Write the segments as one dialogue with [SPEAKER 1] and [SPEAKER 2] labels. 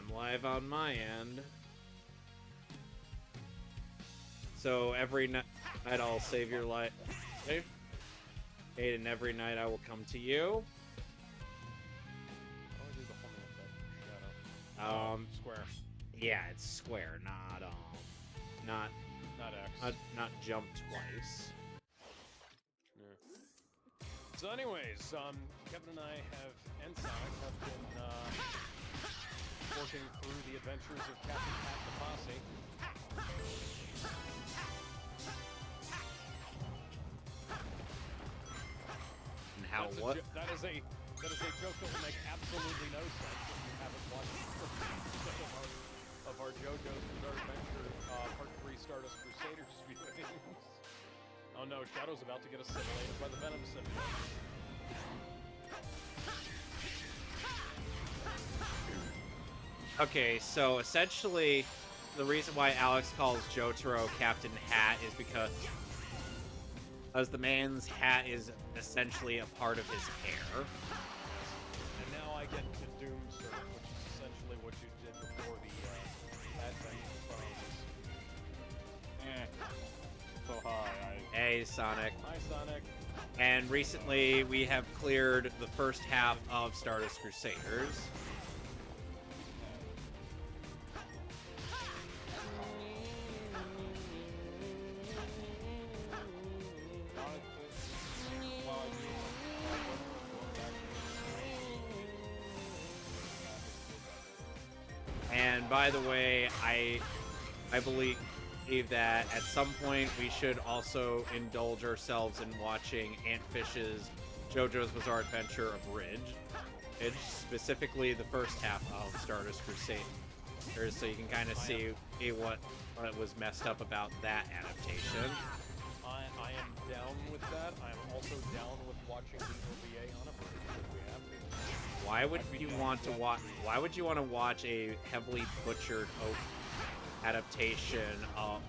[SPEAKER 1] I'm live on my end. So every night I'll save your life. Okay? And every night I will come to you.
[SPEAKER 2] How do I do the whole name thing? Shadow. Square.
[SPEAKER 1] Yeah, it's square, not
[SPEAKER 2] X.
[SPEAKER 1] not jump twice.
[SPEAKER 2] Yeah. So anyways, Kevin and I and Sonic have been working through the adventures of Captain Pat the Posse.
[SPEAKER 1] And how
[SPEAKER 2] That is a joke that will make absolutely no sense if you haven't watched of our JoJo's Bizarre Adventure Part 3 Stardust Crusaders viewings. Oh no, Shadow's about to get assimilated by the Venom symbiote.
[SPEAKER 1] Okay, so essentially, the reason why Alex calls Jotaro Captain Hat is because the man's hat is essentially a part of his hair.
[SPEAKER 2] And now I get to Doom Surf, which is essentially what you did before the advent of
[SPEAKER 3] So hi.
[SPEAKER 1] Hey, Sonic.
[SPEAKER 2] Hi, Sonic.
[SPEAKER 1] And recently, we have cleared the first half of Stardust Crusaders. And by the way, I believe that at some point we should also indulge ourselves in watching Antfish's JoJo's Bizarre Adventure Abridged. It's specifically the first half of Stardust Crusaders, so you can kind of see what was messed up about that adaptation.
[SPEAKER 2] I am down with that. I am also down with watching the OVA on a break if we have to.
[SPEAKER 1] Why would you want to watch? Why would you want to watch a heavily butchered adaptation of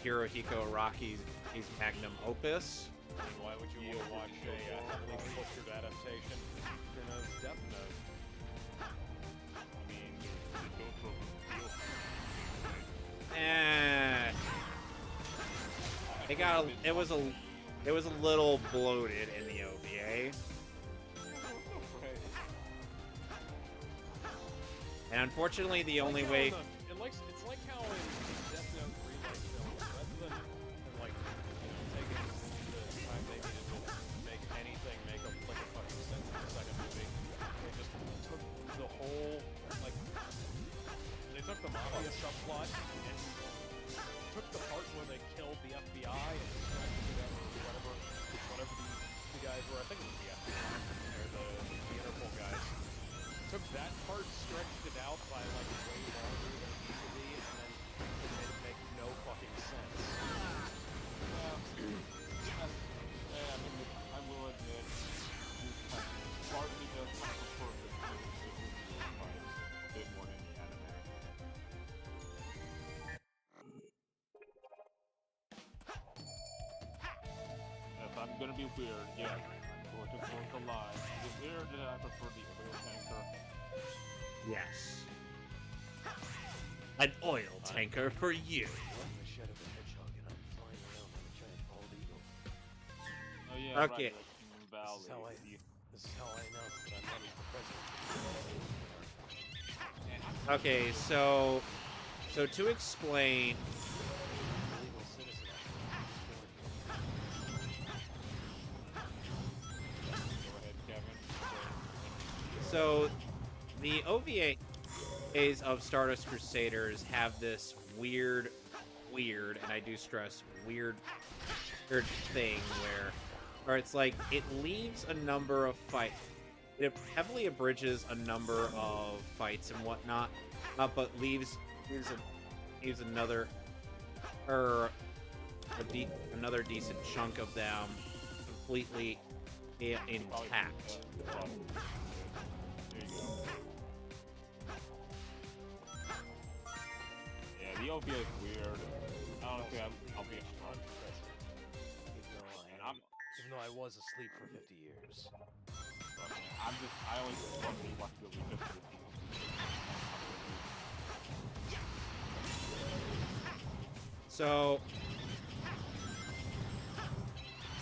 [SPEAKER 1] Hirohiko Araki's magnum opus?
[SPEAKER 2] And why would you want to watch a heavily butchered adaptation of Death Note?
[SPEAKER 3] I mean,
[SPEAKER 1] it was a little bloated in the OVA. And unfortunately, the only way...
[SPEAKER 2] It's like how in Death Note remake films, rather than like taking the time they needed to make anything make a fucking sense in the second movie, they just took the whole, like, they took the Mafia subplot and took the part where they killed the FBI and whatever the guys were, I think it was the FBI, or the Interpol guys. Took that part, stretched it out by like way longer than it needed to be, and then it made it make no fucking sense.
[SPEAKER 3] I mean, I will admit, part of me does prefer the fight a bit more than the anime. If I'm gonna be weird, yeah. To quote the line, is it weird that I prefer the oil tanker?
[SPEAKER 1] Yes. An oil tanker for you.
[SPEAKER 2] I'm the Shadow the Hedgehog and I'm flying around on a giant bald eagle.
[SPEAKER 3] Oh yeah,
[SPEAKER 1] Okay.
[SPEAKER 3] Right, Kingdom Valley.
[SPEAKER 2] This is how I announced that I'm running for president.
[SPEAKER 1] Okay, so to explain...
[SPEAKER 2] Legal citizen.
[SPEAKER 1] So, the OVAs of Stardust Crusaders have this weird, and I do stress weird thing where it's like it leaves a number of it heavily abridges a number of fights and whatnot, but leaves another another decent chunk of them completely intact.
[SPEAKER 3] Yeah, the OVA is weird. Honestly, I'll be honest.
[SPEAKER 2] Even though I was asleep for 50 years.
[SPEAKER 3] I only want to watch the OVA just for the people.
[SPEAKER 1] So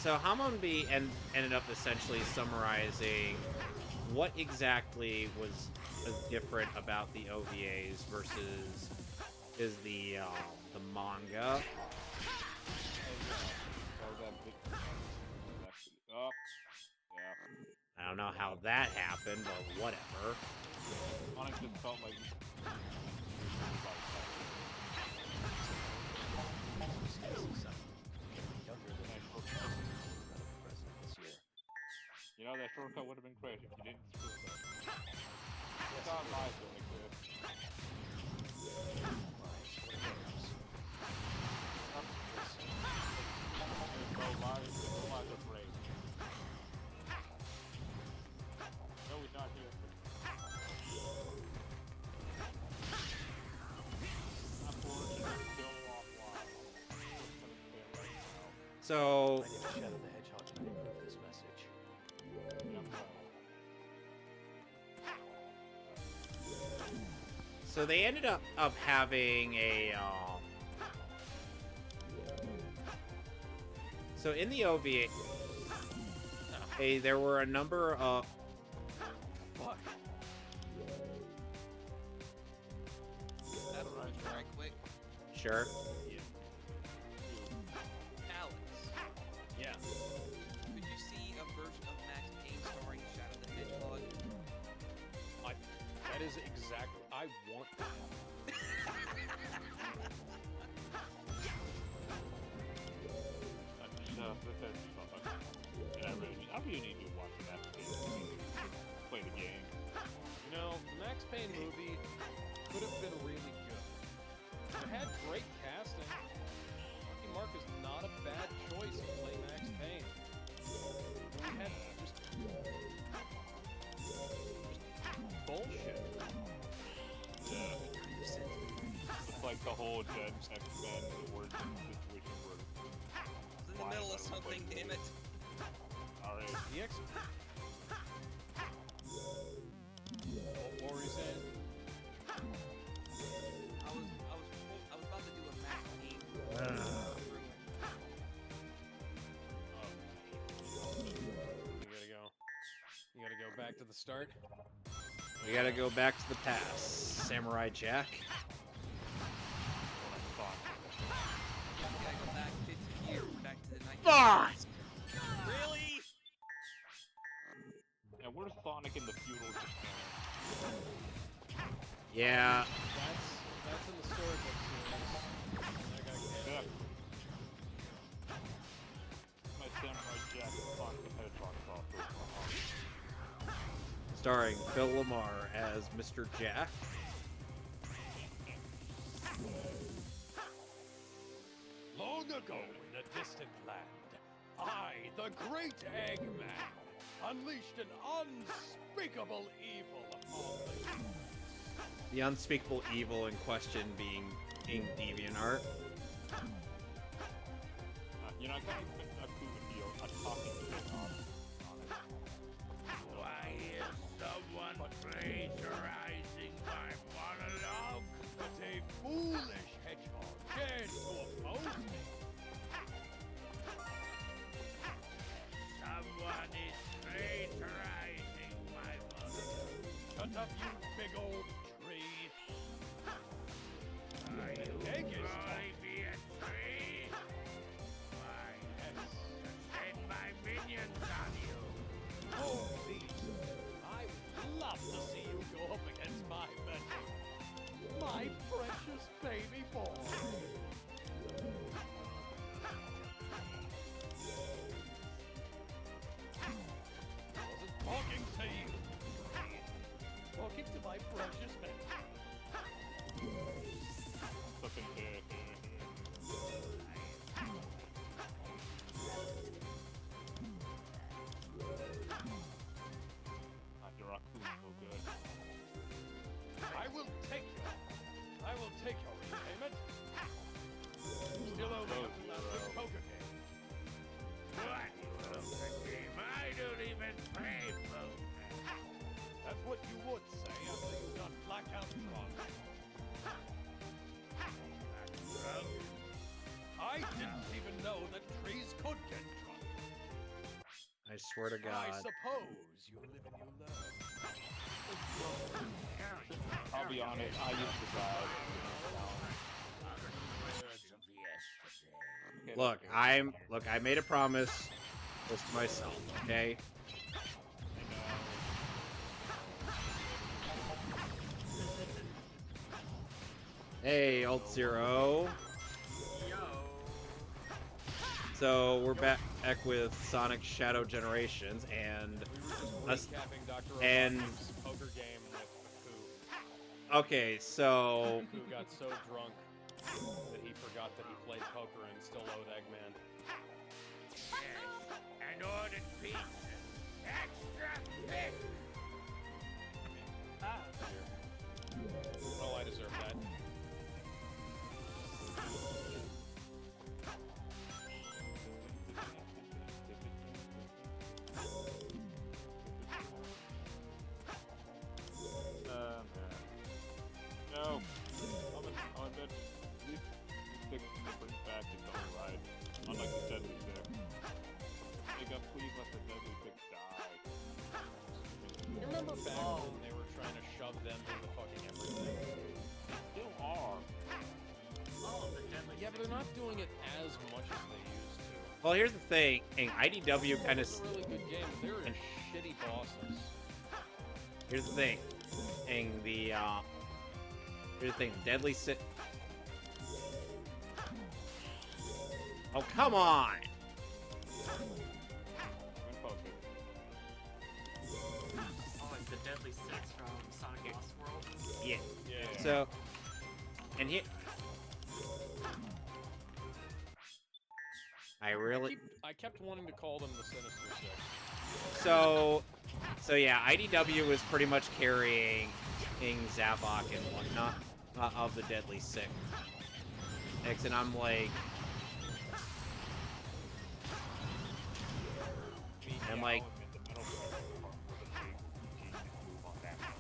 [SPEAKER 1] Hammonby ended up essentially summarizing what exactly was different about the OVAs versus the manga.
[SPEAKER 3] Oh, yeah.
[SPEAKER 1] I don't know how that happened, but whatever.
[SPEAKER 3] Sonic just felt like you know, that shortcut would have been great if you didn't screw it up. It's not my feeling, Chris. No lies are great. No, he's not here. Unfortunately, still offline. Just gonna say it right now.
[SPEAKER 1] So
[SPEAKER 4] My name is Shadow the Hedgehog, and I approve this message.
[SPEAKER 3] Yeah,
[SPEAKER 1] so they ended up having a so in the OVA there were a number of
[SPEAKER 4] Fuck.
[SPEAKER 5] That'll run right quick.
[SPEAKER 1] sure.
[SPEAKER 5] Alex,
[SPEAKER 4] Yeah.
[SPEAKER 5] could you see a version of Max Payne starring Shadow the Hedgehog?
[SPEAKER 2] That is exactly. I want that.
[SPEAKER 3] that's fun. And I really need to watch that play the game.
[SPEAKER 2] You know, the Max Payne movie could have been really good. It had great casting. Marky Mark is not a bad choice to play Max Payne. We had just bullshit.
[SPEAKER 3] It's like the whole Dead Eggman origin situation where
[SPEAKER 5] It's in the middle of something, damn it.
[SPEAKER 3] alright.
[SPEAKER 2] The X. What were you saying?
[SPEAKER 5] I was about to do a Max Payne.
[SPEAKER 2] You gotta go back to the start.
[SPEAKER 1] We gotta go back to the past. Samurai Jack.
[SPEAKER 5] You gotta go back 50 years, back to the 1990s.
[SPEAKER 1] Ah!
[SPEAKER 5] Really?
[SPEAKER 3] And where's Sonic in the feudal Japan?
[SPEAKER 1] Yeah.
[SPEAKER 2] That's in the storybook series. I gotta
[SPEAKER 3] Yeah. My Samurai Jack Sonic the Hedgehog crossover.
[SPEAKER 1] Starring Phil Lamar as Mr. Jack.
[SPEAKER 4] Long ago in a distant land, I, the great Eggman, unleashed an unspeakable evil upon the humans.
[SPEAKER 1] The unspeakable evil in question being DeviantArt.
[SPEAKER 3] You know, I kind of expect that to be a talking hedgehog on it.
[SPEAKER 4] Do I hear someone plagiarizing my monologue? But a foolish hedgehog dares to oppose me. Someone is plagiarizing my monologue. Shut up, you big old tree. Are you calling me a tree? Why, yes. Send my minions on you. Oh, please. I would love to see you go up against my mentor. My precious baby boy. I wasn't talking to you. Talking to my precious mentor.
[SPEAKER 3] Flipping Your Raccoon's so good.
[SPEAKER 4] I will take your repayment. Still owe me until that big poker game. What poker game? I don't even play poker. That's what you would say after you got blackout drunk. Not drunk.
[SPEAKER 1] swear to
[SPEAKER 4] I
[SPEAKER 1] God.
[SPEAKER 4] suppose you live and you learn.
[SPEAKER 3] I'll be honest, I used to drive. Okay,
[SPEAKER 1] Look,
[SPEAKER 3] okay.
[SPEAKER 1] I made a promise just to myself, okay? Hey, Alt Zero.
[SPEAKER 6] Yo.
[SPEAKER 1] So we're back with Sonic Shadow Generations, and
[SPEAKER 2] We were
[SPEAKER 1] us.
[SPEAKER 2] just recapping Dr.
[SPEAKER 1] and-
[SPEAKER 2] Robotnik's poker game with
[SPEAKER 1] Okay, so
[SPEAKER 2] Who got so drunk that he forgot that he played poker and still owed Eggman.
[SPEAKER 4] Yes, and ordered pizza. Extra thick.
[SPEAKER 6] Ah.
[SPEAKER 2] Well, I deserve that.
[SPEAKER 3] No. I'm dead. These six nippers back is alright. Unlike the deadly six. Hey, God, please let the deadly six die.
[SPEAKER 2] You remember back when they were trying to shove them into fucking everything?
[SPEAKER 3] They still are.
[SPEAKER 6] Oh, the deadly.
[SPEAKER 2] Yeah, but they're not doing it as much as they used to.
[SPEAKER 1] well, here's the thing. IDW kind of.
[SPEAKER 2] It was a really good game, but they were shitty bosses.
[SPEAKER 1] Here's the thing. Here's the thing. Deadly Six. Oh, come on!
[SPEAKER 3] I'm focused.
[SPEAKER 6] Oh, and the deadly six from Sonic Lost World.
[SPEAKER 1] Yeah.
[SPEAKER 2] Yeah.
[SPEAKER 1] So, and here.
[SPEAKER 2] I kept wanting to call them the Sinister Six.
[SPEAKER 1] So yeah, IDW was pretty much carrying Zavok and whatnot of the Deadly Six. And I'm like, I'm like,
[SPEAKER 3] I'll admit the Metal Gear part was a big genius move on that one.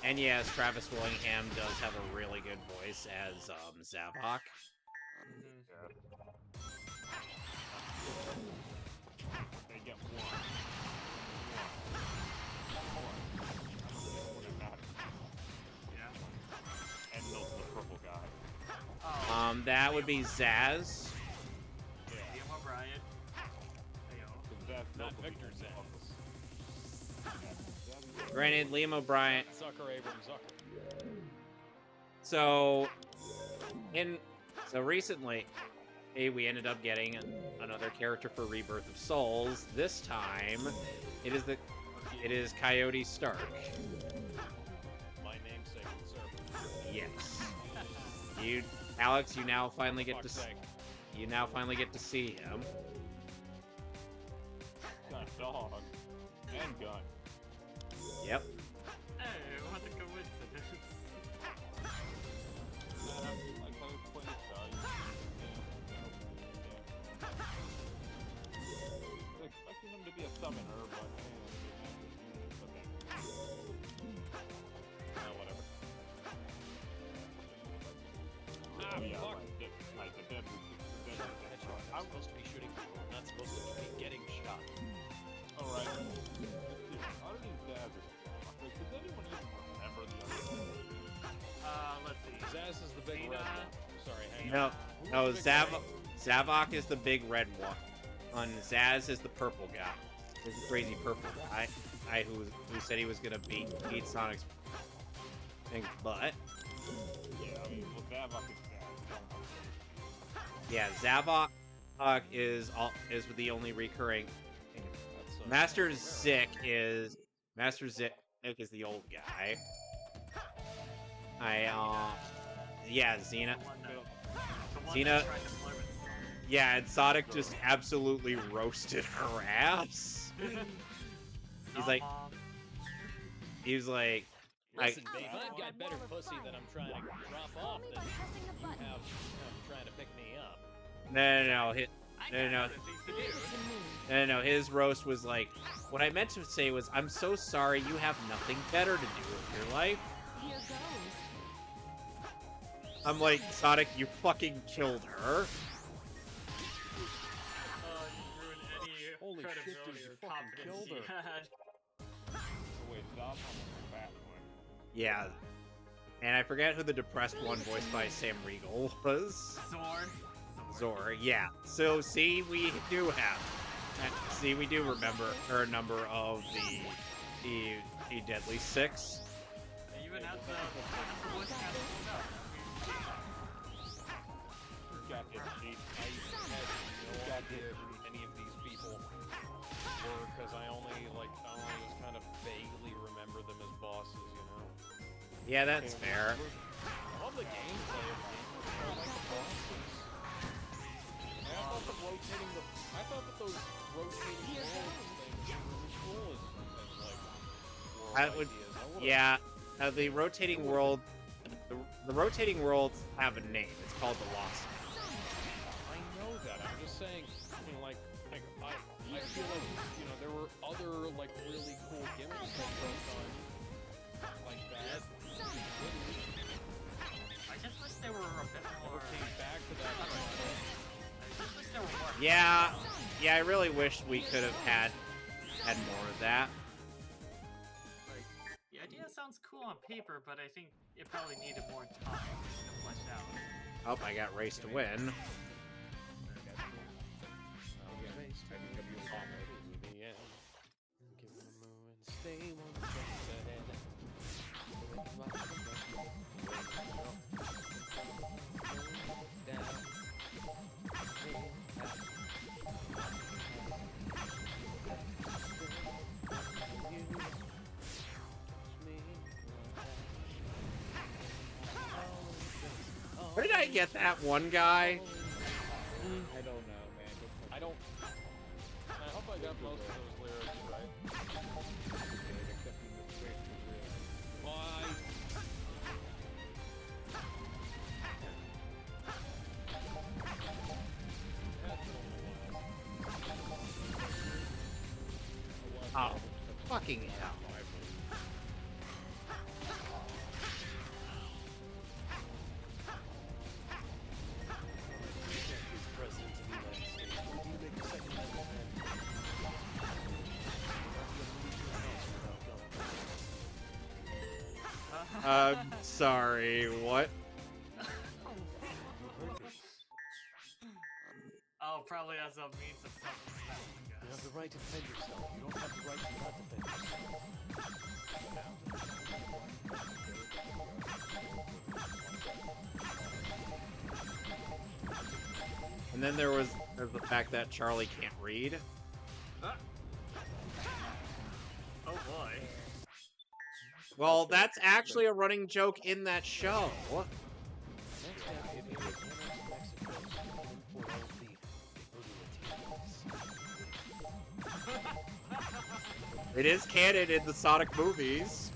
[SPEAKER 1] and yes, Travis Willingham does have a really good voice as Zavok.
[SPEAKER 3] They get one. When it matters.
[SPEAKER 6] Yeah.
[SPEAKER 3] And Milton, the purple guy.
[SPEAKER 6] Oh.
[SPEAKER 1] That would be Zaz.
[SPEAKER 6] Liam O'Brien. Ayo.
[SPEAKER 2] Not Victor Zaz.
[SPEAKER 1] Granted, Liam O'Brien.
[SPEAKER 2] Zucker Abrams Zucker.
[SPEAKER 1] So recently, we ended up getting another character for Rebirth of Souls. This time, it is Coyote Stark.
[SPEAKER 2] My namesake, sir.
[SPEAKER 1] Yes. Alex, you now finally get to
[SPEAKER 2] Fuck's sake.
[SPEAKER 1] see him.
[SPEAKER 3] Got a dog. And gun.
[SPEAKER 1] Yep.
[SPEAKER 6] Hey, what a coincidence.
[SPEAKER 3] Like how it's playing expecting him to be a summoner, but okay.
[SPEAKER 2] Whatever.
[SPEAKER 3] Yeah,
[SPEAKER 2] Fuck.
[SPEAKER 3] like the deadly six.
[SPEAKER 2] I'm supposed to be shooting people. I'm not supposed to be getting shot.
[SPEAKER 3] Alright. Underneath Zaz or something. Does anyone even remember the other one?
[SPEAKER 6] Let's see.
[SPEAKER 2] Zaz is the big
[SPEAKER 6] Cena.
[SPEAKER 2] red one. Sorry, hang
[SPEAKER 1] No,
[SPEAKER 2] on.
[SPEAKER 1] no,
[SPEAKER 2] Who's the big
[SPEAKER 1] Zavok is the big red one. Zaz is the purple guy. Is the crazy purple guy. Who said he was gonna beat Sonic's thing, but
[SPEAKER 3] Yeah, I mean, well, Zavok is Zaz.
[SPEAKER 1] yeah, Zavok is the only recurring.
[SPEAKER 2] That's,
[SPEAKER 1] Master Zik is the old guy. Yeah, Xena.
[SPEAKER 6] The one
[SPEAKER 1] Xena-
[SPEAKER 6] that tried to flirt with Sonic.
[SPEAKER 1] Yeah, and Sonic just absolutely roasted her ass. He's like,
[SPEAKER 6] Mom.
[SPEAKER 1] he was like,
[SPEAKER 2] Listen, babe, I've got better pussy that I'm trying to drop off than you have trying to pick me up.
[SPEAKER 1] no.
[SPEAKER 6] I
[SPEAKER 1] No,
[SPEAKER 6] got
[SPEAKER 1] no.
[SPEAKER 6] other things to do.
[SPEAKER 1] No, his roast was like, what I meant to say was, I'm so sorry you have nothing better to do with your life.
[SPEAKER 7] Here goes.
[SPEAKER 1] I'm like, Sonic, you fucking killed her.
[SPEAKER 6] Oh, you ruined
[SPEAKER 3] Holy shit, dude,
[SPEAKER 6] credibility
[SPEAKER 3] you
[SPEAKER 6] or
[SPEAKER 3] fucking
[SPEAKER 6] confidence
[SPEAKER 3] killed
[SPEAKER 6] he
[SPEAKER 3] her.
[SPEAKER 6] had.
[SPEAKER 3] Oh wait, Dom on the fat one.
[SPEAKER 1] Yeah. And I forget who the depressed one voiced by Sam Riegel was.
[SPEAKER 6] Zor.
[SPEAKER 1] Zor, yeah. So, see, we do have. See, we do remember a number of the Deadly Six.
[SPEAKER 6] They even had the voice cast itself.
[SPEAKER 3] Goddamn cheat.
[SPEAKER 2] I had no idea who any of these people were because I only just kind of vaguely remember them as bosses, you know.
[SPEAKER 1] Yeah, that's fair.
[SPEAKER 2] I love the gameplay of the game. I like the bosses. And I thought that those rotating worlds things were really cool as world
[SPEAKER 1] That would-
[SPEAKER 2] ideas. I would've-
[SPEAKER 1] Yeah, the rotating world. The rotating worlds have a name. It's called the Lost.
[SPEAKER 2] I know that. I'm just saying, you know, I feel like, you know, there were other really cool gimmicks that worked on like that.
[SPEAKER 6] I just wish they were a bit more.
[SPEAKER 2] Never came back to that.
[SPEAKER 6] I just wish they were more.
[SPEAKER 1] Yeah, I really wish we could have had more of that.
[SPEAKER 6] Like, the idea sounds cool on paper, but I think it probably needed more time to flesh out.
[SPEAKER 1] Oh, I got Race to Win. Where did I get that one guy?
[SPEAKER 3] I don't know, man.
[SPEAKER 2] I don't. I hope I got most of those lyrics right. Well,
[SPEAKER 1] Oh, fucking hell. Sorry, what?
[SPEAKER 6] Oh, probably as a means of self-defense, I guess.
[SPEAKER 2] you have the right to defend yourself. You don't have the right to not defend yourself.
[SPEAKER 1] And then there's the fact that Charlie can't read.
[SPEAKER 6] Oh boy.
[SPEAKER 1] Well, that's actually a running joke in that show. What?
[SPEAKER 2] Next activity is Mexico. Import all the
[SPEAKER 1] It is canon in the Sonic movies.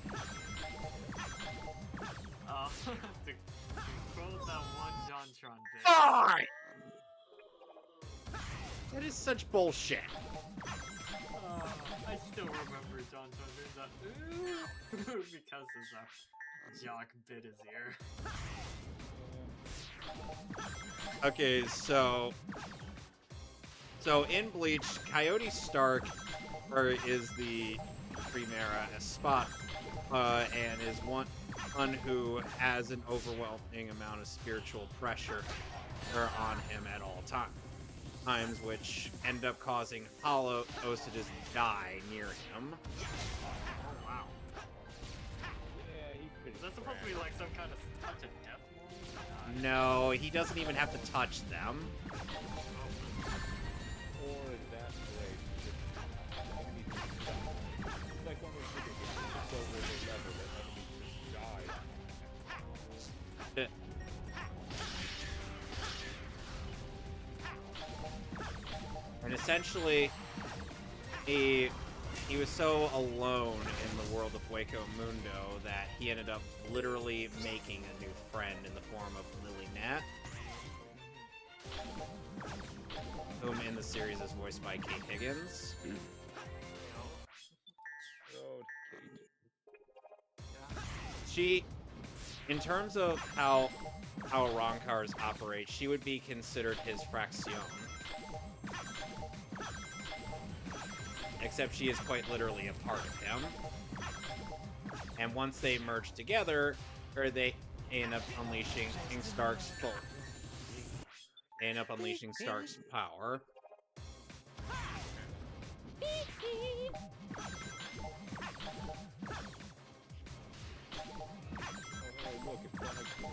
[SPEAKER 6] To quote that one JonTron bit.
[SPEAKER 1] Fine! That is such bullshit.
[SPEAKER 6] I still remember JonTron doing that ooh, because his jock bit his ear.
[SPEAKER 1] Okay, so in Bleach, Coyote Stark is the Primera Espada, and is one who has an overwhelming amount of spiritual pressure on him at all times, which end up causing Hollow to just die near him.
[SPEAKER 6] Oh wow.
[SPEAKER 3] Yeah, he's pretty
[SPEAKER 6] Is that supposed to be like some kind of touch of death move?
[SPEAKER 1] No, he doesn't even have to touch them.
[SPEAKER 3] Or is that great? Enemies just die. It's like one of those video games that just over the level that enemies just die.
[SPEAKER 1] And essentially, he was so alone in the world of Hueco Mundo that he ended up literally making a new friend in the form of Lily Nat, whom in the series is voiced by Kate Higgins.
[SPEAKER 3] Oh, Kate.
[SPEAKER 1] She, in terms of how Roncars operate, she would be considered his fraction. except she is quite literally a part of him. And once they merge together, or they end up unleashing Stark's full. They end up unleashing Stark's power.
[SPEAKER 3] Look, it's like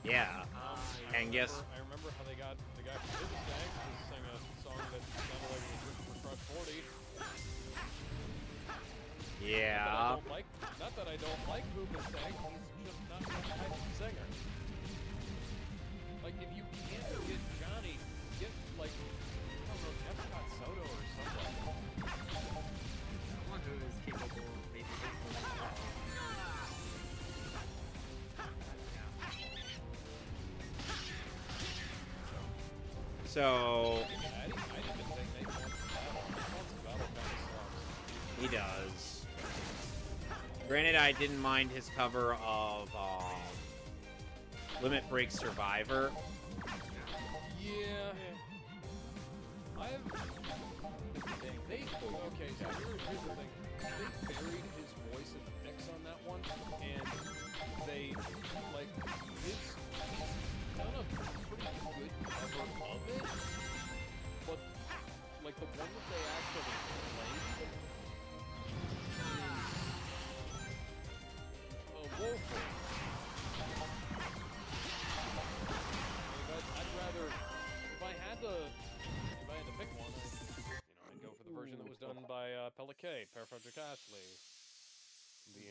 [SPEAKER 1] Yeah. And guess
[SPEAKER 2] I remember how they got the guy from Business Tank to sing a song that sounded like it was written for Crush 40.
[SPEAKER 1] yeah.
[SPEAKER 2] Not that I don't like Business Tank, he's just not my type of singer. Like, if you can't get Johnny, get, like, I don't know, Jeff Scott Soto or something.
[SPEAKER 6] Someone who is capable of maybe making
[SPEAKER 1] So
[SPEAKER 2] I didn't even think Nate wants the battle. Nate wants the battle kind of sucks.
[SPEAKER 1] he does. Granted, I didn't mind his cover of Limit Break Survivor.
[SPEAKER 2] Yeah. Okay, so here's the thing. They buried his voice in the mix on that one, and they, like, he's done a pretty good cover of it, but, like, the one that they actually played is woeful. I'd rather, if I had to pick one, I'd go for the version that was done by Pelican, Perfect Ashley. The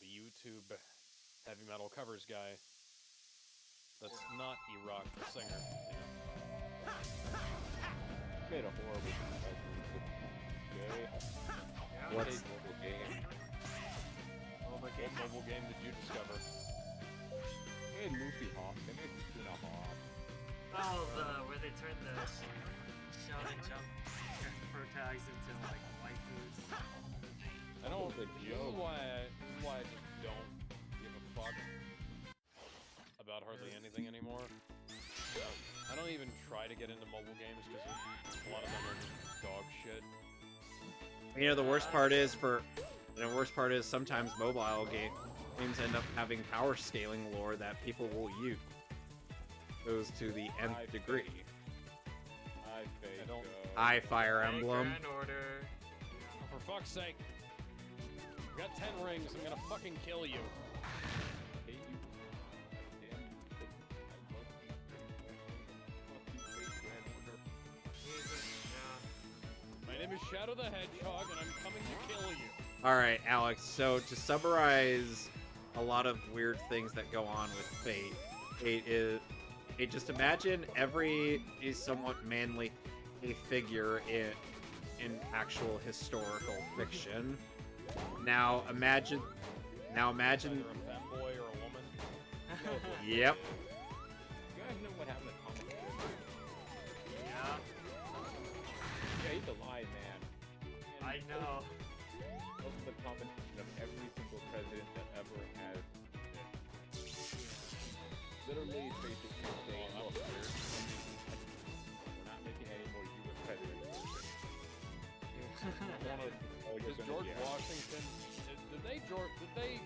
[SPEAKER 2] the YouTube heavy metal covers guy. That's not E-Rock, the singer.
[SPEAKER 3] made a horrible game.
[SPEAKER 1] What's
[SPEAKER 3] mobile game?
[SPEAKER 2] What mobile game did you discover?
[SPEAKER 3] Hey, Lucy Hawk. They made Tuna Hawk.
[SPEAKER 6] oh, where they turn the shout and jump pro tags into like waifus.
[SPEAKER 2] I don't.
[SPEAKER 3] That was a
[SPEAKER 2] This is
[SPEAKER 3] joke.
[SPEAKER 2] why I just don't give a fuck about hardly anything anymore. I don't even try to get into mobile games because a lot of them are just dog shit.
[SPEAKER 1] You know, the worst part is sometimes mobile games end up having power scaling lore that people will use. Goes to the nth degree.
[SPEAKER 2] I don't.
[SPEAKER 1] I Fire Emblem.
[SPEAKER 6] Grand Order.
[SPEAKER 2] Oh, for fuck's sake! I've got 10 rings. I'm gonna fucking kill you. My name is Shadow the Hedgehog, and I'm coming to kill you.
[SPEAKER 1] All right, Alex. So to summarize a lot of weird things that go on with Fate, just imagine every somewhat manly figure in actual historical fiction. Now imagine.
[SPEAKER 2] Either a femboy or a woman.
[SPEAKER 1] Yep.
[SPEAKER 3] You guys know what happened to Thomas?
[SPEAKER 6] Yeah,
[SPEAKER 3] Yeah, he's alive, man.
[SPEAKER 6] I know.
[SPEAKER 3] Most of the combination of every single president that ever has. Literally, it's basically saying, look, we're not making any more U.S. presidents.
[SPEAKER 2] Is George Washington? Did they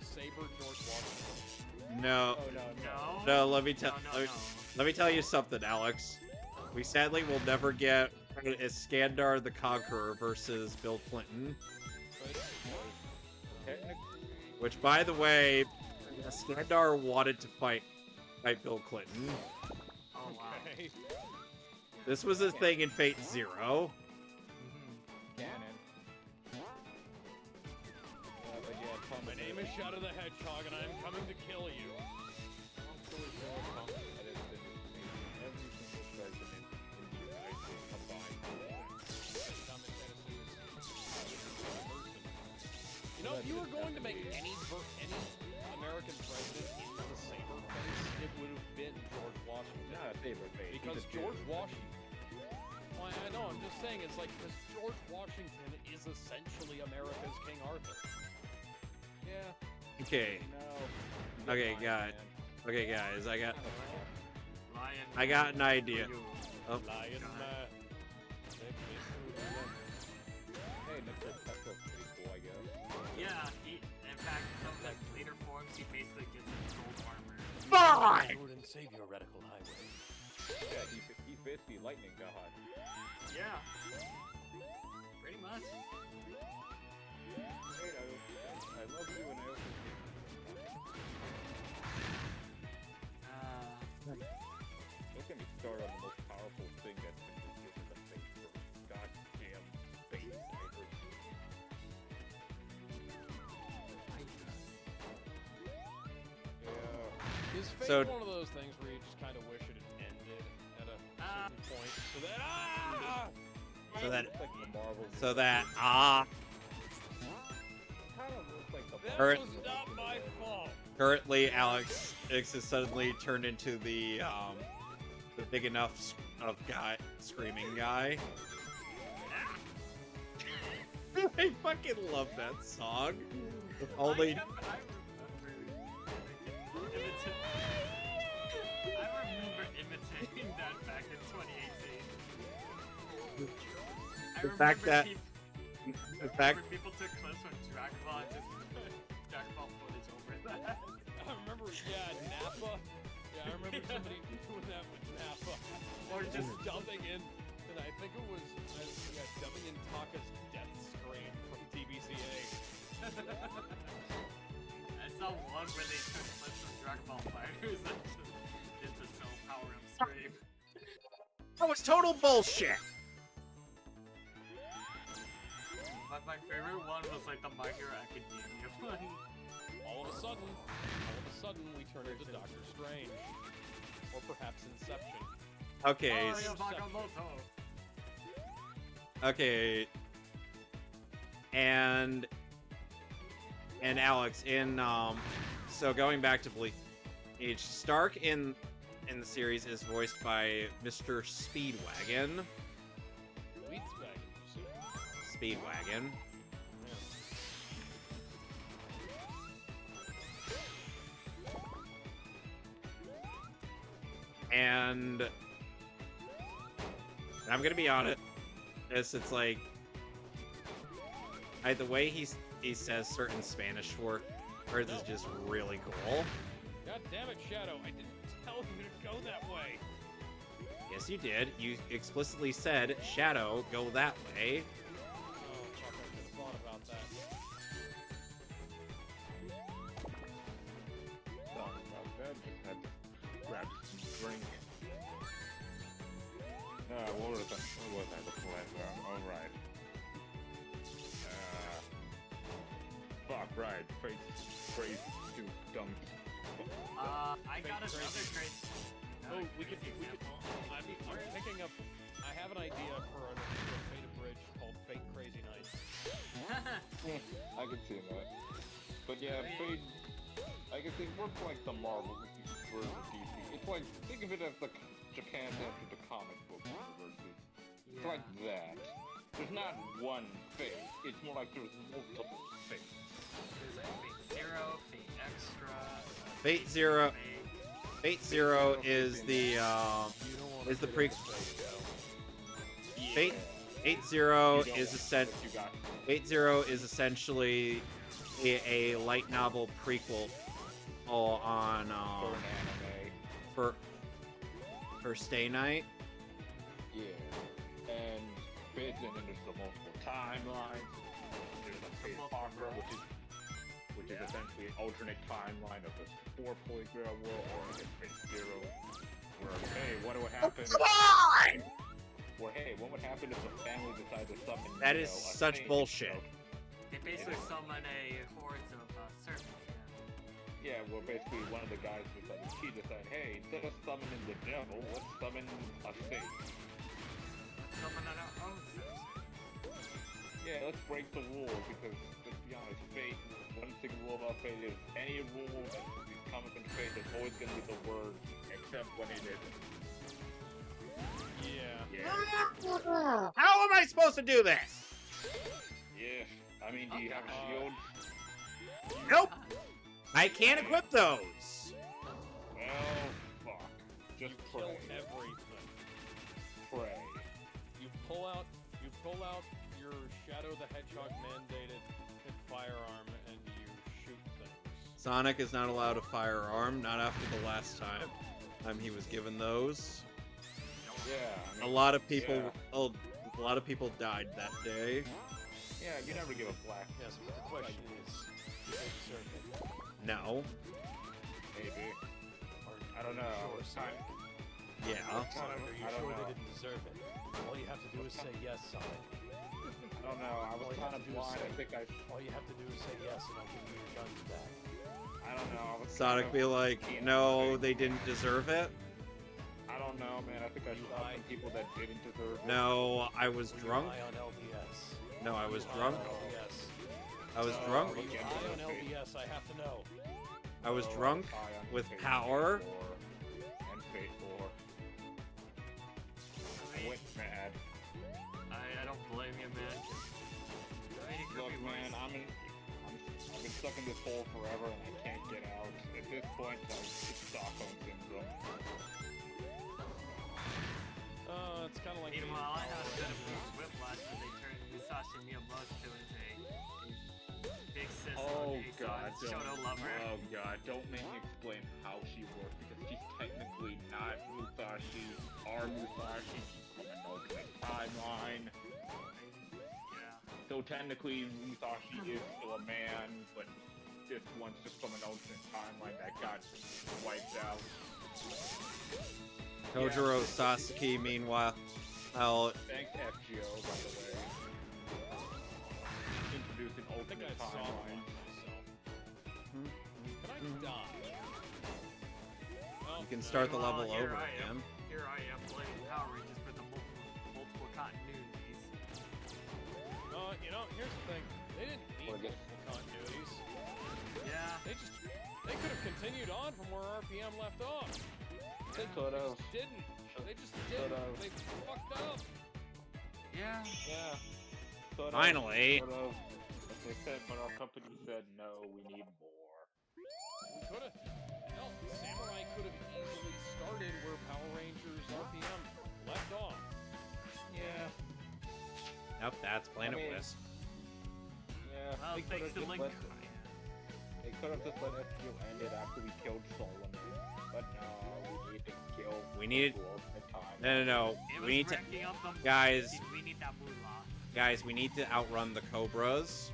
[SPEAKER 2] saber George Washington?
[SPEAKER 1] No.
[SPEAKER 3] Oh, no.
[SPEAKER 1] No. Let me tell.
[SPEAKER 6] No.
[SPEAKER 1] Let me tell you something, Alex. We sadly will never get Iskandar the Conqueror versus Bill Clinton.
[SPEAKER 3] Technically,
[SPEAKER 1] Which, by the way, Iskandar wanted to fight Bill Clinton.
[SPEAKER 6] Oh wow.
[SPEAKER 2] Okay.
[SPEAKER 1] This was a thing in Fate Zero.
[SPEAKER 3] canon. But yeah,
[SPEAKER 2] My
[SPEAKER 3] Thomas
[SPEAKER 2] name is Shadow the Hedgehog, and I am coming to kill you.
[SPEAKER 3] Long story short, Thomas Edison is every single president in the United States combined.
[SPEAKER 2] Thomas Edison is a person. You know, if you were going to make any American president into the saber face, it would have been George Washington.
[SPEAKER 3] Not a favorite face.
[SPEAKER 2] Because George Washington. Well, I know. I'm just saying. It's like because George Washington is essentially America's King Arthur.
[SPEAKER 3] Yeah.
[SPEAKER 1] Okay.
[SPEAKER 3] No.
[SPEAKER 1] Okay,
[SPEAKER 3] Fine,
[SPEAKER 1] got it.
[SPEAKER 3] man.
[SPEAKER 1] Okay, guys, I
[SPEAKER 6] Lion.
[SPEAKER 1] got an idea.
[SPEAKER 6] for you.
[SPEAKER 1] Oh,
[SPEAKER 2] Lion
[SPEAKER 6] God.
[SPEAKER 2] man.
[SPEAKER 3] Hey, Mr. Pepper's pretty cool, I guess.
[SPEAKER 6] Yeah, in fact, some of his later forms, he basically gets his gold armor.
[SPEAKER 1] fine.
[SPEAKER 2] Lord and Savior Radical Highway.
[SPEAKER 3] Yeah, he's basically lightning god.
[SPEAKER 6] Yeah. Pretty much.
[SPEAKER 3] Hey, I love you and I also hate you. Don't get me started on the most powerful thing that's been given the face for goddamn space fighters. Yeah.
[SPEAKER 2] Is Fate
[SPEAKER 1] So-
[SPEAKER 2] one of those things where you just kind of wish it had ended at a certain point so that
[SPEAKER 1] So that,
[SPEAKER 3] Looks like the Marvel.
[SPEAKER 1] so that,
[SPEAKER 3] Kind of looks like the
[SPEAKER 2] that
[SPEAKER 1] Alright.
[SPEAKER 2] was not my fault.
[SPEAKER 1] currently Alex X has suddenly turned into the big enough of guy, screaming guy. I fucking love that song. Only,
[SPEAKER 6] I remember imitating that back in 2018.
[SPEAKER 1] The fact that- in fact,
[SPEAKER 6] when people took clips from Dragon Ball and just Dragon Ball footage over that.
[SPEAKER 2] I remember, Nappa. Yeah, I remember somebody doing that with Nappa.
[SPEAKER 6] Or just
[SPEAKER 2] dubbing in, and I think it was, dubbing in Taka's death scream from TBCA.
[SPEAKER 6] I saw one where they took clips from Dragon Ball Fighters and just did the Soul Power Up scream.
[SPEAKER 1] that was total bullshit.
[SPEAKER 6] But my favorite one was like the My Hero Academia one.
[SPEAKER 2] All of a sudden, we turn into Doctor Strange. Or perhaps Inception.
[SPEAKER 1] Okay,
[SPEAKER 6] Oh,
[SPEAKER 1] s-
[SPEAKER 6] yeah, Vagamoto.
[SPEAKER 1] okay, and Alex in so going back to Bleach, Stark in the series is voiced by Mr. Speedwagon. Speedwagon. And I'm gonna be on it. It's like the way he says certain Spanish words is just really cool.
[SPEAKER 2] God damn it, Shadow! I didn't tell you to go that way.
[SPEAKER 1] Yes, you did. You explicitly said, "Shadow, go that way."
[SPEAKER 2] Oh fuck! I should have thought about that.
[SPEAKER 3] Sorry about that. Just had to grab some drink. What was that? What was that? The plan? Alright. Fuck, right. Crazy, stupid, dumb.
[SPEAKER 6] I got another great.
[SPEAKER 2] Oh, we could. I'm picking up. I have an idea for a Fate Bridge called Fate Crazy Night.
[SPEAKER 3] I can see that. But yeah, Fate. I guess it works like the Marvel versus DC. It's like, think of it as the Japan after the comic book universes. It's like that. There's not one Fate. It's more like there's multiple Fates.
[SPEAKER 6] There's like Fate Zero, Fate Extra.
[SPEAKER 1] Fate Zero.
[SPEAKER 6] Fate.
[SPEAKER 1] Fate Zero is the is the pre. Fate Zero
[SPEAKER 3] You don't
[SPEAKER 1] is
[SPEAKER 3] want what you got.
[SPEAKER 1] Fate Zero is essentially a light novel prequel on
[SPEAKER 3] For an anime.
[SPEAKER 1] for Stay Night.
[SPEAKER 3] Yeah. And Fate, and then there's the multiple timelines. There's a Fate Parker, which is essentially an alternate timeline of the 4-polygram world, or I guess Fate Zero. Where, hey, what would happen if... Where, hey, what would happen if the family decided to summon,
[SPEAKER 1] That
[SPEAKER 3] you
[SPEAKER 1] is
[SPEAKER 3] know, a
[SPEAKER 1] such
[SPEAKER 3] snake,
[SPEAKER 1] bullshit.
[SPEAKER 3] you know?
[SPEAKER 6] They basically summon a hordes of serpents.
[SPEAKER 3] Yeah, well, basically one of the guys decided, he decided, hey, instead of summoning the devil, let's summon a snake.
[SPEAKER 6] Let's summon our own serpents.
[SPEAKER 3] Yeah, let's break the rules, because, let's be honest, Fate, one single rule about Fate is, any rule that comes in Fate, there's always gonna be the word, except when it isn't. Yeah.
[SPEAKER 1] How am I supposed to do this?
[SPEAKER 3] Yeah. I mean, do you have a shield?
[SPEAKER 1] Nope. I can't equip those.
[SPEAKER 3] Well, Oh, fuck. Just
[SPEAKER 2] Kill
[SPEAKER 3] pray.
[SPEAKER 2] everything.
[SPEAKER 3] Pray.
[SPEAKER 2] You pull out your Shadow the Hedgehog mandated firearm and you shoot things.
[SPEAKER 1] Sonic is not allowed a firearm, not after the last time he was given those.
[SPEAKER 3] Yeah. I
[SPEAKER 1] A
[SPEAKER 3] mean,
[SPEAKER 1] lot of people,
[SPEAKER 3] yeah.
[SPEAKER 1] a lot of people died that day.
[SPEAKER 3] Yeah, you never give a black.
[SPEAKER 2] Yes, but the question is, do they deserve it?
[SPEAKER 1] No.
[SPEAKER 3] Maybe.
[SPEAKER 2] Or
[SPEAKER 3] I don't know.
[SPEAKER 2] Sure, Sonic.
[SPEAKER 1] Yeah.
[SPEAKER 2] Sonic, are you
[SPEAKER 3] I don't
[SPEAKER 2] sure
[SPEAKER 3] know.
[SPEAKER 2] they didn't deserve it? All you have to do is say yes, Sonic.
[SPEAKER 3] I don't know. I
[SPEAKER 2] All
[SPEAKER 3] was
[SPEAKER 2] you
[SPEAKER 3] kind
[SPEAKER 2] have
[SPEAKER 3] of
[SPEAKER 2] to do is
[SPEAKER 3] blind.
[SPEAKER 2] say-
[SPEAKER 3] I think
[SPEAKER 2] All you have to do is say yes, and I'll give you your guns back.
[SPEAKER 3] I don't know. I was
[SPEAKER 1] Sonic
[SPEAKER 3] kind
[SPEAKER 1] be
[SPEAKER 3] of
[SPEAKER 1] like,
[SPEAKER 3] keen
[SPEAKER 1] no,
[SPEAKER 3] on
[SPEAKER 1] they didn't deserve it.
[SPEAKER 3] I don't know, man. I think I
[SPEAKER 2] You
[SPEAKER 3] shot
[SPEAKER 2] lied.
[SPEAKER 3] some people that didn't deserve it.
[SPEAKER 1] No, I was
[SPEAKER 2] Were you
[SPEAKER 1] drunk.
[SPEAKER 2] high on LBS?
[SPEAKER 1] No, I was
[SPEAKER 2] Were you
[SPEAKER 1] drunk.
[SPEAKER 2] high on LBS?
[SPEAKER 1] I was
[SPEAKER 3] No.
[SPEAKER 1] drunk.
[SPEAKER 2] Were you
[SPEAKER 3] Look
[SPEAKER 2] high on
[SPEAKER 3] into it.
[SPEAKER 2] LBS? I have to know.
[SPEAKER 1] I was
[SPEAKER 3] Oh,
[SPEAKER 1] drunk
[SPEAKER 3] high on
[SPEAKER 1] with
[SPEAKER 3] Fate
[SPEAKER 1] power.
[SPEAKER 3] 4 and Fate 4. I went mad.
[SPEAKER 6] I don't blame you, man. I mean, it could
[SPEAKER 3] Look,
[SPEAKER 6] be
[SPEAKER 3] man,
[SPEAKER 6] worse.
[SPEAKER 3] I've been stuck in this hole forever and I can't get out. At this point, it's Stockholm syndrome.
[SPEAKER 2] It's kind of like
[SPEAKER 6] Meanwhile, I had a bit of whiplash when they turned Musashi Miyamoto into a big sis Shoto lover.
[SPEAKER 3] Oh god, don't make me explain how she works because she's technically not Musashi or Musashi. She's from an alternate timeline.
[SPEAKER 6] Yeah.
[SPEAKER 3] So technically, Musashi is still a man, but this one's just from an alternate timeline that got wiped out.
[SPEAKER 1] Kojiro Sasuke, meanwhile,
[SPEAKER 3] Thanks, FGO, by the way. Introducing
[SPEAKER 2] I think I
[SPEAKER 3] alternate
[SPEAKER 2] saw
[SPEAKER 3] timeline.
[SPEAKER 2] one myself. Can I die? Oh,
[SPEAKER 1] you can start the level
[SPEAKER 6] Meanwhile,
[SPEAKER 1] over again.
[SPEAKER 6] Here I am blaming Power Rangers for the multiple continuities.
[SPEAKER 2] You know, here's the thing. They didn't need
[SPEAKER 3] Or get-
[SPEAKER 2] multiple continuities.
[SPEAKER 6] Yeah.
[SPEAKER 2] They could have continued on from where RPM left off.
[SPEAKER 3] They could've.
[SPEAKER 2] Didn't. They just didn't.
[SPEAKER 3] Could've.
[SPEAKER 2] They fucked up.
[SPEAKER 6] Yeah.
[SPEAKER 3] Yeah. Could've,
[SPEAKER 1] Finally.
[SPEAKER 3] could've. But they said, but our company said no, we need more.
[SPEAKER 2] Could have. Hell, Samurai could have easily started where Power Rangers RPM left off.
[SPEAKER 3] Yeah.
[SPEAKER 1] Nope, that's Planet
[SPEAKER 3] I mean,
[SPEAKER 1] Wisp.
[SPEAKER 3] Yeah.
[SPEAKER 6] Well,
[SPEAKER 3] they
[SPEAKER 6] thanks
[SPEAKER 3] could've
[SPEAKER 6] to
[SPEAKER 3] just
[SPEAKER 6] Link.
[SPEAKER 3] let they could have just let FGO end it after we killed Solomon. But no, we need to kill.
[SPEAKER 1] We needed-
[SPEAKER 3] the ultimate time.
[SPEAKER 1] No.
[SPEAKER 6] It was
[SPEAKER 1] We need to,
[SPEAKER 6] wrecking up the
[SPEAKER 1] guys.
[SPEAKER 6] We need that moolah.
[SPEAKER 1] guys, we need to outrun the Cobras.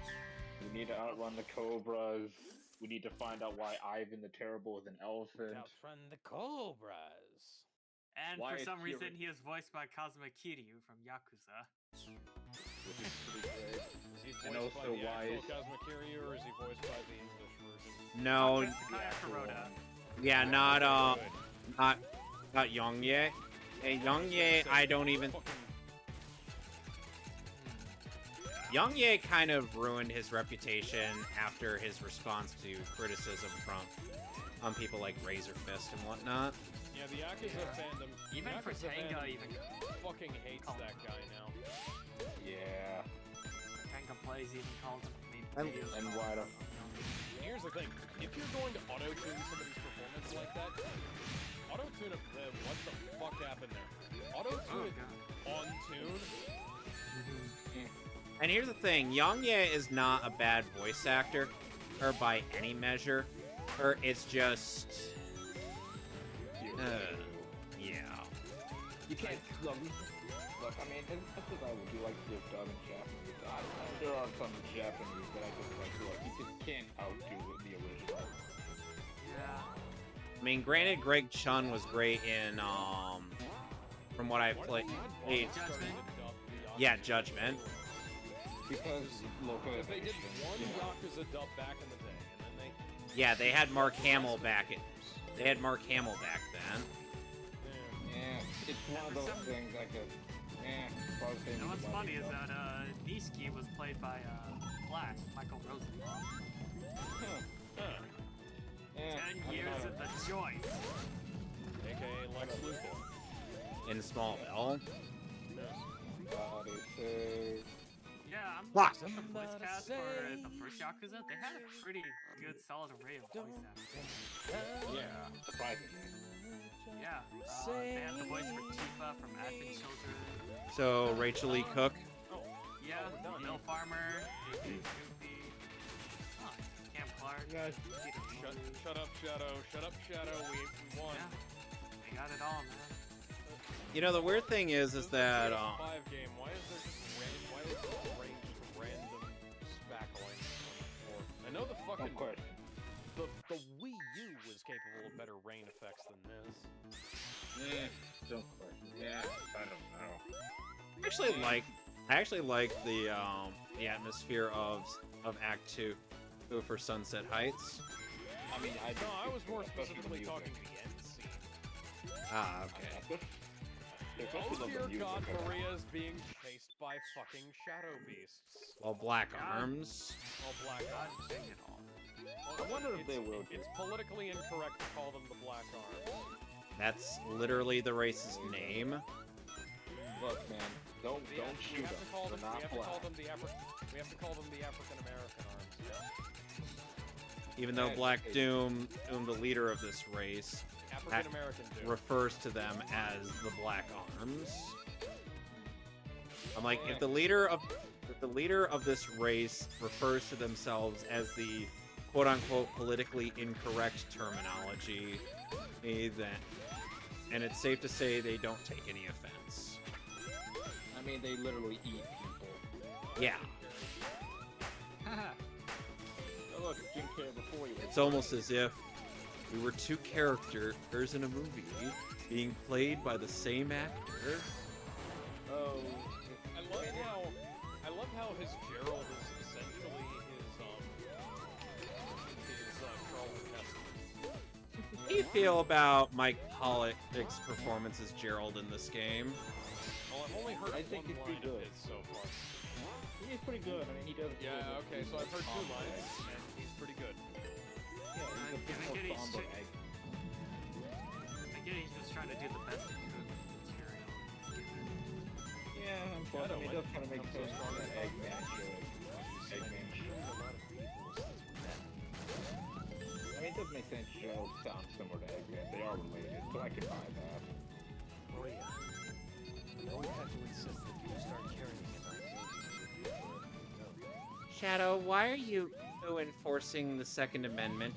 [SPEAKER 3] We need to outrun the Cobras. We need to find out why Ivan the Terrible is an elephant.
[SPEAKER 2] Outrun the Cobras.
[SPEAKER 6] And
[SPEAKER 3] Why
[SPEAKER 6] for
[SPEAKER 3] is
[SPEAKER 6] some
[SPEAKER 3] he
[SPEAKER 6] reason, he is voiced by Kazuma Kiryu from Yakuza.
[SPEAKER 3] Which is pretty great.
[SPEAKER 2] Is he voiced
[SPEAKER 3] And
[SPEAKER 2] by
[SPEAKER 3] also
[SPEAKER 2] the
[SPEAKER 3] why
[SPEAKER 2] actual
[SPEAKER 3] is-
[SPEAKER 2] Kazuma Kiryu, or is he voiced by the English version?
[SPEAKER 1] No,
[SPEAKER 6] Takaya Kuroda.
[SPEAKER 1] yeah, not
[SPEAKER 2] Good.
[SPEAKER 1] not Yongye. Hey, Yongye, I don't even.
[SPEAKER 2] Fucking-
[SPEAKER 1] Yongye kind of ruined his reputation after his response to criticism from people like Razor Fist and whatnot.
[SPEAKER 2] Yeah, the Yakuza fandom.
[SPEAKER 6] Even
[SPEAKER 2] Yakuza
[SPEAKER 6] for Tenga,
[SPEAKER 2] fandom
[SPEAKER 6] even
[SPEAKER 2] fucking hates that guy now.
[SPEAKER 3] Yeah.
[SPEAKER 6] Tenga plays even calls him
[SPEAKER 1] And-
[SPEAKER 6] videos.
[SPEAKER 3] and
[SPEAKER 6] calls
[SPEAKER 3] why
[SPEAKER 6] him,
[SPEAKER 3] the-
[SPEAKER 2] And here's the thing: if you're going to auto-tune somebody's performance like that, auto-tune it. What the fuck happened there?
[SPEAKER 6] Oh
[SPEAKER 2] Auto-tune it
[SPEAKER 6] god.
[SPEAKER 2] on tune.
[SPEAKER 1] And here's the thing, Yongye is not a bad voice actor, or by any measure, or it's just, yeah.
[SPEAKER 3] You can't look. Look, I mean, as much as I would like to do dub in Japanese, there are some Japanese that I just like to like. You just can't outdo the original.
[SPEAKER 6] Yeah.
[SPEAKER 1] I mean, granted, Greg Chun was great in, from what I've played.
[SPEAKER 6] Judgment?
[SPEAKER 1] Yeah, Judgment.
[SPEAKER 3] Because
[SPEAKER 2] Because they did one
[SPEAKER 3] you know,
[SPEAKER 2] Yakuza dub back in the day, and then they.
[SPEAKER 1] Yeah, they had Mark Hamill back. They had Mark Hamill back then.
[SPEAKER 3] yeah, it's one of those things I could.
[SPEAKER 6] You know what's funny is that Nishiki was played by Flash, Michael Rosenbaum.
[SPEAKER 3] Yeah,
[SPEAKER 6] 10 years in the joint.
[SPEAKER 2] AKA Lex Luthor.
[SPEAKER 1] In Smallville.
[SPEAKER 2] Yes.
[SPEAKER 3] Body say.
[SPEAKER 6] Yeah, I'm
[SPEAKER 1] Fuck!
[SPEAKER 6] The voice cast for the first Yakuza, they had a pretty good, solid array of voice actors.
[SPEAKER 3] Yeah, surprisingly.
[SPEAKER 6] Yeah, they had the voice for Tifa from Advent Children.
[SPEAKER 1] So, Rachel E. Cook.
[SPEAKER 6] Yeah, Bill Farmer, A.K. Snoopy, Cam Clark.
[SPEAKER 3] Guys,
[SPEAKER 2] Shut up, Shadow. Shut up, Shadow. We won.
[SPEAKER 6] Yeah, they got it all, man.
[SPEAKER 1] You know, the weird thing is that,
[SPEAKER 2] PS5 game. Why is there just why is there ranged random spackling on the floor? I know the
[SPEAKER 3] no
[SPEAKER 2] fucking
[SPEAKER 3] question.
[SPEAKER 2] the Wii U was capable of better rain effects than this.
[SPEAKER 3] No question. Yeah, I don't know.
[SPEAKER 1] I actually like the atmosphere of Act 2 for Sunset Heights.
[SPEAKER 3] I mean,
[SPEAKER 2] No, I was more
[SPEAKER 3] especially the
[SPEAKER 2] specifically
[SPEAKER 3] music.
[SPEAKER 2] talking the end scene.
[SPEAKER 1] Ah, okay.
[SPEAKER 2] Oh dear God, Maria's being chased by fucking shadow beasts.
[SPEAKER 1] Well, Black Arms.
[SPEAKER 2] Oh, Black Arms.
[SPEAKER 6] God, take it all.
[SPEAKER 3] I wonder if they will.
[SPEAKER 2] It's politically incorrect to call them the Black Arms.
[SPEAKER 1] That's literally the race's name.
[SPEAKER 3] Look, man, don't
[SPEAKER 2] We
[SPEAKER 3] shoot
[SPEAKER 2] have
[SPEAKER 3] them.
[SPEAKER 2] to call them.
[SPEAKER 3] They're not
[SPEAKER 2] We have to call
[SPEAKER 3] black.
[SPEAKER 2] them we have to call them the African American Arms. Yeah.
[SPEAKER 1] Even though
[SPEAKER 3] Yeah,
[SPEAKER 1] Black
[SPEAKER 3] it's-
[SPEAKER 1] Doom, the leader of this race,
[SPEAKER 2] African American dude.
[SPEAKER 1] refers to them as the Black Arms. I'm like, if the leader of this race refers to themselves as the quote-unquote politically incorrect terminology, then, and it's safe to say they don't take any offense.
[SPEAKER 3] I mean, they literally eat people.
[SPEAKER 1] Yeah,
[SPEAKER 3] Oh, look, Jim Carrey before you.
[SPEAKER 1] it's almost as if we were two characters in a movie being played by the same actor.
[SPEAKER 3] Oh,
[SPEAKER 2] I love how his Gerald is essentially his Charlton Heston.
[SPEAKER 1] How do you feel about Mike Pollock's performance as Gerald in this game?
[SPEAKER 2] Well, I've only heard
[SPEAKER 3] I think
[SPEAKER 2] one
[SPEAKER 3] he's pretty
[SPEAKER 2] line of
[SPEAKER 3] good.
[SPEAKER 2] his so far.
[SPEAKER 3] he's pretty good. I mean, he does.
[SPEAKER 2] Yeah, okay, so I've heard two lines, and he's pretty good.
[SPEAKER 3] Yeah, he's a bit
[SPEAKER 6] I
[SPEAKER 3] more
[SPEAKER 6] get it, he's
[SPEAKER 3] somber
[SPEAKER 6] just-
[SPEAKER 3] egg.
[SPEAKER 6] I get he's just trying to do the best he could with the material.
[SPEAKER 3] Yeah,
[SPEAKER 2] I don't
[SPEAKER 3] it
[SPEAKER 2] like
[SPEAKER 3] does kind of make
[SPEAKER 2] I'm so
[SPEAKER 3] sense
[SPEAKER 2] strong
[SPEAKER 3] that
[SPEAKER 2] at
[SPEAKER 3] Eggman should. Eggman should. I mean, it does make sense. Joe sounds similar to Eggman. They are related, so I can buy that.
[SPEAKER 7] Maria, you know we had to insist that you start carrying it on
[SPEAKER 1] Shadow, why are you enforcing the Second Amendment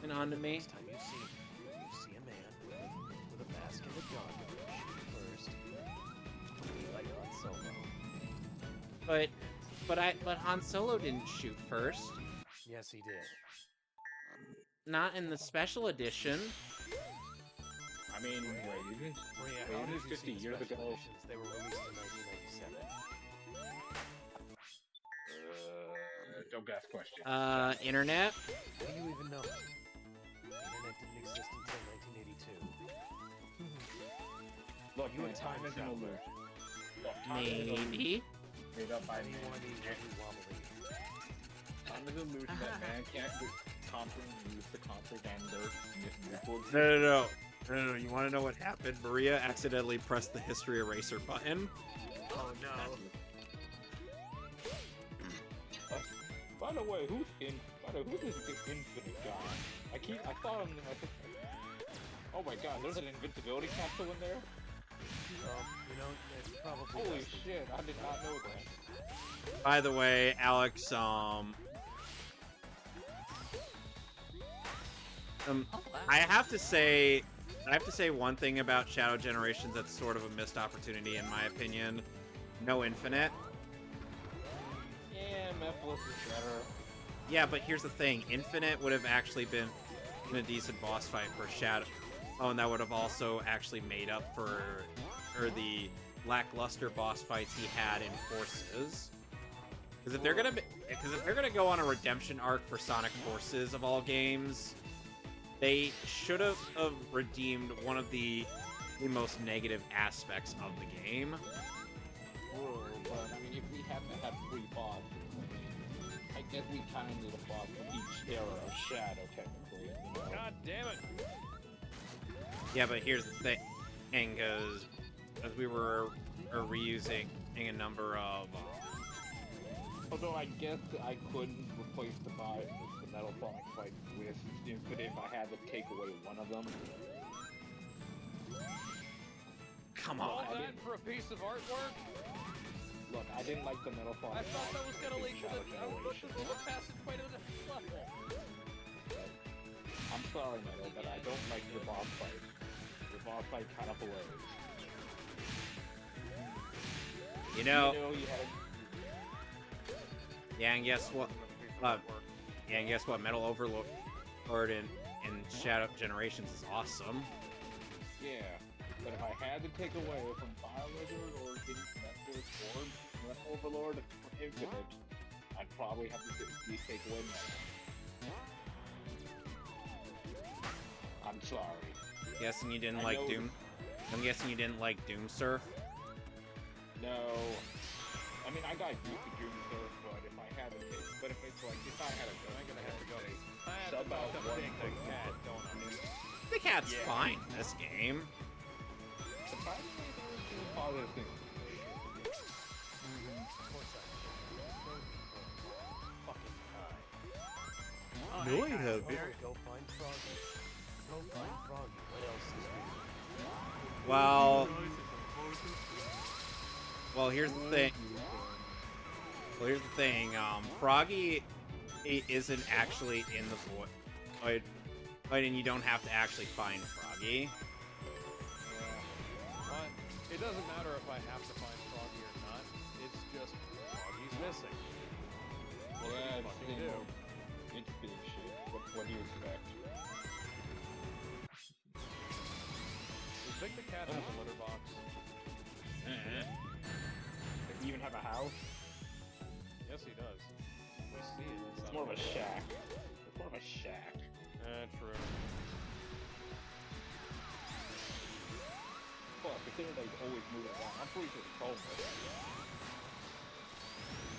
[SPEAKER 1] and onto me?
[SPEAKER 7] Next time you see a man with a mask and a gun, shoot first. Be like Han Solo.
[SPEAKER 1] But Han Solo didn't shoot first.
[SPEAKER 7] Yes, he did.
[SPEAKER 1] Not in the special edition.
[SPEAKER 3] I mean, wait, you didn't.
[SPEAKER 7] Maria,
[SPEAKER 3] Wait,
[SPEAKER 7] how
[SPEAKER 3] it
[SPEAKER 7] did
[SPEAKER 3] is
[SPEAKER 7] you
[SPEAKER 3] 50
[SPEAKER 7] see the
[SPEAKER 3] years
[SPEAKER 7] special
[SPEAKER 3] ago.
[SPEAKER 7] editions? They were released in 1997.
[SPEAKER 3] Don't ask questions.
[SPEAKER 1] Internet?
[SPEAKER 7] How do you even know? The internet didn't exist until 1982.
[SPEAKER 3] Look,
[SPEAKER 7] you
[SPEAKER 3] man,
[SPEAKER 7] a
[SPEAKER 3] time
[SPEAKER 7] time
[SPEAKER 3] is an
[SPEAKER 7] traveler?
[SPEAKER 3] illusion. Look, time is an illusion
[SPEAKER 1] Maybe.
[SPEAKER 3] made up by man.
[SPEAKER 7] Anyone needs every wobbly.
[SPEAKER 3] Time is an illusion that man can't use to comprehend their mutual.
[SPEAKER 1] No. You want to know what happened? Maria accidentally pressed the history eraser button.
[SPEAKER 6] Oh no.
[SPEAKER 3] By the way, who's this infinite guy? I thought him. Oh my god, there's an invincibility capsule in there?
[SPEAKER 7] You know, it's probably
[SPEAKER 3] Holy
[SPEAKER 7] best that-
[SPEAKER 3] shit, I did not know that.
[SPEAKER 1] By the way, Alex, I have to say one thing about Shadow Generations that's sort of a missed opportunity in my opinion. No Infinite.
[SPEAKER 3] Yeah, Mephiles is better.
[SPEAKER 1] Yeah, but here's the thing. Infinite would have actually been a decent boss fight for Shadow. Oh, and that would have also actually made up for the lackluster boss fights he had in Forces. Because if they're gonna go on a redemption arc for Sonic Forces of all games, they should have redeemed one of the most negative aspects of the game.
[SPEAKER 3] Whoa, but I mean, if we have to have 3 bosses, I guess we kind of need a boss from each era of Shadow, technically. You know?
[SPEAKER 2] God damn it!
[SPEAKER 1] Yeah, but here's the thing, because we were reusing a number of
[SPEAKER 3] Although I guess I couldn't replace the Metal Sonic fight with Infinite if I had to take away one of them.
[SPEAKER 1] Come
[SPEAKER 2] All
[SPEAKER 1] on.
[SPEAKER 2] that for a piece of artwork?
[SPEAKER 3] Look, I didn't like the Metal Sonic
[SPEAKER 2] I thought
[SPEAKER 3] fight
[SPEAKER 2] that was gonna
[SPEAKER 3] in
[SPEAKER 2] lead to
[SPEAKER 3] Shadow
[SPEAKER 2] the. I thought
[SPEAKER 3] Generation.
[SPEAKER 2] this was a passageway to the next level.
[SPEAKER 3] I'm sorry, Metal, but I don't like your boss fight. Your boss fight kind of blows.
[SPEAKER 1] You know,
[SPEAKER 3] You had
[SPEAKER 1] yeah, and guess what? Yeah, and guess what? Metal Overlord in Shadow Generations is awesome.
[SPEAKER 3] yeah, but if I had to take away from Fire Lizard or Metal Overlord for Infinite, I'd probably have to take away Metal. I'm sorry.
[SPEAKER 1] Guessing you didn't
[SPEAKER 3] I
[SPEAKER 1] like
[SPEAKER 3] know-
[SPEAKER 1] Doom. I'm guessing you didn't like Doom Surf.
[SPEAKER 3] No. I mean, I got used to Doom Surf, but if I had to take, but if it's like, if I had to go,
[SPEAKER 2] I'm gonna have to go. I have
[SPEAKER 3] Sub
[SPEAKER 2] to
[SPEAKER 3] out
[SPEAKER 2] go
[SPEAKER 3] one
[SPEAKER 2] take the
[SPEAKER 3] thing.
[SPEAKER 2] cat, don't I?
[SPEAKER 1] The cat's
[SPEAKER 3] Yeah.
[SPEAKER 1] fine in this game.
[SPEAKER 3] surprisingly, there were two positive things.
[SPEAKER 2] Fucking time.
[SPEAKER 6] Oh,
[SPEAKER 1] No,
[SPEAKER 6] hey,
[SPEAKER 1] I
[SPEAKER 6] guys,
[SPEAKER 1] haven't.
[SPEAKER 6] here.
[SPEAKER 7] Go find Froggy. Go find Froggy. What else is new?
[SPEAKER 1] Well, here's the thing. Well, here's the thing. Froggy isn't actually in the void, and you don't have to actually find Froggy.
[SPEAKER 2] It doesn't matter if I have to find Froggy or not. It's just Froggy's missing. What do you fucking do?
[SPEAKER 3] It's big shit. What do you expect?
[SPEAKER 2] Does Big the Cat have a litter box?
[SPEAKER 3] Does he even have a house?
[SPEAKER 2] Yes, he does. We see it.
[SPEAKER 3] It's more of a shack. It's more of a shack.
[SPEAKER 2] True.
[SPEAKER 3] Fuck, considering they always move it around, I'm pretty sure it's homeless.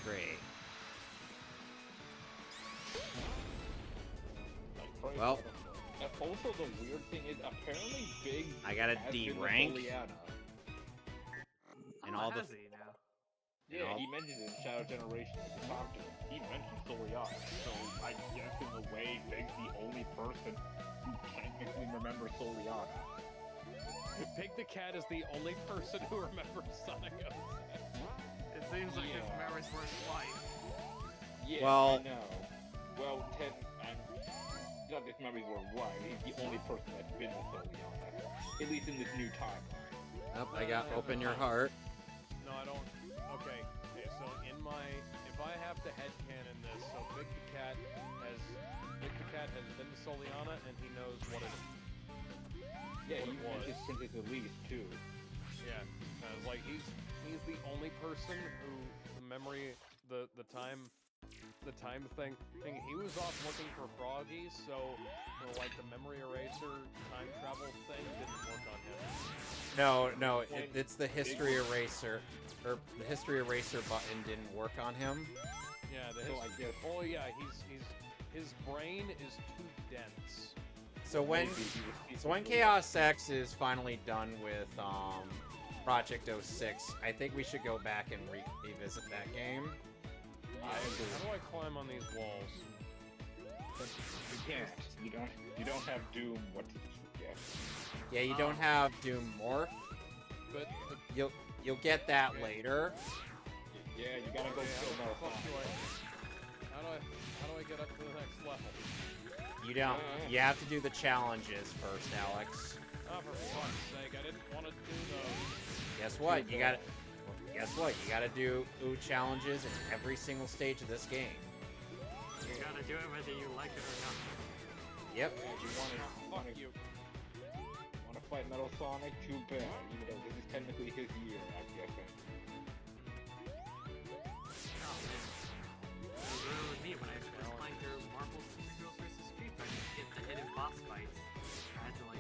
[SPEAKER 1] Great.
[SPEAKER 3] Like, probably
[SPEAKER 1] Well.
[SPEAKER 3] and also, the weird thing is, apparently Big
[SPEAKER 1] I got a
[SPEAKER 3] has
[SPEAKER 1] D
[SPEAKER 3] been with
[SPEAKER 1] rank.
[SPEAKER 3] Oleana.
[SPEAKER 1] And all the
[SPEAKER 6] has he now?
[SPEAKER 3] Yeah,
[SPEAKER 1] all-
[SPEAKER 3] he mentioned it in Shadow Generation when we talked to him. He mentioned Soliana, so I guess in a way, Big's the only person who technically remembers Soliana.
[SPEAKER 2] Pig the Cat is the only person who remembers Sonic 06.
[SPEAKER 6] It seems like his
[SPEAKER 3] Yeah.
[SPEAKER 6] memory's worth life.
[SPEAKER 3] Yeah,
[SPEAKER 1] Well-
[SPEAKER 3] I know. Well, not his memories were right. He's the only person that's been with Soliana, at least in this new timeline.
[SPEAKER 1] Oh, I got open your heart.
[SPEAKER 2] No, I don't. Okay, so if I have to headcanon this, so Big the Cat has been to Soliana and he knows what it is.
[SPEAKER 3] Yeah,
[SPEAKER 2] What
[SPEAKER 3] he
[SPEAKER 2] it was.
[SPEAKER 3] mentioned Princess Elise too.
[SPEAKER 2] Yeah, like he's the only person who the time thing. He was off looking for Froggy, so like the memory eraser time travel thing didn't work on him.
[SPEAKER 1] No, it's the history eraser, or the history eraser button didn't work on him.
[SPEAKER 2] Yeah,
[SPEAKER 3] So I guess
[SPEAKER 2] oh yeah, his brain is too dense.
[SPEAKER 1] So when
[SPEAKER 3] maybe he was
[SPEAKER 1] So when Chaos X is finally done with Project 06, I think we should go back and revisit that game.
[SPEAKER 3] I agree.
[SPEAKER 2] How do I climb on these walls?
[SPEAKER 3] You can't. You don't have Doom. What to forget?
[SPEAKER 1] Yeah, you don't have Doom Morph.
[SPEAKER 2] But
[SPEAKER 1] You'll get that later.
[SPEAKER 3] Yeah, you gotta go kill
[SPEAKER 2] how
[SPEAKER 3] Metal
[SPEAKER 2] do I get up to the next level?
[SPEAKER 1] You don't. You have to do the challenges first, Alex.
[SPEAKER 2] Oh, for fuck's sake! I didn't want to do those.
[SPEAKER 1] Guess what? You got. Guess what? You gotta do challenges in every single stage of this game.
[SPEAKER 6] You gotta do it whether you like it or not.
[SPEAKER 1] Yep.
[SPEAKER 3] Yeah, you
[SPEAKER 2] Fuck you.
[SPEAKER 3] want to fight Metal Sonic? Too bad. Even though this is technically his year, I'm guessing.
[SPEAKER 6] Oh man. It was really with me when I was playing through Marvel Super Girls vs. Street Fighter to get the hidden boss fights. I had to like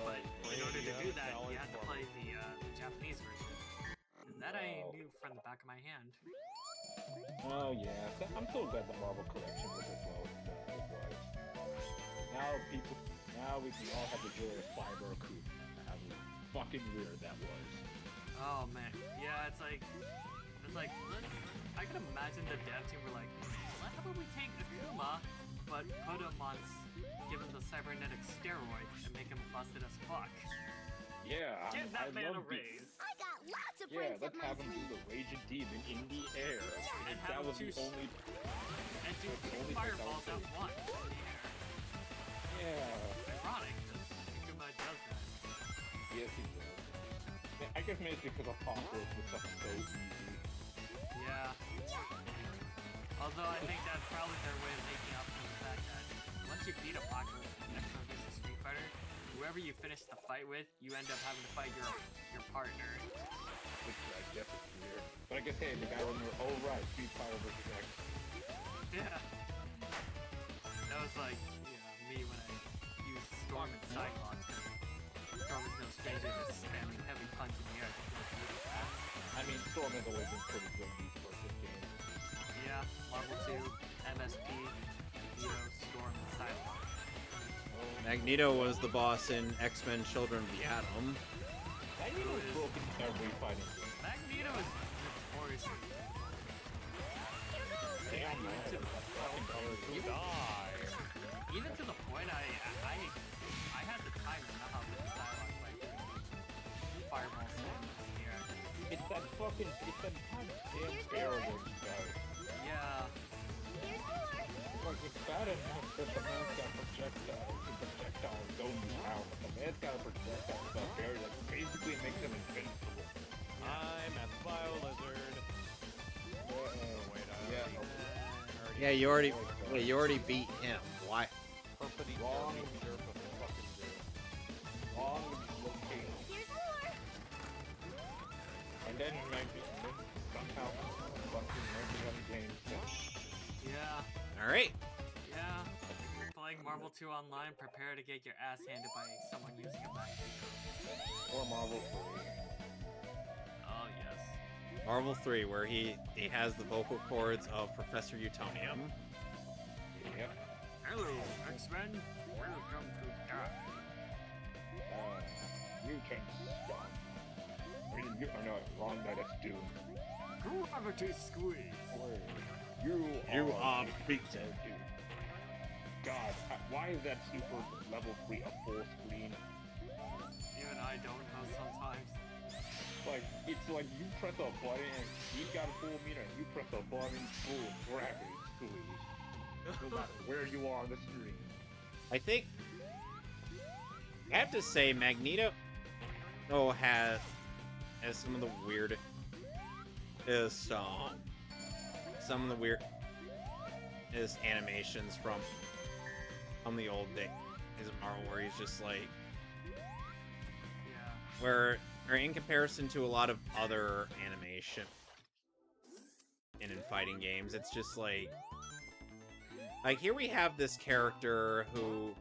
[SPEAKER 6] but in order to do that, you had to play the Japanese version. And that I knew from the back of my hand.
[SPEAKER 3] Oh yeah, I'm so glad the Marvel collection was as well as it was. Now we can all have the joy of Fiber Coup. How fucking weird that was.
[SPEAKER 6] Oh man, yeah, it's like It's like, I can imagine the dev team were like, how about we take Akuma, but put him on, give him the cybernetic steroids and make him busted as fuck.
[SPEAKER 3] Yeah,
[SPEAKER 6] Give that man a
[SPEAKER 3] love the-
[SPEAKER 6] raise.
[SPEAKER 8] I got lots of
[SPEAKER 3] Yeah,
[SPEAKER 8] brains up
[SPEAKER 3] let's
[SPEAKER 8] my
[SPEAKER 3] have him do
[SPEAKER 8] sleeve.
[SPEAKER 3] the Raging Demon in the air.
[SPEAKER 6] And
[SPEAKER 3] That
[SPEAKER 6] have
[SPEAKER 3] was
[SPEAKER 6] him
[SPEAKER 3] the only.
[SPEAKER 6] And do
[SPEAKER 3] That's the
[SPEAKER 6] two
[SPEAKER 3] only
[SPEAKER 6] fireballs
[SPEAKER 3] thing I
[SPEAKER 6] at
[SPEAKER 3] would
[SPEAKER 6] once in the air.
[SPEAKER 3] Yeah.
[SPEAKER 6] Ironic, because Akuma does that.
[SPEAKER 3] Yes, he did. Yeah, I guess maybe it's because Apocalypse was something so easy.
[SPEAKER 6] Yeah. Although I think that's probably their way of making up for the fact that once you beat Apocalypse in X Men vs Street Fighter, whoever you finish the fight with, you end up having to fight your partner.
[SPEAKER 3] Which I guess is weird. But I guess, hey, the guy was oh right, Street Fighter vs. X.
[SPEAKER 6] Yeah. That was like, me when I used Storm and Cyclops, because Storm is no stranger to spamming heavy punch in the air to kill really fast.
[SPEAKER 3] I mean, Storm has always been pretty good in these first games.
[SPEAKER 6] Yeah, Marvel 2, MSP, Magneto, Storm, and Cyclops.
[SPEAKER 1] Magneto was the boss in X-Men Children of the Atom.
[SPEAKER 3] Magneto is broken in every fighting game.
[SPEAKER 6] Magneto is notoriously
[SPEAKER 3] Damn, man.
[SPEAKER 6] to the even to the point I had the time to know how to dialogue like fireball slam here.
[SPEAKER 3] It's that goddamn terrible guy.
[SPEAKER 6] Yeah.
[SPEAKER 8] Here's more.
[SPEAKER 3] Like, it's bad enough that the man's got projectiles, and projectiles don't move out, but the man's got a projectile stuff there that basically makes him invincible.
[SPEAKER 2] I'm at the Bio-Lizard.
[SPEAKER 1] Yeah, you already beat him. Why?
[SPEAKER 2] Perpity
[SPEAKER 3] Wrong.
[SPEAKER 2] derp of the fucking dude.
[SPEAKER 3] Wrong location.
[SPEAKER 8] Here's more.
[SPEAKER 3] And then somehow fucking games.
[SPEAKER 6] Yeah.
[SPEAKER 1] All right.
[SPEAKER 6] Yeah. Playing Marvel 2 online, prepare to get your ass handed by someone using a back.
[SPEAKER 3] Or Marvel 3.
[SPEAKER 6] Oh yes.
[SPEAKER 1] Marvel 3, where he has the vocal cords of Professor Utonium.
[SPEAKER 3] Yep.
[SPEAKER 6] Hello, X-Men. Welcome to die.
[SPEAKER 3] Mutants. No, wrong guy, that's Doom.
[SPEAKER 6] Gravity squeeze.
[SPEAKER 3] You
[SPEAKER 1] are
[SPEAKER 3] beaten. Dude. God, why is that super level 3 a full screen?
[SPEAKER 6] Even I don't know sometimes.
[SPEAKER 3] Like, it's like you press a button and he's got a full meter, and you press a button, full gravity squeeze. No matter where you are on the screen.
[SPEAKER 1] I think I have to say Magneto has some of the weirdest animations from the old days of Marvel, where he's just like
[SPEAKER 6] Yeah.
[SPEAKER 1] where in comparison to a lot of other animation in fighting games, it's just like here we have this character who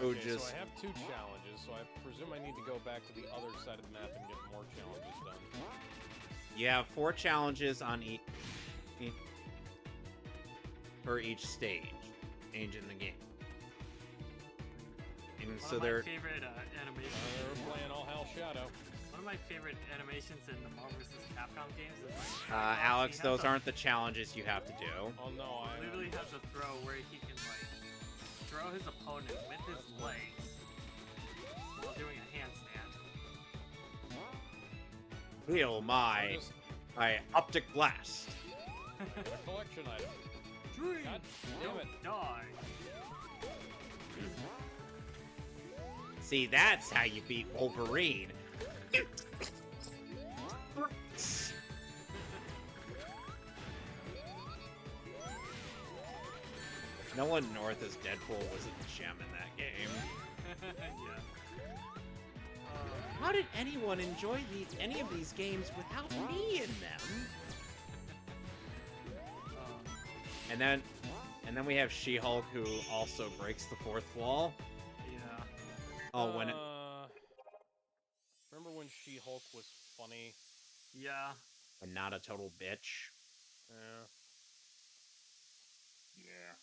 [SPEAKER 2] Okay,
[SPEAKER 1] just
[SPEAKER 2] so I have 2 challenges, so I presume I need to go back to the other side of the map and get more challenges done.
[SPEAKER 1] you have 4 challenges on for each stage in the game. And
[SPEAKER 6] One
[SPEAKER 1] so
[SPEAKER 6] of my
[SPEAKER 1] they're
[SPEAKER 6] favorite animations.
[SPEAKER 2] We're playing All Hell Shadow.
[SPEAKER 6] One of my favorite animations in the Marvel vs. Capcom games is like
[SPEAKER 1] Alex,
[SPEAKER 6] he has
[SPEAKER 1] those
[SPEAKER 6] a-
[SPEAKER 1] aren't the challenges you have to do.
[SPEAKER 2] Oh no, I
[SPEAKER 6] literally has a throw where he can like throw his opponent with his legs while doing a handstand.
[SPEAKER 1] Feel my optic blast.
[SPEAKER 2] a collection item.
[SPEAKER 6] Dream,
[SPEAKER 2] God damn it.
[SPEAKER 6] die.
[SPEAKER 1] See, that's how you beat Wolverine. No one north as Deadpool was a gem in that game.
[SPEAKER 6] Yeah.
[SPEAKER 1] How did anyone enjoy any of these games without me in them? And then we have She-Hulk, who also breaks the 4th wall.
[SPEAKER 6] Yeah.
[SPEAKER 1] Oh, when it,
[SPEAKER 2] Remember when She-Hulk was funny?
[SPEAKER 6] Yeah.
[SPEAKER 1] but not a total bitch.
[SPEAKER 2] Yeah.
[SPEAKER 3] Yeah.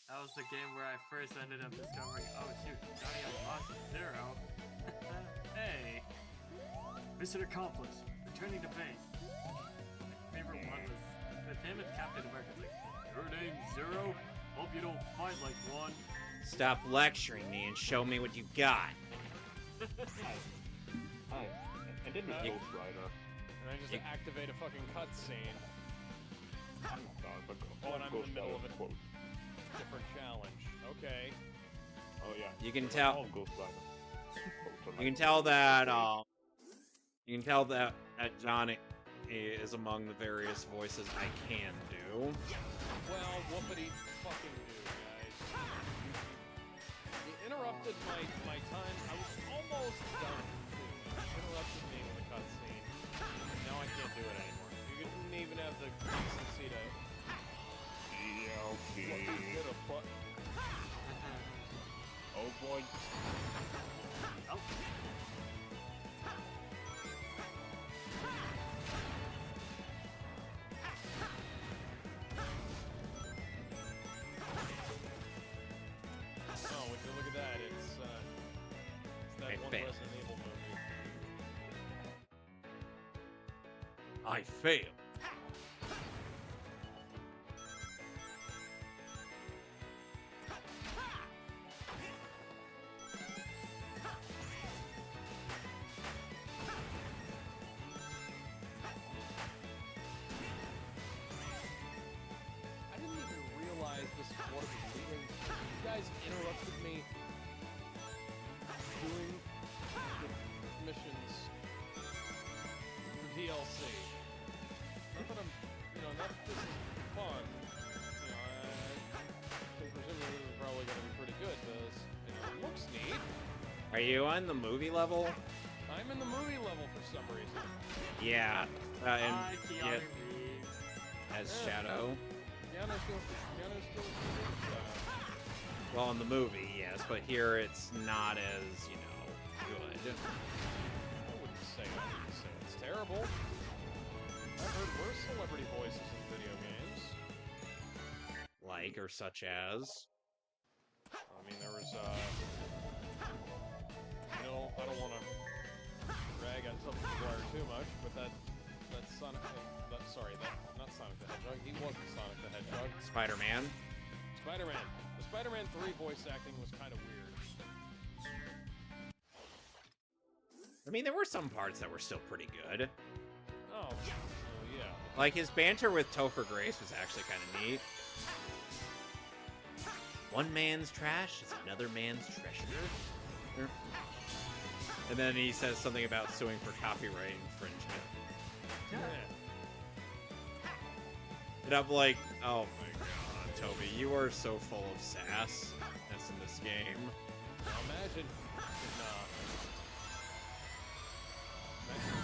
[SPEAKER 6] That was the game where I first ended up discovering, oh shoot, Johnny has lost 0. Hey. Mission accomplished. Returning to base. favorite ones with him and Captain America. Like, your name's Zero? Hope you don't fight like one.
[SPEAKER 1] Stop lecturing me and show me what you got.
[SPEAKER 3] Hi. And then the Ghost Rider.
[SPEAKER 2] And I just activate a fucking cutscene when I'm in the middle of a
[SPEAKER 3] quote.
[SPEAKER 2] different challenge. Okay.
[SPEAKER 3] Oh yeah.
[SPEAKER 1] You can tell.
[SPEAKER 3] All Ghost Rider.
[SPEAKER 1] You can tell that. You can tell that John is among the various voices I can do.
[SPEAKER 2] Well, whoopity fucking do, guys. You interrupted my time. I was almost done. You interrupted me with a cutscene. Now I can't do it anymore. You didn't even have the decency to... Get a fuck.
[SPEAKER 3] Oh boy.
[SPEAKER 6] Oh.
[SPEAKER 2] Oh, would you look at that? It's that
[SPEAKER 1] Hey,
[SPEAKER 2] one
[SPEAKER 1] fail.
[SPEAKER 2] Resident Evil movie.
[SPEAKER 1] I fail.
[SPEAKER 2] I didn't even realize this was leading. You guys interrupted me doing the missions for DLC. Not that I'm, not that this is fun. I think presumably this is probably going to be pretty good. It looks neat.
[SPEAKER 1] Are you on the movie level?
[SPEAKER 2] I'm in the movie level for some reason.
[SPEAKER 1] Yeah.
[SPEAKER 6] Hi,
[SPEAKER 1] And
[SPEAKER 6] Keanu
[SPEAKER 1] yeah,
[SPEAKER 6] Reeves.
[SPEAKER 1] as Shadow.
[SPEAKER 2] Keanu's still
[SPEAKER 1] Well, in the movie, yes, but here it's not as, good.
[SPEAKER 2] I wouldn't say it's terrible. I've heard worse celebrity voices in video games.
[SPEAKER 1] Like, or such as.
[SPEAKER 2] I mean, there was, I don't want to rag on Tobey Maguire too much, but that Sonic, not Sonic the Hedgehog, he wasn't Sonic the Hedgehog.
[SPEAKER 1] Spider-Man.
[SPEAKER 2] Spider-Man. The Spider-Man 3 voice acting was kind of weird.
[SPEAKER 1] I mean, there were some parts that were still pretty good.
[SPEAKER 2] Oh, yeah.
[SPEAKER 1] Like, his banter with Topher Grace was actually kind of neat. One man's trash is another man's treasure. And then he says something about suing for copyright infringement.
[SPEAKER 2] Yeah.
[SPEAKER 1] And I'm like, oh my god, Toby, you are so full of sass. That's in this game.
[SPEAKER 2] Now imagine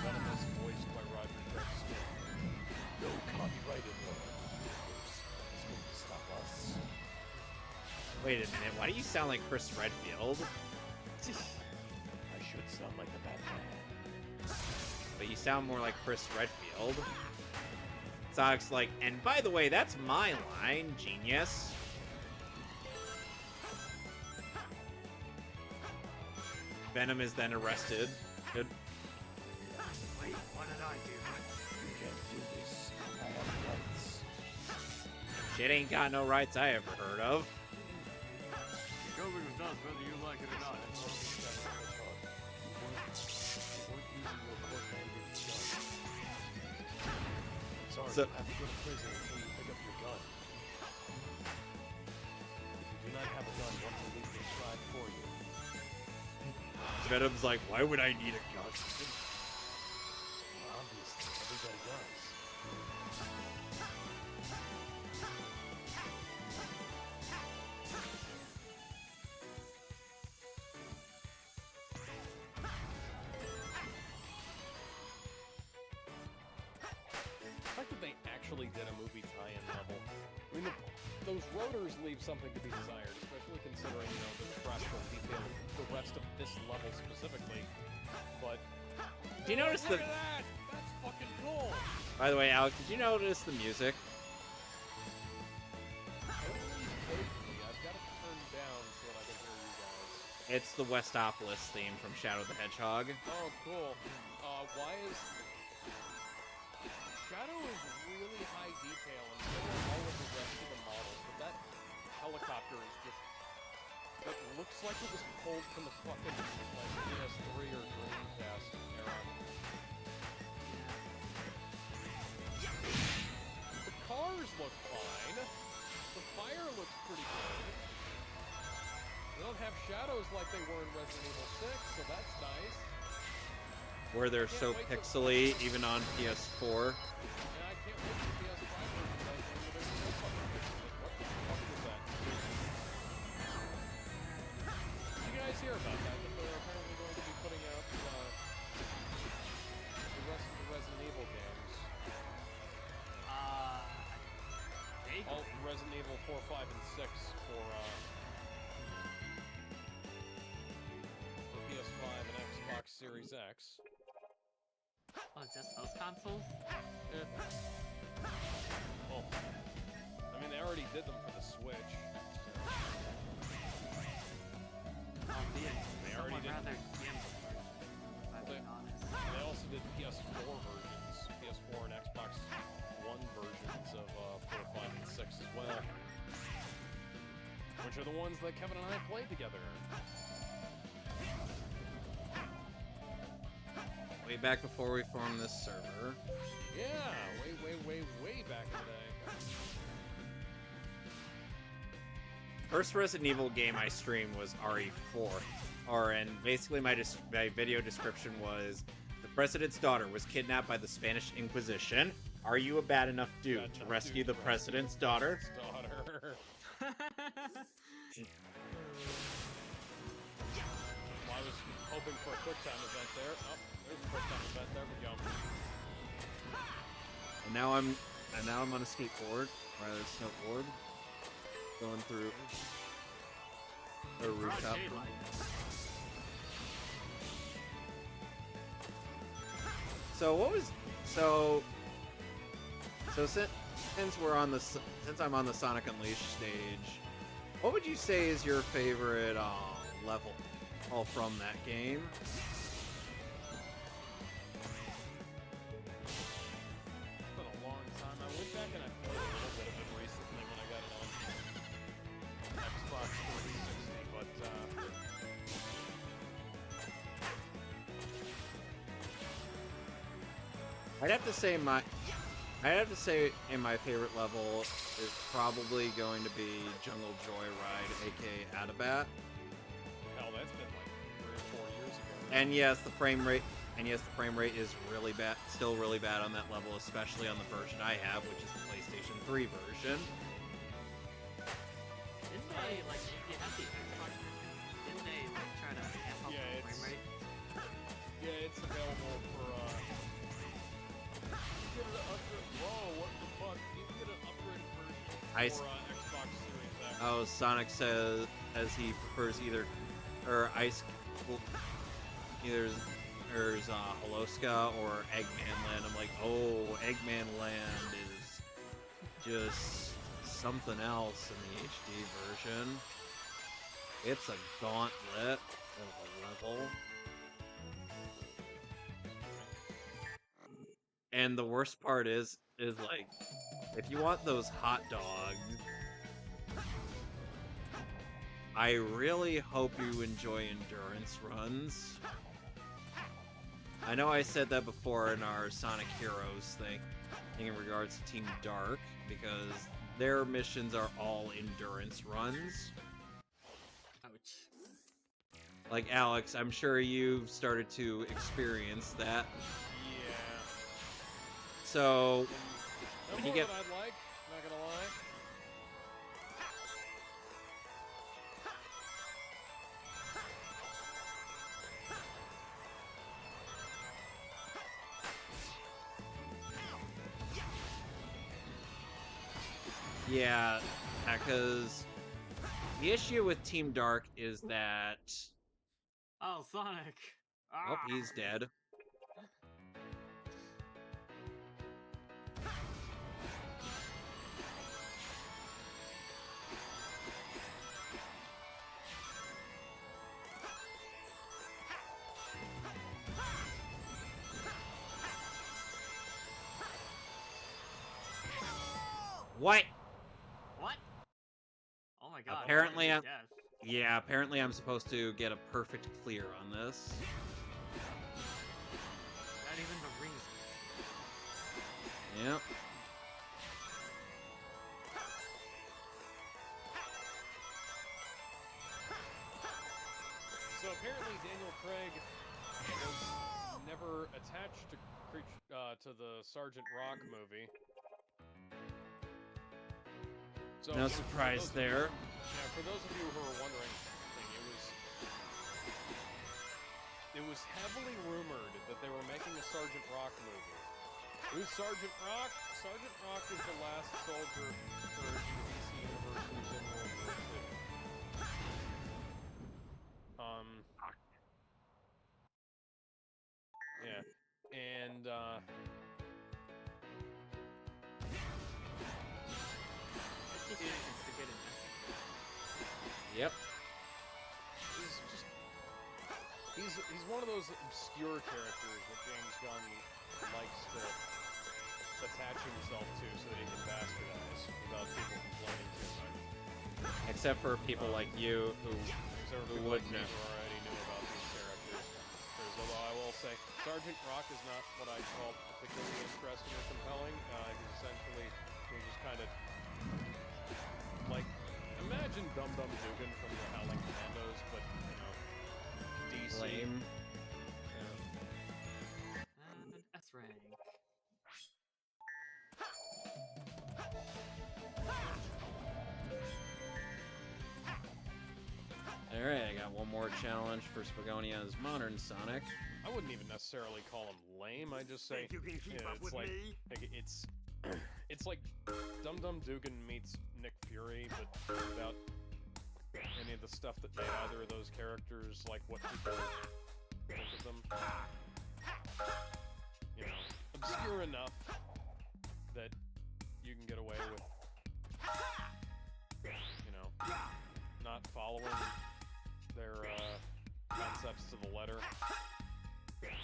[SPEAKER 2] one of us voiced by Roger Smith.
[SPEAKER 7] No copyright in the universe is going to stop us.
[SPEAKER 1] Wait a minute, why do you sound like Chris Redfield?
[SPEAKER 7] I should sound like the Batman.
[SPEAKER 1] But you sound more like Chris Redfield. Sonic's like, and by the way, that's my line, genius. Venom is then arrested. Good.
[SPEAKER 6] Wait, what did I do?
[SPEAKER 7] You can't do this. I have rights.
[SPEAKER 1] Shit ain't got no rights I ever heard of.
[SPEAKER 6] The government does whether you like it or not.
[SPEAKER 7] Sorry,
[SPEAKER 1] So-
[SPEAKER 7] you have to go to prison until you pick up your gun. If you do not have a gun, one will leave prescribed for you.
[SPEAKER 1] Venom's like, why would I need a gun?
[SPEAKER 7] Obviously, everybody does.
[SPEAKER 2] The fact that they actually did a movie tie-in level. I mean, those rotors leave something to be desired, especially considering, the fractal detail of the rest of this level specifically. But
[SPEAKER 1] Did you notice
[SPEAKER 2] look
[SPEAKER 1] the...
[SPEAKER 2] at that! That's fucking cool!
[SPEAKER 1] By the way, Alex, did you notice the music?
[SPEAKER 2] I've got it turned down so that I can hear you guys.
[SPEAKER 1] It's the Westopolis theme from Shadow the Hedgehog.
[SPEAKER 2] Oh, cool. Why is... Shadow is detail and so are all of the rest of the models, but that helicopter is just... It looks like it was pulled from the fucking, like, PS3 or Dreamcast era. The cars look fine. The fire looks pretty good. They don't have shadows like they were in Resident Evil 6, so that's nice.
[SPEAKER 1] Where they're so pixely, even on PS4.
[SPEAKER 2] And I can't wait for the PS5 version of that game where there's no fucking pixels. What the fuck is that? Did you guys hear about that? That they're apparently going to be putting out the rest of the Resident Evil games. All Resident Evil 4, 5, and 6 for PS5 and Xbox Series X.
[SPEAKER 6] Oh, just those consoles?
[SPEAKER 2] Yeah. Well, I mean, they already did them for the Switch.
[SPEAKER 6] Albeit,
[SPEAKER 2] They already
[SPEAKER 6] somewhat
[SPEAKER 2] did.
[SPEAKER 6] rather gamble version, if I'm being honest.
[SPEAKER 2] And they also did PS4 versions, PS4 and Xbox One versions of 4, 5, and 6 as well. Which are the ones that Kevin and I played together.
[SPEAKER 1] Way back before we formed this server.
[SPEAKER 2] Yeah, way back in the day.
[SPEAKER 1] First Resident Evil game I streamed was RE4. And basically my video description was, the president's daughter was kidnapped by the Spanish Inquisition. Are you a bad enough dude to rescue the president's daughter?
[SPEAKER 2] Well, I was hoping for a quick time event there. Oh, there's a quick time event. There we go.
[SPEAKER 1] And now I'm on a skateboard, or rather snowboard, going through a rooftop. So what was since I'm on the Sonic Unleashed stage, what would you say is your favorite level all from that game?
[SPEAKER 2] It's been a long time. I went back and I played a little bit of it recently when I got it on Xbox 360, but
[SPEAKER 1] I'd have to say in my favorite level is probably going to be Jungle Joyride, aka Adabat.
[SPEAKER 2] hell, that's been like 3 or 4 years ago.
[SPEAKER 1] And yes, the frame rate is really bad, still really bad on that level, especially on the version I have, which is the PlayStation 3 version.
[SPEAKER 6] Didn't they, like, if you had the Xbox version, didn't they, like, try to amp up the frame rate?
[SPEAKER 2] Yeah, it's available for, you can get an upgrade. Whoa, what the fuck? You can get an upgraded version for Xbox Series X.
[SPEAKER 1] Oh, Sonic says as he prefers either Holoska or Eggman Land. I'm like, oh, Eggman Land is just something else in the HD version. It's a gauntlet of a level. And the worst part is like, if you want those hot dogs, I really hope you enjoy endurance runs. I know I said that before in our Sonic Heroes thing in regards to Team Dark, because their missions are all endurance runs.
[SPEAKER 6] Ouch.
[SPEAKER 1] Like Alex, I'm sure you've started to experience that.
[SPEAKER 2] Yeah.
[SPEAKER 1] So,
[SPEAKER 2] No
[SPEAKER 1] when
[SPEAKER 2] more
[SPEAKER 1] you get...
[SPEAKER 2] than I'd like, not gonna lie.
[SPEAKER 1] Yeah, because the issue with Team Dark is that...
[SPEAKER 6] Oh, Sonic!
[SPEAKER 1] Oh, he's dead. What?
[SPEAKER 6] What? Oh my god.
[SPEAKER 1] Apparently
[SPEAKER 6] what
[SPEAKER 1] I'm-
[SPEAKER 6] a death.
[SPEAKER 1] Yeah, apparently I'm supposed to get a perfect clear on this.
[SPEAKER 6] Not even the rings.
[SPEAKER 1] Yep.
[SPEAKER 2] So apparently Daniel Craig was never attached to the Sergeant Rock movie. So
[SPEAKER 1] No
[SPEAKER 2] for
[SPEAKER 1] surprise
[SPEAKER 2] those of
[SPEAKER 1] there.
[SPEAKER 2] Yeah, for those of you who are wondering, it was heavily rumored that they were making a Sergeant Rock movie. Who's Sergeant Rock? Sergeant Rock is the last soldier for the DC universe who's in World War II. Yeah, and
[SPEAKER 1] Yep.
[SPEAKER 2] he's one of those obscure characters that James Gunn likes to attach himself to so that he can bastardize without people complaining too much.
[SPEAKER 1] Except for people like you who
[SPEAKER 2] Except for
[SPEAKER 1] Who
[SPEAKER 2] people like
[SPEAKER 1] wouldn't
[SPEAKER 2] me
[SPEAKER 1] have?
[SPEAKER 2] who already knew about these characters. Although I will say, Sergeant Rock is not what I call particularly interesting or compelling. He's essentially, he just kind of, like, imagine Dum Dum Dugan from the Howling Commandos, but, you know, DC.
[SPEAKER 1] lame.
[SPEAKER 6] S rank.
[SPEAKER 1] Alright, I got one more challenge for Spagonia's Modern Sonic.
[SPEAKER 2] I wouldn't even necessarily call him lame. I just say,
[SPEAKER 4] Think you can keep
[SPEAKER 2] yeah,
[SPEAKER 4] up
[SPEAKER 2] it's
[SPEAKER 4] with
[SPEAKER 2] like,
[SPEAKER 4] me?
[SPEAKER 2] it's, it's like Dum Dum Dugan meets Nick Fury, but without any of the stuff that made either of those characters like what people think of them. You know, obscure enough that you can get away with, you know, not following their concepts to the letter. Kind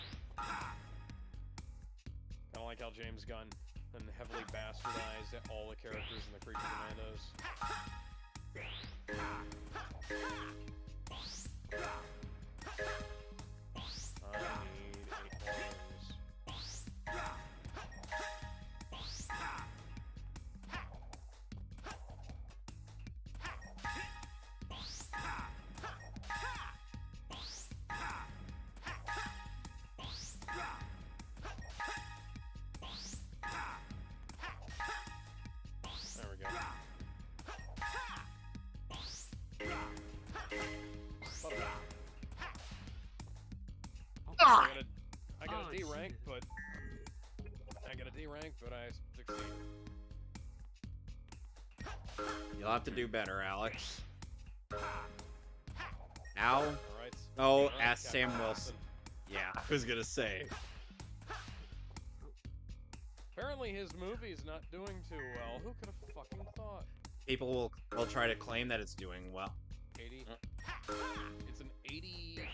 [SPEAKER 2] of like how James Gunn and heavily bastardized all the characters in the Creature Commandos. I need 8 coins. There we go. I got
[SPEAKER 6] Oh,
[SPEAKER 2] a D rank,
[SPEAKER 6] Jesus.
[SPEAKER 2] but I got a D rank, but I succeed.
[SPEAKER 1] You'll have to do better, Alex. Ow.
[SPEAKER 2] All right.
[SPEAKER 1] Oh,
[SPEAKER 2] All right,
[SPEAKER 1] ask
[SPEAKER 2] Captain
[SPEAKER 1] Sam Wilson. Yeah, I was gonna say.
[SPEAKER 2] Apparently his movie's not doing too well. Who could have fucking thought?
[SPEAKER 1] People will try to claim that it's doing well.
[SPEAKER 2] 80. It's an 84%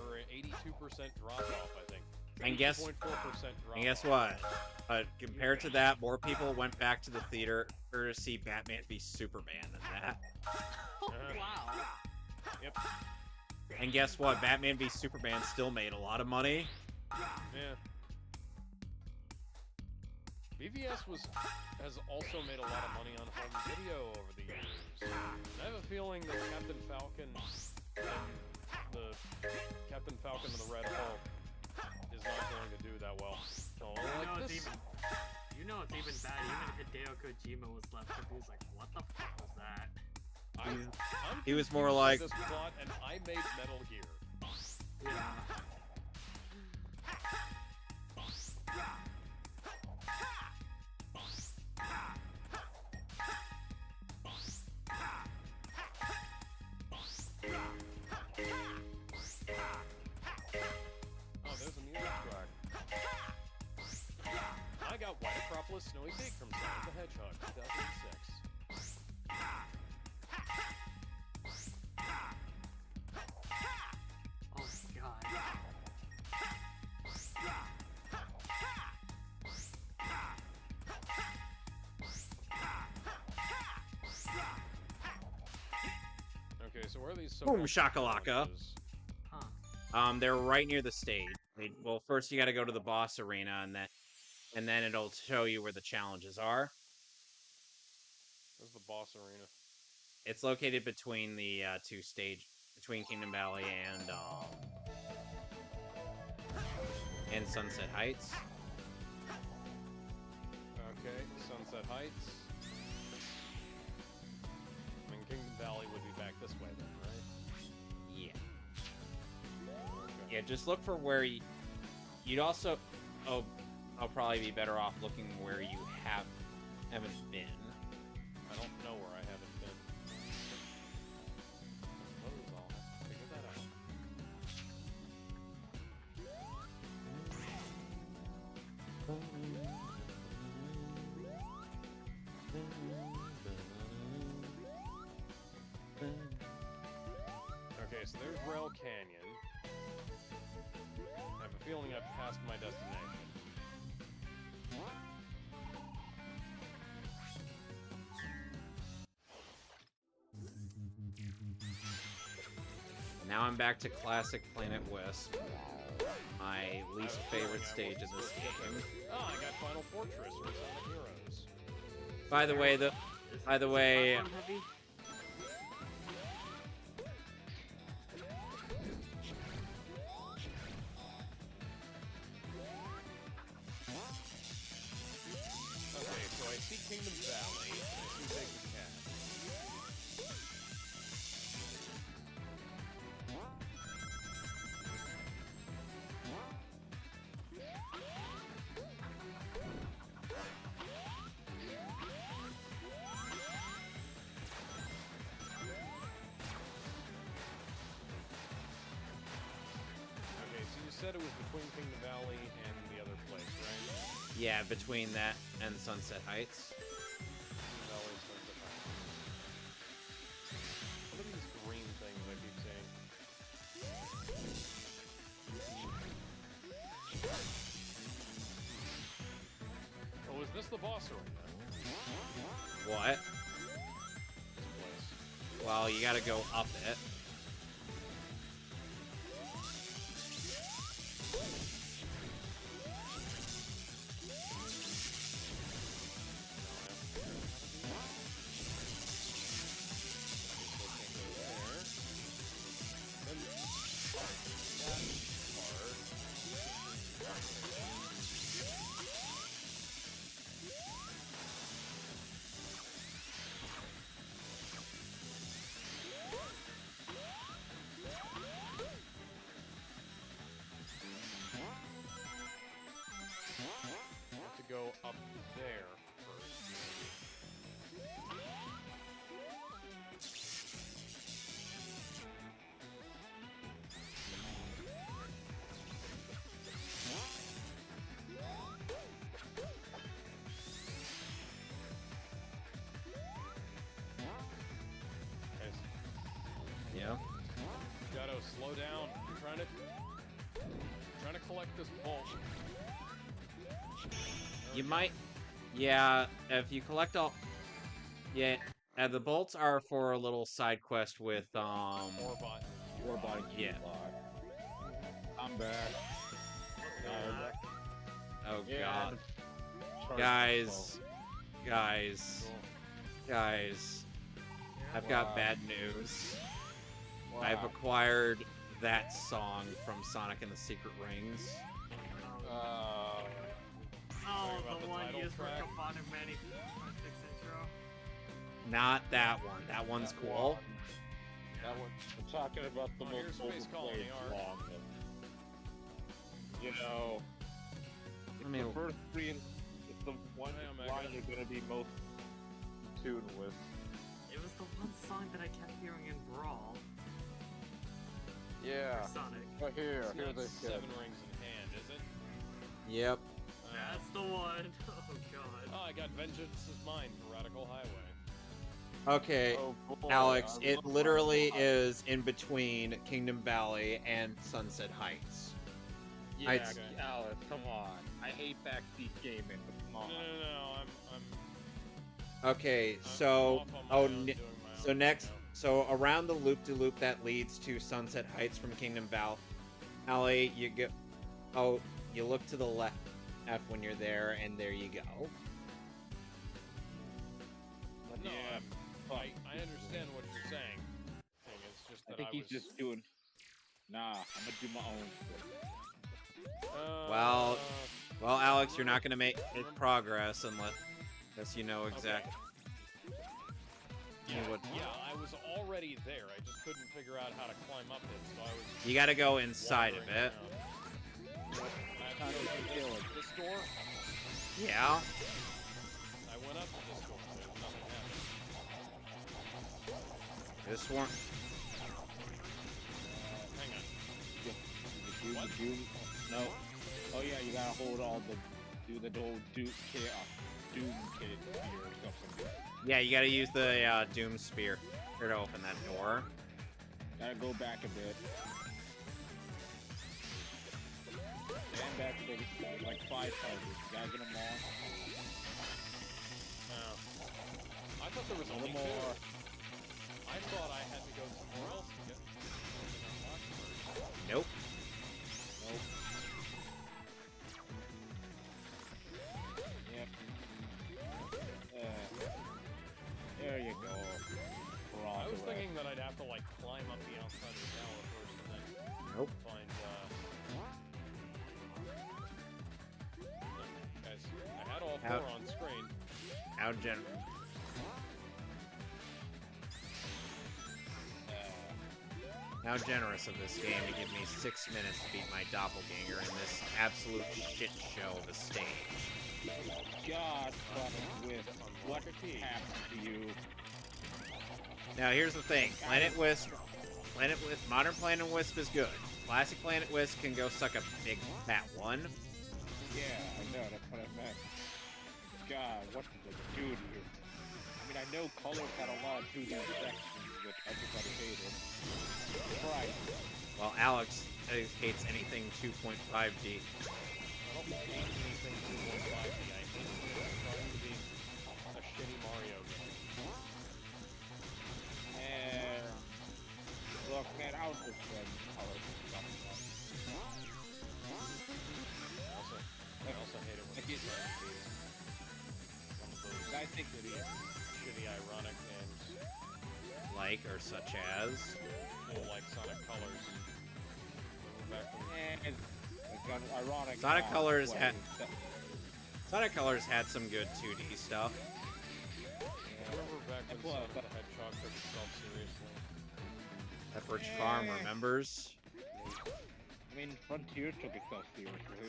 [SPEAKER 2] or an 82% drop off, I think.
[SPEAKER 1] And guess
[SPEAKER 2] 82.4% drop
[SPEAKER 1] And guess
[SPEAKER 2] off.
[SPEAKER 1] what? Compared to that, more people went back to the theater to see Batman v Superman than that.
[SPEAKER 6] Oh, wow.
[SPEAKER 2] Yep.
[SPEAKER 1] And guess what? Batman v Superman still made a lot of money.
[SPEAKER 2] Yeah. BVS has also made a lot of money on home video over the years. I have a feeling that Captain Falcon and the Red Hulk is not going to do that well. So like this.
[SPEAKER 6] You know it's even bad. Even Hideo Kojima was left because he was like, "What the fuck was that?"
[SPEAKER 2] I'm
[SPEAKER 1] He was more
[SPEAKER 2] confused
[SPEAKER 1] like-
[SPEAKER 2] with this plot, and I made Metal Gear.
[SPEAKER 6] Yeah.
[SPEAKER 2] Oh, there's a music track. I got White Acropolis Snowy Peak from Sonic the Hedgehog 2006.
[SPEAKER 6] Oh god.
[SPEAKER 2] Where are these
[SPEAKER 1] Boom
[SPEAKER 2] so-called
[SPEAKER 1] shakalaka.
[SPEAKER 2] challenges?
[SPEAKER 6] Huh.
[SPEAKER 1] They're right near the stage. Well, first you got to go to the boss arena, and then it'll show you where the challenges are.
[SPEAKER 2] Where's the boss arena?
[SPEAKER 1] It's located between the between Kingdom Valley and Sunset Heights.
[SPEAKER 2] Okay, Sunset Heights. I mean, Kingdom Valley would be back this way then, right?
[SPEAKER 1] Yeah.
[SPEAKER 2] Okay.
[SPEAKER 1] Yeah, just look for where you'd also. Oh, I'll probably be better off looking where you haven't been.
[SPEAKER 2] I don't know where I haven't been. I suppose I'll have to figure that out. Okay, so there's Rail Canyon. I have a feeling I've passed my destination.
[SPEAKER 1] Now I'm back to classic Planet Wisp, my least favorite stage of this game.
[SPEAKER 2] Oh, I got Final Fortress or Sonic Heroes.
[SPEAKER 1] By the way,
[SPEAKER 6] Platform heavy?
[SPEAKER 2] Okay, so I see Kingdom Valley, and I see Big Cat. Okay, so you said it was between Kingdom Valley and the other place, right?
[SPEAKER 1] Yeah, between that and Sunset Heights.
[SPEAKER 2] Kingdom Valley, Sunset Heights. What are these green things I keep seeing? Oh, is this the boss arena?
[SPEAKER 1] What?
[SPEAKER 2] This place.
[SPEAKER 1] Well, you gotta go up it.
[SPEAKER 2] Have to go up there first. Guys,
[SPEAKER 1] Yeah.
[SPEAKER 2] Gato, slow down. I'm trying to collect this bolt.
[SPEAKER 1] You might. Yeah, if you collect all. Yeah, the bolts are for a little side quest with
[SPEAKER 2] Orbot.
[SPEAKER 3] Warbot
[SPEAKER 1] Yeah.
[SPEAKER 3] I'm back.
[SPEAKER 1] Oh
[SPEAKER 3] Yeah.
[SPEAKER 1] god,
[SPEAKER 3] Charge
[SPEAKER 1] guys,
[SPEAKER 2] Cool.
[SPEAKER 1] guys, I've got
[SPEAKER 3] Wow.
[SPEAKER 1] bad news.
[SPEAKER 3] Wow.
[SPEAKER 1] I've acquired that song from Sonic and the Secret Rings.
[SPEAKER 6] Oh,
[SPEAKER 2] about
[SPEAKER 6] the
[SPEAKER 2] the
[SPEAKER 6] one
[SPEAKER 2] title
[SPEAKER 6] used for
[SPEAKER 2] track?
[SPEAKER 6] Capone Manny 6 intro.
[SPEAKER 1] Not that one. That one's
[SPEAKER 3] That
[SPEAKER 1] cool.
[SPEAKER 3] one. That one. I'm talking about the
[SPEAKER 2] Oh,
[SPEAKER 3] most
[SPEAKER 2] here's Space Colony
[SPEAKER 3] overplayed
[SPEAKER 2] art.
[SPEAKER 3] song. You know,
[SPEAKER 1] Let me.
[SPEAKER 3] the first three, it's the one
[SPEAKER 2] Hey, Omega.
[SPEAKER 3] line you're gonna be most in tune with.
[SPEAKER 6] It was the one song that I kept hearing in Brawl
[SPEAKER 3] Yeah.
[SPEAKER 6] for Sonic.
[SPEAKER 3] But here,
[SPEAKER 2] It's
[SPEAKER 3] here
[SPEAKER 2] not
[SPEAKER 3] they
[SPEAKER 2] Seven
[SPEAKER 3] go.
[SPEAKER 2] Rings in Hand, is it?
[SPEAKER 1] Yep.
[SPEAKER 6] That's the one. Oh god.
[SPEAKER 2] Oh, I got Vengeance is Mine for Radical Highway.
[SPEAKER 1] Okay,
[SPEAKER 3] Oh, boy,
[SPEAKER 1] Alex.
[SPEAKER 3] I
[SPEAKER 1] It
[SPEAKER 3] love
[SPEAKER 1] literally
[SPEAKER 3] my-
[SPEAKER 1] is in between Kingdom Valley and Sunset Heights.
[SPEAKER 3] Yeah,
[SPEAKER 1] I'd-
[SPEAKER 3] Alice, come on. I hate backseat gaming, but come on.
[SPEAKER 2] No, I'm
[SPEAKER 1] Okay,
[SPEAKER 2] I'm
[SPEAKER 1] so
[SPEAKER 2] off on my
[SPEAKER 1] oh,
[SPEAKER 2] own, doing my
[SPEAKER 1] so
[SPEAKER 2] own
[SPEAKER 1] next
[SPEAKER 2] thing
[SPEAKER 1] So around the loop-de-loop that leads to Sunset Heights from Kingdom Valley, you go. Oh, you look to the left when you're there, and there you go.
[SPEAKER 2] No,
[SPEAKER 3] Yeah,
[SPEAKER 2] I understand what you're saying. It's just
[SPEAKER 3] I
[SPEAKER 2] that
[SPEAKER 3] think he's
[SPEAKER 2] was...
[SPEAKER 3] just doing. Nah, I'm gonna do my own thing.
[SPEAKER 1] Well, Alex, you're not gonna make progress unless you know exactly.
[SPEAKER 2] Yeah, I was already there. I just couldn't figure out how to climb up it, so I was...
[SPEAKER 1] You gotta go inside of it.
[SPEAKER 2] I have to go through this door?
[SPEAKER 1] Yeah.
[SPEAKER 2] I went up to this door, but nothing happened.
[SPEAKER 1] This one.
[SPEAKER 2] Hang on.
[SPEAKER 3] What? No. Oh yeah, you gotta hold all the do the old Doom kit here or something.
[SPEAKER 1] Yeah, you gotta use the Doom Spear here to open that door.
[SPEAKER 3] Gotta go back a bit. And back a bit, like 5 times. Gotta get them all.
[SPEAKER 2] I thought there was
[SPEAKER 3] A
[SPEAKER 2] only
[SPEAKER 3] little more.
[SPEAKER 2] I thought I had to go somewhere else to get something unlocked first.
[SPEAKER 1] Nope.
[SPEAKER 3] Nope. Yep. There you go.
[SPEAKER 2] I was thinking that I'd have to like climb up the outside of the tower first and then
[SPEAKER 1] Nope.
[SPEAKER 2] find guys, I had all 4 on screen.
[SPEAKER 1] How generous. How generous of this game to give me 6 minutes to beat my doppelganger in this absolute shit show of a stage.
[SPEAKER 3] God, fucking with what happened to you?
[SPEAKER 1] Now here's the thing, Modern Planet Wisp is good. Classic Planet Wisp can go suck a big fat one.
[SPEAKER 3] Yeah, I know, that's what I meant. God, what did they do to you? I mean, I know Colors had a lot of 2D sections, which everybody hated. Right.
[SPEAKER 1] Well, Alex hates anything 2.5D.
[SPEAKER 2] I don't hate anything 2.5D. I hate when it's trying to be a shitty Mario game.
[SPEAKER 3] And look, man, I was just Colors.
[SPEAKER 2] I also hate it when it's trying to be one of those
[SPEAKER 3] I think
[SPEAKER 2] shitty ironic games.
[SPEAKER 1] Like, or such as...
[SPEAKER 2] Well, like Sonic Colors. Remember back when...
[SPEAKER 3] ironic.
[SPEAKER 1] Sonic Colors had some good 2D stuff.
[SPEAKER 2] Remember back when Sonic the Hedgehog took itself seriously?
[SPEAKER 1] Pepperidge Farm remembers.
[SPEAKER 3] I mean, Frontier took itself seriously.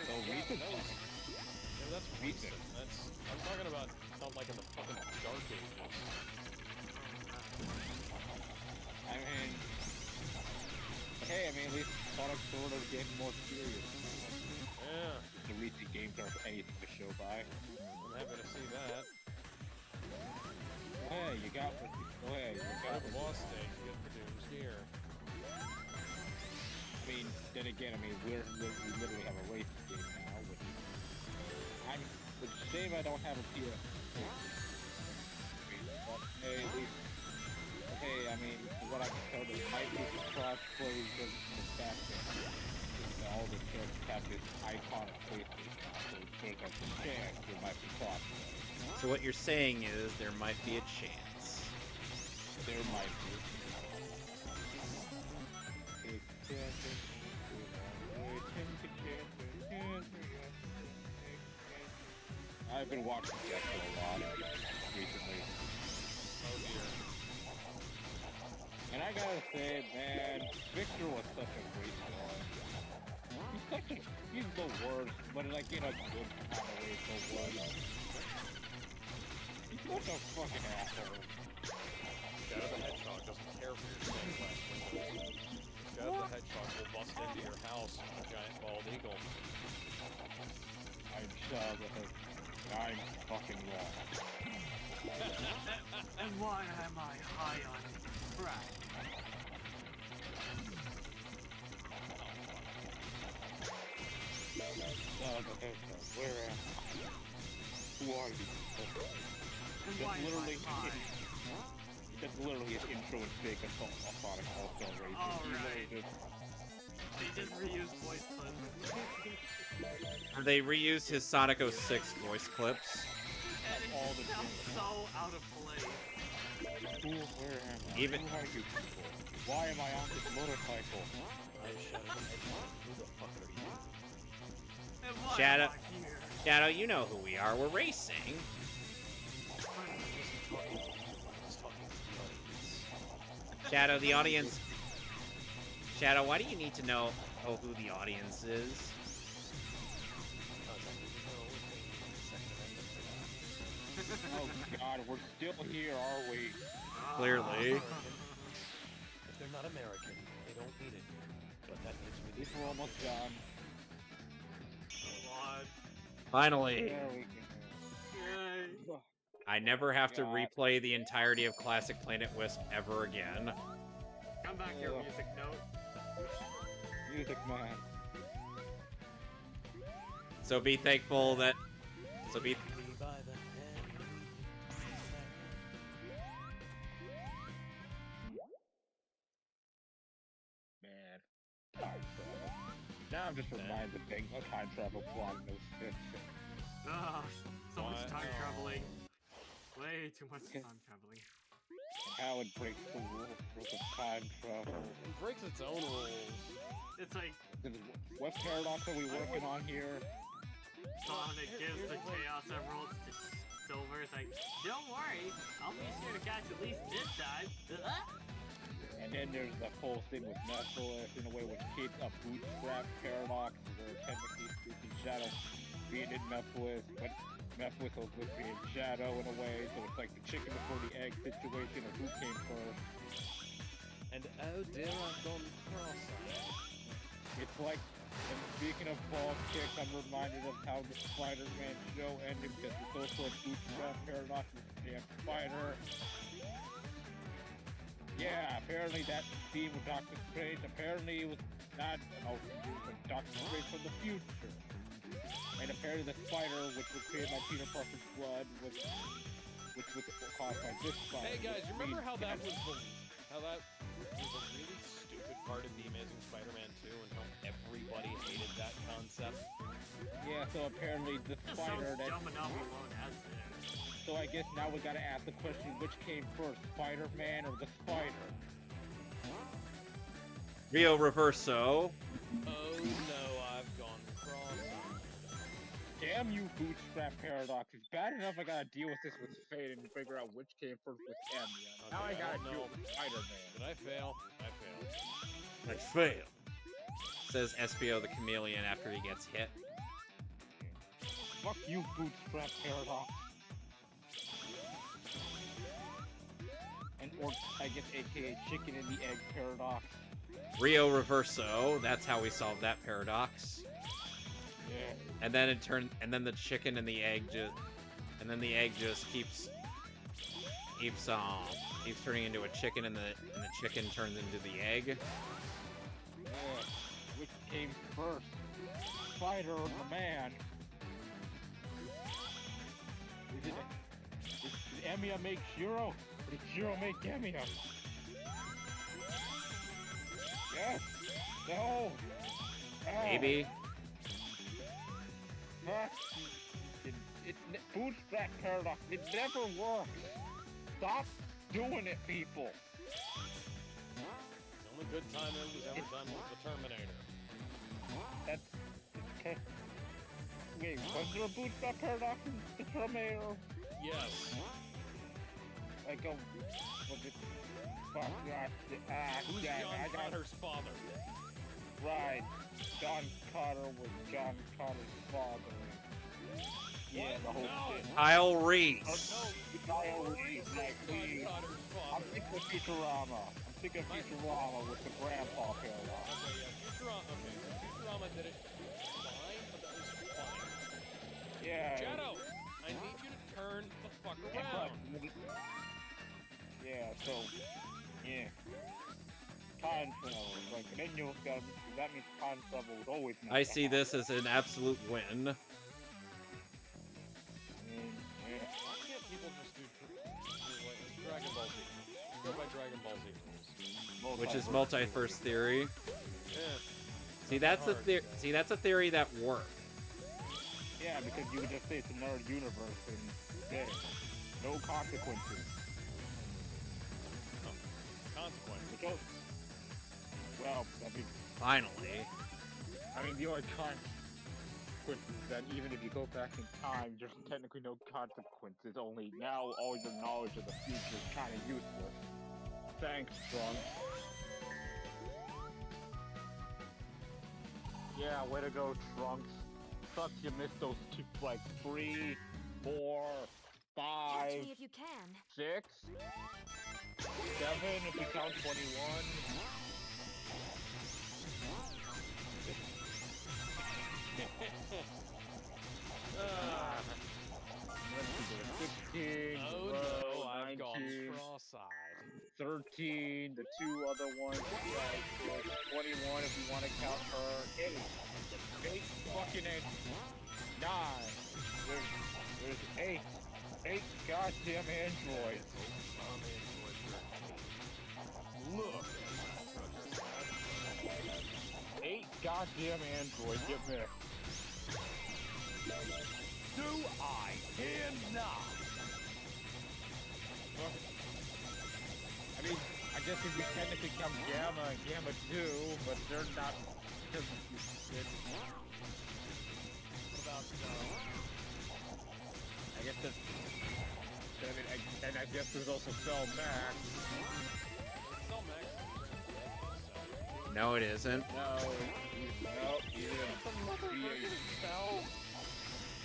[SPEAKER 3] So recent.
[SPEAKER 2] Yeah, that's recent. I'm talking about not like in the fucking dark ages.
[SPEAKER 3] I mean, hey, I mean, at least Sonic sort of getting more serious.
[SPEAKER 2] Yeah.
[SPEAKER 3] The recent games aren't anything to show by.
[SPEAKER 2] I'm happy to see that.
[SPEAKER 3] Hey, you got what? Oh, hey, you got
[SPEAKER 2] The boss stage, you get the Doom's Gear.
[SPEAKER 3] I mean, then again, I mean, we literally have a race game now, which is... It's a shame I don't have a PS. But hey, at least... Hey, I mean, what I can tell, there might be some crossplay because of the fact that all the characters have this iconic PlayStation. So there's a chance there might be crossplay.
[SPEAKER 1] So what you're saying is there might be a chance.
[SPEAKER 3] There might be. I've been watching Jessica a lot recently.
[SPEAKER 2] Oh dear.
[SPEAKER 3] And I gotta say, man, Victor was such a great boy. He's the worst, but like in a good kind of way, the worst. He's such a fucking asshole.
[SPEAKER 2] Shadow the Hedgehog doesn't care for your stained glass windows. Shadow the Hedgehog will bust into your house with a giant bald eagle.
[SPEAKER 3] I'm Shadow the Hedgehog. I'm fucking wrong.
[SPEAKER 6] And why am I high on crack?
[SPEAKER 3] Shadow the Hedgehog, where am I? Who are you?
[SPEAKER 6] Why am I
[SPEAKER 3] literally
[SPEAKER 6] fine?
[SPEAKER 3] that's literally an intro and fake of Sonic All-Star Racing.
[SPEAKER 6] Alright.
[SPEAKER 3] You know,
[SPEAKER 6] They just reused voice clips.
[SPEAKER 1] They reused his Sonic 06 voice clips.
[SPEAKER 6] And it
[SPEAKER 3] all
[SPEAKER 6] just
[SPEAKER 3] the
[SPEAKER 6] sounds so out of place.
[SPEAKER 3] Who, where am I?
[SPEAKER 1] Even-
[SPEAKER 3] Who are you people? Why am I on this motorcycle?
[SPEAKER 7] I shouted at Eggman. Who the fuck are you?
[SPEAKER 6] And why
[SPEAKER 1] Shadow-
[SPEAKER 6] am I here?
[SPEAKER 1] Shadow, you know who we are. We're racing.
[SPEAKER 7] I'm just talking to the audience.
[SPEAKER 1] Shadow, the audience. Shadow, why do you need to know who the audience is?
[SPEAKER 3] Oh god, we're still here, are we?
[SPEAKER 1] Clearly.
[SPEAKER 7] If they're not American, they don't need it. But that gives me
[SPEAKER 3] At least we're almost done.
[SPEAKER 6] Come on.
[SPEAKER 1] Finally.
[SPEAKER 3] There we
[SPEAKER 6] Yay.
[SPEAKER 3] go.
[SPEAKER 1] I never have to
[SPEAKER 3] God.
[SPEAKER 1] replay the entirety of Classic Planet Wisp ever again.
[SPEAKER 6] Come back here,
[SPEAKER 3] Ugh.
[SPEAKER 6] music note.
[SPEAKER 3] Music man.
[SPEAKER 1] So be thankful that. So be.
[SPEAKER 7] me by the hand.
[SPEAKER 3] Man. Time travel. Now I'm just reminded of things. A time travel plot in those shit.
[SPEAKER 6] Ugh, so much
[SPEAKER 2] Why-
[SPEAKER 6] time
[SPEAKER 2] oh.
[SPEAKER 6] traveling. Way too much time traveling.
[SPEAKER 3] How it breaks the rules of time travel.
[SPEAKER 2] It breaks its own rules.
[SPEAKER 6] It's like
[SPEAKER 3] What paradox are we working on here?
[SPEAKER 6] Sonic gives
[SPEAKER 2] Here's
[SPEAKER 6] the
[SPEAKER 2] the thing.
[SPEAKER 6] Chaos Emeralds to Silver. It's like, don't worry, I'll be sure to catch at least this time.
[SPEAKER 3] And then there's the whole thing with Mehcast in a way which keeps a bootstrap paradox where technically speaking Shadow being in Mehcast, but Mehcast was being Shadow in a way, so it's like the chicken before the egg situation of who came first.
[SPEAKER 7] And oh dear, I've gone cross-eyed.
[SPEAKER 3] It's like, and speaking of ball kicks, I'm reminded of how the Spider-Man show ended because it's also a bootstrap paradox with the damn spider. Yeah, apparently that scene with Doctor Strange, apparently it was not, it was Doctor Strange from the future. And apparently the spider, which was created by Peter Parker's blood, which was caused by this spider.
[SPEAKER 2] Hey guys,
[SPEAKER 3] which
[SPEAKER 2] remember
[SPEAKER 3] means-
[SPEAKER 2] how that was a really stupid part of the Amazing Spider-Man 2 and how everybody hated that concept?
[SPEAKER 3] Yeah, so apparently the
[SPEAKER 6] Just
[SPEAKER 3] spider
[SPEAKER 6] sounds
[SPEAKER 3] that...
[SPEAKER 6] dumb enough alone as it is.
[SPEAKER 3] So I guess now we gotta ask the question, which came first, Spider-Man or the spider?
[SPEAKER 1] Rio Reverso.
[SPEAKER 2] Oh no, I've gone cross-eyed.
[SPEAKER 3] Damn you, bootstrap paradox. It's bad enough I gotta deal with this with Fate and figure out which came first with Amy. Now I
[SPEAKER 2] Okay,
[SPEAKER 3] gotta
[SPEAKER 2] no.
[SPEAKER 3] deal with Spider-Man.
[SPEAKER 2] Did I fail? I failed.
[SPEAKER 1] I fail. Says SPO the Chameleon after he gets hit.
[SPEAKER 3] Fuck you, bootstrap paradox. And or I guess AKA chicken and the egg paradox.
[SPEAKER 1] Rio Reverso. That's how we solve that paradox.
[SPEAKER 3] Yeah.
[SPEAKER 1] And then and then the chicken and the egg just keeps turning into a chicken, and the chicken turns into the egg.
[SPEAKER 3] Yeah. Which came first? Spider or the man? Did Emiya make Shiro? Or did Shiro make Emiya? Yes! No! Ah.
[SPEAKER 1] Maybe.
[SPEAKER 3] Fuck. Bootstrap paradox. It never works. Stop doing it, people.
[SPEAKER 2] The only good time it was ever done was the Terminator.
[SPEAKER 3] That's okay. Wait, was there a bootstrap paradox in the Terminator?
[SPEAKER 2] Yes.
[SPEAKER 3] Like a was it? Fuck God!
[SPEAKER 2] Who's
[SPEAKER 3] God,
[SPEAKER 2] John
[SPEAKER 3] I got
[SPEAKER 2] Connor's father?
[SPEAKER 3] right. John Connor was John Connor's father. Yeah, the whole
[SPEAKER 2] No.
[SPEAKER 3] shit.
[SPEAKER 1] Kyle Reese.
[SPEAKER 2] No,
[SPEAKER 3] Kyle
[SPEAKER 2] Reese
[SPEAKER 3] Reese,
[SPEAKER 2] is
[SPEAKER 3] like,
[SPEAKER 2] John
[SPEAKER 3] please.
[SPEAKER 2] Connor's
[SPEAKER 3] I'm
[SPEAKER 2] father.
[SPEAKER 3] thinking of Futurama. I'm thinking of Futurama with the grandpa paradox.
[SPEAKER 2] Okay, yeah, Futurama. Okay, so Futurama did it fine, but that was fine.
[SPEAKER 3] Yeah.
[SPEAKER 2] Shadow, I need you to turn the fuck
[SPEAKER 3] Yeah,
[SPEAKER 2] around.
[SPEAKER 3] yeah, so, yeah. Time travel. Like, then you got that means time travel is always not
[SPEAKER 1] I
[SPEAKER 3] to
[SPEAKER 1] see this as an absolute win.
[SPEAKER 3] happen. Yeah.
[SPEAKER 2] Why can't people just do go by Dragon Ball Z rules.
[SPEAKER 1] which is multiverse theory.
[SPEAKER 2] Yeah.
[SPEAKER 1] See, that's a
[SPEAKER 2] hard,
[SPEAKER 1] see, that's a theory that works.
[SPEAKER 3] Yeah, because you would just say it's another universe and there, no consequences.
[SPEAKER 2] Consequence.
[SPEAKER 3] Because, well,
[SPEAKER 1] Finally.
[SPEAKER 3] the only consequence is that even if you go back in time, there's technically no consequences. Only now all your knowledge of the future is kind of useless. Thanks, Trunks. Yeah, way to go, Trunks. Sucks you missed those two, like 3, 4, 5,
[SPEAKER 8] Catch me if you can.
[SPEAKER 3] 6, 7 if you count 21. Let's see, 16,
[SPEAKER 2] Oh
[SPEAKER 3] 12,
[SPEAKER 2] no, I've
[SPEAKER 3] 19,
[SPEAKER 2] gone cross-eyed.
[SPEAKER 3] 13, the 2 other ones, 21 if you want to count her, 8 fucking 8, 9, there's 8 goddamn androids. Look, 8 goddamn androids get mixed. Do I cannot? I guess if you technically count Gamma and Gamma 2, but they're not because you did.
[SPEAKER 2] What about,
[SPEAKER 3] I guess that's. And I guess there's also Cell Max.
[SPEAKER 2] Cell Max?
[SPEAKER 1] No, it isn't.
[SPEAKER 3] No, he didn't. Cell?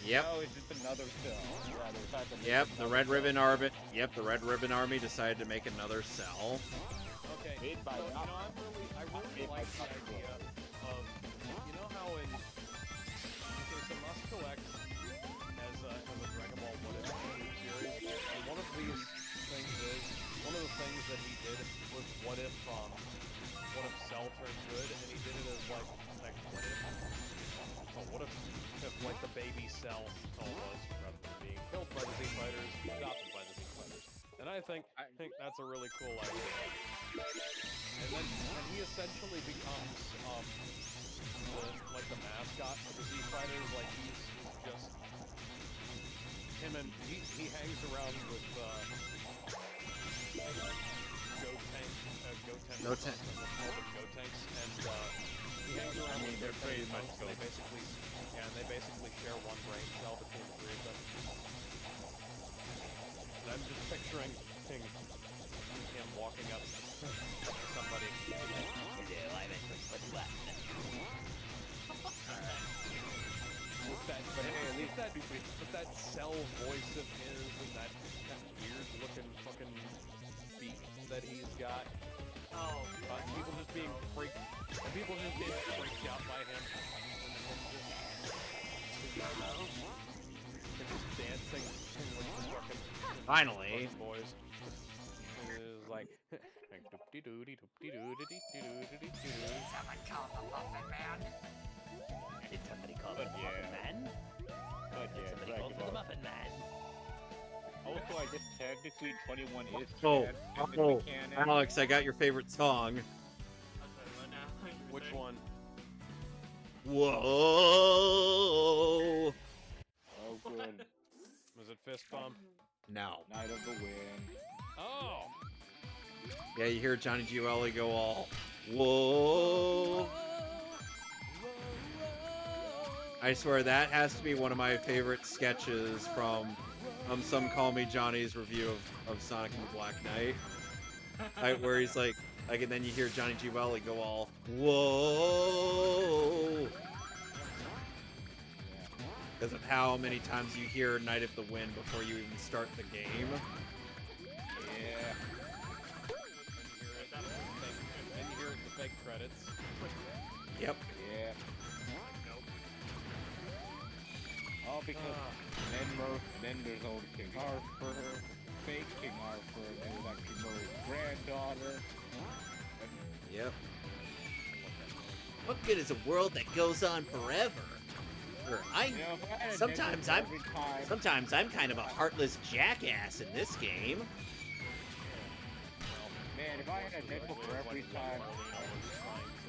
[SPEAKER 1] Yep.
[SPEAKER 3] No, it's just another cell. Yeah, there's not the
[SPEAKER 1] Yep, the Red Ribbon Army. Yep, the Red Ribbon Army decided to make another cell.
[SPEAKER 2] Okay,
[SPEAKER 3] Made by
[SPEAKER 2] so,
[SPEAKER 3] not-
[SPEAKER 2] I really like the idea of, how in, okay, so Moscow X has a Dragon Ball What If series, and one of the things that he did was what if Cell turned good, and he did it as like what if? Oh, what if like the baby Cell was rather than being killed by the Z Fighters, adopted by the Z Fighters, and I think that's a really cool idea. And he essentially becomes the mascot for the Z Fighters. Like he's just him, and he hangs around with Go Tanks, and he hangs around with their pretty much. So they basically share one brain cell between the 3 of them. And I'm just picturing him walking up to somebody. With that Cell voice of his and that weird looking fucking beat that he's got.
[SPEAKER 6] Oh,
[SPEAKER 2] People just being freaked out by him. And just dancing with the fucking
[SPEAKER 1] Finally.
[SPEAKER 2] boys. It is like
[SPEAKER 6] someone called the Muffin Man.
[SPEAKER 7] Did somebody call the
[SPEAKER 3] But
[SPEAKER 7] Muffin
[SPEAKER 3] yeah.
[SPEAKER 7] Man?
[SPEAKER 3] But
[SPEAKER 7] Did
[SPEAKER 3] yeah,
[SPEAKER 7] somebody
[SPEAKER 3] Dragon
[SPEAKER 7] call for the
[SPEAKER 3] Ball.
[SPEAKER 7] Muffin Man?
[SPEAKER 3] Also, I guess technically 21 is
[SPEAKER 1] Oh,
[SPEAKER 3] technically canon.
[SPEAKER 1] Alex, I got your favorite song.
[SPEAKER 2] which one?
[SPEAKER 1] Whoa!
[SPEAKER 3] Oh, good.
[SPEAKER 2] Was it Fist Bump?
[SPEAKER 1] No.
[SPEAKER 3] Night of the Wind.
[SPEAKER 2] Oh!
[SPEAKER 1] Yeah, you hear Johnny Giovanni go all, whoa! I swear that has to be one of my favorite sketches from Some Call Me Johnny's review of Sonic and the Black Knight. Where he's like, and then you hear Johnny Giovanni go all, whoa! Because of how many times you hear Night of the Wind before you even start the game.
[SPEAKER 3] Yeah.
[SPEAKER 2] And you hear it in the fake credits.
[SPEAKER 1] Yep.
[SPEAKER 3] Yeah. All because then there's old King Arthur, fake King Arthur, and there's actually Murray's granddaughter.
[SPEAKER 1] Yep. What good is a world that goes on forever? Or
[SPEAKER 3] You know, if I had a
[SPEAKER 1] Sometimes
[SPEAKER 3] ninja
[SPEAKER 1] I'm-
[SPEAKER 3] every time,
[SPEAKER 1] Sometimes I'm kind of a heartless jackass in this game.
[SPEAKER 3] Man, if I had a nickel for every time.
[SPEAKER 2] Marlena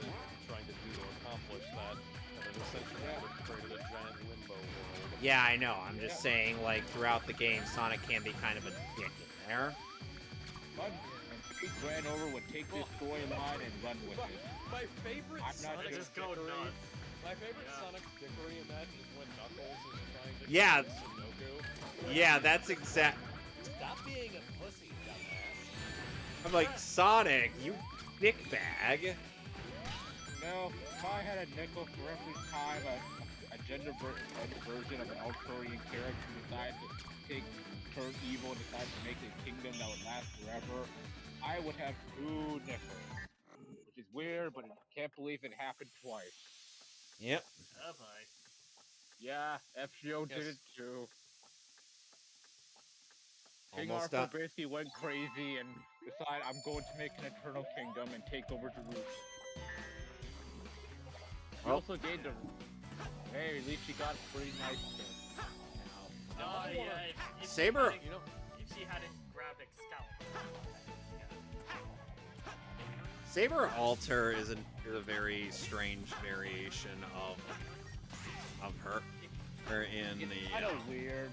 [SPEAKER 2] was trying to do to accomplish that, and it essentially would have created a giant limbo world.
[SPEAKER 1] Yeah, I know. I'm just saying, like, throughout the game, Sonic can be kind of a dick in there.
[SPEAKER 3] Fun. And Pete ran over would take this storyline and run with it.
[SPEAKER 2] My favorite
[SPEAKER 3] I'm not
[SPEAKER 2] Sonic
[SPEAKER 6] Just go
[SPEAKER 2] dickery.
[SPEAKER 6] nuts.
[SPEAKER 2] My favorite Sonic dickery in that is when Knuckles is trying to
[SPEAKER 1] Yeah.
[SPEAKER 2] kill Sunoco.
[SPEAKER 1] Yeah, that's exact.
[SPEAKER 7] Stop being a pussy, dumbass.
[SPEAKER 1] I'm like, Sonic, you dickbag.
[SPEAKER 3] No, if I had a nickel for every time a gender version of an Ultrarian character decides to turn evil and decides to make a kingdom that would last forever, I would have 2 nickels. Which is weird, but I can't believe it happened twice.
[SPEAKER 1] Yep.
[SPEAKER 6] Oh boy.
[SPEAKER 3] Yeah, FGO did
[SPEAKER 2] Yes.
[SPEAKER 3] it too. King
[SPEAKER 1] Almost
[SPEAKER 3] Arthur
[SPEAKER 1] done.
[SPEAKER 3] basically went crazy and decided I'm going to make an eternal kingdom and take over Jerusalem. He
[SPEAKER 1] Well.
[SPEAKER 3] also gained a... Hey, at least he got a pretty nice thing.
[SPEAKER 6] Oh yeah. If
[SPEAKER 1] Saber-
[SPEAKER 6] If she hadn't grabbed Excalibur.
[SPEAKER 1] Saber Alter is a very strange variation of her. Her in
[SPEAKER 3] It's
[SPEAKER 1] the.
[SPEAKER 3] kind of weird,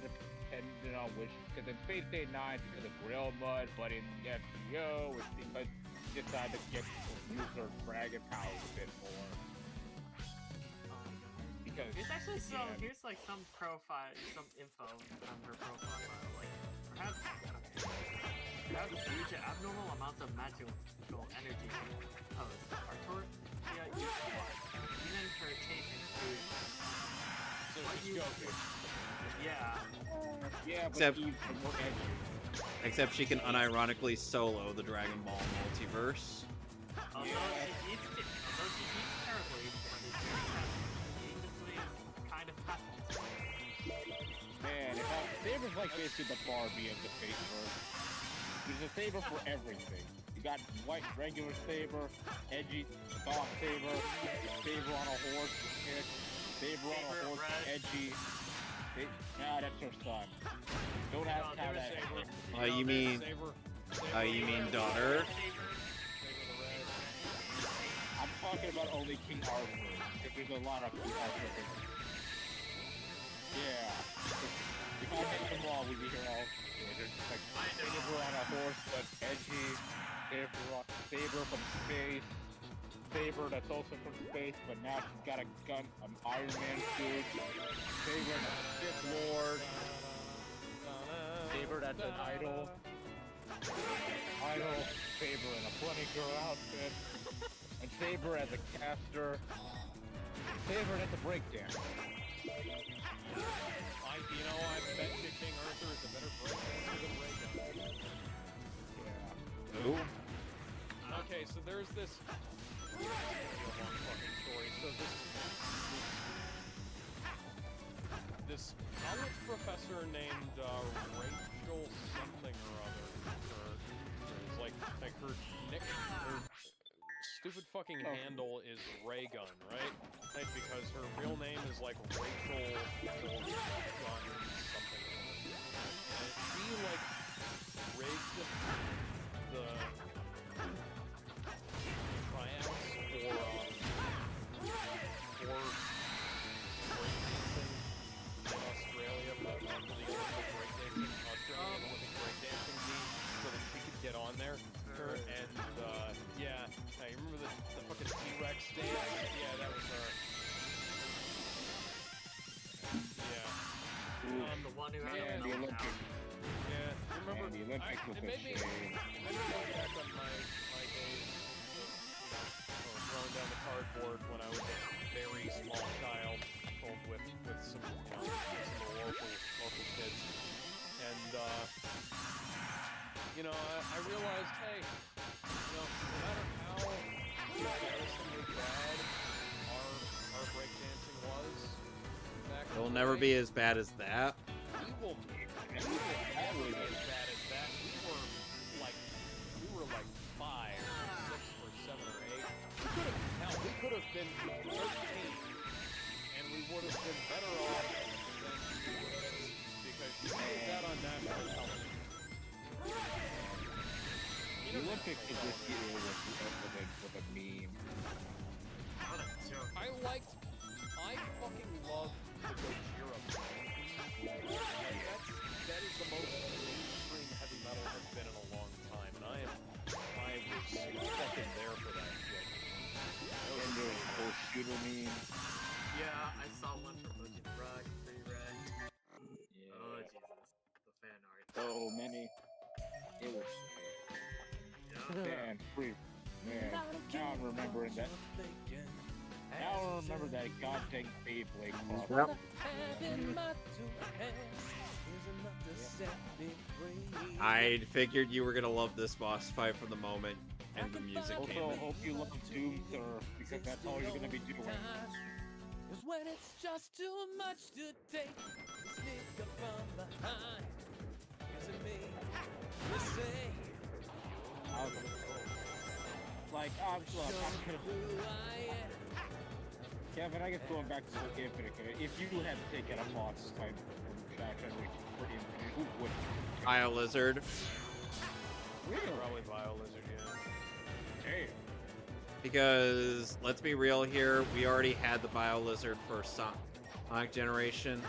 [SPEAKER 3] depending on which... Because in Space Day 9, it's because of Grill Mud, but in FGO, it's because she decided to use her dragon powers a bit more. Because...
[SPEAKER 6] Here's actually some.
[SPEAKER 3] Yeah.
[SPEAKER 6] Here's like some profile, some info on her profile. Like perhaps due to abnormal amounts of magical energy composed, Artur, even her taken to.
[SPEAKER 2] So
[SPEAKER 6] What
[SPEAKER 2] she's
[SPEAKER 6] you-
[SPEAKER 2] joking.
[SPEAKER 6] Yeah.
[SPEAKER 3] Yeah, but
[SPEAKER 1] Except-
[SPEAKER 3] Eve's the more edgy.
[SPEAKER 1] Except she can unironically solo the Dragon Ball multiverse.
[SPEAKER 6] Although she eats terribly, but is very happy. Needlessly, is kind of happy.
[SPEAKER 3] Man, Saber's like basically the Barbie of the Faceverse. There's a Saber for everything. You got white regular Saber, edgy Dark Saber, Saber on a horse, Saber on a
[SPEAKER 6] Saber
[SPEAKER 3] horse,
[SPEAKER 6] red.
[SPEAKER 3] edgy. Nah, that's her son. Don't ask
[SPEAKER 6] No,
[SPEAKER 3] how
[SPEAKER 6] there
[SPEAKER 3] that
[SPEAKER 6] was
[SPEAKER 3] happened.
[SPEAKER 1] You mean? You mean daughter?
[SPEAKER 3] I'm talking about only King Arthur. There's a lot of King Arthur. Yeah. If I make them all, we'd be here all. Like Saber on a horse, but edgy. Saber from space. Saber that's also from space, but now she's got a gun, an Iron Man suit. Saber and a Sith Lord. Saber that's an idol. Saber in a bunny girl outfit. And Saber as a caster. Saber that's a breakdance.
[SPEAKER 2] I bet you King Arthur is a better breakdancer than Raygun.
[SPEAKER 3] Yeah.
[SPEAKER 1] Ooh.
[SPEAKER 2] Okay, so there's this. This is gonna be a long fucking story. So this college professor named Rachel something or other. It's like her nick, her stupid fucking handle is Raygun, right? Like, because her real name is like Rachel Gun something. And she like rigged the tryouts for breakdancing in Australia, for the Olympic breakdancing, Australian Olympic breakdancing team, so that she could get on there. And yeah, I remember the fucking T-Rex dance. Yeah, that was her. Yeah.
[SPEAKER 6] The one who had
[SPEAKER 3] Yeah,
[SPEAKER 6] a
[SPEAKER 3] the
[SPEAKER 6] meltdown.
[SPEAKER 3] Olympic.
[SPEAKER 2] Yeah, you remember?
[SPEAKER 3] Man, the Olympics was
[SPEAKER 2] it
[SPEAKER 3] a
[SPEAKER 2] made me
[SPEAKER 3] shame.
[SPEAKER 2] go back on my days of throwing down the cardboard when I was a very small child, with some some of the local kids, and I realized, hey, no matter how embarrassingly bad our breakdancing was back in
[SPEAKER 1] It'll
[SPEAKER 2] the
[SPEAKER 1] never
[SPEAKER 2] day,
[SPEAKER 1] be as bad as that.
[SPEAKER 2] we will never be as bad as that. We were like 5 or 6 or 7 or 8. We could have been 13, and we would have been better off than we would have been, because she did that on national television.
[SPEAKER 3] The Olympics fix it this year with a meme.
[SPEAKER 6] What a joke.
[SPEAKER 2] I fucking love the Gojira theme. That is the most mainstream heavy metal has been in a long time, and I was fucking there for that shit.
[SPEAKER 3] And there's the whole shooter meme.
[SPEAKER 6] Yeah, I saw one from Legend Rock, Free Red.
[SPEAKER 3] Yeah.
[SPEAKER 6] Oh, Jesus. The fan art.
[SPEAKER 3] So many. It was
[SPEAKER 6] Yeah.
[SPEAKER 3] man, free. Man, now I'm remembering that. Now I remember that goddamn Beyblade club.
[SPEAKER 1] I figured you were gonna love this boss fight from the moment when the music came
[SPEAKER 3] Also,
[SPEAKER 1] in.
[SPEAKER 3] hope you love Doom Surf, because that's all you're gonna be doing.
[SPEAKER 7] Cause when it's just too much to take, sneak up from behind. Isn't me, you say,
[SPEAKER 3] Like, I'm gonna...
[SPEAKER 7] who I am.
[SPEAKER 3] Kevin, I guess going back to the Infinite, if you had to take out a boss fight from Shadow Generation for Infinite, who would you?
[SPEAKER 1] BioLizard.
[SPEAKER 3] Really?
[SPEAKER 2] Probably BioLizard, yeah.
[SPEAKER 3] Damn.
[SPEAKER 1] Because, let's be real here, we already had the BioLizard for Sonic Generations,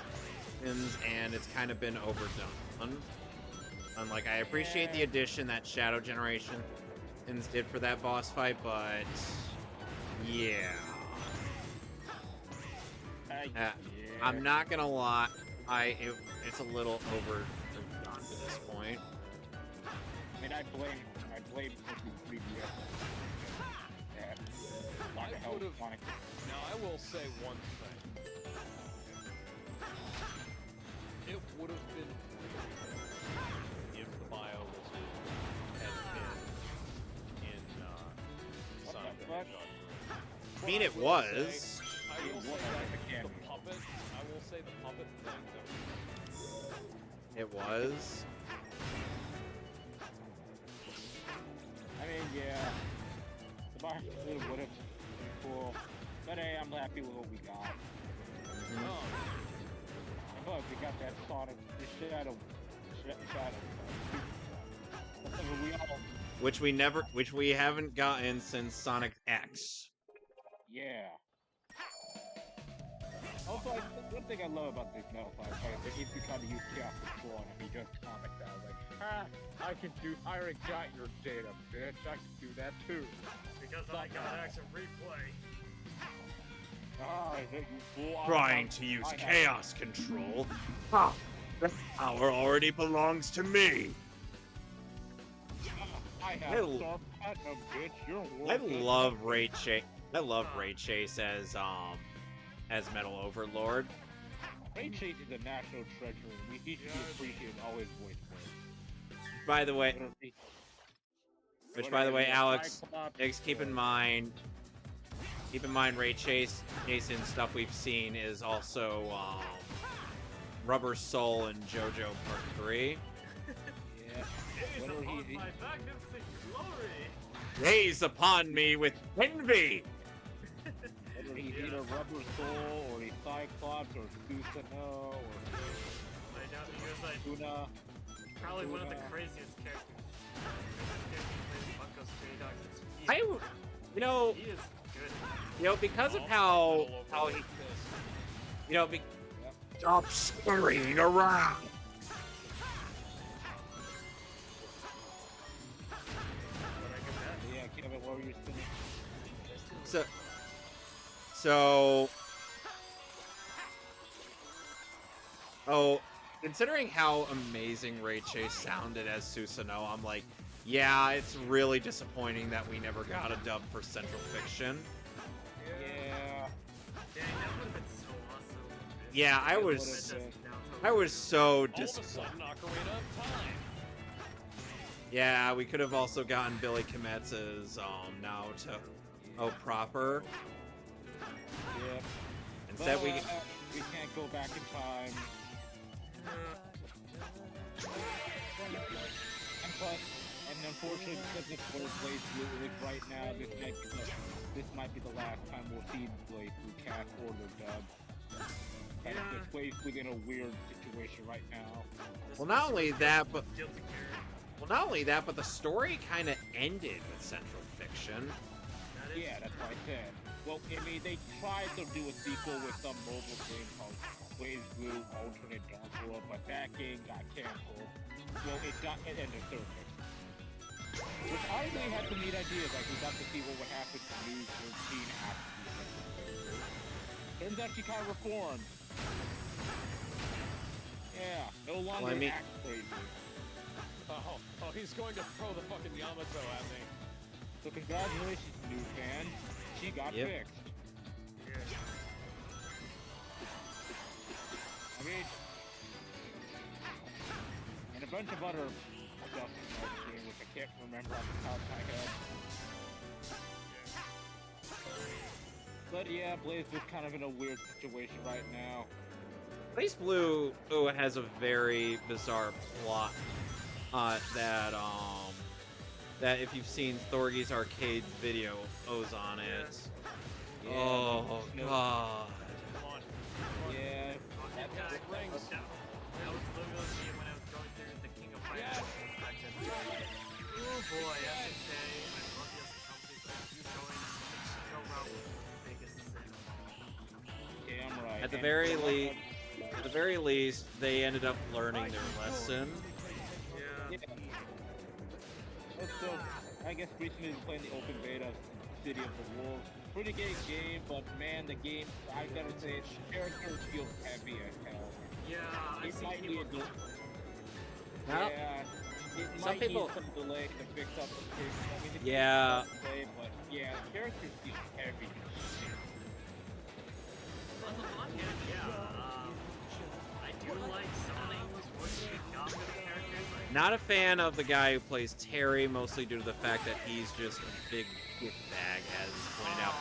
[SPEAKER 1] and it's kind of been overdone. Unlike, I appreciate the addition that Shadow Generations did for that boss fight, but yeah. I'm not gonna lie, it's a little overdone to this point.
[SPEAKER 3] I mean, I blame the 3DS. Yeah. Not to help Sonic.
[SPEAKER 2] Now, I will say one thing. It would have been great if the BioLizard had been in Sonic the
[SPEAKER 3] fuck?
[SPEAKER 2] Hedgehog.
[SPEAKER 1] I mean, it was.
[SPEAKER 2] I will say
[SPEAKER 3] Yeah.
[SPEAKER 2] that the puppet. I will say the puppet thing.
[SPEAKER 1] It was.
[SPEAKER 3] I mean, yeah. The bar would have been cool. But hey, I'm happy with what we got.
[SPEAKER 2] Oh,
[SPEAKER 3] And look, we got that Sonic, the Shadow. We all,
[SPEAKER 1] Which we haven't gotten since Sonic X.
[SPEAKER 3] yeah. Also, one thing I love about this Metal Fight is that if you kind of use chaos control and he just comics out, like, I already got your data, bitch. I can do that too.
[SPEAKER 6] Because I got action replay.
[SPEAKER 3] Ah, is that you fool?
[SPEAKER 1] Trying to use chaos control. Ha! The power already belongs to me.
[SPEAKER 3] I
[SPEAKER 1] I
[SPEAKER 3] have
[SPEAKER 1] l-
[SPEAKER 3] Star Platinum, bitch. You're a
[SPEAKER 1] I
[SPEAKER 3] world
[SPEAKER 1] love Ray Chase. I love Ray Chase as Metal Overlord.
[SPEAKER 3] Ray Chase is a national treasure, and he should be appreciated all his voice work.
[SPEAKER 1] By the way, Alex, keep in mind, Ray Chase, Jason stuff we've seen is also Rubber Soul and JoJo Part 3.
[SPEAKER 3] Yeah. Whether
[SPEAKER 6] Upon
[SPEAKER 3] he-
[SPEAKER 6] my magnificent glory.
[SPEAKER 1] Gaze upon me with envy.
[SPEAKER 3] Whether he's either Rubber Soul, or he's Cyclops, or Susanoo, or
[SPEAKER 6] I doubt he was like
[SPEAKER 3] Luna.
[SPEAKER 6] probably one of the
[SPEAKER 3] Luna.
[SPEAKER 6] craziest characters. Bunko Stray Dogs.
[SPEAKER 1] You know,
[SPEAKER 6] He is good.
[SPEAKER 1] because of
[SPEAKER 2] oh,
[SPEAKER 1] how
[SPEAKER 2] Metal
[SPEAKER 1] he,
[SPEAKER 2] Overlord pissed.
[SPEAKER 1] stop scurrying around.
[SPEAKER 3] Yeah, Kevin, what were you saying?
[SPEAKER 1] So, considering how amazing Ray Chase sounded as Susanoo, I'm like, yeah, it's really disappointing that we never got a dub for Central Fiction.
[SPEAKER 3] Yeah.
[SPEAKER 6] Dang, that would have been so awesome.
[SPEAKER 1] Yeah, I
[SPEAKER 3] It
[SPEAKER 1] was
[SPEAKER 3] would've been.
[SPEAKER 1] so
[SPEAKER 2] All of a
[SPEAKER 1] disappointed.
[SPEAKER 2] sudden, Ocarina of Time.
[SPEAKER 1] Yeah, we could have also gotten Billy Kometz's Naoto proper.
[SPEAKER 3] Yeah.
[SPEAKER 1] Instead,
[SPEAKER 3] we can't go back in time. And unfortunately, because this Blade Blue right now, this might be the last time we'll see Blade through cast or the dub. And it's basically in a weird situation right now.
[SPEAKER 1] Well, not only that, but
[SPEAKER 6] Guilty gear.
[SPEAKER 1] Well, not only that, but the story kind of ended with Central Fiction.
[SPEAKER 3] Yeah, that's what I said. Well, I mean, they tried to do a sequel with some mobile game called Blaze Blue Alternate Dawn, but that game got canceled. Well, it ended service. Which honestly had some neat ideas, like we got to see what would happen to News 13 after the event. Turns out she kind of reformed. Yeah, no longer
[SPEAKER 1] Well, I mean-
[SPEAKER 3] act crazy.
[SPEAKER 2] Oh, he's going to throw the fucking Yamato at me.
[SPEAKER 3] So congratulations, new fan. She got
[SPEAKER 1] Yep.
[SPEAKER 3] fixed. I mean, and a bunch of other stuff in that game, which I can't remember off the top of my head. But yeah, Blaze is kind of in a weird situation right now.
[SPEAKER 1] Blaze Blue has a very bizarre plot that if you've seen Thorgy's Arcade video owes on it.
[SPEAKER 3] Yeah,
[SPEAKER 1] Oh
[SPEAKER 3] no-
[SPEAKER 1] god.
[SPEAKER 2] Come on.
[SPEAKER 6] Yeah,
[SPEAKER 3] Yeah,
[SPEAKER 2] rings.
[SPEAKER 6] that was literally when I was going through the King of Fighters
[SPEAKER 2] Yes.
[SPEAKER 6] section. Oh boy, SNK, I love you as a company, but you going to go route with the biggest sin of all.
[SPEAKER 3] damn right.
[SPEAKER 1] At the
[SPEAKER 3] And
[SPEAKER 1] very
[SPEAKER 3] for
[SPEAKER 1] least, at the very least, they ended up learning their lesson.
[SPEAKER 6] Yeah.
[SPEAKER 3] Yeah. Also, I guess recently we playing the open beta of City of the Wolves. Pretty good game, but man, the game, I gotta say, the characters feel heavy as hell.
[SPEAKER 6] Yeah, I've
[SPEAKER 3] It
[SPEAKER 6] seen
[SPEAKER 3] might
[SPEAKER 6] people
[SPEAKER 3] be a
[SPEAKER 1] Now,
[SPEAKER 3] Yeah, it
[SPEAKER 1] some
[SPEAKER 3] might
[SPEAKER 1] people-
[SPEAKER 3] need some delay to fix up the things. I mean, the game's
[SPEAKER 1] Yeah.
[SPEAKER 3] fun to play, but yeah, the characters feel heavy.
[SPEAKER 6] On the one hand, I do like some of the English voice we got for the characters. Like,
[SPEAKER 1] not a fan of the guy who plays Terry, mostly due to the fact that he's just a big gift bag, as pointed out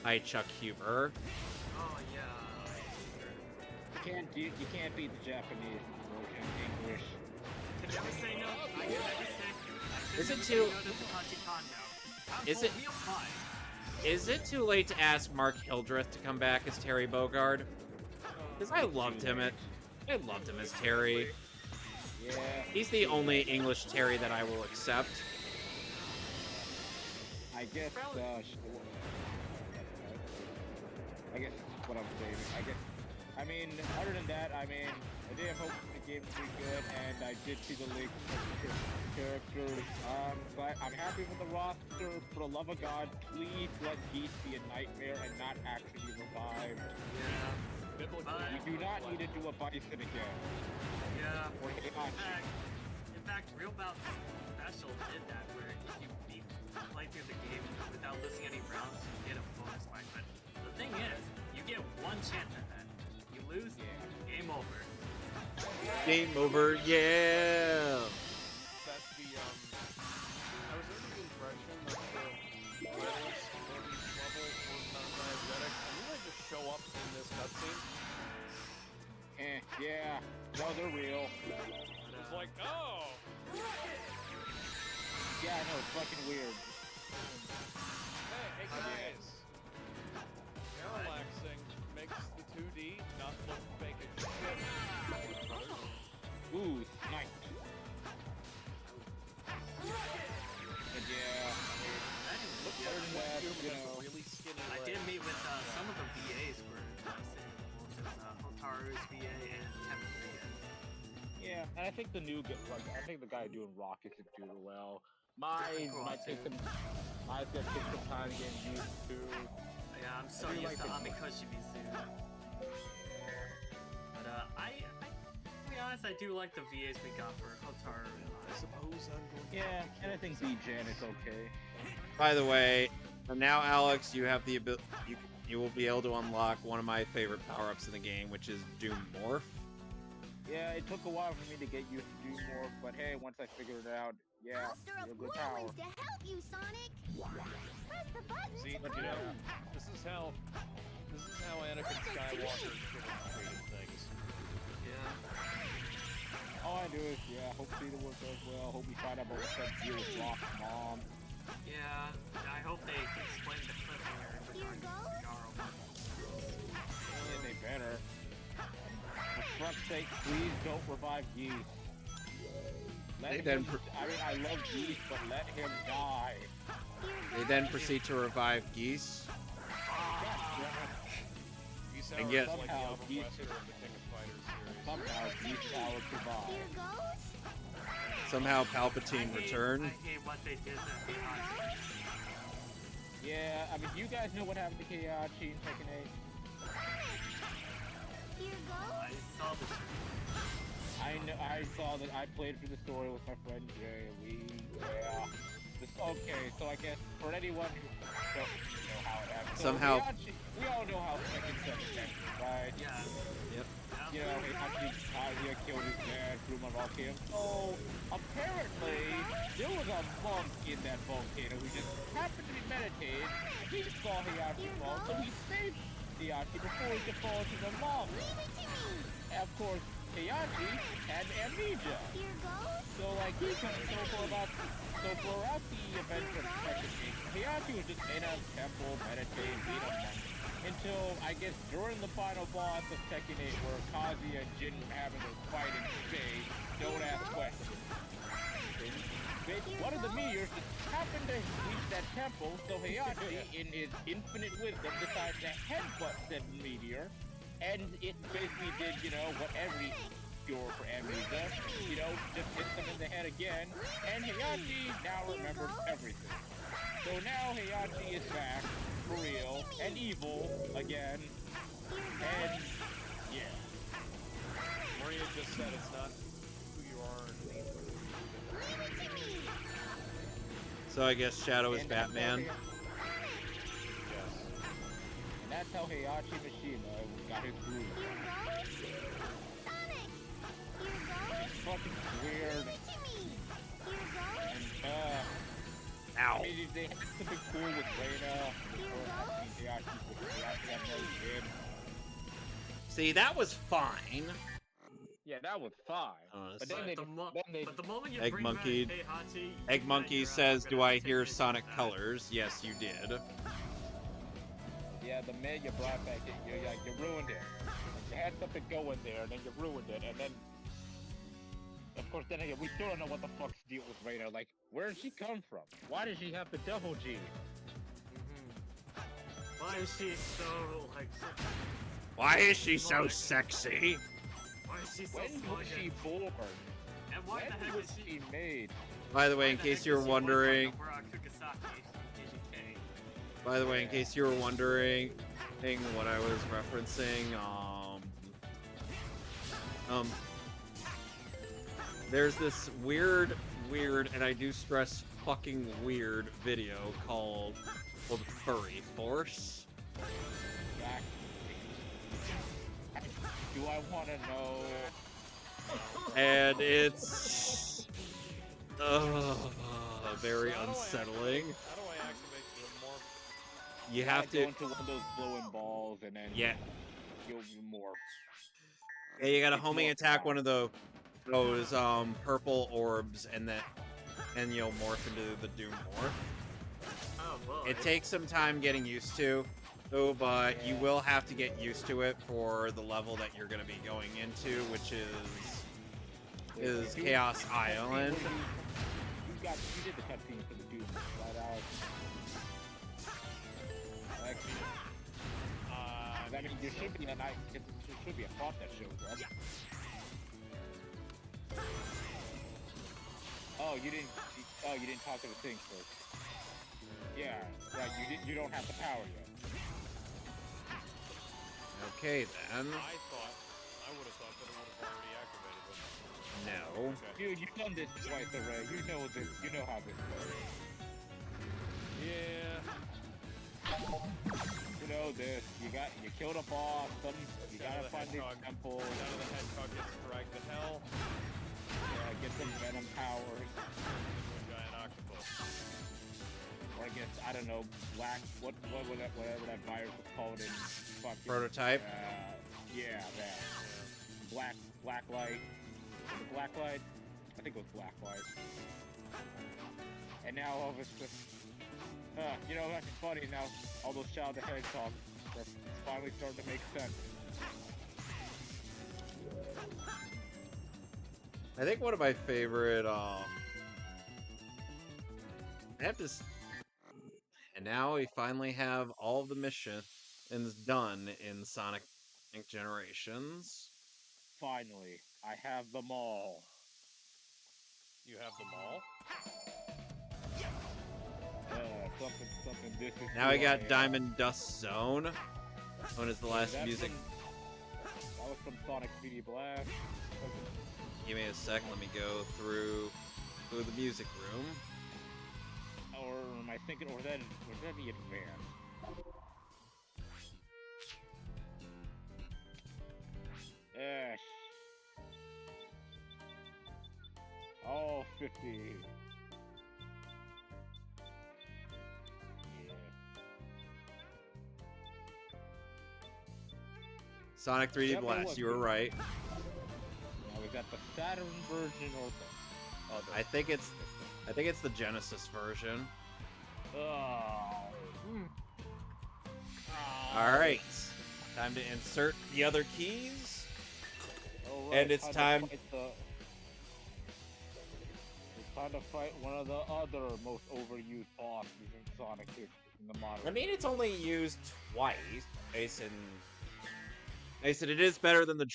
[SPEAKER 1] by Chuck Huber.
[SPEAKER 6] oh yeah.
[SPEAKER 3] You can't beat the Japanese version English.
[SPEAKER 6] I can never say no. I can never say.
[SPEAKER 1] Is it
[SPEAKER 6] never say
[SPEAKER 1] too-
[SPEAKER 6] no to Takashi Kondo.
[SPEAKER 1] Is it-
[SPEAKER 6] Real fine.
[SPEAKER 1] Is it too late to ask Mark Hildreth to come back as Terry Bogard? Because I loved him as Terry.
[SPEAKER 3] Yeah.
[SPEAKER 1] He's the only English Terry that I will accept.
[SPEAKER 3] I guess, I guess that's what I'm saying. I mean, other than that, I mean, I did hope the game would be good, and I did see the link to characters. But I'm happy with the roster. For the love of God, please let Geese be a nightmare and not actually revive.
[SPEAKER 6] Yeah.
[SPEAKER 3] We do not need to do a Bison again.
[SPEAKER 6] Yeah.
[SPEAKER 3] Or Heihachi.
[SPEAKER 6] In fact, Real Bout Special did that, where if you play through the game without losing any rounds, you get a bonus fight. But the thing is, you get one chance at that. You lose, game over.
[SPEAKER 1] Game over, yeah!
[SPEAKER 2] That's the, I was under the impression that the players for each level was not diegetic. And you like just show up in this cutscene?
[SPEAKER 3] Yeah. No, they're real.
[SPEAKER 2] It's like, oh!
[SPEAKER 3] Yeah, I know, it's fucking weird.
[SPEAKER 2] Hey guys! Parallaxing makes the 2D not look fake as shit.
[SPEAKER 3] Ooh, sniped. And yeah, other than that, you know,
[SPEAKER 2] Really skinny
[SPEAKER 6] I
[SPEAKER 2] legs.
[SPEAKER 6] did meet with some of the VAs for City of the Wolves. It was Hotaru's VA and Kevin Regan.
[SPEAKER 3] yeah, and I think the new I think the guy doing Rockets is doing well. Might take some time getting used to.
[SPEAKER 6] Yeah, I'm so
[SPEAKER 3] I do
[SPEAKER 6] used
[SPEAKER 3] like
[SPEAKER 6] to
[SPEAKER 3] the-
[SPEAKER 6] Amikoshi soon. But to be honest, I do like the VAs we got for Hotaru and
[SPEAKER 4] I suppose I'm going to
[SPEAKER 3] Yeah,
[SPEAKER 4] have to
[SPEAKER 3] and I
[SPEAKER 4] kill
[SPEAKER 3] think
[SPEAKER 4] this
[SPEAKER 3] B-Jan is okay.
[SPEAKER 1] By the way, now Alex, you have the ability. You will be able to unlock one of my favorite power-ups in the game, which is Doom Morph.
[SPEAKER 3] Yeah, it took a while for me to get used to do more, but hey, once I figured it out, yeah,
[SPEAKER 8] I'll stir up
[SPEAKER 3] you're a good
[SPEAKER 8] more
[SPEAKER 3] power.
[SPEAKER 8] ways to help you, Sonic. Press the button
[SPEAKER 2] See,
[SPEAKER 8] to
[SPEAKER 2] but you know,
[SPEAKER 8] go.
[SPEAKER 2] this is how Anakin Skywalker treated things.
[SPEAKER 6] Yeah.
[SPEAKER 3] All I do is, hope Cedar Wars does well, hope we find out about what's up deal with Rock's mom.
[SPEAKER 6] Yeah, I hope they explain the cliffhanger in
[SPEAKER 8] Here
[SPEAKER 6] regards to
[SPEAKER 8] goes.
[SPEAKER 6] Garo.
[SPEAKER 3] Yeah, they better. For fuck's sake, please don't revive Geese. Let
[SPEAKER 1] They
[SPEAKER 3] him,
[SPEAKER 1] then
[SPEAKER 3] I mean, I love Geese, but let him die.
[SPEAKER 1] They then proceed to revive Geese.
[SPEAKER 2] You
[SPEAKER 1] And
[SPEAKER 2] sound
[SPEAKER 1] yet-
[SPEAKER 2] like the
[SPEAKER 3] Somehow
[SPEAKER 2] Alpha
[SPEAKER 3] he's-
[SPEAKER 2] Quester of the King of Fighters series.
[SPEAKER 3] Somehow Geese shall survive.
[SPEAKER 8] Here goes.
[SPEAKER 1] Somehow Palpatine returned.
[SPEAKER 6] I hate what they did to Heihachi.
[SPEAKER 3] Yeah, I mean, you guys know what happened to Heihachi in Tekken 8?
[SPEAKER 8] Here
[SPEAKER 6] I
[SPEAKER 8] goes.
[SPEAKER 6] saw the
[SPEAKER 3] I saw that. I played through the story with my friend Jay. Okay, so I guess for anyone who don't know how it happened, so
[SPEAKER 1] Somehow-
[SPEAKER 3] Heihachi, we all know how Tekken 7 ended, right?
[SPEAKER 6] Yeah.
[SPEAKER 1] Yep.
[SPEAKER 3] You know, Kazuya killed his dad, threw him on a volcano. So, apparently, there was a monk in that volcano who just happened to be meditating. He saw Heihachi fall, so he saved Heihachi before he could fall into the lava.
[SPEAKER 8] Leave it to me.
[SPEAKER 3] And of course, Heihachi had amnesia.
[SPEAKER 8] Here goes.
[SPEAKER 3] So, like, he couldn't so throughout the events of Tekken 8, Heihachi was just in a temple, meditating, being a monk. Until, I guess, during the final boss of Tekken 8, where Kazuya and Jin were having a fight in space, don't ask questions. One of the meteors just happened to reach that temple, so Heihachi, in his infinite wisdom, decided to headbutt said meteor, and it basically did, you know, what every cure for amnesia, you know, just hit them in the head again, and Heihachi now remembers everything. So now Heihachi is back, for real, and evil, again, and, yeah.
[SPEAKER 2] Maria just said it's not who you are.
[SPEAKER 1] So I guess Shadow is
[SPEAKER 3] And that's how
[SPEAKER 1] Batman.
[SPEAKER 3] Yes. And that's how Heihachi Mishima got his groove.
[SPEAKER 8] Here goes. Sonic. Here goes.
[SPEAKER 3] It's fucking weird,
[SPEAKER 8] To me. Here goes.
[SPEAKER 3] and,
[SPEAKER 1] Ow.
[SPEAKER 3] I mean, they had something cool with Reina, before Heihachi had no kid.
[SPEAKER 1] See, that was fine.
[SPEAKER 3] Yeah, that was fine. But then they,
[SPEAKER 6] But the moment you
[SPEAKER 1] Egg
[SPEAKER 6] bring
[SPEAKER 1] Monkey-
[SPEAKER 6] back Heihachi,
[SPEAKER 1] Egg Monkey says, "Do I hear Sonic
[SPEAKER 6] colors?"
[SPEAKER 1] colors?" Yes, you did.
[SPEAKER 3] yeah, the minute you brought back it, you ruined it. You had something going there, and then you ruined it, and then, of course, then again, we still don't know what the fuck's the deal with Reina. Like, where did she come from? Why did she have the double G?
[SPEAKER 6] Why is she so like?
[SPEAKER 1] Why is she so sexy?
[SPEAKER 6] Why is she so
[SPEAKER 3] When
[SPEAKER 6] smug?
[SPEAKER 3] was she born?
[SPEAKER 6] And why the
[SPEAKER 3] When
[SPEAKER 6] heck
[SPEAKER 3] was
[SPEAKER 6] is she?
[SPEAKER 3] she made?
[SPEAKER 1] By the way, in
[SPEAKER 6] why the
[SPEAKER 1] case
[SPEAKER 6] heck
[SPEAKER 1] you were
[SPEAKER 6] is she
[SPEAKER 1] wondering,
[SPEAKER 6] Wazaka Kugasaki, KGK?
[SPEAKER 1] by the way, in case you were wondering, what I was referencing, there's this weird, and I do stress fucking weird video called Furry Force.
[SPEAKER 3] Do I want to know?
[SPEAKER 1] And it's very unsettling.
[SPEAKER 2] How do I activate the more?
[SPEAKER 1] You have
[SPEAKER 3] Go
[SPEAKER 1] to,
[SPEAKER 3] into one of those glowing balls, and then
[SPEAKER 1] yeah,
[SPEAKER 3] you'll be more.
[SPEAKER 1] you gotta
[SPEAKER 3] It's
[SPEAKER 1] homing
[SPEAKER 3] more
[SPEAKER 1] attack
[SPEAKER 3] power.
[SPEAKER 1] one of those purple orbs, and you'll morph into the Doom Morph.
[SPEAKER 6] Oh boy.
[SPEAKER 1] It takes some time getting used to, though, but you
[SPEAKER 3] Yeah.
[SPEAKER 1] will have to get used to it for the level that you're gonna be going into, which is Chaos Island.
[SPEAKER 3] You did the cutscene for the Doom right out. Actually, I mean, there should be there should be a plot that shows up. Oh, you didn't talk to the thing first. Yeah, right. You don't have the power yet.
[SPEAKER 1] Okay then.
[SPEAKER 2] I would have thought that it would have already activated it.
[SPEAKER 1] No.
[SPEAKER 2] Okay.
[SPEAKER 3] Dude, you've done this twice already. You know this. You know how this goes.
[SPEAKER 2] Yeah.
[SPEAKER 3] You know this. You killed a boss. You gotta find this temple.
[SPEAKER 2] None of the hedgehog gets dragged to hell.
[SPEAKER 3] Yeah, get some venom powers.
[SPEAKER 2] Into a giant octopus.
[SPEAKER 3] Or I guess I don't know. Whatever that virus was called in fucking
[SPEAKER 1] Prototype.
[SPEAKER 3] Yeah, that. Black light. Was it black light? I think it was black light. And now all of a sudden, you know, that's funny now. All those Child of the Hedgehog are finally starting to make sense.
[SPEAKER 1] I think one of my favorite, I have to, and now we finally have all of the missions done in Sonic Generations.
[SPEAKER 3] Finally, I have them all.
[SPEAKER 2] You have them all?
[SPEAKER 3] Something. This is
[SPEAKER 1] Now
[SPEAKER 3] who
[SPEAKER 1] we got
[SPEAKER 3] I am.
[SPEAKER 1] Diamond Dust Zone. When is the last
[SPEAKER 3] That's
[SPEAKER 1] music?
[SPEAKER 3] That was from Sonic 3D Blast.
[SPEAKER 1] Give me a sec. Let me go through the music room.
[SPEAKER 3] Or am I thinking, or that the advance? Oh, 50. Yeah.
[SPEAKER 1] Sonic 3D
[SPEAKER 3] Yeah, but
[SPEAKER 1] Blast.
[SPEAKER 3] look,
[SPEAKER 1] You were right.
[SPEAKER 3] Now we got the Saturn version or the other.
[SPEAKER 1] I think it's the Genesis version.
[SPEAKER 3] Oh.
[SPEAKER 1] All right. Time to insert the other keys.
[SPEAKER 3] Alright,
[SPEAKER 1] And it's time.
[SPEAKER 3] It's time to fight one of the other most overused bosses in Sonic history in the modern.
[SPEAKER 1] I mean, it's only used twice. Mason, it is better than the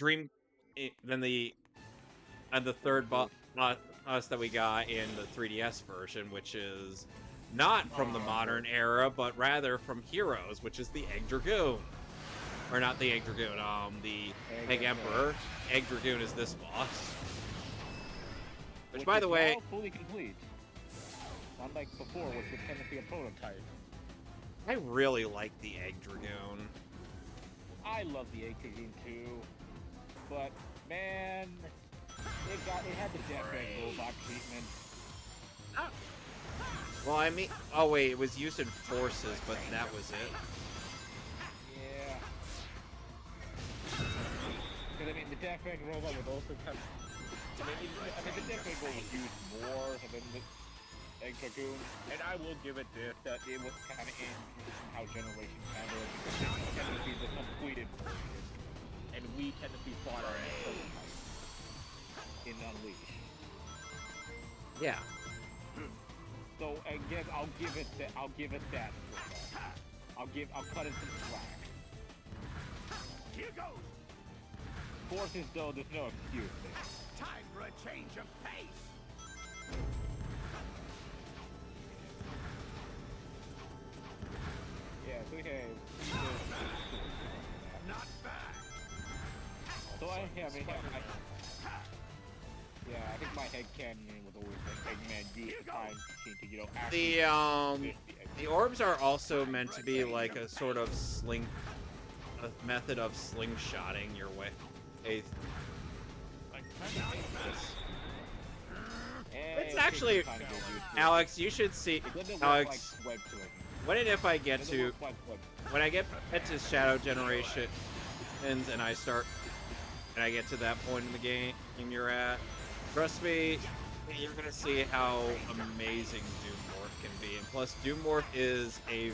[SPEAKER 1] third boss that we got in the 3DS version, which is not from the modern era, but rather from Heroes, which is the Egg Dragoon. Or not the Egg Dragoon, the Egg Emperor. Egg Dragoon is this boss. Which by the way,
[SPEAKER 3] now fully complete. Unlike before, which was technically a prototype.
[SPEAKER 1] I really like the Egg Dragoon.
[SPEAKER 3] I love the Egg Dragoon too, but man, it had the jetpack robot treatment.
[SPEAKER 1] Well, I mean, oh wait, it was used in Forces, but that was it.
[SPEAKER 3] Yeah. Because I mean, the jetpack robot was also kind of. I mean, the jetpack robot was used more than the Egg Dragoon, and I will give it this that it was kind of interesting how Generations handled it because it tended to be the completed version, and we tend to be fought on in Unleash.
[SPEAKER 1] Yeah.
[SPEAKER 3] So again, I'll give it that. I'll cut it some slack.
[SPEAKER 4] Here goes.
[SPEAKER 3] Forces though, there's no excuse there.
[SPEAKER 4] Time for a change of pace.
[SPEAKER 3] Yeah, so okay.
[SPEAKER 4] Not bad.
[SPEAKER 3] So I think my headcanon was always like Eggman used the time machine to, you know, actually
[SPEAKER 1] The orbs are also meant to be like a sort of a method of slingshotting your way. It's actually, Alex, you should see, Alex, when and if I get to, when I get to Shadow Generation and I get to that point in the game you're at, trust me, you're gonna see how amazing Doom Morph can be. And plus, Doom Morph is a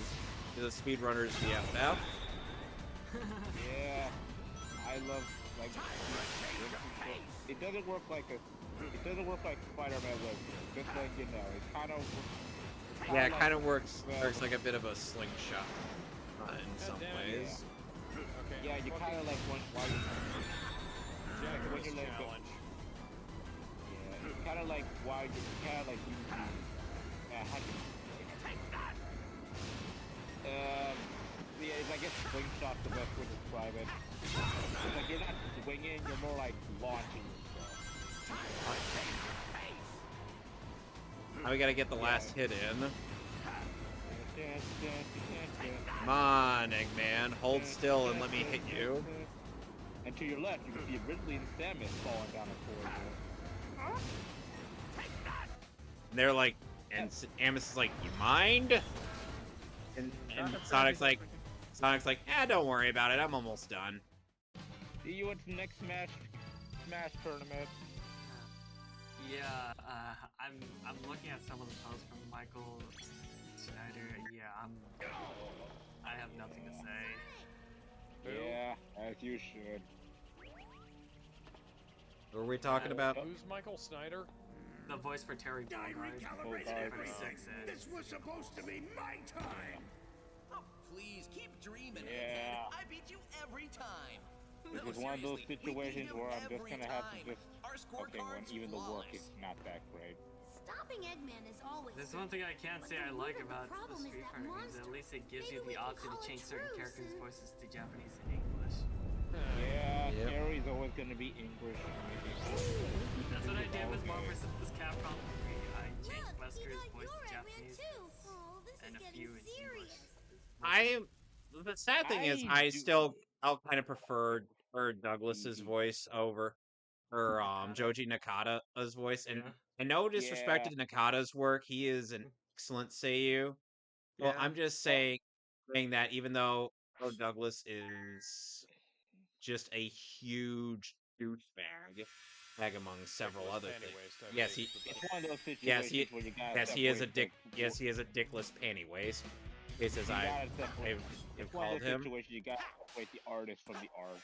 [SPEAKER 1] speedrunner's BFF.
[SPEAKER 3] Yeah, I love it doesn't work like Spider-Man was. Just like, you know, it kind of.
[SPEAKER 1] Yeah, it kind of works like a bit of a slingshot in some ways.
[SPEAKER 2] Okay.
[SPEAKER 3] Yeah, you kind of like when you're like
[SPEAKER 2] challenge.
[SPEAKER 3] yeah, it's kind of like why you kind of like you. How do you? Yeah, I guess slingshot's the best way to describe it. It's like you're not swinging, you're more like launching yourself.
[SPEAKER 1] Now we gotta get the last hit in. Come on, Eggman, hold still and let me hit you.
[SPEAKER 3] And to your left, you can see Ridley and Samus falling down a corridor.
[SPEAKER 1] And they're like, and Amos is like, you mind? And Sonic's like, don't worry about it, I'm almost done.
[SPEAKER 3] See you at the next Smash tournament.
[SPEAKER 6] Yeah, I'm looking at some of the posts from Michael Snyder. Yeah, I have nothing to say.
[SPEAKER 3] Yeah, as you should.
[SPEAKER 1] Who are we talking about?
[SPEAKER 2] Who's Michael Snyder?
[SPEAKER 6] The voice for Terry Bogard. For 6
[SPEAKER 4] This was supposed to be my time.
[SPEAKER 9] Oh, please keep dreaming.
[SPEAKER 3] Yeah.
[SPEAKER 9] I beat you every time.
[SPEAKER 3] This
[SPEAKER 9] No,
[SPEAKER 3] is one of those
[SPEAKER 9] seriously, we beat
[SPEAKER 3] situations
[SPEAKER 9] him
[SPEAKER 3] where I'm just
[SPEAKER 9] every
[SPEAKER 3] gonna have to
[SPEAKER 9] time.
[SPEAKER 3] just
[SPEAKER 9] Our
[SPEAKER 3] okay when
[SPEAKER 9] scorecard's
[SPEAKER 3] even the work
[SPEAKER 9] flawless.
[SPEAKER 3] is not that great.
[SPEAKER 8] Stopping Eggman is always
[SPEAKER 6] There's
[SPEAKER 8] good.
[SPEAKER 6] one thing I can't
[SPEAKER 8] But
[SPEAKER 6] say
[SPEAKER 8] the
[SPEAKER 6] I like
[SPEAKER 8] root of the
[SPEAKER 6] about the
[SPEAKER 8] problem is
[SPEAKER 6] Street
[SPEAKER 8] that
[SPEAKER 6] Fighter games. At
[SPEAKER 8] monster.
[SPEAKER 6] least it gives
[SPEAKER 8] Maybe
[SPEAKER 6] you
[SPEAKER 8] we
[SPEAKER 6] the
[SPEAKER 8] can
[SPEAKER 6] option to
[SPEAKER 8] call it
[SPEAKER 6] change certain
[SPEAKER 8] truce
[SPEAKER 6] characters'
[SPEAKER 8] and-
[SPEAKER 6] voices to Japanese and English.
[SPEAKER 3] Yeah,
[SPEAKER 1] Yep.
[SPEAKER 3] Terry's always gonna be English.
[SPEAKER 6] That's what I did with Marvel vs. Capcom 3. I changed
[SPEAKER 8] Look, you
[SPEAKER 6] Wesker's
[SPEAKER 8] got
[SPEAKER 6] voice
[SPEAKER 8] your
[SPEAKER 6] to
[SPEAKER 8] Eggman
[SPEAKER 6] Japanese
[SPEAKER 8] too. Oh, this
[SPEAKER 6] and
[SPEAKER 8] is
[SPEAKER 6] a
[SPEAKER 8] getting
[SPEAKER 6] few in English.
[SPEAKER 8] serious.
[SPEAKER 1] The sad thing is,
[SPEAKER 3] I do-
[SPEAKER 1] I'll kind of prefer Douglas's
[SPEAKER 3] Mhm.
[SPEAKER 1] voice over Joji Nakata's voice, and
[SPEAKER 6] Yeah.
[SPEAKER 1] no disrespect
[SPEAKER 3] Yeah.
[SPEAKER 1] to Nakata's work, he is an excellent seiyuu. Well,
[SPEAKER 6] Yeah.
[SPEAKER 1] I'm just saying that even though Douglas is just a huge douchebag, among several
[SPEAKER 2] Nicholas
[SPEAKER 1] other
[SPEAKER 2] Pennywaste,
[SPEAKER 1] things.
[SPEAKER 2] I
[SPEAKER 1] Yes,
[SPEAKER 2] believe,
[SPEAKER 1] he.
[SPEAKER 2] is the
[SPEAKER 3] It's
[SPEAKER 2] best.
[SPEAKER 3] one of those situations
[SPEAKER 1] Yes, he.
[SPEAKER 3] where you gotta
[SPEAKER 1] Yes, he is a
[SPEAKER 3] separate
[SPEAKER 1] dick.
[SPEAKER 3] the-
[SPEAKER 1] Yes, he is a dickless pantywaist. This is
[SPEAKER 3] you
[SPEAKER 1] I.
[SPEAKER 3] gotta separate-
[SPEAKER 1] I've
[SPEAKER 3] It's one of
[SPEAKER 1] called
[SPEAKER 3] those
[SPEAKER 1] him.
[SPEAKER 3] situations you gotta separate the artist from the art.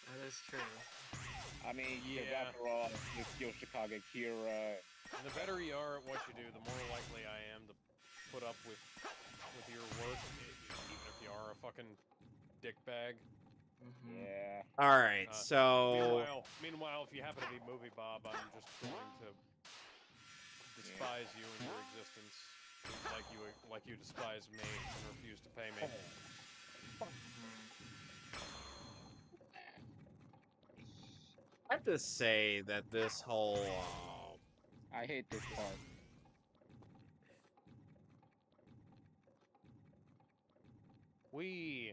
[SPEAKER 6] That is true.
[SPEAKER 3] I mean, because
[SPEAKER 2] Yeah.
[SPEAKER 3] after all, it's Yoshikage Kira.
[SPEAKER 2] And the better you are at what you do, the more likely I am to put up with your work, even if you are a fucking dickbag.
[SPEAKER 6] Mm-hmm.
[SPEAKER 3] Yeah.
[SPEAKER 1] All right, so
[SPEAKER 2] Meanwhile, if you happen to be Movie Bob, I'm just going to despise you and your existence, like you despise me and refuse to pay me.
[SPEAKER 1] I have to say that this whole
[SPEAKER 3] I hate this part.
[SPEAKER 2] We.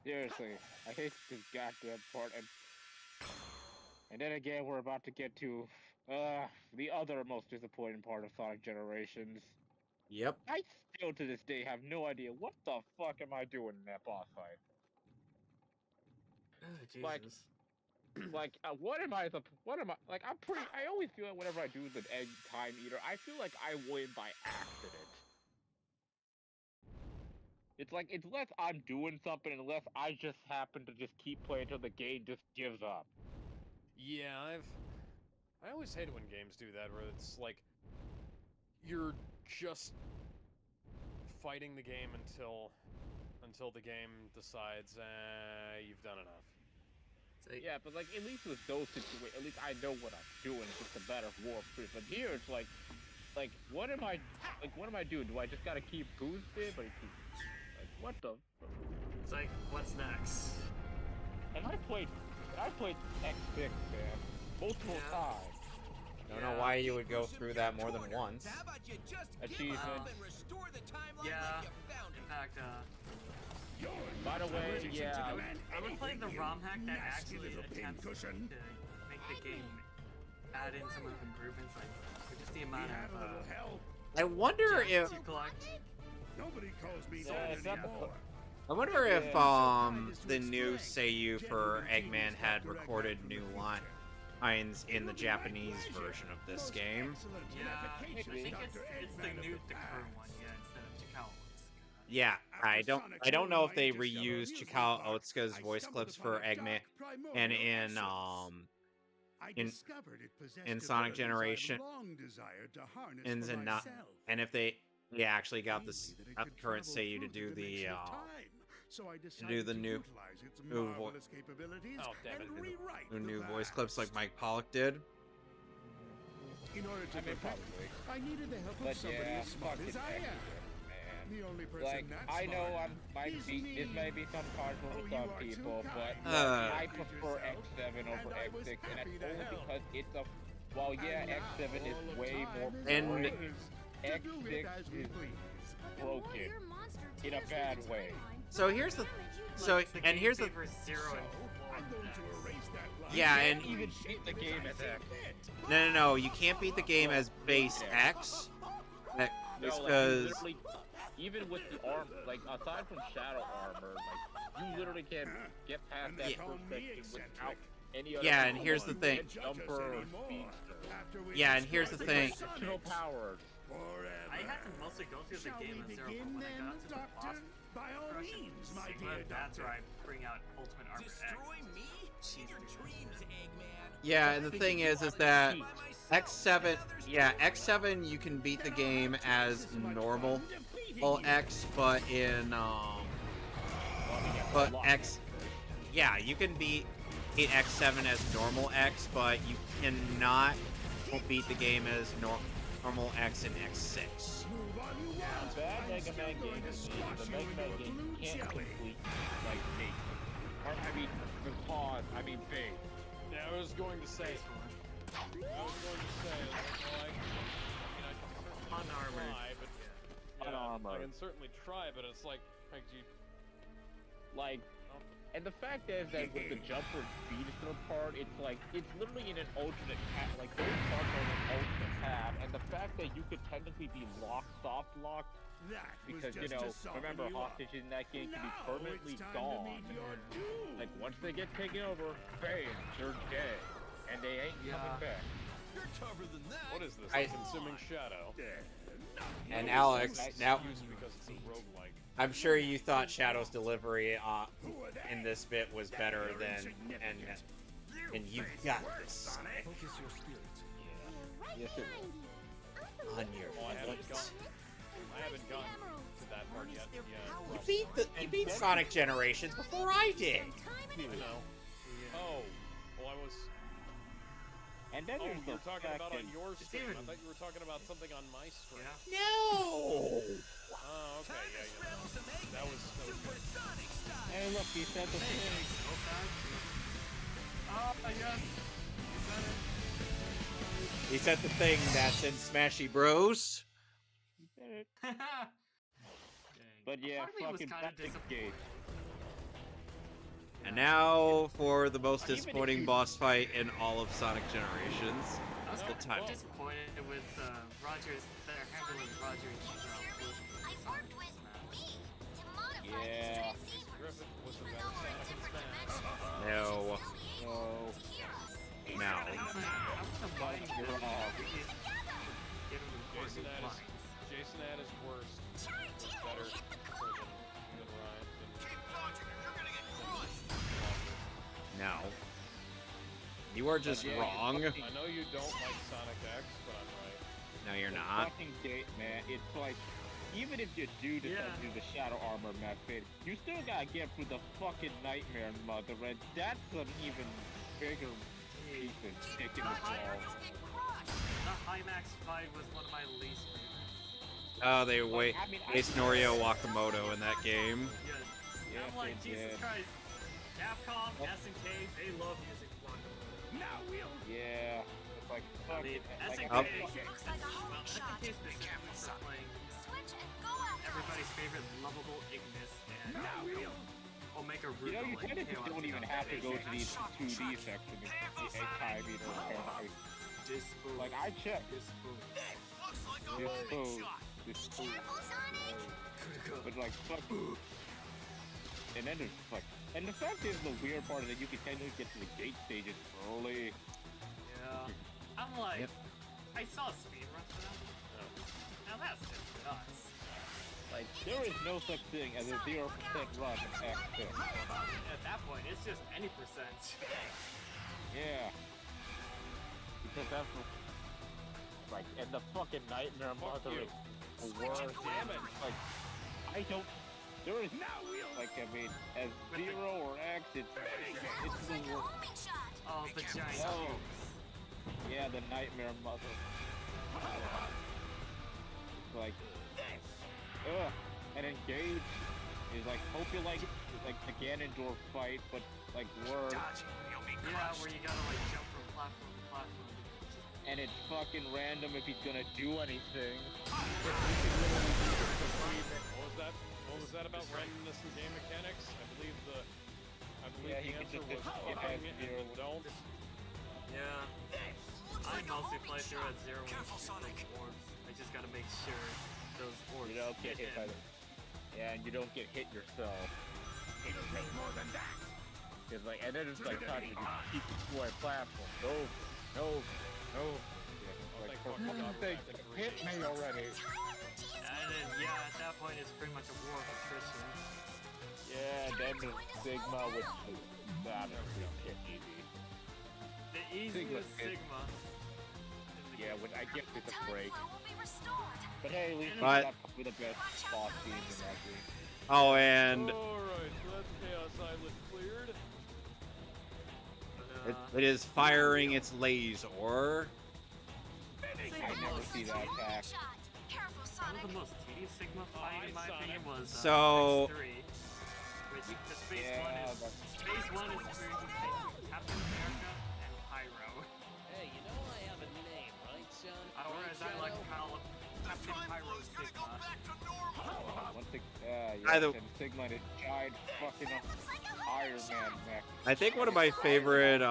[SPEAKER 3] Seriously, I hate this goddamn part. And then again, we're about to get to the other most disappointing part of Sonic Generations.
[SPEAKER 1] Yep.
[SPEAKER 3] I still to this day have no idea what the fuck am I doing in that boss fight.
[SPEAKER 6] Oh,
[SPEAKER 3] Like-
[SPEAKER 6] Jesus.
[SPEAKER 3] What am I? Like, I always feel like whenever I do the egg time eater, I feel like I win by accident. It's like, it's less I'm doing something and less I just happen to just keep playing until the game just gives up.
[SPEAKER 2] Yeah, I always hate it when games do that, where it's like you're just fighting the game until the game decides you've done enough.
[SPEAKER 3] Yeah, but like at least with those situations, at least I know what I'm doing. It's just a matter of warfare. But here it's like what am I doing? Do I just gotta keep boosting? But like what the?
[SPEAKER 6] It's like, what's next?
[SPEAKER 3] And I played X6, man, multiple
[SPEAKER 6] Yeah.
[SPEAKER 3] times.
[SPEAKER 1] Don't know why you would go through that more than once.
[SPEAKER 9] How about you just give
[SPEAKER 3] Achievement.
[SPEAKER 9] up and restore the timeline
[SPEAKER 6] Yeah.
[SPEAKER 9] like you found
[SPEAKER 6] In
[SPEAKER 9] it?
[SPEAKER 6] fact,
[SPEAKER 3] By the way, yeah,
[SPEAKER 6] I would play the ROM hack that actually
[SPEAKER 4] little
[SPEAKER 6] attempts to
[SPEAKER 4] pincushion.
[SPEAKER 6] make the game add in some of the improvements, like just the amount
[SPEAKER 4] Have a little
[SPEAKER 6] of
[SPEAKER 4] help.
[SPEAKER 1] I wonder
[SPEAKER 6] gems
[SPEAKER 1] if
[SPEAKER 6] you collect.
[SPEAKER 4] Nobody calls me
[SPEAKER 3] Yeah,
[SPEAKER 4] that
[SPEAKER 3] it's not the-
[SPEAKER 4] anymore.
[SPEAKER 1] the new Seiyu for Eggman had recorded new lines in the Japanese version of this game.
[SPEAKER 6] Yeah, I think it's the new current one, yeah, instead of Chikao ones.
[SPEAKER 1] Yeah, I don't know if they reused Chikao Otsuka's voice clips for Eggman and in Sonic Generation and not if they actually got this current Seiyu to do the new
[SPEAKER 2] Oh, damn it.
[SPEAKER 1] new voice clips like Mike Pollock did.
[SPEAKER 4] In order to
[SPEAKER 3] I mean,
[SPEAKER 4] perfect
[SPEAKER 3] probably.
[SPEAKER 4] it, I needed the help
[SPEAKER 3] But
[SPEAKER 4] of somebody
[SPEAKER 3] yeah,
[SPEAKER 4] as smart
[SPEAKER 3] fucking
[SPEAKER 4] as I am.
[SPEAKER 3] man.
[SPEAKER 4] The only person
[SPEAKER 3] Like,
[SPEAKER 4] that
[SPEAKER 3] I know
[SPEAKER 4] smart
[SPEAKER 3] this
[SPEAKER 4] is
[SPEAKER 3] may be some controversial
[SPEAKER 4] Oh,
[SPEAKER 3] to
[SPEAKER 4] you
[SPEAKER 3] some
[SPEAKER 4] are too
[SPEAKER 3] people, but
[SPEAKER 4] kind.
[SPEAKER 3] I
[SPEAKER 4] Look at
[SPEAKER 3] prefer
[SPEAKER 4] yourself,
[SPEAKER 3] X7 over
[SPEAKER 4] and I was
[SPEAKER 3] X6, and
[SPEAKER 4] happy
[SPEAKER 3] that's
[SPEAKER 4] to
[SPEAKER 3] only
[SPEAKER 4] help.
[SPEAKER 3] because it's a while yeah,
[SPEAKER 4] And now
[SPEAKER 3] X7 is
[SPEAKER 4] all of
[SPEAKER 3] way
[SPEAKER 4] time
[SPEAKER 3] more
[SPEAKER 4] is
[SPEAKER 1] And-
[SPEAKER 4] ours, to
[SPEAKER 3] X6
[SPEAKER 4] do with as we
[SPEAKER 3] is
[SPEAKER 4] please.
[SPEAKER 8] But the
[SPEAKER 3] broken
[SPEAKER 8] warrior monster
[SPEAKER 3] in a
[SPEAKER 8] tears
[SPEAKER 3] bad
[SPEAKER 8] through the
[SPEAKER 3] way.
[SPEAKER 8] timeline,
[SPEAKER 1] So here's the
[SPEAKER 8] damage you
[SPEAKER 1] so
[SPEAKER 6] Like, the
[SPEAKER 1] and here's the
[SPEAKER 6] game favors 0
[SPEAKER 4] So,
[SPEAKER 6] and 4
[SPEAKER 4] I'm going to erase that line.
[SPEAKER 1] Yeah,
[SPEAKER 3] You
[SPEAKER 1] and-
[SPEAKER 3] can't even beat the game at that.
[SPEAKER 1] no, you can't beat the game as base X. That
[SPEAKER 3] No,
[SPEAKER 1] is
[SPEAKER 3] like, you
[SPEAKER 1] because
[SPEAKER 3] literally, even with the armor, like aside from shadow armor, like you literally can't get past that
[SPEAKER 1] Yeah.
[SPEAKER 3] first section without any other.
[SPEAKER 1] Yeah, and here's the thing.
[SPEAKER 3] Jumper or speedster.
[SPEAKER 1] Yeah, and here's the thing.
[SPEAKER 3] Additional powers.
[SPEAKER 6] I had to mostly go through the game as 0, but when I got to the boss
[SPEAKER 4] By all
[SPEAKER 6] crush
[SPEAKER 4] means, my
[SPEAKER 6] Sigma,
[SPEAKER 4] dear
[SPEAKER 6] that's
[SPEAKER 4] doctor.
[SPEAKER 6] where I bring out Ultimate Armor X.
[SPEAKER 9] Destroy me? In your dreams, Eggman.
[SPEAKER 1] Yeah, and the thing is that X7, yeah, X7 you can beat the game as normal X, but but X, yeah, you can beat X7 as normal X, but you cannot beat the game as normal X in X6.
[SPEAKER 3] Bad Mega Man game is the Mega Man game can't complete like me. Or I mean, big.
[SPEAKER 2] Yeah, I was going to say. I can certainly
[SPEAKER 6] Unarmored.
[SPEAKER 2] try, but yeah,
[SPEAKER 3] Unarmored.
[SPEAKER 2] I can certainly try, but it's like you.
[SPEAKER 3] Like, and the fact is that with the jumper speed part, it's literally in an alternate path. Like those parts are in an alternate path, and the fact that you could technically be soft locked, because remember hostages in that game can be permanently gone. Like once they get taken over, bam, they're dead, and they ain't coming back.
[SPEAKER 9] You're tougher than that.
[SPEAKER 2] What is this? Consuming Shadow.
[SPEAKER 1] And Alex, now
[SPEAKER 2] Because it's a roguelike.
[SPEAKER 1] I'm sure you thought Shadow's delivery in this bit was better than, and you got this, Sonic.
[SPEAKER 8] Focus your spirits.
[SPEAKER 3] Yes, it
[SPEAKER 1] On your
[SPEAKER 2] I haven't
[SPEAKER 1] feet.
[SPEAKER 2] gotten to that part yet.
[SPEAKER 1] You beat Sonic Generations before I did.
[SPEAKER 2] I know. Oh, well, I was.
[SPEAKER 3] And then
[SPEAKER 2] Oh,
[SPEAKER 3] there's
[SPEAKER 2] you
[SPEAKER 3] the
[SPEAKER 2] were talking about on
[SPEAKER 3] fact
[SPEAKER 2] your
[SPEAKER 6] It's
[SPEAKER 2] stream. I
[SPEAKER 6] even-
[SPEAKER 2] thought you were talking about something on my stream.
[SPEAKER 6] Yeah.
[SPEAKER 1] No.
[SPEAKER 2] Oh, okay, yeah. That was good.
[SPEAKER 3] that, hey look, he said the thing.
[SPEAKER 6] So bad. Oh, yes. You said it.
[SPEAKER 1] He said the thing that's in Smashy Bros.
[SPEAKER 3] He said it.
[SPEAKER 6] Dang.
[SPEAKER 3] But yeah,
[SPEAKER 6] Part of me was
[SPEAKER 3] fucking
[SPEAKER 6] kinda
[SPEAKER 3] Plastic
[SPEAKER 6] disappointed.
[SPEAKER 3] Gate.
[SPEAKER 1] And now for the most disappointing boss fight in all of Sonic Generations.
[SPEAKER 6] I was
[SPEAKER 1] The time.
[SPEAKER 6] disappointed with Rogers, their handling Rogers' Sonic Smash.
[SPEAKER 3] Yeah.
[SPEAKER 2] Griffith was the better Sonic in Smash.
[SPEAKER 1] No.
[SPEAKER 3] No.
[SPEAKER 1] No.
[SPEAKER 6] I was like, I wouldn't mind
[SPEAKER 3] You're
[SPEAKER 6] the
[SPEAKER 3] wrong.
[SPEAKER 6] previous give him
[SPEAKER 2] Jason
[SPEAKER 6] recording
[SPEAKER 2] at his,
[SPEAKER 6] lines.
[SPEAKER 2] Jason at his worst was better than Ryan.
[SPEAKER 1] No. You are just
[SPEAKER 3] Yeah,
[SPEAKER 1] wrong.
[SPEAKER 2] I know you don't like Sonic X, but I'm right.
[SPEAKER 1] No, you're
[SPEAKER 3] The
[SPEAKER 1] not.
[SPEAKER 3] fucking gate, man. It's like, even if you do decide to do the shadow armor method, you still gotta get through the fucking nightmare mother, and that's an even bigger piece of stick in the ball.
[SPEAKER 6] The Hymax fight was one of my least favorites.
[SPEAKER 1] Oh, they waste Norio Wakamoto in that game.
[SPEAKER 6] Yes.
[SPEAKER 3] Yeah,
[SPEAKER 6] I'm like,
[SPEAKER 3] they
[SPEAKER 6] Jesus
[SPEAKER 3] did.
[SPEAKER 6] Christ. Capcom, SNK, they love using Guacamole.
[SPEAKER 3] Yeah. It's like,
[SPEAKER 6] I
[SPEAKER 3] fuck
[SPEAKER 6] mean,
[SPEAKER 3] it. Like,
[SPEAKER 6] SNK,
[SPEAKER 1] Oh.
[SPEAKER 6] well, SNK specifically for playing everybody's favorite lovable Ignis and Omega
[SPEAKER 3] you know, you
[SPEAKER 6] Rugal and
[SPEAKER 3] technically
[SPEAKER 6] Chaos
[SPEAKER 3] don't even
[SPEAKER 6] Eon.
[SPEAKER 3] have to go to these 2D sections anytime you don't care.
[SPEAKER 6] Dispose.
[SPEAKER 3] Like, I checked.
[SPEAKER 6] Dispose.
[SPEAKER 3] Dispose. But like, fuck. And then there's like, and the fact is, the weird part is that you can technically get to the gate stages early.
[SPEAKER 6] Yeah. I'm like,
[SPEAKER 1] Yep.
[SPEAKER 6] I saw a speedrun for that. Now that's just nuts.
[SPEAKER 3] Like, there is no such thing as a 0% run in X6.
[SPEAKER 6] At that point, it's just any percent.
[SPEAKER 3] Yeah. Because that's like, and the fucking nightmare mother
[SPEAKER 2] you.
[SPEAKER 3] is the worst.
[SPEAKER 2] Damn it.
[SPEAKER 3] Like, I don't. There is like, I mean, as 0 or X, it's the worst.
[SPEAKER 6] Oh, the giant
[SPEAKER 3] Oh.
[SPEAKER 6] cubes.
[SPEAKER 3] Yeah, the nightmare mother. Like, ugh. And Engage is like, hope you like the Ganondorf fight, but like worse.
[SPEAKER 6] Yeah, where you gotta like jump from platform to platform.
[SPEAKER 3] And it's fucking random if he's gonna do anything.
[SPEAKER 2] What was that about randomness in game mechanics? I believe
[SPEAKER 3] Yeah, he
[SPEAKER 2] the
[SPEAKER 3] can
[SPEAKER 2] answer
[SPEAKER 3] just
[SPEAKER 2] was
[SPEAKER 3] get
[SPEAKER 2] fucking
[SPEAKER 3] as
[SPEAKER 2] it
[SPEAKER 3] zero.
[SPEAKER 2] and don't.
[SPEAKER 6] Yeah. I mostly play through at 0 when you shoot those orbs. I just gotta make sure those orbs
[SPEAKER 3] You don't get hit by
[SPEAKER 6] him.
[SPEAKER 3] them. Yeah, and you don't get hit yourself. Cause like, and then it's like, time to just keep destroying platforms. No. Yeah, like, for fucking sake, hit me already.
[SPEAKER 6] And then, yeah, at that point it's pretty much a war of attrition.
[SPEAKER 3] Yeah, then the Sigma with that is hit easy.
[SPEAKER 6] easiest
[SPEAKER 3] Sigma.
[SPEAKER 6] Sigma.
[SPEAKER 3] Yeah, which I guess it's a break.
[SPEAKER 8] Flow will be restored.
[SPEAKER 3] But hey, at least we
[SPEAKER 1] But-
[SPEAKER 3] got probably the best boss scene in that game.
[SPEAKER 1] Oh, and
[SPEAKER 2] Alright, so that's Chaos Island cleared.
[SPEAKER 1] it is firing its laser.
[SPEAKER 3] I never see that attack.
[SPEAKER 8] Shot. Careful,
[SPEAKER 6] One
[SPEAKER 8] Sonic.
[SPEAKER 6] of the most tedious Sigma fight, in my
[SPEAKER 2] Sonic.
[SPEAKER 6] opinion, was
[SPEAKER 1] So-
[SPEAKER 6] X3. Which, because phase
[SPEAKER 3] Yeah,
[SPEAKER 6] one is
[SPEAKER 3] that's-
[SPEAKER 6] phase one is where you take Captain America and Pyro.
[SPEAKER 7] Hey, you know I have a name, right, son?
[SPEAKER 6] Whereas I like to call it Captain Pyro Sigma.
[SPEAKER 3] One thing, yeah,
[SPEAKER 1] Either-
[SPEAKER 3] and Sigma and his giant fucking Iron Man mech.
[SPEAKER 1] I think one of my favorite,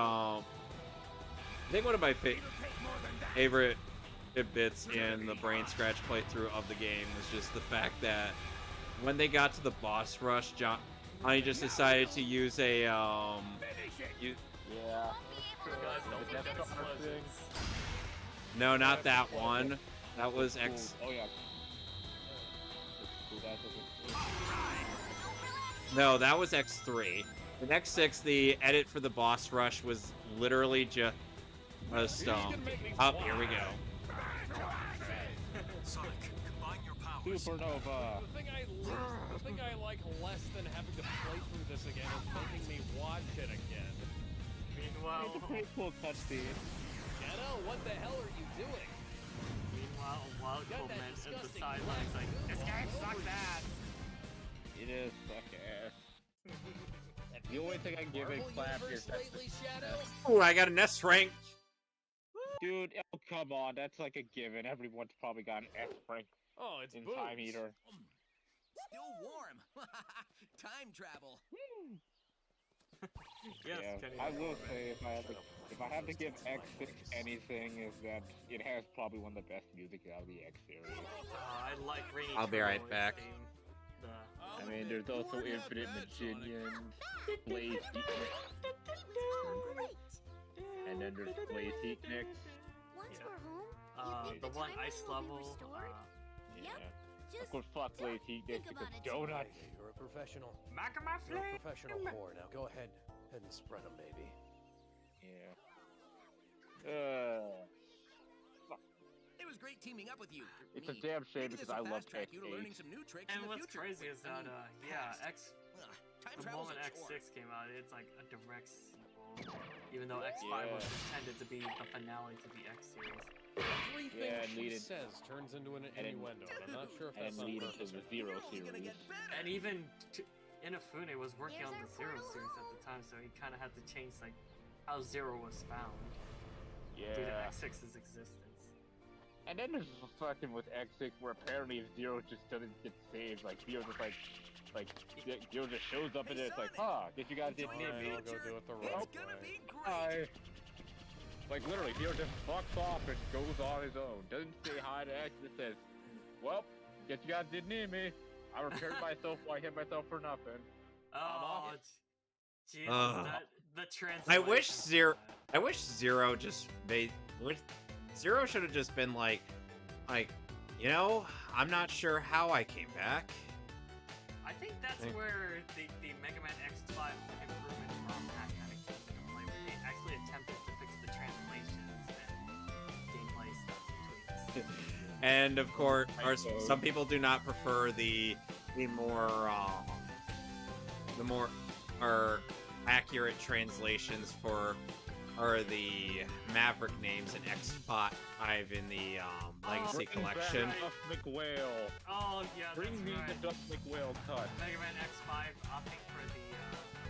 [SPEAKER 1] favorite bits in the brain scratch playthrough of the game was just the fact that when they got to the boss rush, Johnny just decided to use a,
[SPEAKER 3] Yeah.
[SPEAKER 2] Guys, don't
[SPEAKER 3] The
[SPEAKER 2] forget
[SPEAKER 3] Death
[SPEAKER 2] it's
[SPEAKER 3] Star
[SPEAKER 2] Pleasant.
[SPEAKER 3] thing.
[SPEAKER 1] no, not that one. That was X.
[SPEAKER 3] Cool. Oh yeah. Cool, that doesn't-
[SPEAKER 1] No, that was X3. In X6, the edit for the boss rush was literally just up. Here we go.
[SPEAKER 9] Sonic, combine your powers.
[SPEAKER 3] Supernova.
[SPEAKER 2] The thing I like less than having to play through this again is making me watch it again.
[SPEAKER 6] Meanwhile,
[SPEAKER 3] It's a pretty cool cutscene.
[SPEAKER 2] Shadow, what the hell are you doing?
[SPEAKER 6] Wild
[SPEAKER 2] Got
[SPEAKER 6] Cold
[SPEAKER 2] that
[SPEAKER 6] Man at the
[SPEAKER 2] disgusting
[SPEAKER 6] sidelines like, this game sucks ass.
[SPEAKER 3] It is suck ass. The only thing I can give it
[SPEAKER 7] Marvel
[SPEAKER 3] clap
[SPEAKER 7] Universe
[SPEAKER 3] is that,
[SPEAKER 7] lately, Shadow?
[SPEAKER 1] Ooh, I got an S rank.
[SPEAKER 3] dude. Oh come on, that's like a given. Everyone's probably got an F rank
[SPEAKER 2] Oh, it's
[SPEAKER 3] in
[SPEAKER 2] boobs.
[SPEAKER 3] Time Eater.
[SPEAKER 9] Still warm. Time travel.
[SPEAKER 6] Yes,
[SPEAKER 3] Yeah,
[SPEAKER 6] Kenny.
[SPEAKER 3] I will say if I have to give X6 anything, is that it has probably one of the best music out of the X series.
[SPEAKER 6] I like Rainy
[SPEAKER 1] I'll be
[SPEAKER 6] Turbo
[SPEAKER 1] right
[SPEAKER 6] as
[SPEAKER 1] back.
[SPEAKER 6] theme. The
[SPEAKER 3] I mean, there's also Infinite Maginian, Blaze Heatnik, and then there's Blaze Heatnik.
[SPEAKER 8] Once
[SPEAKER 6] Yeah.
[SPEAKER 8] we're home,
[SPEAKER 6] the one
[SPEAKER 8] timer
[SPEAKER 6] ice
[SPEAKER 8] will be
[SPEAKER 6] level.
[SPEAKER 8] restored?
[SPEAKER 3] Yeah. Of
[SPEAKER 8] just
[SPEAKER 3] course, fuck Blaze Heatnik
[SPEAKER 8] think
[SPEAKER 3] because
[SPEAKER 8] about it.
[SPEAKER 3] Donut.
[SPEAKER 7] Hey, you're a professional.
[SPEAKER 6] Magma
[SPEAKER 7] You're a professional whore. Now go ahead and spread them, baby.
[SPEAKER 3] Yeah.
[SPEAKER 9] It was great teaming up with you.
[SPEAKER 3] It's a
[SPEAKER 9] Me.
[SPEAKER 3] damn shame
[SPEAKER 9] Maybe
[SPEAKER 3] because
[SPEAKER 9] this
[SPEAKER 3] I
[SPEAKER 9] will
[SPEAKER 3] love
[SPEAKER 9] fast track you to learning
[SPEAKER 3] X8.
[SPEAKER 9] some new tricks in
[SPEAKER 6] And
[SPEAKER 9] the
[SPEAKER 6] what's
[SPEAKER 9] future.
[SPEAKER 6] crazy is that, yeah,
[SPEAKER 9] past. Time
[SPEAKER 6] the
[SPEAKER 9] travel's
[SPEAKER 6] moment
[SPEAKER 9] a chore.
[SPEAKER 6] X6 came out, it's like a direct sequel. Even though X5 was
[SPEAKER 3] Yeah.
[SPEAKER 6] intended to be the finale to the X series.
[SPEAKER 2] Everything
[SPEAKER 3] Yeah, and
[SPEAKER 2] she
[SPEAKER 3] lead it-
[SPEAKER 2] says turns into an
[SPEAKER 3] and-
[SPEAKER 2] innuendo. and I'm not sure if
[SPEAKER 3] And
[SPEAKER 2] that's on
[SPEAKER 3] lead into
[SPEAKER 2] purpose.
[SPEAKER 3] the
[SPEAKER 2] or
[SPEAKER 3] Zero
[SPEAKER 9] You're only gonna
[SPEAKER 3] series.
[SPEAKER 9] get better.
[SPEAKER 6] And even Inafune was working
[SPEAKER 8] There's
[SPEAKER 6] on
[SPEAKER 8] our
[SPEAKER 6] the Zero
[SPEAKER 8] portal
[SPEAKER 6] series at the time, so he kind of had to change like how Zero was found due to
[SPEAKER 3] Yeah.
[SPEAKER 6] X6's existence.
[SPEAKER 3] And then there's fucking with X6 where apparently Zero just doesn't get saved. Like Zero just Zero just shows up and it's like, huh, guess you guys didn't
[SPEAKER 2] something.
[SPEAKER 3] need me.
[SPEAKER 2] I'll go do it the
[SPEAKER 9] It's
[SPEAKER 2] right
[SPEAKER 9] gonna
[SPEAKER 2] way.
[SPEAKER 9] be great.
[SPEAKER 3] Hi. Like literally, Zero just fucks off and goes on his own. Doesn't say hi to X, just says, well, guess you guys didn't need me. I repaired myself while I hit myself for nothing.
[SPEAKER 6] Oh, Jesus,
[SPEAKER 1] Ugh.
[SPEAKER 6] the translation.
[SPEAKER 1] I wish
[SPEAKER 6] for
[SPEAKER 1] Zero.
[SPEAKER 6] that.
[SPEAKER 1] I wish Zero just made. Zero should have just been like, you know, I'm not sure how I came back.
[SPEAKER 6] I think that's
[SPEAKER 1] Yeah.
[SPEAKER 6] where the Mega Man X5 improvement ROM hack kind of came into play, where they actually attempted to fix the translations and gameplay stuff between the
[SPEAKER 1] And of course,
[SPEAKER 3] I know.
[SPEAKER 1] some people do not prefer the more accurate translations for the Maverick names in X5 in the Legacy
[SPEAKER 3] Bring
[SPEAKER 1] Collection.
[SPEAKER 3] back Duff McWhale.
[SPEAKER 6] Oh yeah,
[SPEAKER 3] Bring
[SPEAKER 6] that's
[SPEAKER 3] me
[SPEAKER 6] right.
[SPEAKER 3] the Duff McWhale cut.
[SPEAKER 6] Mega Man X5 opting for the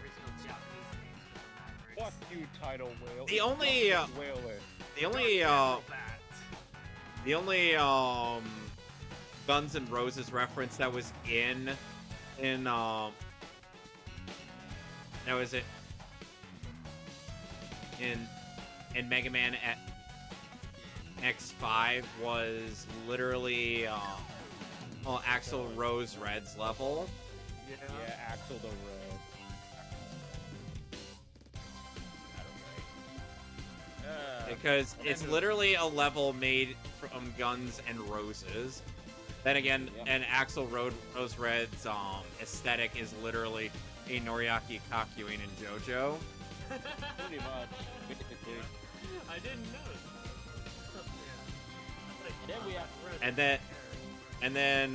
[SPEAKER 6] original Japanese names for the Mavericks.
[SPEAKER 3] Fuck you, Tidal Whale.
[SPEAKER 1] The only,
[SPEAKER 3] Whale is.
[SPEAKER 1] The only Guns N' Roses reference that was in Mega Man at X5 was literally Axl Rose Red's level.
[SPEAKER 3] Yeah, Axel the Red.
[SPEAKER 1] Because it's literally a level made from Guns and Roses. Then again,
[SPEAKER 3] Yep.
[SPEAKER 1] and Axl Rose Red's aesthetic is literally a Noriaki Kakyoin and JoJo.
[SPEAKER 3] Pretty much, basically.
[SPEAKER 6] I didn't notice.
[SPEAKER 3] And then we have
[SPEAKER 1] And then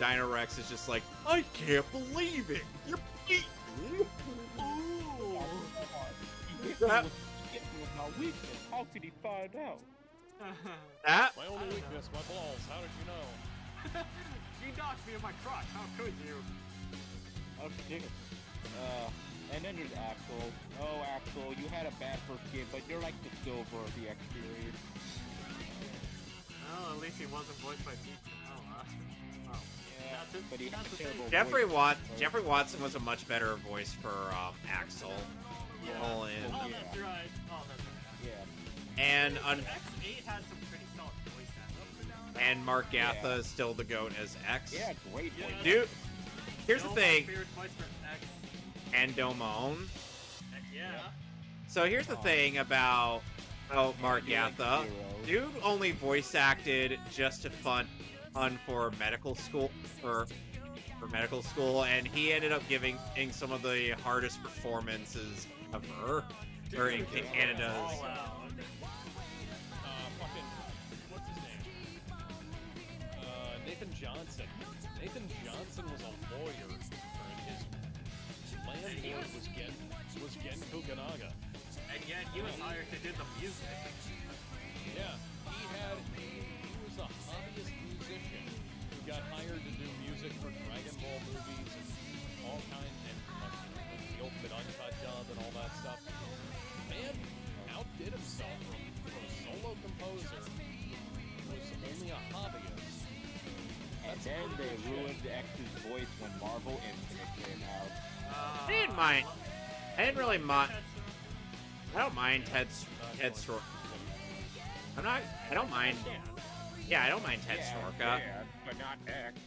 [SPEAKER 1] Dino Rex is just like, I can't believe it. You're beating me. That-
[SPEAKER 3] my weakness. How could he find out?
[SPEAKER 1] That
[SPEAKER 2] My only weakness, my balls. How did you know?
[SPEAKER 6] You knocked me in my crotch. How could you?
[SPEAKER 3] Okay. And then there's Axel. Oh, Axel, you had a bad first game, but you're like the silver of the X series.
[SPEAKER 6] Oh, at least he wasn't voiced by Pete. Oh, oh.
[SPEAKER 3] Yeah,
[SPEAKER 6] That's it.
[SPEAKER 3] but he has
[SPEAKER 6] That's
[SPEAKER 3] a
[SPEAKER 6] the
[SPEAKER 3] terrible
[SPEAKER 1] Jeffrey
[SPEAKER 3] voice.
[SPEAKER 1] Jeffrey Watson was a much better voice for Axel.
[SPEAKER 6] Yeah.
[SPEAKER 1] All in.
[SPEAKER 6] Oh,
[SPEAKER 3] Yeah.
[SPEAKER 6] that's right. Oh, that's right.
[SPEAKER 3] Yeah.
[SPEAKER 1] And
[SPEAKER 6] X8 had some pretty solid voice acting.
[SPEAKER 1] and Mark Gatha
[SPEAKER 3] Yeah.
[SPEAKER 1] is still the GOAT as X.
[SPEAKER 3] Yeah, great
[SPEAKER 6] Yeah.
[SPEAKER 3] voice.
[SPEAKER 1] Dude, here's the
[SPEAKER 6] No,
[SPEAKER 1] thing.
[SPEAKER 6] My favorite voice for X.
[SPEAKER 1] And Domone.
[SPEAKER 6] Yeah.
[SPEAKER 1] So here's the
[SPEAKER 3] Oh.
[SPEAKER 1] thing about Mark
[SPEAKER 3] You like
[SPEAKER 1] Gatha.
[SPEAKER 3] Zero.
[SPEAKER 1] Dude only voice acted just to fun for medical school for medical school, and he ended up giving some of the hardest performances ever. Or in Canada's.
[SPEAKER 6] Oh, wow.
[SPEAKER 2] Fucking, what's his name? Nathan Johnson. Nathan Johnson was a lawyer, and his landlord was Gen Kukunaga.
[SPEAKER 6] And yet he was hired to do the music.
[SPEAKER 2] Yeah, he was a hobbyist musician who got hired to do music for Dragon Ball movies and all kinds, and the Ultimate Uncut dub and all that stuff. Man outdid himself for a solo composer who was only a hobbyist.
[SPEAKER 3] And then they ruined X's voice when Marvel Infinite came out.
[SPEAKER 1] I didn't mind. I didn't really mind. I don't mind Ted Sor. I don't mind. Yeah, I don't mind Ted Sorka.
[SPEAKER 3] Yeah, but not X.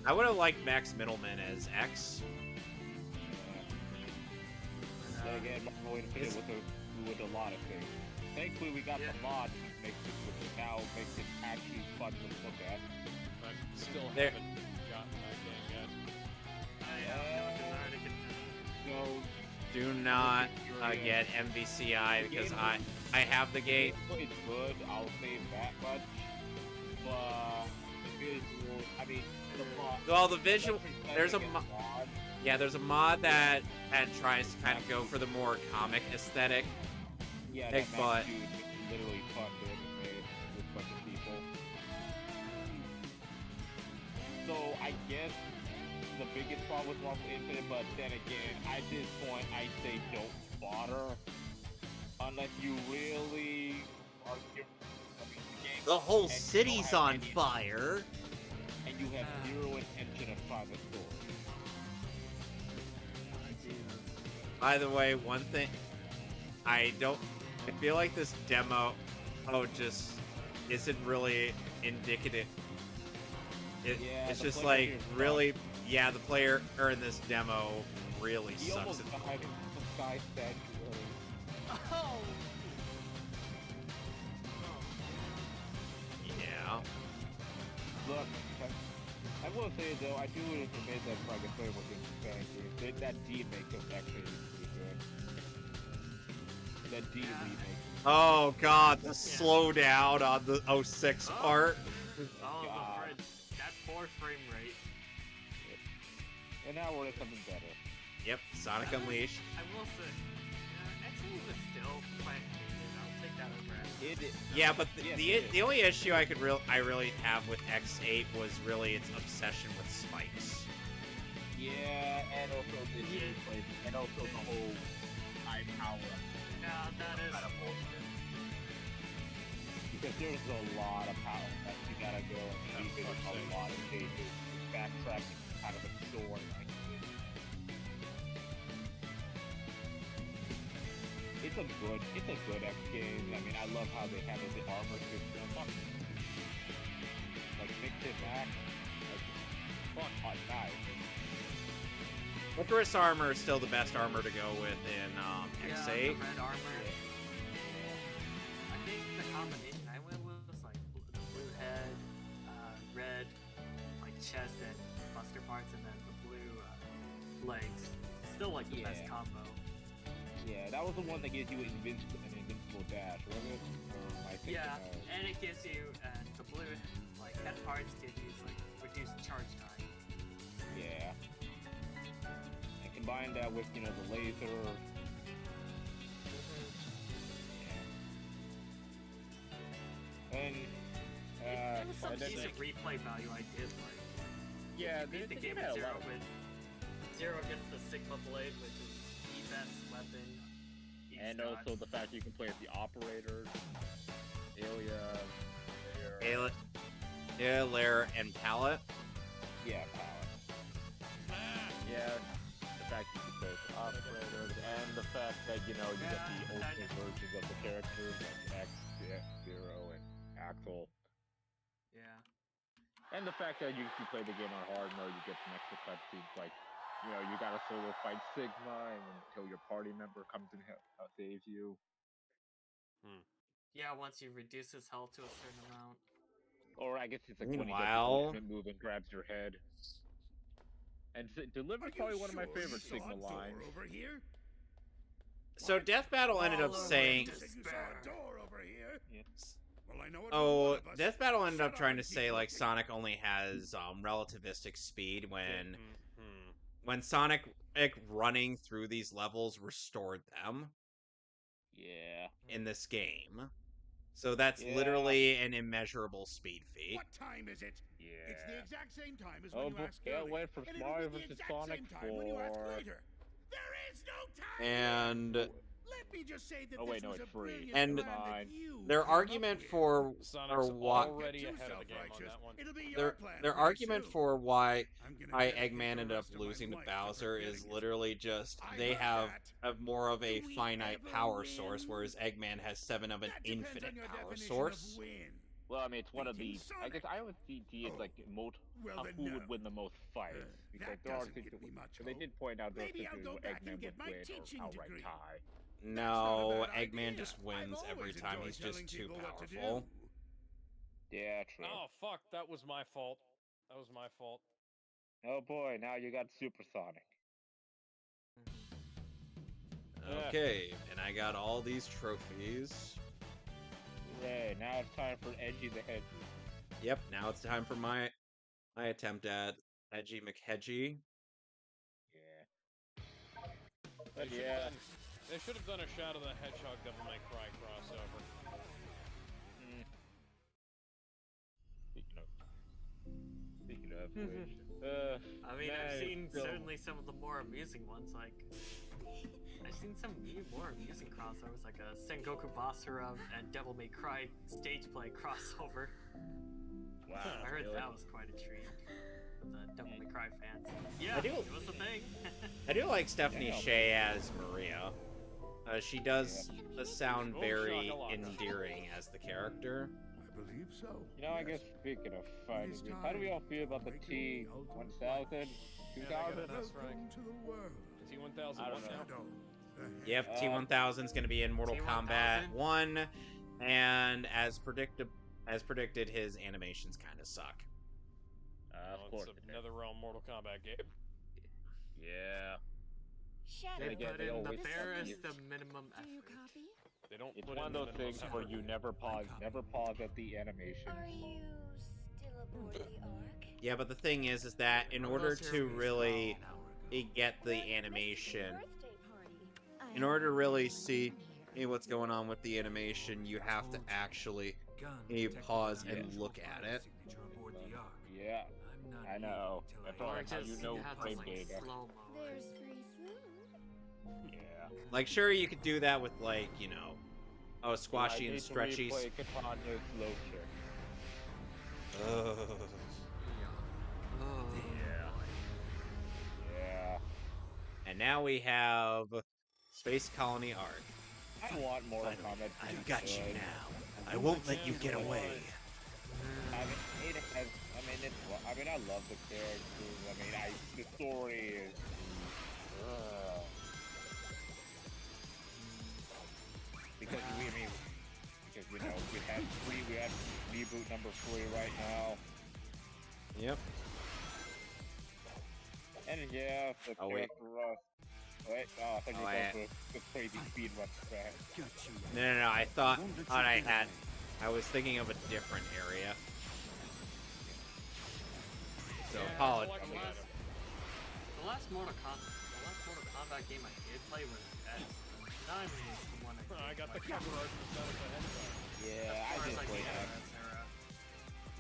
[SPEAKER 1] I would have liked Max Middleman as X.
[SPEAKER 3] Then again, Marvel Infinite with a lot of things. Thankfully, we got the mod which now makes it actually fun to look at.
[SPEAKER 2] I still
[SPEAKER 1] There-
[SPEAKER 2] haven't gotten that game yet.
[SPEAKER 6] I have no desire to get
[SPEAKER 3] So
[SPEAKER 1] Do not get MVCI because I have the game.
[SPEAKER 3] it's good. I'll say that much. But visual, I mean, the mod.
[SPEAKER 1] Well, the visual. There's a
[SPEAKER 3] mod.
[SPEAKER 1] there's a mod that tries to kind of go for the more comic aesthetic.
[SPEAKER 3] Yeah,
[SPEAKER 1] Big
[SPEAKER 3] that
[SPEAKER 1] butt.
[SPEAKER 3] Max Dude is literally fun to imitate with a bunch of people. So I guess the biggest problem with Marvel Infinite, but then again, at this point, I say don't bother unless you really are. I mean, the game.
[SPEAKER 1] The whole
[SPEAKER 3] and you don't
[SPEAKER 1] city's
[SPEAKER 3] have
[SPEAKER 1] on
[SPEAKER 3] any-
[SPEAKER 1] fire.
[SPEAKER 3] And you have zero intention of trying the story.
[SPEAKER 1] By the way, one thing, I feel like this demo, just isn't really indicative.
[SPEAKER 3] Yeah,
[SPEAKER 1] It's
[SPEAKER 3] the
[SPEAKER 1] just
[SPEAKER 3] player
[SPEAKER 1] like
[SPEAKER 3] here sucks.
[SPEAKER 1] really, yeah, the player in this demo really
[SPEAKER 3] He
[SPEAKER 1] sucks.
[SPEAKER 3] almost died in some sky sanctuary.
[SPEAKER 6] Oh!
[SPEAKER 1] Yeah.
[SPEAKER 3] Look, I will say though, I do admit that Dragon Player was interesting. That D makeup actually is pretty good. That D remake.
[SPEAKER 1] Oh god, the slowdown on the 06 part.
[SPEAKER 6] Oh,
[SPEAKER 3] God.
[SPEAKER 6] that poor frame rate.
[SPEAKER 3] And now we're at something better.
[SPEAKER 1] Yep, Sonic Unleashed.
[SPEAKER 6] I will say, X8 was still quite good. I'll take that over X8.
[SPEAKER 3] It is.
[SPEAKER 1] Yeah, but
[SPEAKER 3] Yes, it
[SPEAKER 1] the only issue I really have with X8 was really its obsession with spikes.
[SPEAKER 3] Yeah, and also the and also the whole high power.
[SPEAKER 6] Yeah, that is.
[SPEAKER 3] Kind of bullshit. Because there's a lot of power that you gotta go and keep it a lot of stages. Backtracking is kind of a chore. It's a good X game. I mean, I love how they handle the armor system. Like mix it back. Like, fuck, nice.
[SPEAKER 1] Icarus armor is still the best armor to go with in
[SPEAKER 6] Yeah,
[SPEAKER 1] X8.
[SPEAKER 6] the red armor. I think the combination I went with was like the blue head, red, like chest and buster parts, and then the blue legs. Still like the best
[SPEAKER 3] Yeah.
[SPEAKER 6] combo.
[SPEAKER 3] Yeah, that was the one that gives you an invincible limit? Or am I thinking
[SPEAKER 6] Yeah,
[SPEAKER 3] of...
[SPEAKER 6] and it gives you the blue, like head parts give you like reduced charge time.
[SPEAKER 3] Yeah. And combine that with, the laser. Yeah. And,
[SPEAKER 6] There was some
[SPEAKER 3] and then
[SPEAKER 6] decent replay value I did like.
[SPEAKER 3] yeah,
[SPEAKER 6] You beat the game
[SPEAKER 3] had
[SPEAKER 6] with
[SPEAKER 3] a
[SPEAKER 6] Zero
[SPEAKER 3] lot of-
[SPEAKER 6] with Zero gets the Sigma Blade, which is the best weapon. he's
[SPEAKER 3] And
[SPEAKER 6] got.
[SPEAKER 3] also the fact you can play as the operator, Alia,
[SPEAKER 1] Lair and Palette.
[SPEAKER 3] yeah, Palette. Yeah, the fact you can play as the operators, and the fact that, you get the ultimate versions of the characters, like X, Zero, and Axel.
[SPEAKER 6] Yeah.
[SPEAKER 3] And the fact that you can play the game on hard mode, you get some extra cutscenes, like, you gotta solo fight Sigma until your party member comes and saves you.
[SPEAKER 6] Yeah, once you reduce his health to a certain amount.
[SPEAKER 3] Or I guess it's like when he does the
[SPEAKER 1] Meanwhile-
[SPEAKER 3] ultimate move and grabs your head. And Deliver's probably one of my favorite Sigma lines.
[SPEAKER 4] Over here?
[SPEAKER 1] So Death Battle ended up
[SPEAKER 6] Follow
[SPEAKER 1] saying,
[SPEAKER 6] the
[SPEAKER 4] You saw
[SPEAKER 6] despair.
[SPEAKER 4] a door over here.
[SPEAKER 3] Yes.
[SPEAKER 4] Well, I know it was
[SPEAKER 1] oh,
[SPEAKER 4] one of us.
[SPEAKER 1] Death Battle ended
[SPEAKER 4] Shut
[SPEAKER 1] up trying to
[SPEAKER 4] and keep
[SPEAKER 1] say like
[SPEAKER 4] looking.
[SPEAKER 1] Sonic only has relativistic speed when
[SPEAKER 2] Hmm.
[SPEAKER 1] Sonic running through these levels restored them
[SPEAKER 3] Yeah.
[SPEAKER 1] in this game. So that's
[SPEAKER 3] Yeah.
[SPEAKER 1] literally an immeasurable speed feat.
[SPEAKER 4] What time is it?
[SPEAKER 3] Yeah.
[SPEAKER 4] It's the exact same time as
[SPEAKER 3] Oh,
[SPEAKER 4] when you
[SPEAKER 3] but
[SPEAKER 4] asked
[SPEAKER 3] yeah,
[SPEAKER 4] earlier.
[SPEAKER 3] wait for
[SPEAKER 4] and
[SPEAKER 3] Mario
[SPEAKER 4] it'll be the
[SPEAKER 3] vs.
[SPEAKER 4] exact
[SPEAKER 3] Sonic
[SPEAKER 4] same time when you ask
[SPEAKER 3] 4.
[SPEAKER 4] later. There is no time
[SPEAKER 1] And
[SPEAKER 4] here. Let me just say that
[SPEAKER 3] Oh, wait,
[SPEAKER 4] this
[SPEAKER 3] no,
[SPEAKER 4] was
[SPEAKER 3] it's
[SPEAKER 4] a
[SPEAKER 3] free.
[SPEAKER 4] brilliant
[SPEAKER 1] And
[SPEAKER 4] plan that
[SPEAKER 3] Fine.
[SPEAKER 4] you
[SPEAKER 1] their
[SPEAKER 4] came up
[SPEAKER 1] argument
[SPEAKER 4] with.
[SPEAKER 1] for
[SPEAKER 2] Sonic's
[SPEAKER 1] why
[SPEAKER 2] already
[SPEAKER 4] Get
[SPEAKER 2] ahead of the
[SPEAKER 4] too
[SPEAKER 2] game on
[SPEAKER 4] self-righteous.
[SPEAKER 2] that one.
[SPEAKER 4] It'll be your plan
[SPEAKER 1] their
[SPEAKER 4] pretty
[SPEAKER 1] argument
[SPEAKER 4] soon.
[SPEAKER 1] for why
[SPEAKER 4] I'm gonna
[SPEAKER 1] Eggman
[SPEAKER 4] dedicate the
[SPEAKER 1] ended up
[SPEAKER 4] rest of my
[SPEAKER 1] losing to
[SPEAKER 4] life
[SPEAKER 1] Bowser is
[SPEAKER 4] forgetting it.
[SPEAKER 1] literally just
[SPEAKER 4] I
[SPEAKER 1] they
[SPEAKER 4] heard
[SPEAKER 1] have
[SPEAKER 4] that.
[SPEAKER 1] more of a
[SPEAKER 4] Do we
[SPEAKER 1] finite
[SPEAKER 4] ever
[SPEAKER 1] power source,
[SPEAKER 4] win?
[SPEAKER 1] whereas Eggman has 7 of an
[SPEAKER 4] That depends
[SPEAKER 1] infinite
[SPEAKER 4] on your
[SPEAKER 1] power
[SPEAKER 4] definition
[SPEAKER 1] source.
[SPEAKER 4] Of win.
[SPEAKER 3] Well, I mean, it's one of
[SPEAKER 4] Beating
[SPEAKER 3] the... I guess
[SPEAKER 4] Sonic.
[SPEAKER 3] I would see T as
[SPEAKER 4] Oh,
[SPEAKER 3] like
[SPEAKER 4] well
[SPEAKER 3] of
[SPEAKER 4] then
[SPEAKER 3] who
[SPEAKER 4] no.
[SPEAKER 3] would win the most fights. Because
[SPEAKER 4] That
[SPEAKER 3] there are
[SPEAKER 4] doesn't give me
[SPEAKER 3] situations...
[SPEAKER 4] much
[SPEAKER 3] They
[SPEAKER 4] hope.
[SPEAKER 3] did point out there are
[SPEAKER 4] Maybe I'll
[SPEAKER 3] situations
[SPEAKER 4] go
[SPEAKER 3] where
[SPEAKER 4] back and
[SPEAKER 3] Eggman
[SPEAKER 4] get
[SPEAKER 3] would
[SPEAKER 4] my
[SPEAKER 3] win
[SPEAKER 4] teaching
[SPEAKER 3] or outright
[SPEAKER 4] degree.
[SPEAKER 3] tie.
[SPEAKER 1] No,
[SPEAKER 4] That's not a bad
[SPEAKER 1] Eggman
[SPEAKER 4] idea.
[SPEAKER 1] just wins
[SPEAKER 4] I've
[SPEAKER 1] every
[SPEAKER 4] always
[SPEAKER 1] time.
[SPEAKER 4] enjoyed
[SPEAKER 1] He's just
[SPEAKER 4] telling
[SPEAKER 1] too
[SPEAKER 4] people what to
[SPEAKER 1] powerful.
[SPEAKER 4] do.
[SPEAKER 3] Yeah, true.
[SPEAKER 2] Oh fuck, that was my fault. That was my fault.
[SPEAKER 3] Oh boy, now you got Supersonic.
[SPEAKER 1] Okay, and I got all these trophies.
[SPEAKER 3] Yay, now it's time for Edgy the Hedgy.
[SPEAKER 1] Yep, now it's time for my attempt at Edgy McHedgy.
[SPEAKER 3] Yeah. But yeah.
[SPEAKER 2] They should have done a Shadow the Hedgehog Devil May Cry crossover.
[SPEAKER 3] Speaking of which,
[SPEAKER 6] I mean,
[SPEAKER 3] man,
[SPEAKER 6] I've seen
[SPEAKER 3] still-
[SPEAKER 6] certainly some of the more amusing ones. Like, I've seen some more amusing crossovers, like a Sengoku Basara and Devil May Cry stage play crossover.
[SPEAKER 3] Wow.
[SPEAKER 6] I heard
[SPEAKER 3] really?
[SPEAKER 6] that was quite a treat for the Devil May Cry fans. Yeah,
[SPEAKER 1] I do-
[SPEAKER 6] it was a thing.
[SPEAKER 1] I do like Stephanie
[SPEAKER 3] Damn.
[SPEAKER 1] Shea as Maria. She does sound
[SPEAKER 2] Oh,
[SPEAKER 1] very
[SPEAKER 2] shakalaka.
[SPEAKER 1] endearing as the character.
[SPEAKER 4] I believe so.
[SPEAKER 3] I guess speaking of fighting games, how do we all feel about the T-1000? 2000?
[SPEAKER 2] That's right.
[SPEAKER 4] Welcome to the world.
[SPEAKER 2] T-1000
[SPEAKER 3] I don't
[SPEAKER 2] what
[SPEAKER 3] know.
[SPEAKER 2] now?
[SPEAKER 4] Shadow, the
[SPEAKER 1] Yep,
[SPEAKER 3] Uh,
[SPEAKER 1] T-1000 is going to be in Mortal
[SPEAKER 6] T-1000?
[SPEAKER 1] Kombat 1, and as predicted, his animations kind of suck.
[SPEAKER 3] Of
[SPEAKER 2] Oh,
[SPEAKER 3] course.
[SPEAKER 2] it's another realm Mortal Kombat game.
[SPEAKER 3] Yeah.
[SPEAKER 8] Shadow.
[SPEAKER 6] They
[SPEAKER 3] again,
[SPEAKER 6] put
[SPEAKER 3] they
[SPEAKER 6] in the
[SPEAKER 3] always
[SPEAKER 6] barest
[SPEAKER 3] use-
[SPEAKER 6] the minimum
[SPEAKER 8] Do you
[SPEAKER 6] effort.
[SPEAKER 8] copy?
[SPEAKER 2] They don't
[SPEAKER 3] It's
[SPEAKER 2] put
[SPEAKER 3] one
[SPEAKER 2] in
[SPEAKER 3] of
[SPEAKER 2] the
[SPEAKER 3] those
[SPEAKER 2] minimum
[SPEAKER 3] things where
[SPEAKER 2] effort.
[SPEAKER 3] you never pause at the animation.
[SPEAKER 8] Are you still aboard the Ark?
[SPEAKER 1] Yeah, but the thing is that in order to really get the animation,
[SPEAKER 8] Birthday party.
[SPEAKER 1] in order to really see what's going on with the animation, you have to actually pause and look at it.
[SPEAKER 3] Yeah, I know. That's
[SPEAKER 6] Or
[SPEAKER 3] how
[SPEAKER 6] just
[SPEAKER 3] you know
[SPEAKER 6] have to
[SPEAKER 3] frame
[SPEAKER 6] like
[SPEAKER 3] data.
[SPEAKER 6] slow mo.
[SPEAKER 8] There's free food.
[SPEAKER 3] Yeah.
[SPEAKER 1] Like, sure, you could do that with, like, Squashy and Stretchy.
[SPEAKER 3] Play Katana's slow check.
[SPEAKER 1] Ugh.
[SPEAKER 6] Oh,
[SPEAKER 3] Yeah. Yeah.
[SPEAKER 1] And now we have Space Colony Arc.
[SPEAKER 3] I want more Kombat.
[SPEAKER 1] I've got you now. I won't let you get away.
[SPEAKER 3] I mean, it has. I mean, I love the characters. I mean, the story is. Because we had reboot number 3 right now,
[SPEAKER 1] Yep.
[SPEAKER 3] and yeah, the
[SPEAKER 1] Oh, wait.
[SPEAKER 3] character Wait, I think
[SPEAKER 1] Oh,
[SPEAKER 3] you're
[SPEAKER 1] I-
[SPEAKER 3] going for the crazy speed run track.
[SPEAKER 1] No. I thought I was thinking of a different area. So
[SPEAKER 2] Yeah,
[SPEAKER 1] apologies.
[SPEAKER 2] select
[SPEAKER 6] The
[SPEAKER 2] me.
[SPEAKER 6] last Mortal Kombat game I did play was S. 9 was the one
[SPEAKER 2] I got the cover art for Sonic the Hedgehog.
[SPEAKER 3] Yeah, I did play X.
[SPEAKER 6] era.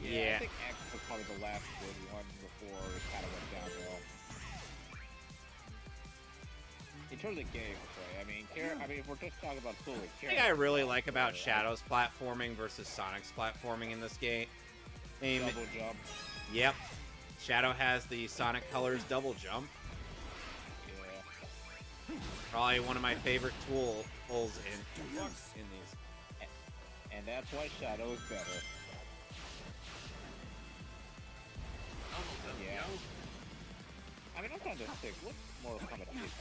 [SPEAKER 1] Yeah.
[SPEAKER 3] I think X was probably the last good one before it kind of went downhill. In terms of gameplay, I mean, if we're just talking about solely
[SPEAKER 1] The thing I really like about Shadow's platforming versus Sonic's platforming in this game.
[SPEAKER 3] double jump.
[SPEAKER 1] Yep. Shadow has the Sonic Colors double jump.
[SPEAKER 3] Yeah.
[SPEAKER 1] Probably one of my favorite tools in these.
[SPEAKER 3] And that's why Shadow is better. Yeah. I mean, I'm trying to think. What more Kombat did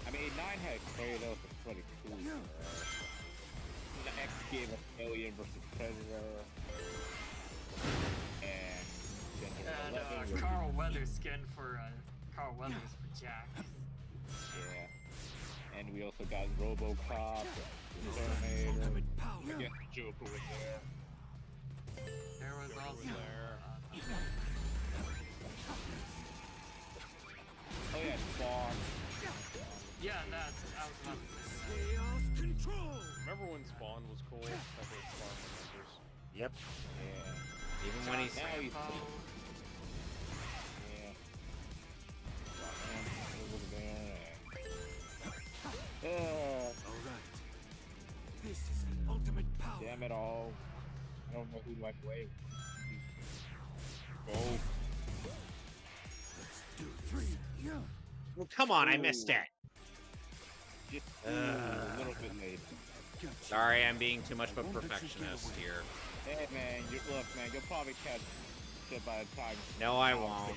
[SPEAKER 3] I mean, 9 had Kratos, it's pretty cool. The X gave us Alien versus Predator. And then there was 11 was-
[SPEAKER 6] Carl Weathers skin for Carl Weathers for Jack.
[SPEAKER 3] Yeah. And we also got RoboCop, Terminator. I guess Joker was there.
[SPEAKER 6] There was also
[SPEAKER 3] Oh yeah, Spawn.
[SPEAKER 6] yeah, I was about to say that.
[SPEAKER 2] Remember when Spawn was cool? I played Spawn remembers.
[SPEAKER 1] Yep.
[SPEAKER 3] Yeah.
[SPEAKER 1] Even when he's
[SPEAKER 3] Now he's
[SPEAKER 6] Oh,
[SPEAKER 3] yeah. Alright. This is the ultimate power. Damn it all. I don't know who went away. Go. Let's do 3. Yeah.
[SPEAKER 1] Well, come on, I missed it.
[SPEAKER 3] Just a little bit late.
[SPEAKER 1] Sorry, I'm being too much of a perfectionist here.
[SPEAKER 3] Hey man, look man, you'll probably catch it by the time.
[SPEAKER 1] No, I won't.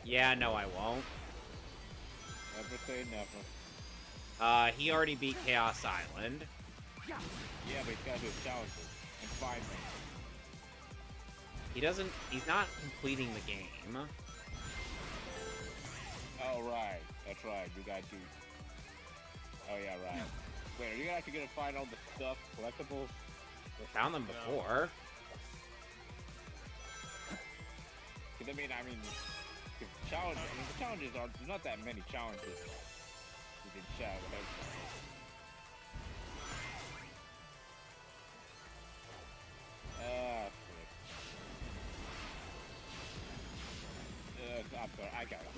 [SPEAKER 1] Yeah, no, I won't.
[SPEAKER 3] Never say never.
[SPEAKER 1] He already beat Chaos Island.
[SPEAKER 3] Yeah, but he's gotta do his challenges and find them.
[SPEAKER 1] He's not completing the game.
[SPEAKER 3] Oh right, that's right. You got to. Oh yeah, right. Wait, are you actually gonna find all the stuff, collectibles?
[SPEAKER 1] We found them before.
[SPEAKER 3] Cause I mean, the challenges are there's not that many challenges. You can shout. I'm sorry, I got it.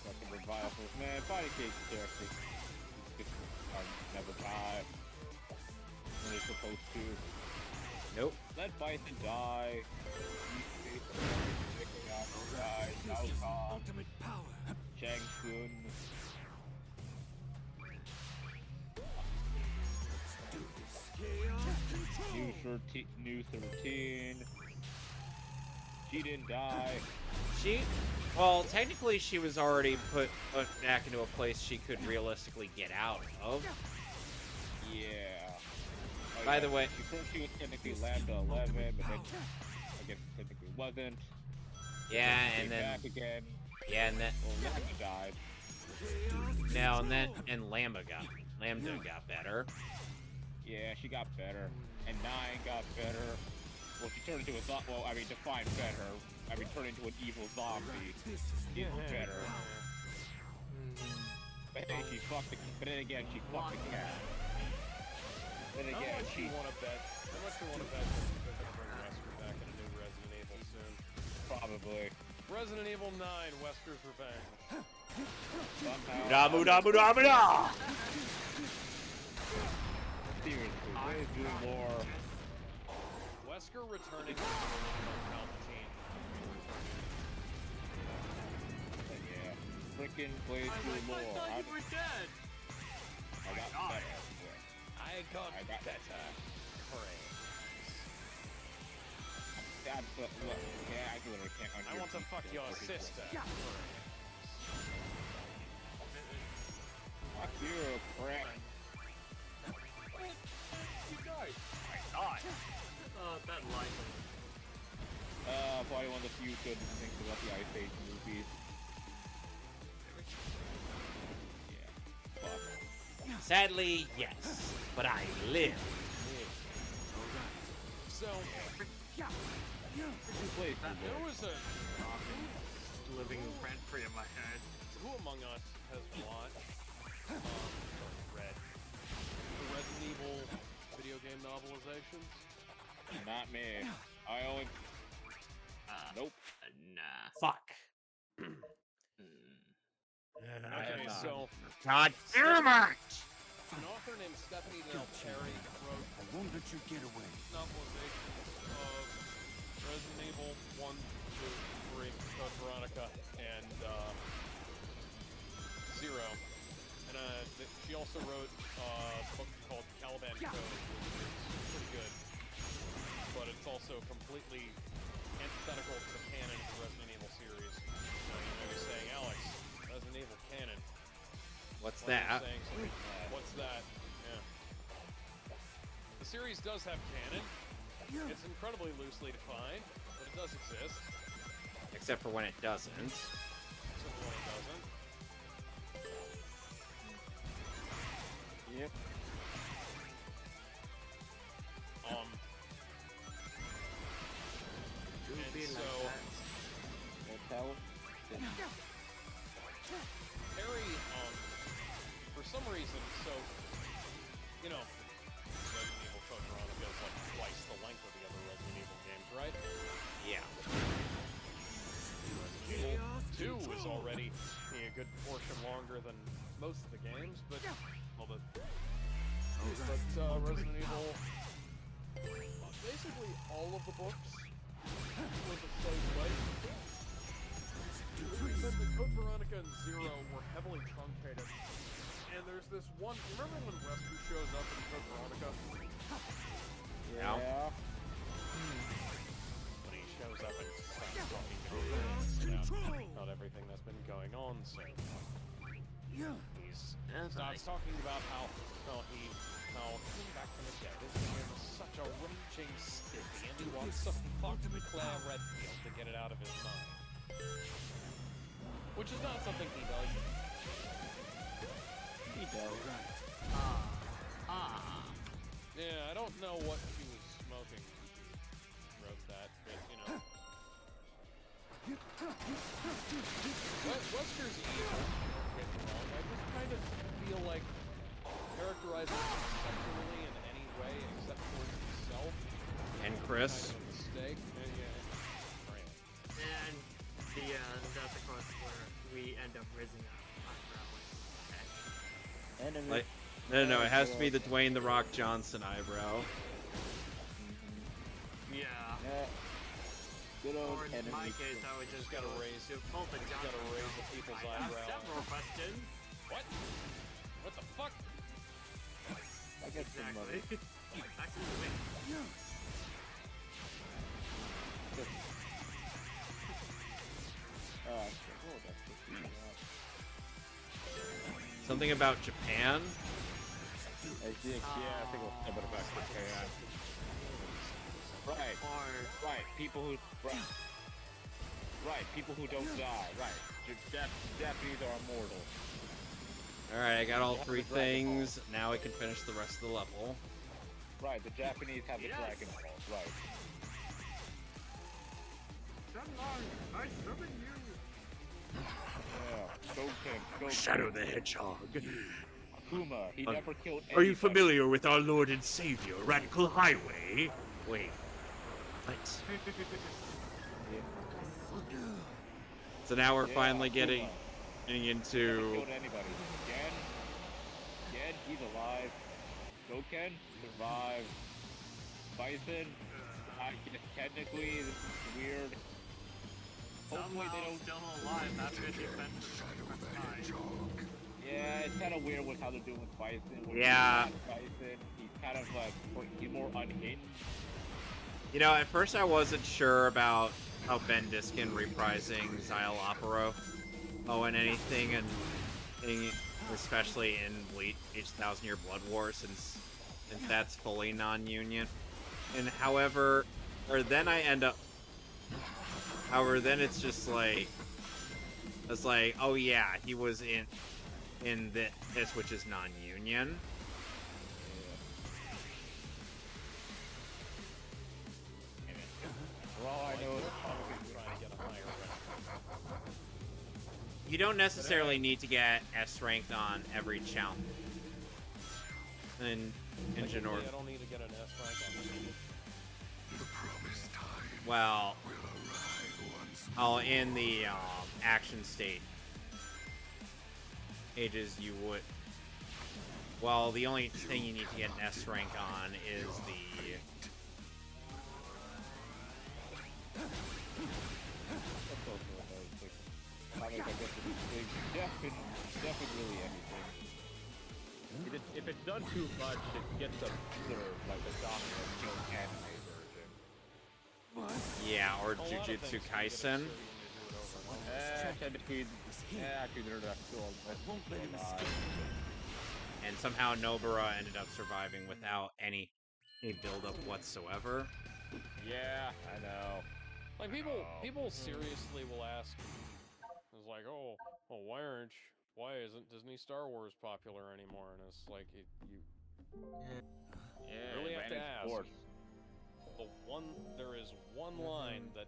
[SPEAKER 3] Fucking revivals, man. Body cake characters never die when they're supposed to.
[SPEAKER 1] Nope.
[SPEAKER 3] Let Bison die. Ultimate power. Shang Tsung. New 13. She didn't die.
[SPEAKER 1] Well, technically she was already put back into a place she could realistically get out of.
[SPEAKER 3] Yeah. Oh,
[SPEAKER 1] By the way,
[SPEAKER 3] she was technically Lambda 11, but then I guess technically wasn't.
[SPEAKER 1] Yeah,
[SPEAKER 3] Came
[SPEAKER 1] and then
[SPEAKER 3] back again.
[SPEAKER 1] yeah, and then
[SPEAKER 3] Well, Lambda died.
[SPEAKER 1] no, and Lambda got better.
[SPEAKER 3] Yeah, she got better, and 9 got better. Well, she turned into a zombie. Well, I mean, defined better. I mean, turned into an evil zombie. Is better. But then she fucked the. But then again, she fucked the cat. Then
[SPEAKER 2] How
[SPEAKER 3] again,
[SPEAKER 2] much you want to bet? How much you want to bet that they're gonna bring Wesker back in a new Resident Evil soon?
[SPEAKER 3] probably.
[SPEAKER 2] Resident Evil 9: Wesker's Revenge.
[SPEAKER 3] Somehow.
[SPEAKER 1] Muda.
[SPEAKER 3] Seriously, what is doing more?
[SPEAKER 2] Wesker returning to Palpatine.
[SPEAKER 3] Yeah. Freaking Blaze do more.
[SPEAKER 6] I thought you were dead.
[SPEAKER 3] I got better.
[SPEAKER 2] I got
[SPEAKER 3] got
[SPEAKER 2] better.
[SPEAKER 3] That's look. Yeah, I literally can't
[SPEAKER 2] I want to fuck your sister.
[SPEAKER 3] Fuck you, prick.
[SPEAKER 6] You died. I died. That line.
[SPEAKER 3] Probably one of the few good things about the Ice Age movies.
[SPEAKER 1] Sadly, yes, but I live.
[SPEAKER 2] So, there was a...
[SPEAKER 6] Living rent free in my head.
[SPEAKER 2] Who among us has watched, read the Resident Evil video game novelizations?
[SPEAKER 3] Not me. I only. Nope.
[SPEAKER 6] Nah.
[SPEAKER 1] Fuck.
[SPEAKER 2] Okay, so
[SPEAKER 1] God damn it!
[SPEAKER 2] an author named Stephanie Del Perry wrote
[SPEAKER 4] I won't let you get away.
[SPEAKER 2] novelizations of Resident Evil 1, 2, 3, Code Veronica, and Zero. And she also wrote a book called Caliban Code, which is pretty good. But it's also completely antithetical to the canon of the Resident Evil series. Now you may be saying, Alex, Resident Evil canon.
[SPEAKER 1] What's
[SPEAKER 2] Why are you
[SPEAKER 1] that?
[SPEAKER 2] saying something? What's that? Yeah. The series does have canon. It's incredibly loosely defined, but it does exist.
[SPEAKER 1] Except for when it doesn't.
[SPEAKER 2] Except for when it doesn't.
[SPEAKER 3] Yep.
[SPEAKER 2] And so,
[SPEAKER 3] That's how it is.
[SPEAKER 2] Harry, for some reason, so, you know, Resident Evil Code Veronica is like twice the length of the other Resident Evil games, right?
[SPEAKER 1] Yeah.
[SPEAKER 2] Resident Evil 2 is already a good portion longer than most of the games, but, well, Resident Evil, basically all of the books were the same way. The Code Veronica and Zero were heavily truncated. And there's this one, remember when Rescue shows up in Code Veronica?
[SPEAKER 3] Yeah.
[SPEAKER 2] When he shows up and starts talking about everything that's been going on so far. He starts talking about how coming back from the dead is in such a raging stiffy, and he wants to fuck Claire Redfield to get it out of his mind. Which is not something he does.
[SPEAKER 3] He does.
[SPEAKER 2] Yeah, I don't know what he was smoking when he wrote that, but you know. Wesker's evil, don't get me wrong. I just kind of feel like characterizing him sexually in any way except for himself.
[SPEAKER 1] And Chris.
[SPEAKER 2] Kind of a mistake. Yeah. Right.
[SPEAKER 6] And that's of course where we end up raising our eyebrow.
[SPEAKER 1] Like, no, it has to be the Dwayne The Rock Johnson eyebrow.
[SPEAKER 6] Yeah.
[SPEAKER 3] Good old
[SPEAKER 6] Or in
[SPEAKER 3] enemy.
[SPEAKER 6] my case, I would just
[SPEAKER 2] gotta
[SPEAKER 6] go
[SPEAKER 2] raise-
[SPEAKER 6] to both the
[SPEAKER 2] gotta
[SPEAKER 6] Johnson
[SPEAKER 2] raise
[SPEAKER 6] Johnson.
[SPEAKER 2] the people's
[SPEAKER 6] I have
[SPEAKER 2] eyebrow.
[SPEAKER 6] several questions.
[SPEAKER 2] What? What the fuck?
[SPEAKER 3] I get some money.
[SPEAKER 6] Actually,
[SPEAKER 1] Something about Japan?
[SPEAKER 3] I think, yeah, I think we'll talk about Japan. Right. Right. People who. Right. People who don't die. Right. Japanese are immortal.
[SPEAKER 1] Alright, I got all three things. Now I can finish the rest of the level.
[SPEAKER 3] Right. The Japanese have the Dragon Balls. Right.
[SPEAKER 6] I summon you.
[SPEAKER 3] Yeah. Go
[SPEAKER 1] Shadow the Hedgehog.
[SPEAKER 3] Akuma. He never killed.
[SPEAKER 1] Are you
[SPEAKER 3] anybody.
[SPEAKER 1] familiar with our Lord and Savior, Radical Highway? Wait. What? So now we're
[SPEAKER 3] Yeah,
[SPEAKER 1] finally
[SPEAKER 3] Akuma.
[SPEAKER 1] getting
[SPEAKER 3] Never
[SPEAKER 1] into...
[SPEAKER 3] killed anybody. Gen, he's alive. Goken survived. Bison, I guess technically this is weird. Hopefully
[SPEAKER 6] Somehow
[SPEAKER 3] they don't.
[SPEAKER 6] still alive after the event of the first time.
[SPEAKER 3] Yeah, it's kind of weird with how they're doing with Bison. When
[SPEAKER 1] Yeah.
[SPEAKER 3] he's not Bison, he's kind of like he's more unhinged.
[SPEAKER 1] You know, at first I wasn't sure about how Ben Diskin reprising Xyloopero and anything, and especially in Bleach 1000 Year Blood War, since that's fully non-union. And however, then it's just like, it's like, oh yeah, he was in in this, which is non-union.
[SPEAKER 3] For all I know,
[SPEAKER 2] Probably trying to get a higher rank.
[SPEAKER 1] You don't necessarily need to get S ranked on every challenge. In Engine or
[SPEAKER 2] I don't need to get an S rank on this.
[SPEAKER 1] well, in the action state ages you would. Well, the only thing you need to get an S rank on is the.
[SPEAKER 3] Definitely anything. If it's done too much, it gets observed, like the dominant kill anime version.
[SPEAKER 1] Yeah, or
[SPEAKER 2] A lot of
[SPEAKER 1] Jujutsu
[SPEAKER 2] things can get
[SPEAKER 1] Kaisen.
[SPEAKER 2] absurd when you do it over.
[SPEAKER 3] Technically, actually, they're not still alive.
[SPEAKER 1] And somehow Nobara ended up surviving without any build-up whatsoever.
[SPEAKER 3] Yeah, I know.
[SPEAKER 2] Like people seriously will ask, it's like, oh, why isn't Disney Star Wars popular anymore? And it's like, you
[SPEAKER 3] Yeah,
[SPEAKER 2] really have to
[SPEAKER 3] Vantage
[SPEAKER 2] ask.
[SPEAKER 3] Force.
[SPEAKER 2] There is one line that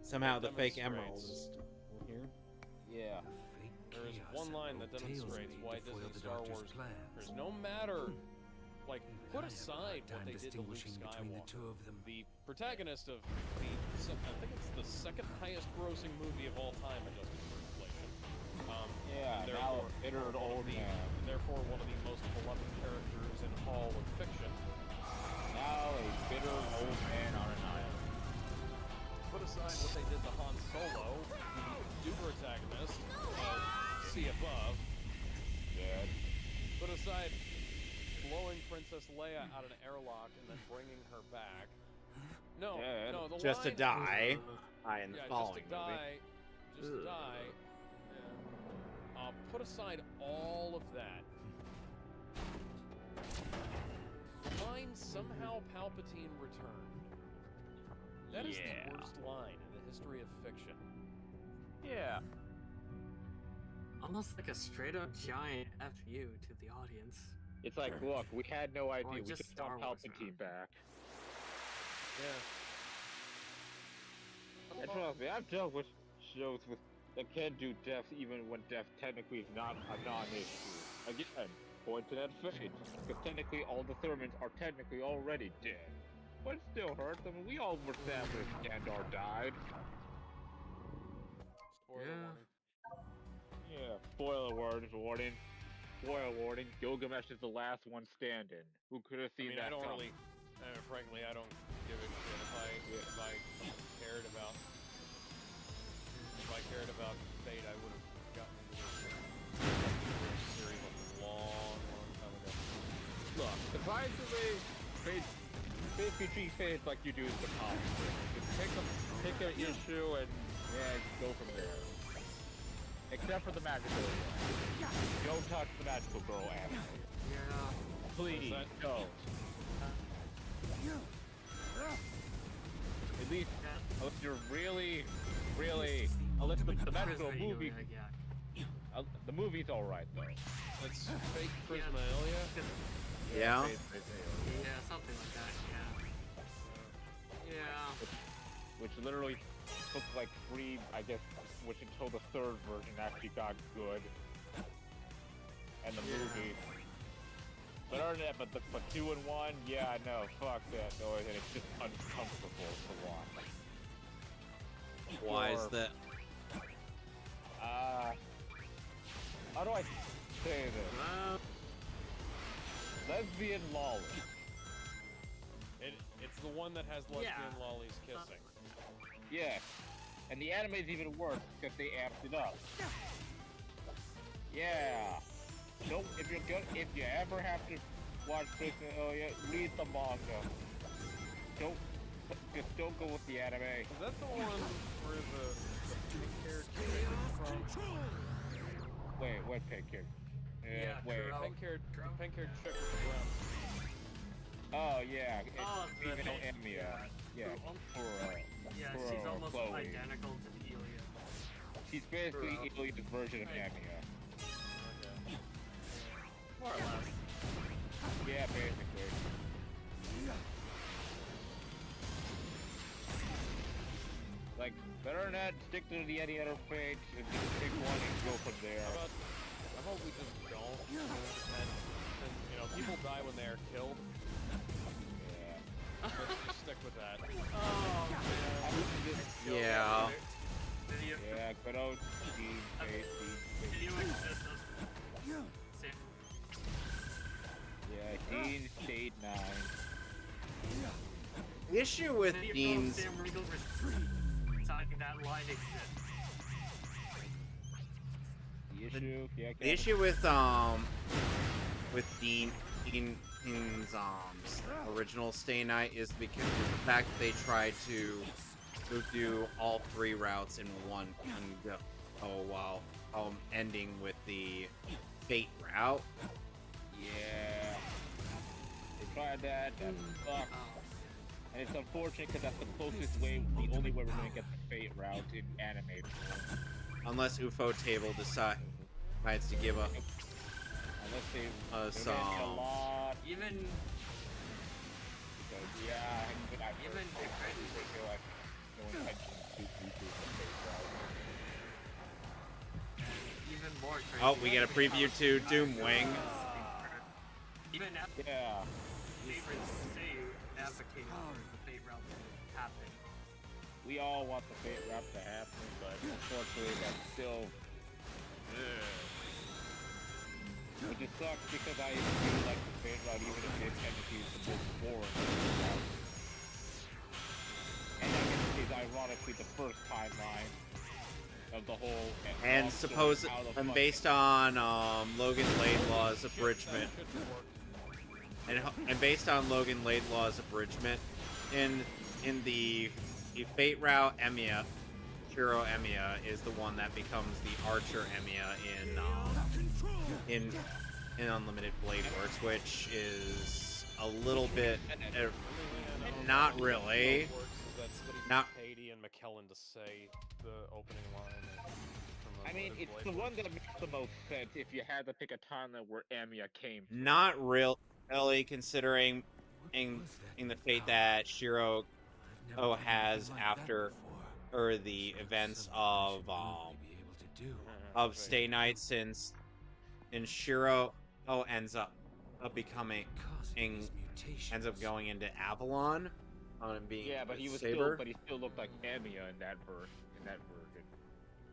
[SPEAKER 1] Somehow the fake
[SPEAKER 2] demonstrates-
[SPEAKER 1] emerald is still here.
[SPEAKER 3] Yeah.
[SPEAKER 2] there is one line that demonstrates why Disney Star Wars. There's no matter, like, put aside what they did to Luke Skywalker. The protagonist of I think it's the second highest grossing movie of all time, adjusted for inflation.
[SPEAKER 3] Yeah,
[SPEAKER 2] and
[SPEAKER 3] now
[SPEAKER 2] therefore,
[SPEAKER 3] a bitter old man.
[SPEAKER 2] Therefore, one of the most beloved characters in all of fiction.
[SPEAKER 3] Now a bitter old man on an island.
[SPEAKER 2] Put aside what they did to Han Solo, the new protagonist of Sea Above.
[SPEAKER 3] Dead.
[SPEAKER 2] Put aside blowing Princess Leia out of an airlock and then bringing her back. No,
[SPEAKER 3] Dead.
[SPEAKER 2] no, the
[SPEAKER 1] Just to
[SPEAKER 2] line,
[SPEAKER 1] die. In the
[SPEAKER 2] yeah,
[SPEAKER 1] following
[SPEAKER 2] just to
[SPEAKER 1] movie.
[SPEAKER 2] die. Just to die. Yeah. Put aside all of that. Find somehow Palpatine returned. That is the worst line in the history of fiction.
[SPEAKER 3] Yeah.
[SPEAKER 6] Almost like a straight up giant FU to the audience.
[SPEAKER 3] It's like, look, we had no idea. We
[SPEAKER 6] just
[SPEAKER 3] just
[SPEAKER 6] Star
[SPEAKER 3] want
[SPEAKER 6] Wars,
[SPEAKER 3] Palpatine
[SPEAKER 6] man.
[SPEAKER 3] back.
[SPEAKER 2] Yeah.
[SPEAKER 3] And trust me, I've dealt with shows that can do death even when death technically is not a non-issue. Again, pointed at fate, because technically all the Thurmans are technically already dead. But it still hurts. I mean, we all were sad when Gandalf died.
[SPEAKER 2] Spoiler warning.
[SPEAKER 3] Yeah, spoiler warning. Spoiler warning, Gilgamesh is the last one standing. Who could have
[SPEAKER 2] I
[SPEAKER 3] seen
[SPEAKER 2] mean, I
[SPEAKER 3] that
[SPEAKER 2] don't
[SPEAKER 3] coming?
[SPEAKER 2] really, frankly, I don't give a shit. If I cared about, fate, I would have gotten into this series a long time ago.
[SPEAKER 3] Look, surprisingly, basically treat fate like you do the comics. Just pick an issue and go from there. Except for the magical girl. Don't touch the magical girl after.
[SPEAKER 6] Yeah.
[SPEAKER 3] Please, don't. At least, unless you're really, unless the magical movie, the movie's alright though.
[SPEAKER 2] It's fake Prismaelia.
[SPEAKER 1] Yeah.
[SPEAKER 6] Yeah, something like that, yeah. Yeah.
[SPEAKER 3] Which literally took like 3, I guess, which until the 3rd version actually got good. And the movie. But other than that, but 2 and 1, yeah, no, fuck that noise, and it's just uncomfortable to watch.
[SPEAKER 1] Why is that?
[SPEAKER 3] How do I say this? Lesbian lolly.
[SPEAKER 2] It's the one that has lesbian lollies kissing.
[SPEAKER 3] Yes. And the anime's even worse because they amped it up. Yeah. Don't if you ever have to watch Prismaelia, read the manga. Don't go with the anime.
[SPEAKER 2] Is that the one where the pink-haired chick from?
[SPEAKER 3] Wait, what pink-haired? Wait.
[SPEAKER 2] Pink-haired chick with the brown.
[SPEAKER 3] Oh yeah, it's
[SPEAKER 6] the
[SPEAKER 3] female
[SPEAKER 6] pink-
[SPEAKER 3] Emiya. Yeah, for
[SPEAKER 6] Yeah,
[SPEAKER 3] for,
[SPEAKER 6] she's almost
[SPEAKER 3] Chloe.
[SPEAKER 6] identical to Elia.
[SPEAKER 3] She's basically
[SPEAKER 6] for,
[SPEAKER 3] Ilia's version of
[SPEAKER 6] like-
[SPEAKER 3] Emiya.
[SPEAKER 6] More or less.
[SPEAKER 3] Yeah, basically. Like, better than that, stick to the any other fate, and just pick one and go from there.
[SPEAKER 2] How about we just don't, and you know, people die when they are killed.
[SPEAKER 3] Yeah.
[SPEAKER 2] Let's just stick with that.
[SPEAKER 6] Oh, man.
[SPEAKER 1] Yeah.
[SPEAKER 6] Did you,
[SPEAKER 3] Yeah, good old Dean Fate,
[SPEAKER 6] did you exist as... Same.
[SPEAKER 3] Yeah, Dean State 9.
[SPEAKER 1] The issue with
[SPEAKER 6] Did you know
[SPEAKER 1] Dean's
[SPEAKER 6] Sam Riegel was talking that line exists?
[SPEAKER 3] The issue, yeah,
[SPEAKER 1] the issue with Dean's original Stay Night is because of the fact that they tried to do all 3 routes in one go. Oh wow. Ending with the Fate route.
[SPEAKER 3] Yeah. They tried that sucked. And it's unfortunate because that's the closest way, the only way we're gonna get the Fate route in anime form.
[SPEAKER 1] Unless UFO Table decides to give up
[SPEAKER 3] Unless they
[SPEAKER 1] some.
[SPEAKER 3] a lot.
[SPEAKER 6] Even...
[SPEAKER 3] Because, yeah, even I
[SPEAKER 6] Even
[SPEAKER 3] they feel like no intention to do the Fate route.
[SPEAKER 6] even more crazy.
[SPEAKER 1] Oh, we get a preview to Doomwing.
[SPEAKER 6] Even now,
[SPEAKER 3] Yeah.
[SPEAKER 6] favorites say advocate for the Fate route to happen.
[SPEAKER 3] We all want the Fate route to happen, but unfortunately that's still... Which it sucks because I really like the Fate route even if it's technically the most boring route. And I guess it's ironically the first timeline of the whole...
[SPEAKER 1] And based on Logan Laidlaw's abridgment. And based on Logan Laidlaw's abridgment, in the Fate route, Shiro Emiya is the one that becomes the Archer Emiya in Unlimited Blade Works, which is a little bit not really. Not.
[SPEAKER 2] Haiti and McKellen to say the opening line.
[SPEAKER 3] I mean, it's the one that makes the most sense if you had to pick a timeline where Amiya came from.
[SPEAKER 1] Not really, considering in the fate that Shiro has after the events of Stay Night, since Shiro ends up going into Avalon and being
[SPEAKER 3] but he was
[SPEAKER 1] Saber.
[SPEAKER 3] but he still looked like Amiya in that version.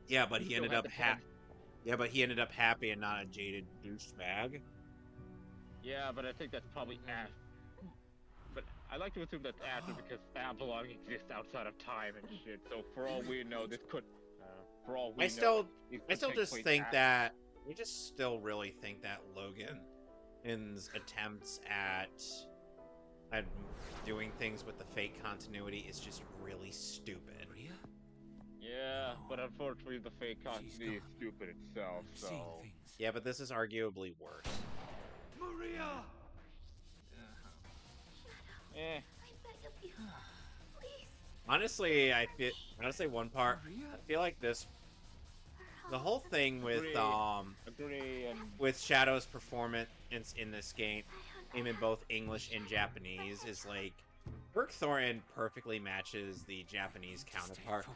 [SPEAKER 1] Yeah, but he ended up he ended up happy and not a jaded douchebag.
[SPEAKER 3] Yeah, but I think that's probably after. But I like to assume that's after because Avalon exists outside of time and shit. So for all we know, this could. For all we
[SPEAKER 1] I still
[SPEAKER 3] just
[SPEAKER 1] think that we just still really think that Logan's attempts at doing things with the fate continuity is just really stupid.
[SPEAKER 3] Yeah, but unfortunately the fate continuity is stupid itself, so...
[SPEAKER 1] Yeah, but this is arguably worse.
[SPEAKER 4] Maria!
[SPEAKER 3] Eh.
[SPEAKER 1] Honestly, one part, I feel like the whole thing with with Shadow's performance in this game in both English and Japanese is like Kirk Thornton perfectly matches the Japanese counterpart.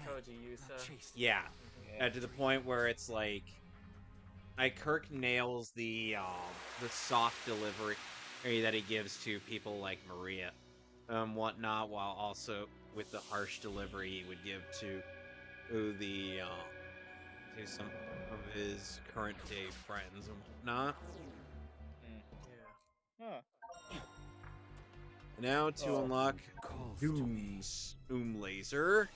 [SPEAKER 6] Koji Yusa.
[SPEAKER 1] Yeah, to the point where it's like Kirk nails the soft delivery that he gives to people like Maria, whatnot, while also with the harsh delivery he would give to some of his current day friends and whatnot.
[SPEAKER 3] Huh.
[SPEAKER 1] Now to unlock Doom's Laser.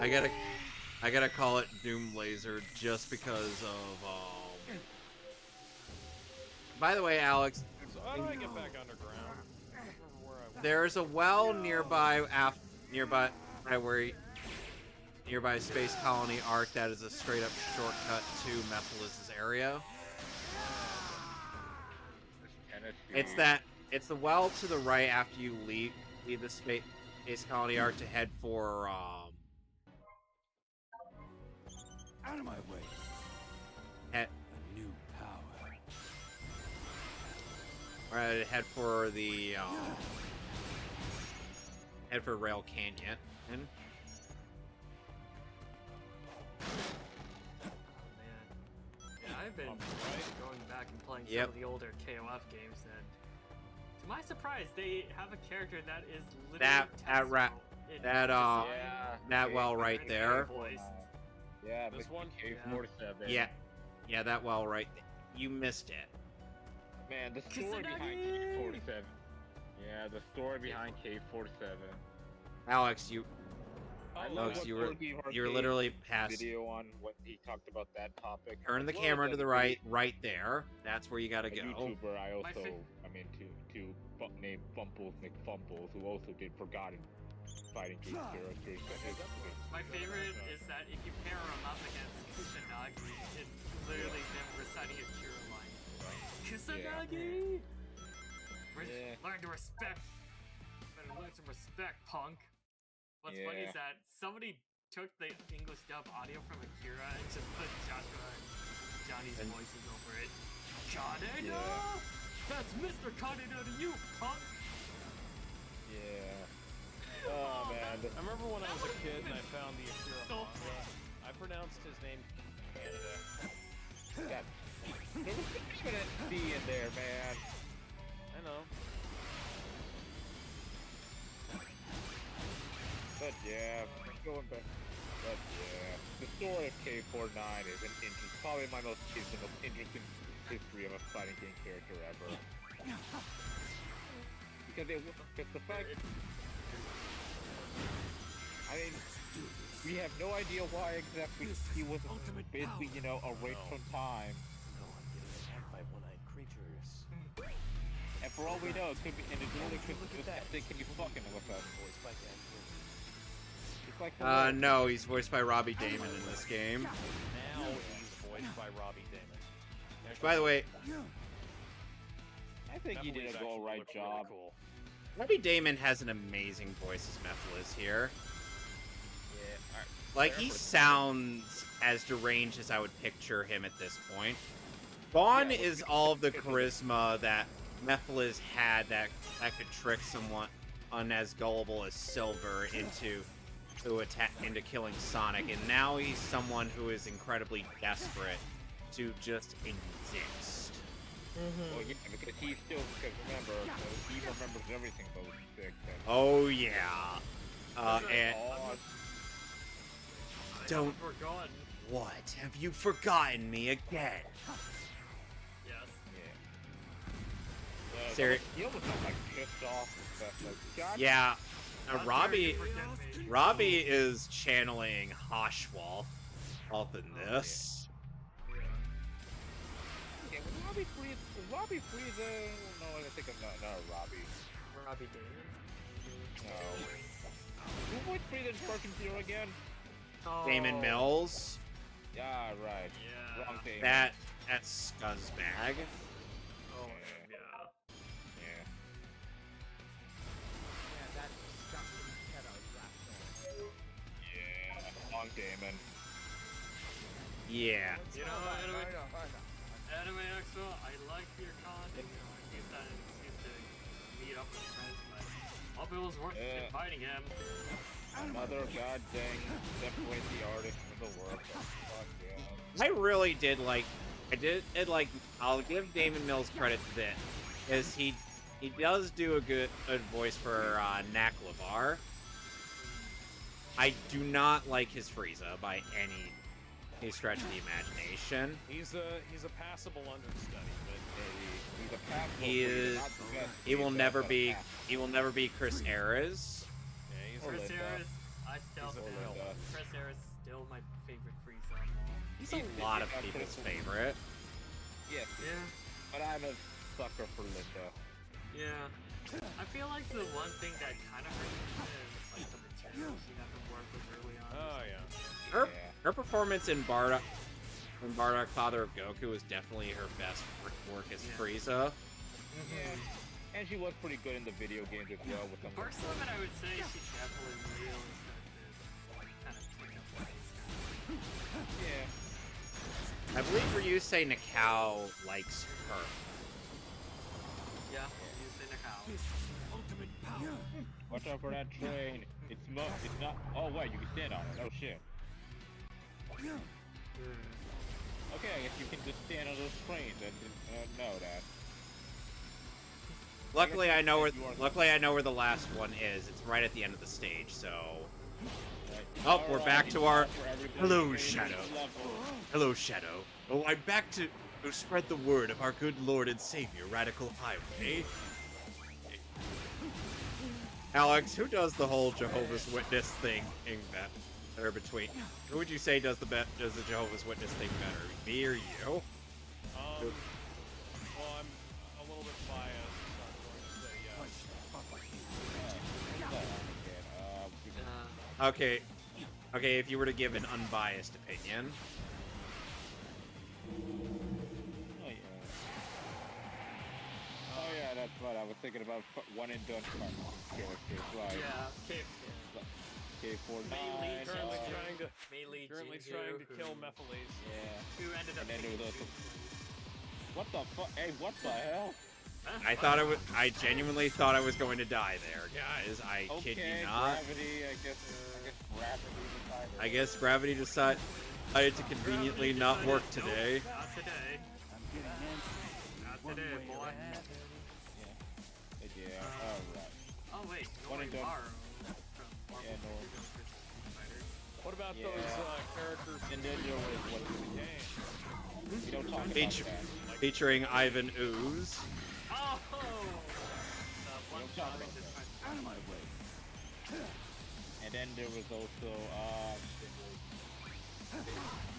[SPEAKER 1] I gotta call it Doom Laser just because of By the way, Alex,
[SPEAKER 2] So how do I get back underground?
[SPEAKER 1] there's a well nearby Space Colony Arc that is a straight up shortcut to Mephiles' area. It's the well to the right after you leave the Space Colony Arc to head for
[SPEAKER 4] Out of my way.
[SPEAKER 1] Head,
[SPEAKER 4] A new power.
[SPEAKER 1] Alright, head for the head for Rail Canyon. And
[SPEAKER 6] Oh man. Yeah, I've been going back and playing some
[SPEAKER 1] Yep.
[SPEAKER 6] of the older KOF games, and to my surprise, they have a character that is literally
[SPEAKER 1] That- that ra-
[SPEAKER 6] in
[SPEAKER 1] that,
[SPEAKER 6] design,
[SPEAKER 1] that well right
[SPEAKER 6] and
[SPEAKER 1] there.
[SPEAKER 6] voiced.
[SPEAKER 3] Yeah,
[SPEAKER 2] This
[SPEAKER 3] Mr.
[SPEAKER 2] one?
[SPEAKER 3] K47.
[SPEAKER 1] Yeah, that well right. You missed it.
[SPEAKER 3] Man, the story behind K47. Yeah, the story behind K47.
[SPEAKER 1] Alex, you
[SPEAKER 3] I
[SPEAKER 2] Oh,
[SPEAKER 3] love
[SPEAKER 1] Alex,
[SPEAKER 3] what
[SPEAKER 1] you were
[SPEAKER 3] Corgi
[SPEAKER 1] you're
[SPEAKER 3] Arcade
[SPEAKER 1] literally past.
[SPEAKER 3] video on when he talked about that topic.
[SPEAKER 1] Turn the
[SPEAKER 3] as well
[SPEAKER 1] camera
[SPEAKER 3] as
[SPEAKER 1] to the
[SPEAKER 3] other
[SPEAKER 1] right there. That's where you gotta
[SPEAKER 3] A
[SPEAKER 1] go.
[SPEAKER 3] YouTuber I
[SPEAKER 6] My
[SPEAKER 3] also am into named Fumbles Nick Fumbles, who also did Forgotten fighting game characters.
[SPEAKER 6] My favorite is that if you pair him up against Kusanagi, it's literally them reciting a Kira line. Kusanagi! Learn to respect. Better learn some respect, punk. What's funny is that somebody took the English dub audio from Akira and just put Joshua and Johnny's voices over it. Kaneda! That's Mr. Kaneda to you, punk!
[SPEAKER 3] Yeah. Oh man.
[SPEAKER 2] I remember when I was a kid and I found the Akira
[SPEAKER 6] So
[SPEAKER 2] manga. I pronounced his name Canada.
[SPEAKER 3] God. There was even a D in there, man.
[SPEAKER 2] I know.
[SPEAKER 3] But yeah, going back. But yeah, the story of K49 is probably the most interesting history of a fighting game character ever. Because the fact, I mean, we have no idea why exactly he was basically, erased from time.
[SPEAKER 7] No, I'm getting attacked by one-eyed creatures.
[SPEAKER 3] And for all we know, it could be, and it really could
[SPEAKER 7] Look at
[SPEAKER 3] just
[SPEAKER 7] that.
[SPEAKER 3] they could be fucking with us.
[SPEAKER 7] Voiced by Dan Quinn.
[SPEAKER 3] It's like the
[SPEAKER 1] No, he's voiced by Robbie Damon in this game.
[SPEAKER 2] Now he's voiced by Robbie Damon.
[SPEAKER 1] By the way,
[SPEAKER 3] I think he did a
[SPEAKER 2] Nephilis
[SPEAKER 3] all right
[SPEAKER 2] actually looks really
[SPEAKER 3] job.
[SPEAKER 2] cool.
[SPEAKER 1] Robbie Damon has an amazing voice as Mephiles here.
[SPEAKER 3] Yeah,
[SPEAKER 1] Like, he sounds as deranged as I would picture him at this point. Gone
[SPEAKER 3] Yeah,
[SPEAKER 1] is all of the charisma that Mephiles had that could trick someone as gullible as Silver into killing Sonic, and now he's someone who is incredibly desperate to just exist.
[SPEAKER 3] Well, yeah, because remember, he remembers everything about Six.
[SPEAKER 1] Oh yeah. And don't.
[SPEAKER 6] Forgotten.
[SPEAKER 1] What? Have you forgotten me again?
[SPEAKER 6] Yes.
[SPEAKER 3] Yeah.
[SPEAKER 1] Seri-
[SPEAKER 3] He almost got like pissed off and stuff. Like, God,
[SPEAKER 1] Yeah.
[SPEAKER 6] How dare
[SPEAKER 1] Robbie.
[SPEAKER 6] you forget me.
[SPEAKER 1] Robbie is channeling Hoshwolf in this.
[SPEAKER 3] Okay, was Robbie Frieza? No, I think I'm not Robbie.
[SPEAKER 6] Robbie Damon.
[SPEAKER 3] No. Who voiced Frieza in Sparking Zero again?
[SPEAKER 6] Oh.
[SPEAKER 1] Damon Mills.
[SPEAKER 3] Yeah, right.
[SPEAKER 6] Yeah.
[SPEAKER 3] Wrong Damon.
[SPEAKER 1] That's Scuzzbag.
[SPEAKER 6] Oh,
[SPEAKER 3] Yeah.
[SPEAKER 6] yeah.
[SPEAKER 3] Yeah. Yeah, Wrong Damon.
[SPEAKER 1] Yeah.
[SPEAKER 6] You know, Anime Expo, I like your content. You know, I use that as an excuse to meet up with friends, but hope it was worth
[SPEAKER 3] Yeah.
[SPEAKER 6] inviting him.
[SPEAKER 3] Another god dang separate the artist from the work. Fuck yeah.
[SPEAKER 1] I really did like. I'll give Damon Mills credit to this, is he does do a good voice for Naklavar. I do not like his Frieza by any stretch of the imagination.
[SPEAKER 2] He's a passable understudy, but
[SPEAKER 3] He's a passable
[SPEAKER 1] He
[SPEAKER 3] Frieza,
[SPEAKER 1] is.
[SPEAKER 3] not the best
[SPEAKER 1] He will
[SPEAKER 3] Frieza,
[SPEAKER 1] never
[SPEAKER 3] but
[SPEAKER 1] be.
[SPEAKER 3] passable.
[SPEAKER 1] He will never be Chris Ayres.
[SPEAKER 2] yeah, he's
[SPEAKER 3] Or
[SPEAKER 6] Chris
[SPEAKER 3] Linda.
[SPEAKER 6] Ayres, I still
[SPEAKER 2] He's a
[SPEAKER 6] stand.
[SPEAKER 2] villain.
[SPEAKER 6] Chris Ayres is still my favorite Frieza of all.
[SPEAKER 1] He's a lot of people's favorite.
[SPEAKER 3] Yes,
[SPEAKER 6] Yeah,
[SPEAKER 3] but I'm a sucker for Linda.
[SPEAKER 6] yeah. I feel like the one thing that kind of hurt me is like the materials you have to work with early on.
[SPEAKER 2] oh yeah.
[SPEAKER 1] Her
[SPEAKER 3] Yeah.
[SPEAKER 1] her performance in Bardock, Father of Goku, was definitely her best work as
[SPEAKER 6] Yeah.
[SPEAKER 1] Frieza.
[SPEAKER 3] Yeah. And she was pretty good in the video games as well with some.
[SPEAKER 6] First limit, I would say she definitely really started to kind of pick up the pace.
[SPEAKER 3] Yeah.
[SPEAKER 1] I believe Ryusei Nakao likes her.
[SPEAKER 6] Yeah, you say Nakao.
[SPEAKER 3] Watch out for that train. It's not. Oh wait, you can stand on it. Oh shit. Okay, I guess you can just stand on those trains and know that.
[SPEAKER 1] Luckily, I know where the last one is. It's right at the end of the stage. So, oh, we're back to our. Hello, Shadow. Hello, Shadow. Oh, I'm back to spread the word of our good Lord and Savior, Radical Highway. Alex, who does the whole Jehovah's Witness thing in that, or between? Who would you say does the Jehovah's Witness thing better, me or you?
[SPEAKER 2] Well, I'm a little bit biased, so I'm going to say yes.
[SPEAKER 1] Okay, okay. If you were to give an unbiased opinion,
[SPEAKER 3] Oh yeah, that's what I was thinking about. One and done characters, right?
[SPEAKER 6] Yeah,
[SPEAKER 3] K49.
[SPEAKER 2] Currently trying to kill Mephiles.
[SPEAKER 3] Yeah.
[SPEAKER 6] Who ended up
[SPEAKER 3] And then there
[SPEAKER 6] picking
[SPEAKER 3] was also. What the fuck? Hey, what the hell?
[SPEAKER 1] I genuinely thought I was going to die there, guys. I kid you not.
[SPEAKER 3] Gravity. I guess gravity decided.
[SPEAKER 1] I guess gravity decided to conveniently not work today.
[SPEAKER 6] Not today. Not today, boy.
[SPEAKER 3] Yeah. Alright.
[SPEAKER 6] Oh wait,
[SPEAKER 3] One and done. Yeah, no.
[SPEAKER 2] What about those characters
[SPEAKER 3] And then there was what
[SPEAKER 2] in the game?
[SPEAKER 3] we don't talk about
[SPEAKER 1] Feature-
[SPEAKER 3] that.
[SPEAKER 1] Featuring Ivan Ooze.
[SPEAKER 6] Oh!
[SPEAKER 3] We don't talk about that. And then there was also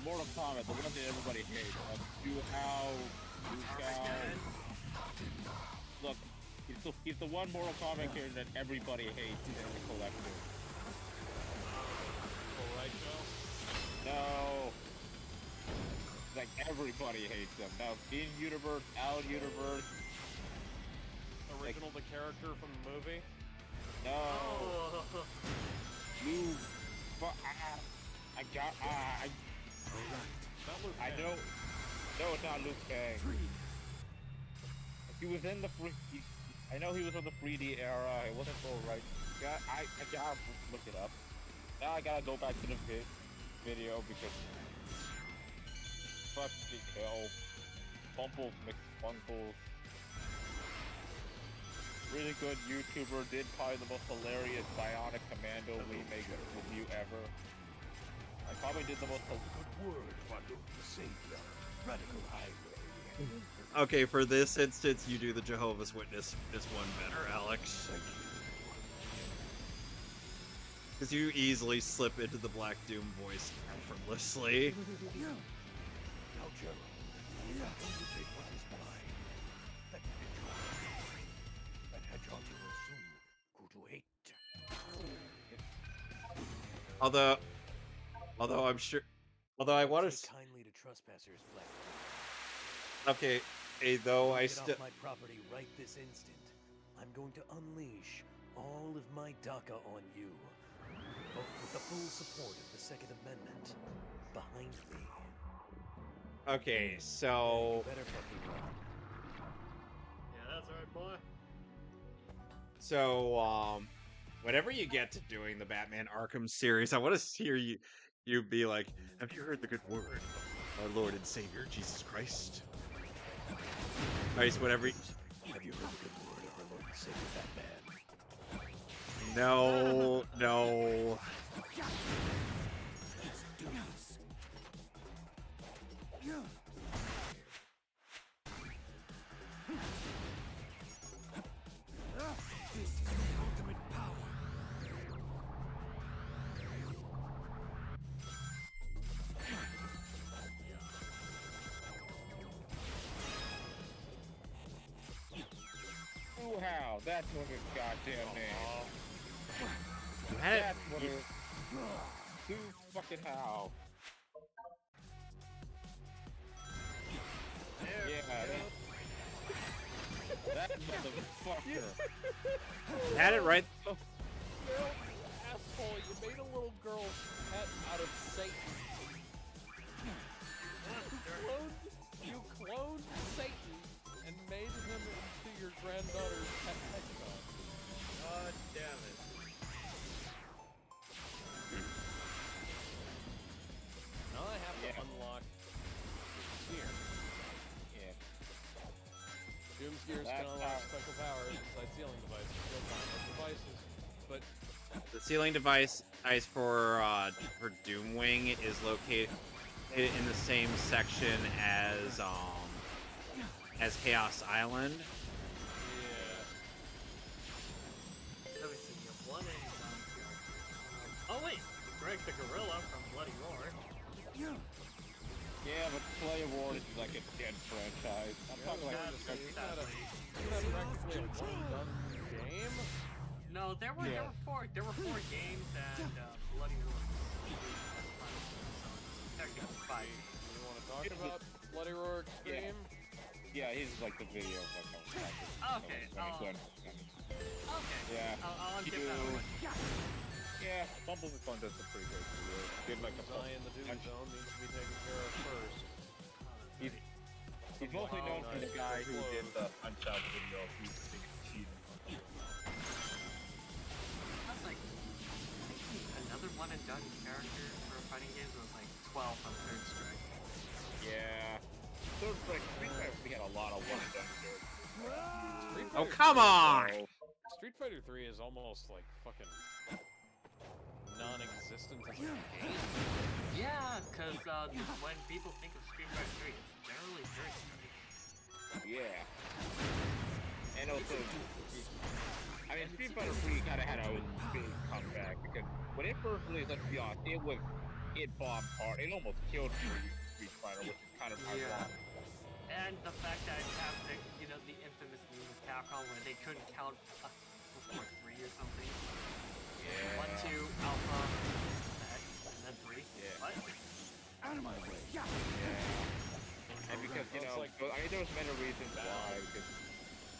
[SPEAKER 3] Mortal Kombat, the one that everybody hates. Liu Kang. Look, he's the one Mortal Kombat character that everybody hates in the collective.
[SPEAKER 2] Alright, Joe?
[SPEAKER 3] No. Like everybody hates him. Now in universe, out universe.
[SPEAKER 2] Original, the character from the movie?
[SPEAKER 3] No.
[SPEAKER 6] Oh.
[SPEAKER 3] Liu.
[SPEAKER 2] Not Luke
[SPEAKER 3] I
[SPEAKER 2] Cage.
[SPEAKER 3] know. No, it's not Liu Kang. He was in the I know he was on the 3D era. It wasn't so right. I gotta look it up. Now I gotta go back to the video because fucking hell, Bumples McFunkles. Really good YouTuber, did probably the most hilarious Bionic Commando remake review ever. I probably did the most
[SPEAKER 7] Good word for the Savior, Radical Highway.
[SPEAKER 1] Okay, for this instance, you do the Jehovah's Witness this one better, Alex. Because you easily slip into the Black Doom voice effortlessly.
[SPEAKER 7] Now, Gerald, I'm going to take what is mine. That hedgehog will soon go to hate.
[SPEAKER 1] Although I'm sure, although I want to.
[SPEAKER 7] Take kindly to trespassers, Black.
[SPEAKER 1] Okay, though I
[SPEAKER 7] Get
[SPEAKER 1] still.
[SPEAKER 7] off my property right this instant. I'm going to unleash all of my DACA on you. With the full support of the Second Amendment behind me.
[SPEAKER 1] Okay, so.
[SPEAKER 7] You better fucking run.
[SPEAKER 2] Yeah, that's right, boy.
[SPEAKER 1] So, whenever you get to doing the Batman Arkham series, I want to hear you be like, have you heard the good word of our Lord and Savior, Jesus Christ? Nice, whatever.
[SPEAKER 7] Have you heard the good word of our Lord and Savior, Batman?
[SPEAKER 1] No.
[SPEAKER 3] How? That's what his goddamn name. That's what it is. Sue fucking how. Yeah, that motherfucker.
[SPEAKER 1] Had it right.
[SPEAKER 2] Asshole, you made a little girl's pet out of Satan. Gears can unlock special powers inside ceiling devices. You'll find those devices. But
[SPEAKER 1] The ceiling device for Doomwing is located in the same section as Chaos Island.
[SPEAKER 2] yeah,
[SPEAKER 6] Let me see. You have one in oh wait, Greg the Gorilla from Bloody Roar.
[SPEAKER 3] Yeah, but Play Award is like a dead franchise. I'm talking like
[SPEAKER 6] Sadly,
[SPEAKER 2] isn't that
[SPEAKER 6] sadly.
[SPEAKER 2] practically a one-done game?
[SPEAKER 6] No, there were four games and Bloody Roar. So technically 5.
[SPEAKER 2] You want to talk about Bloody Roar game?
[SPEAKER 3] Yeah, he's like the video of like
[SPEAKER 6] Okay,
[SPEAKER 3] Okay.
[SPEAKER 6] Okay.
[SPEAKER 3] Yeah.
[SPEAKER 6] I'll give that a one.
[SPEAKER 3] Yeah, Bumblebee Fun does a pretty great video. Did like a
[SPEAKER 2] Zion, the Doom Zone, needs to be taken care of first.
[SPEAKER 3] He's mostly known for the guy who did the Punch-Out video of who's the biggest cheater.
[SPEAKER 6] That's like another one and done character for fighting games was like 12 on Third Strike.
[SPEAKER 3] Yeah. Third Strike, we had a lot of one and done characters.
[SPEAKER 1] Oh, come on!
[SPEAKER 2] Street Fighter 3 is almost like fucking non-existent as a game.
[SPEAKER 6] Yeah, because when people think of Street Fighter 3, it's generally Third Strike.
[SPEAKER 3] Yeah. And also, I mean, Street Fighter 3 kind of had a big comeback because when it first released, let's be honest, it bombed hard. It almost killed Street Fighter, which is kind of ironic.
[SPEAKER 6] And the fact that it has the, the infamous meme with Capcom where they couldn't count before 3 or something.
[SPEAKER 3] Yeah.
[SPEAKER 6] 1, 2, Alpha, and then 3.
[SPEAKER 3] Yeah.
[SPEAKER 6] What?
[SPEAKER 4] Out of my way.
[SPEAKER 3] Yeah. And because,
[SPEAKER 2] It's like-
[SPEAKER 3] I mean, there was many reasons why, because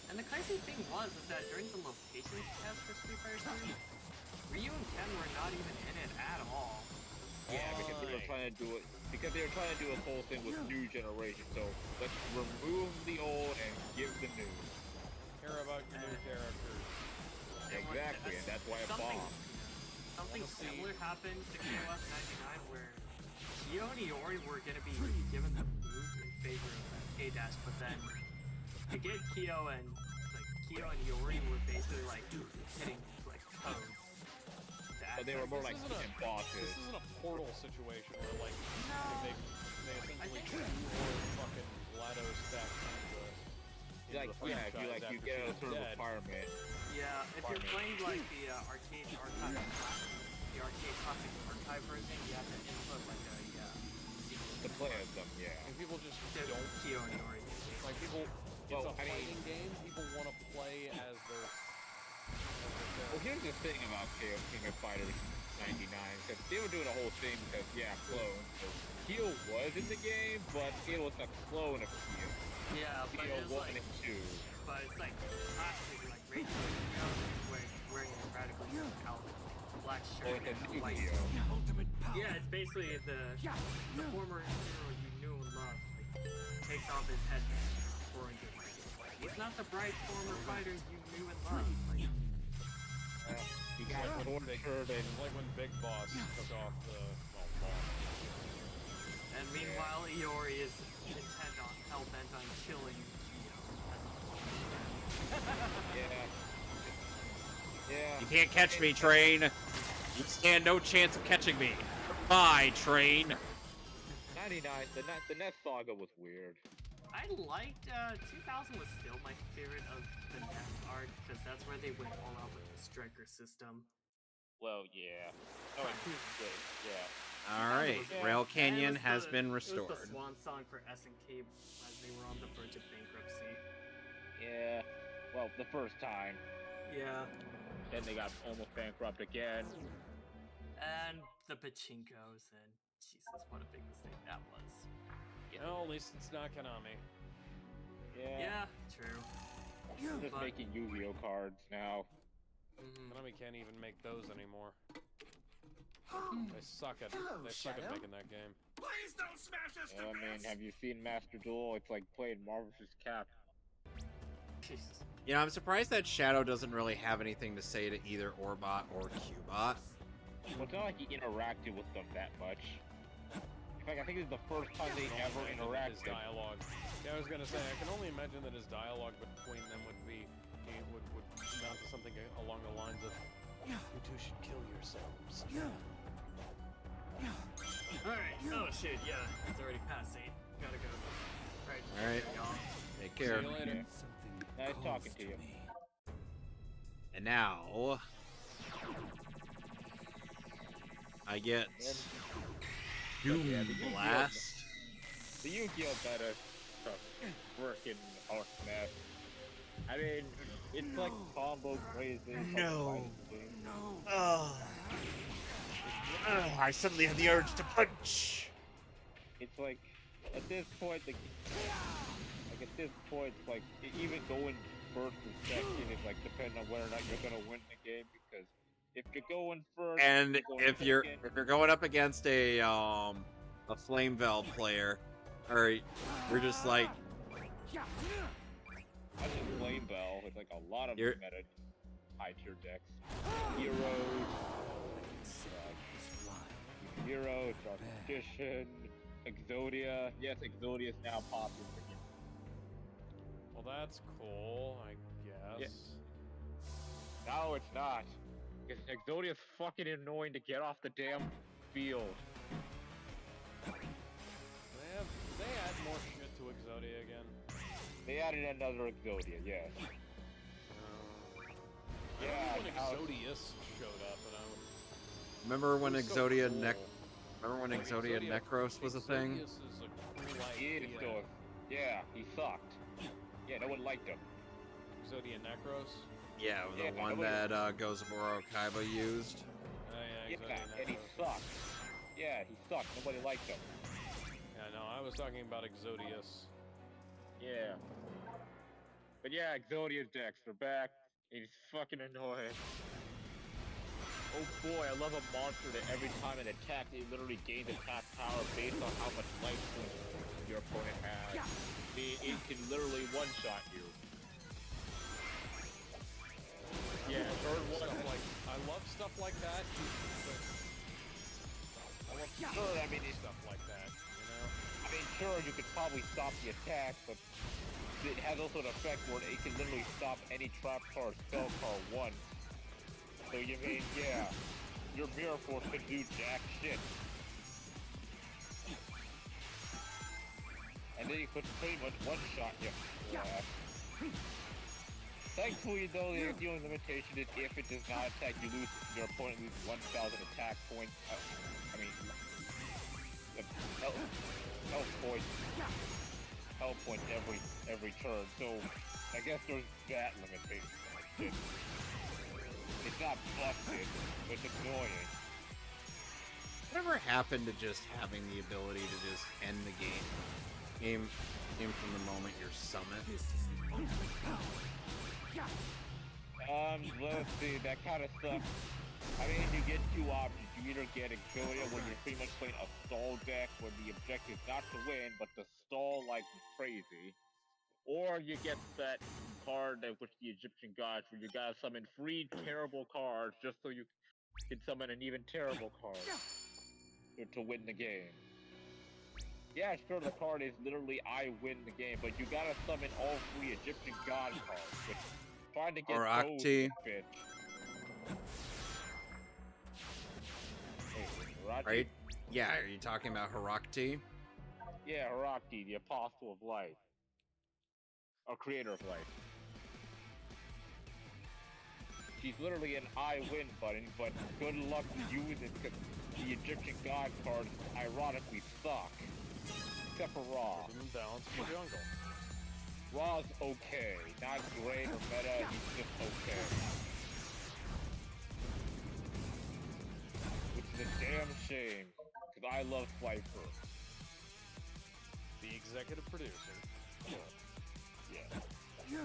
[SPEAKER 6] And the crazy thing was is that during the locations test for Street Fighter 3, Ryu and Ken were not even in it at all.
[SPEAKER 3] yeah, because they were trying to do a whole thing with new generation. So let's remove the old and give the new.
[SPEAKER 2] Care about your new characters.
[SPEAKER 3] Exactly, and that's why it bombed.
[SPEAKER 6] Something similar happened to KOF 99 where Kyo and Iori were going to be given the boot in favor of K-Dash, but then to get Kyo and Iori were basically like hitting like codes.
[SPEAKER 3] But they were more like
[SPEAKER 2] This isn't
[SPEAKER 3] bosses.
[SPEAKER 2] This isn't a Portal situation where like they essentially
[SPEAKER 6] think-
[SPEAKER 2] or fucking GLaDOS stack into
[SPEAKER 3] Like,
[SPEAKER 2] the
[SPEAKER 3] yeah,
[SPEAKER 2] franchise
[SPEAKER 3] you
[SPEAKER 2] after
[SPEAKER 3] get a
[SPEAKER 2] she's
[SPEAKER 3] sort of
[SPEAKER 2] dead.
[SPEAKER 3] requirement.
[SPEAKER 6] Yeah, if you're playing like the arcade archive, the arcade classic archive version, you have to input like a
[SPEAKER 3] To play as them, yeah.
[SPEAKER 2] And people just
[SPEAKER 6] don't
[SPEAKER 2] don't
[SPEAKER 6] Kyo and Iori.
[SPEAKER 2] like people.
[SPEAKER 3] Well,
[SPEAKER 2] It's a
[SPEAKER 3] I mean-
[SPEAKER 2] fighting game. People want to play as their.
[SPEAKER 3] Well, here's the thing about KO King of Fighters 99, because they were doing a whole thing because, yeah, clones. So Kyo was in the game, but it was a clone of Kyo.
[SPEAKER 6] Yeah, but
[SPEAKER 3] Kyo
[SPEAKER 6] it's
[SPEAKER 3] 1
[SPEAKER 6] like,
[SPEAKER 3] and 2.
[SPEAKER 6] but it's like classic, like Rachel, wearing a radically different outfit, black
[SPEAKER 3] Oh,
[SPEAKER 6] shirt
[SPEAKER 3] it's a
[SPEAKER 6] and
[SPEAKER 3] new
[SPEAKER 6] white.
[SPEAKER 3] Kyo.
[SPEAKER 6] Yeah, it's basically the former hero you knew and loved, like, takes off his headband, throwing it like, he's not the bright former fighter you knew and loved. Like,
[SPEAKER 3] He got tortured and
[SPEAKER 2] Like when Big Boss took off the boss.
[SPEAKER 6] and meanwhile, Iori is hell-bent on killing Kyo.
[SPEAKER 3] yeah.
[SPEAKER 1] You can't catch me, Train. You stand no chance of catching me. Bye, Train.
[SPEAKER 3] 99, the NES saga was weird.
[SPEAKER 6] I liked 2000 was still my favorite of the NES arc because that's where they went all out with the striker system.
[SPEAKER 3] Well, yeah. Oh, and who's good? Yeah.
[SPEAKER 1] All right, Rail Canyon has been
[SPEAKER 6] It was
[SPEAKER 1] restored.
[SPEAKER 6] the swan song for SNK as they were on the verge of bankruptcy.
[SPEAKER 3] Yeah. Well, the first time.
[SPEAKER 6] Yeah.
[SPEAKER 3] Then they got almost bankrupt again.
[SPEAKER 6] And the pachinkos, and Jesus, what a big mistake that was.
[SPEAKER 2] Well, at least it's not Konami.
[SPEAKER 6] Yeah, true.
[SPEAKER 3] They're just
[SPEAKER 6] but-
[SPEAKER 3] making Yu-Gi-Oh cards now.
[SPEAKER 2] Konami can't even make those anymore.
[SPEAKER 6] Hmm.
[SPEAKER 2] They suck at making that game.
[SPEAKER 4] Please don't smash us
[SPEAKER 3] I mean, have you seen Master Duel? It's like playing Marvel vs. Cap.
[SPEAKER 6] Jesus.
[SPEAKER 1] You know, I'm surprised that Shadow doesn't really have anything to say to either Orbot or Cubot.
[SPEAKER 3] Well, it's not like he interacted with them that much. fact, I think this is the first time they
[SPEAKER 2] I can
[SPEAKER 3] ever
[SPEAKER 2] only imagine that his
[SPEAKER 3] interacted.
[SPEAKER 2] dialogue. Yeah, I was gonna say I can only imagine that his dialogue between them would amount to something along the lines of,
[SPEAKER 7] You two should kill yourselves.
[SPEAKER 6] Alright, oh shit, yeah. It's already past 8. Gotta go.
[SPEAKER 1] All right.
[SPEAKER 6] y'all.
[SPEAKER 1] Take
[SPEAKER 2] "See
[SPEAKER 1] care.
[SPEAKER 2] you later."
[SPEAKER 7] Something
[SPEAKER 3] Nice
[SPEAKER 7] calls
[SPEAKER 3] talking to you.
[SPEAKER 7] me.
[SPEAKER 1] And now I get Doom
[SPEAKER 3] Yeah, the Yu-Gi-Oh!
[SPEAKER 1] Blast.
[SPEAKER 3] The Yu-Gi-Oh! Meta is a freaking hot mess. I mean, it's like combo crazy.
[SPEAKER 1] No.
[SPEAKER 3] No.
[SPEAKER 1] I suddenly have the urge to punch.
[SPEAKER 3] It's like, at this point, like at this point, like, even going first and second is like depending on whether or not you're gonna win the game, because if you're going first,
[SPEAKER 1] And
[SPEAKER 3] going
[SPEAKER 1] if you're
[SPEAKER 3] second,
[SPEAKER 1] going up against a Flame Valve player, or you're just like
[SPEAKER 3] I think Flame Bell with like a lot of
[SPEAKER 1] You're-
[SPEAKER 3] meta high tier decks. Heroes, Hero, Dark Magician, Exodia. Yes, Exodia is now popular again.
[SPEAKER 2] Well, that's cool, I guess.
[SPEAKER 3] No, it's not. Because Exodia is fucking annoying to get off the damn field.
[SPEAKER 2] Did they add more shit to Exodia again?
[SPEAKER 3] They added another Exodia, yes. Yeah,
[SPEAKER 2] When
[SPEAKER 3] now-
[SPEAKER 2] Exodius showed up, and I was
[SPEAKER 1] remember when
[SPEAKER 2] it was so
[SPEAKER 1] Exodia
[SPEAKER 2] cool.
[SPEAKER 1] remember when
[SPEAKER 2] Like,
[SPEAKER 1] Exodia Necros was a thing?
[SPEAKER 2] Exodius is a cool
[SPEAKER 3] He is
[SPEAKER 2] idea.
[SPEAKER 3] still, yeah, he sucked. Yeah, no one liked him.
[SPEAKER 2] Exodia Necros?
[SPEAKER 1] Yeah, the
[SPEAKER 3] Yeah,
[SPEAKER 1] one
[SPEAKER 3] nobody-
[SPEAKER 1] that Gozaburo Kaiba used.
[SPEAKER 2] Oh yeah,
[SPEAKER 3] Yeah,
[SPEAKER 2] Exodia
[SPEAKER 3] and he
[SPEAKER 2] Necros.
[SPEAKER 3] sucked. Yeah, he sucked. Nobody liked him.
[SPEAKER 2] Yeah, no, I was talking about Exodius.
[SPEAKER 3] Yeah. But yeah, Exodia's decks are back. He's fucking annoying. Oh boy, I love a monster that every time it attacks, it literally gains attack power based on how much life points your opponent has. I mean, it can literally one-shot you. Yeah, third one.
[SPEAKER 2] Stuff like, I love stuff like that. But I love
[SPEAKER 3] Sure, I mean,
[SPEAKER 2] stuff like that, you know?
[SPEAKER 3] I mean, sure, you could probably stop the attack, but it has also an effect where it can literally stop any trap card, spell card once. So you mean, yeah, your Mirror Force could do jack shit. And then you could pretty much one-shot you. Thankfully, though, the only limitation is if it does not attack, your opponent loses 1,000 attack points. I mean, health points every turn. So I guess there's that limitation. It's not busted, but it's annoying.
[SPEAKER 1] Whatever happened to just having the ability to just end the game from the moment you're summoned?
[SPEAKER 3] Let's see, that kind of sucks. I mean, you get two options. You either get Exodia when you're pretty much playing a stall deck where the objective is not to win, but to stall like crazy. Or you get that card with the Egyptian gods where you gotta summon 3 terrible cards just so you can summon an even terrible card to win the game. Yeah, sure, the card is literally I win the game, but you gotta summon all 3 Egyptian god cards, which trying to get those
[SPEAKER 1] Harakti.
[SPEAKER 3] fit. Wait, Harakti?
[SPEAKER 1] Right? Yeah, are you talking about Harakti?
[SPEAKER 3] Yeah, Harakti, the apostle of life. Or creator of life. She's literally an I win button, but good luck to use it because the Egyptian god cards ironically suck. Except for Ra.
[SPEAKER 2] Keep them in balance in the jungle.
[SPEAKER 3] Ra's okay. Not great or meta, he's just okay. Which is a damn shame, because I love Slifer.
[SPEAKER 2] The executive producer.
[SPEAKER 3] Yeah.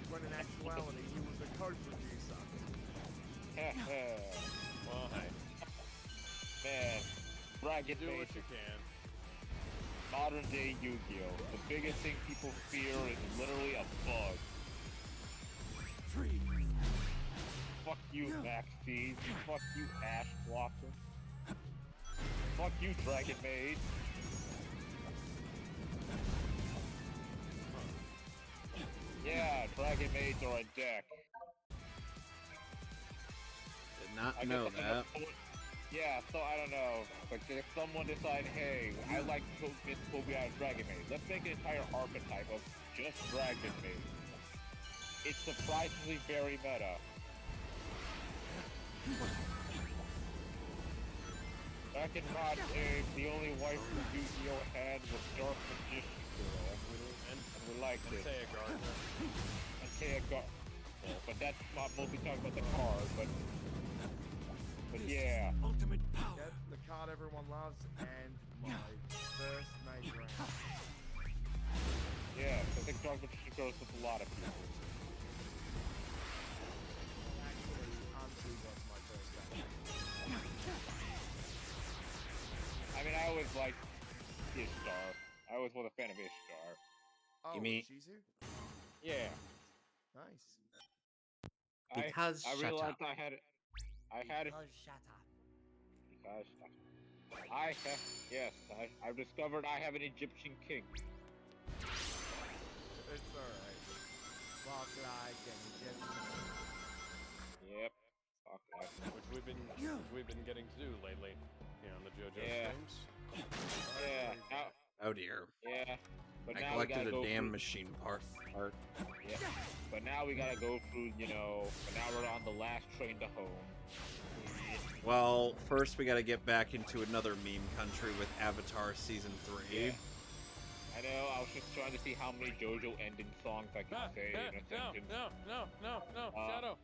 [SPEAKER 4] When in actuality, he was a card producer.
[SPEAKER 2] Well, hey,
[SPEAKER 3] Man, Dragon
[SPEAKER 2] do what
[SPEAKER 3] Basic.
[SPEAKER 2] you can.
[SPEAKER 3] Modern day Yu-Gi-Oh! The biggest thing people fear is literally a bug. Fuck you, Max Fees. Fuck you, Ash Blossom. fuck you, Dragon Maid. Yeah, Dragon Maids are a deck.
[SPEAKER 1] Did not
[SPEAKER 3] I
[SPEAKER 1] know
[SPEAKER 3] guess that's
[SPEAKER 1] that.
[SPEAKER 3] enough. Yeah, so I don't know. But if someone decide, hey, I like mythical out of Dragon Maid, let's make an entire archetype of just Dragon Maid. It's surprisingly very meta. Back in mod days, the only wife who Yu-Gi-Oh had was Dark Magician Girl, and we liked it.
[SPEAKER 2] Taya Gardner.
[SPEAKER 3] And Taya Gardner. But that's not mostly talking about the card, but yeah.
[SPEAKER 9] Ultimate power.
[SPEAKER 4] Get the card everyone loves and my first made grand.
[SPEAKER 3] Yeah, I think Dark Magician Girl is with a lot of people.
[SPEAKER 4] Actually, Anzu was my first game.
[SPEAKER 3] I mean, I always liked Ishtar. I always was a fan of Ishtar.
[SPEAKER 4] Oh,
[SPEAKER 1] You mean-
[SPEAKER 4] Shizu?
[SPEAKER 3] Yeah.
[SPEAKER 4] Nice.
[SPEAKER 1] Because
[SPEAKER 3] I
[SPEAKER 1] shut
[SPEAKER 3] realized
[SPEAKER 1] up.
[SPEAKER 3] I had it. Because I have, yes, I've discovered I have an Egyptian king.
[SPEAKER 4] It's alright. Walk like an Egyptian.
[SPEAKER 3] Yep. Fuck that.
[SPEAKER 2] Which we've been getting to do lately, on the JoJo
[SPEAKER 3] Yeah.
[SPEAKER 2] streams.
[SPEAKER 3] Yeah.
[SPEAKER 1] Oh dear.
[SPEAKER 3] Yeah. But
[SPEAKER 1] I
[SPEAKER 3] now we
[SPEAKER 1] collected
[SPEAKER 3] gotta
[SPEAKER 1] a
[SPEAKER 3] go
[SPEAKER 1] damn
[SPEAKER 3] through,
[SPEAKER 1] machine part.
[SPEAKER 3] yeah. But now we gotta go through, but now we're on the last train to home.
[SPEAKER 1] Well, first we gotta get back into another meme country with Avatar Season 3.
[SPEAKER 3] Yeah. I know, I was just trying to see how many JoJo ending songs I could say in a sentence.
[SPEAKER 2] No, Shadow.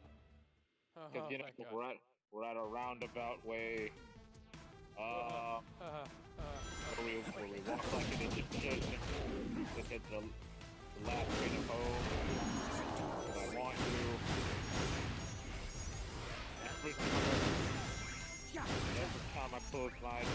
[SPEAKER 3] Because,
[SPEAKER 2] Thank God.
[SPEAKER 3] we're at a roundabout way. Where we walk like an Egyptian to get the last train of home. And I want to. Every time I close my eyes.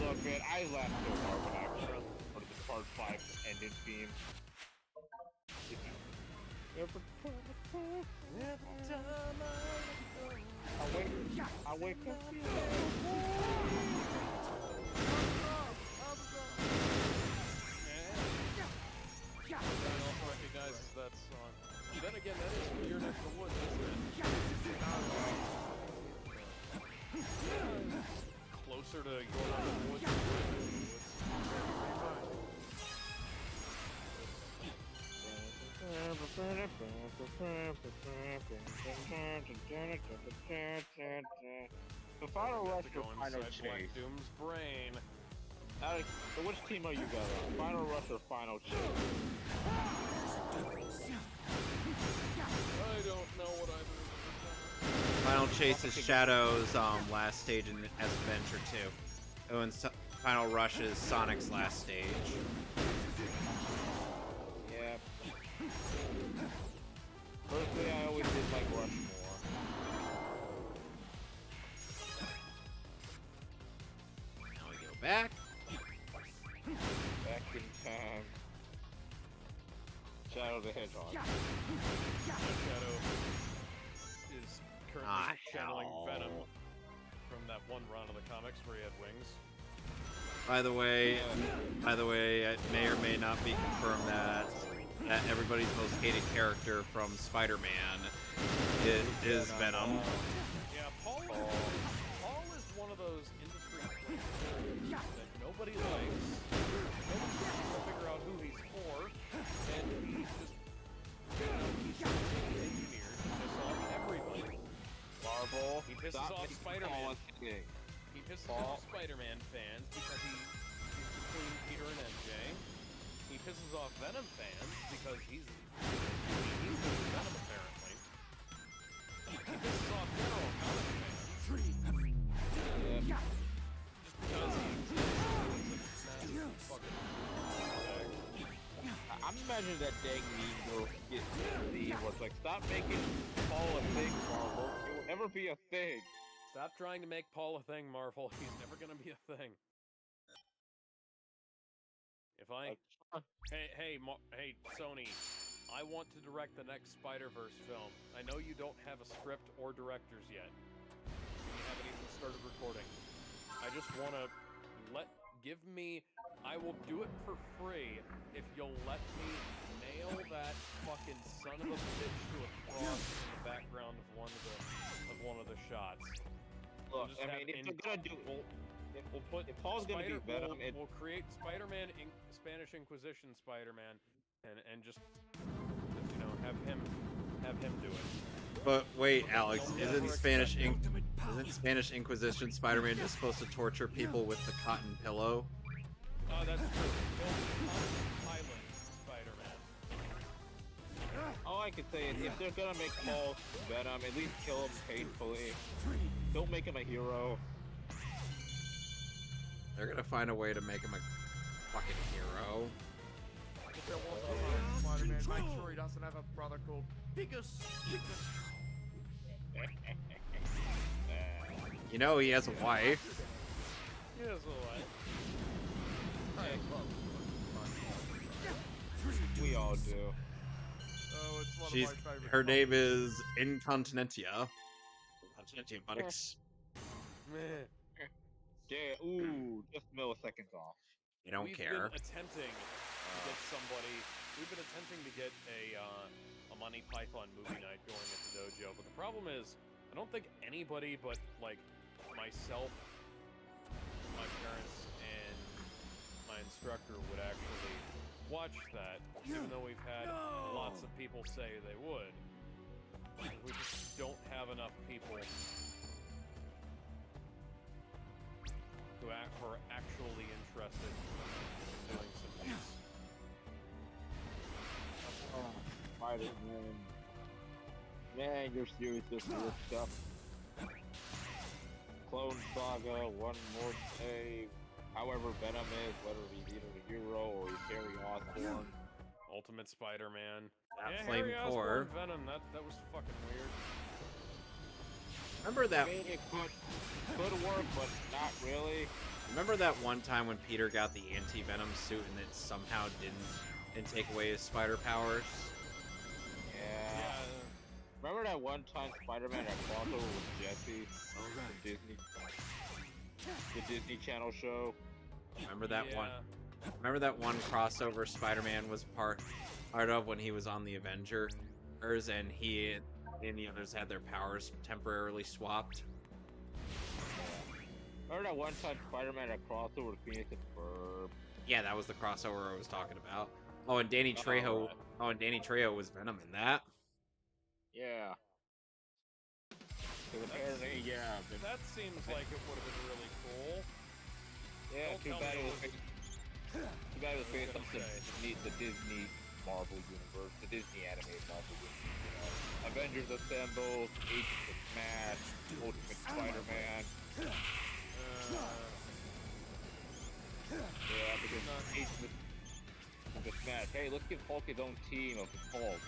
[SPEAKER 3] Look, man, I laughed so hard when I heard the part 5 ending theme. I wake up.
[SPEAKER 2] I also recognizes that song. Then again, that is from Your Neck of the Woods, isn't it? Closer to Your Neck of the Woods than Your Neck of the Woods.
[SPEAKER 3] The final rush
[SPEAKER 2] To
[SPEAKER 3] for
[SPEAKER 2] go
[SPEAKER 3] final
[SPEAKER 2] inside Black
[SPEAKER 3] chase.
[SPEAKER 2] Doom's brain.
[SPEAKER 3] Alex, so which team are you guys on? Final rush or final chase?
[SPEAKER 2] I don't know what either
[SPEAKER 1] Final Chase is Shadow's last stage in S-Adventure 2. Oh, and Final Rush is Sonic's last stage.
[SPEAKER 3] Yeah. Personally, I always did like Rush more.
[SPEAKER 1] Now we go back.
[SPEAKER 3] Back in time. Shadow the Hedgehog.
[SPEAKER 2] Shadow is currently channeling
[SPEAKER 1] hell.
[SPEAKER 2] Venom from that one run of the comics where he had wings.
[SPEAKER 1] By the way, it may or may not be confirmed that everybody's most hated character from Spider-Man is Venom.
[SPEAKER 2] Yeah, Paul is one of those industry characters that nobody likes. Nobody can figure out who he's for, and he's just, he's engineered to piss off everybody.
[SPEAKER 3] Marvel.
[SPEAKER 2] He pisses
[SPEAKER 3] stop
[SPEAKER 2] off
[SPEAKER 3] making
[SPEAKER 2] Spider-Man.
[SPEAKER 3] Paul a thing.
[SPEAKER 2] He pisses off Spider-Man fans because he's between Peter and MJ. He pisses off Venom fans because he's the new Venom apparently. He pisses off general comic fans.
[SPEAKER 3] Yeah.
[SPEAKER 2] Just because he's a fucking
[SPEAKER 3] I'm imagining that dang meme girl get the was like, stop making Paul a thing, Marvel. It will never be a thing.
[SPEAKER 2] Stop trying to make Paul a thing, Marvel. He's never gonna be a thing. If I hey Sony, I want to direct the next Spider-Verse film. I know you don't have a script or directors yet. You haven't even started recording. I just want to I will do it for free if you'll let me nail that fucking son of a bitch to a cross in the background of one of the shots.
[SPEAKER 3] Look, I mean, if you're gonna do,
[SPEAKER 2] We'll put
[SPEAKER 3] if Paul's gonna be Venom,
[SPEAKER 2] we'll create Spider-Man, Spanish Inquisition Spider-Man, and just you know have him do it.
[SPEAKER 1] But wait, Alex, isn't Spanish Inquisition Spider-Man just supposed to torture people with the cotton pillow?
[SPEAKER 2] Oh, that's true. Pilot Spider-Man.
[SPEAKER 3] all I can say is if they're gonna make Paul Venom, at least kill him painfully. Don't make him a hero.
[SPEAKER 1] They're gonna find a way to make him a fucking hero.
[SPEAKER 10] If there was a Spider-Man, make sure he doesn't have a brother called Biggest.
[SPEAKER 1] You know he has a wife.
[SPEAKER 2] He has a wife.
[SPEAKER 3] We all do.
[SPEAKER 10] Oh, it's one
[SPEAKER 1] She's
[SPEAKER 10] of my favorite.
[SPEAKER 1] her name is Incontinentia. Incontinentia buttocks.
[SPEAKER 3] Yeah, ooh, just milliseconds off.
[SPEAKER 1] You don't care.
[SPEAKER 2] We've been attempting to get a Monty Python movie night going at the dojo, but the problem is I don't think anybody but like myself, my parents, and my instructor would actually watch that, even though we've had lots of people say they would. We just don't have enough people who are actually interested in doing some things.
[SPEAKER 3] Oh, Spider-Man. Man, your series just weird stuff. Clone Saga, one more day. However Venom is, whether he's either a hero or he's Harry Osborn.
[SPEAKER 2] Ultimate Spider-Man.
[SPEAKER 1] That
[SPEAKER 2] Yeah,
[SPEAKER 1] Flame
[SPEAKER 2] Harry
[SPEAKER 1] Core.
[SPEAKER 2] Osborn, Venom, that was fucking weird.
[SPEAKER 1] Remember that?
[SPEAKER 3] I mean, it could work, but not really.
[SPEAKER 1] Remember that one time when Peter got the anti-Venom suit and it somehow didn't take away his spider powers?
[SPEAKER 3] Yeah. Remember that one time Spider-Man had crossover with Jesse? The Disney Channel show.
[SPEAKER 1] Remember that one? Remember that one crossover Spider-Man was part of when he was on the Avengers, and he and the others had their powers temporarily swapped?
[SPEAKER 3] Remember that one time Spider-Man had crossover with Phoenix and Ferb?
[SPEAKER 1] Yeah, that was the crossover I was talking about. Oh, and Danny Trejo.
[SPEAKER 3] Right.
[SPEAKER 1] Oh, and Danny Trejo was Venom in that.
[SPEAKER 3] Yeah. Apparently, yeah.
[SPEAKER 2] That seems like it would have been really cool.
[SPEAKER 3] Yeah,
[SPEAKER 2] Don't
[SPEAKER 3] too
[SPEAKER 2] tell
[SPEAKER 3] bad
[SPEAKER 2] me
[SPEAKER 3] it was based on the Disney Marvel universe, the Disney animated Marvel universe. You know, Avengers Assemble, Agents of Smash, Ultimate Spider-Man. Yeah, because Agents of Smash. Hey, let's give Hulk his own team of the Hulk.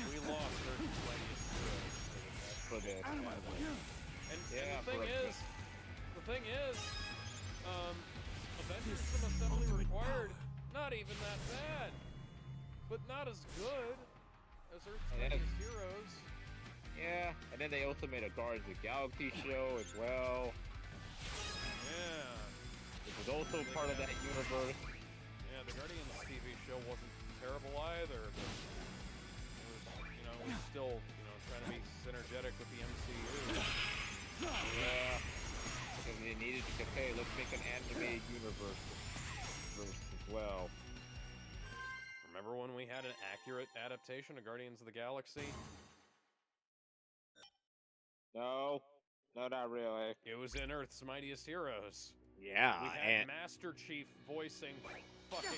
[SPEAKER 2] We lost her
[SPEAKER 3] For this.
[SPEAKER 2] and
[SPEAKER 3] Yeah,
[SPEAKER 2] the thing is, Avengers Assembly Required, not even that bad, but not as good as Earth's Mightiest Heroes.
[SPEAKER 3] Yeah, and then they also made a Guardians of the Galaxy show as well.
[SPEAKER 2] Yeah.
[SPEAKER 3] Which was also part of that universe.
[SPEAKER 2] Yeah, the Guardians TV show wasn't terrible either, but it was still, trying to be synergetic with the MCU.
[SPEAKER 3] Yeah. Because they needed to hey, let's make an animated universe as well.
[SPEAKER 2] Remember when we had an accurate adaptation of Guardians of the Galaxy?
[SPEAKER 3] No, not really.
[SPEAKER 2] It was in Earth's Mightiest Heroes.
[SPEAKER 1] Yeah,
[SPEAKER 2] We had Master Chief voicing fucking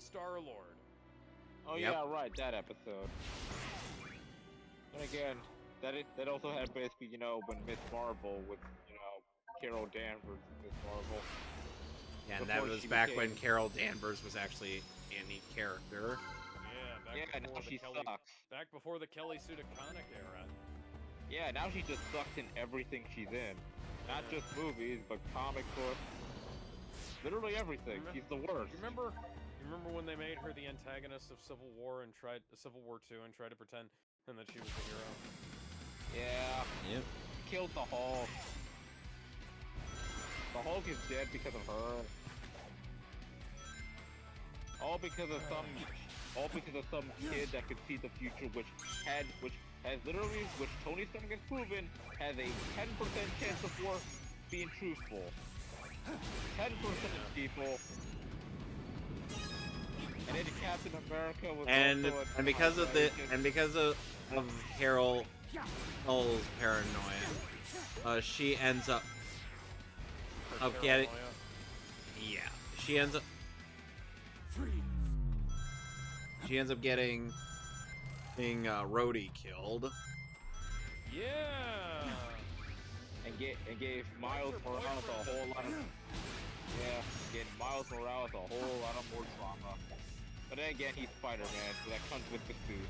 [SPEAKER 2] Star-Lord.
[SPEAKER 3] Oh
[SPEAKER 1] Yep.
[SPEAKER 3] yeah, right, that episode. And again, that also had basically, when Miss Marvel with, Carol Danvers, Miss Marvel.
[SPEAKER 1] Yeah, and that
[SPEAKER 3] Before
[SPEAKER 1] was
[SPEAKER 3] she
[SPEAKER 1] back
[SPEAKER 3] became-
[SPEAKER 1] when Carol Danvers was actually a neat character.
[SPEAKER 2] Yeah,
[SPEAKER 3] now
[SPEAKER 2] before
[SPEAKER 3] she
[SPEAKER 2] the Kelly,
[SPEAKER 3] sucks.
[SPEAKER 2] back before the Kelly Sue DeConnick era.
[SPEAKER 3] Yeah, now she just sucks in everything she's in. Not just movies, but comic books. Literally everything. He's the worst.
[SPEAKER 2] You remember when they made her the antagonist of Civil War and Civil War 2 and tried to pretend that she was the hero?
[SPEAKER 3] Yeah.
[SPEAKER 1] Yep.
[SPEAKER 3] Killed the Hulk. The Hulk is dead because of her. All because of some kid that could see the future, which Tony Stark has proven has a 10% chance of being truthful. 10% of people. And then Captain America was
[SPEAKER 1] because of Carol's paranoia, she ends up getting being Rhodey killed.
[SPEAKER 2] Yeah.
[SPEAKER 3] And gave Miles Morales a whole lot of more drama. But then again, he's Spider-Man, so that comes with the suit.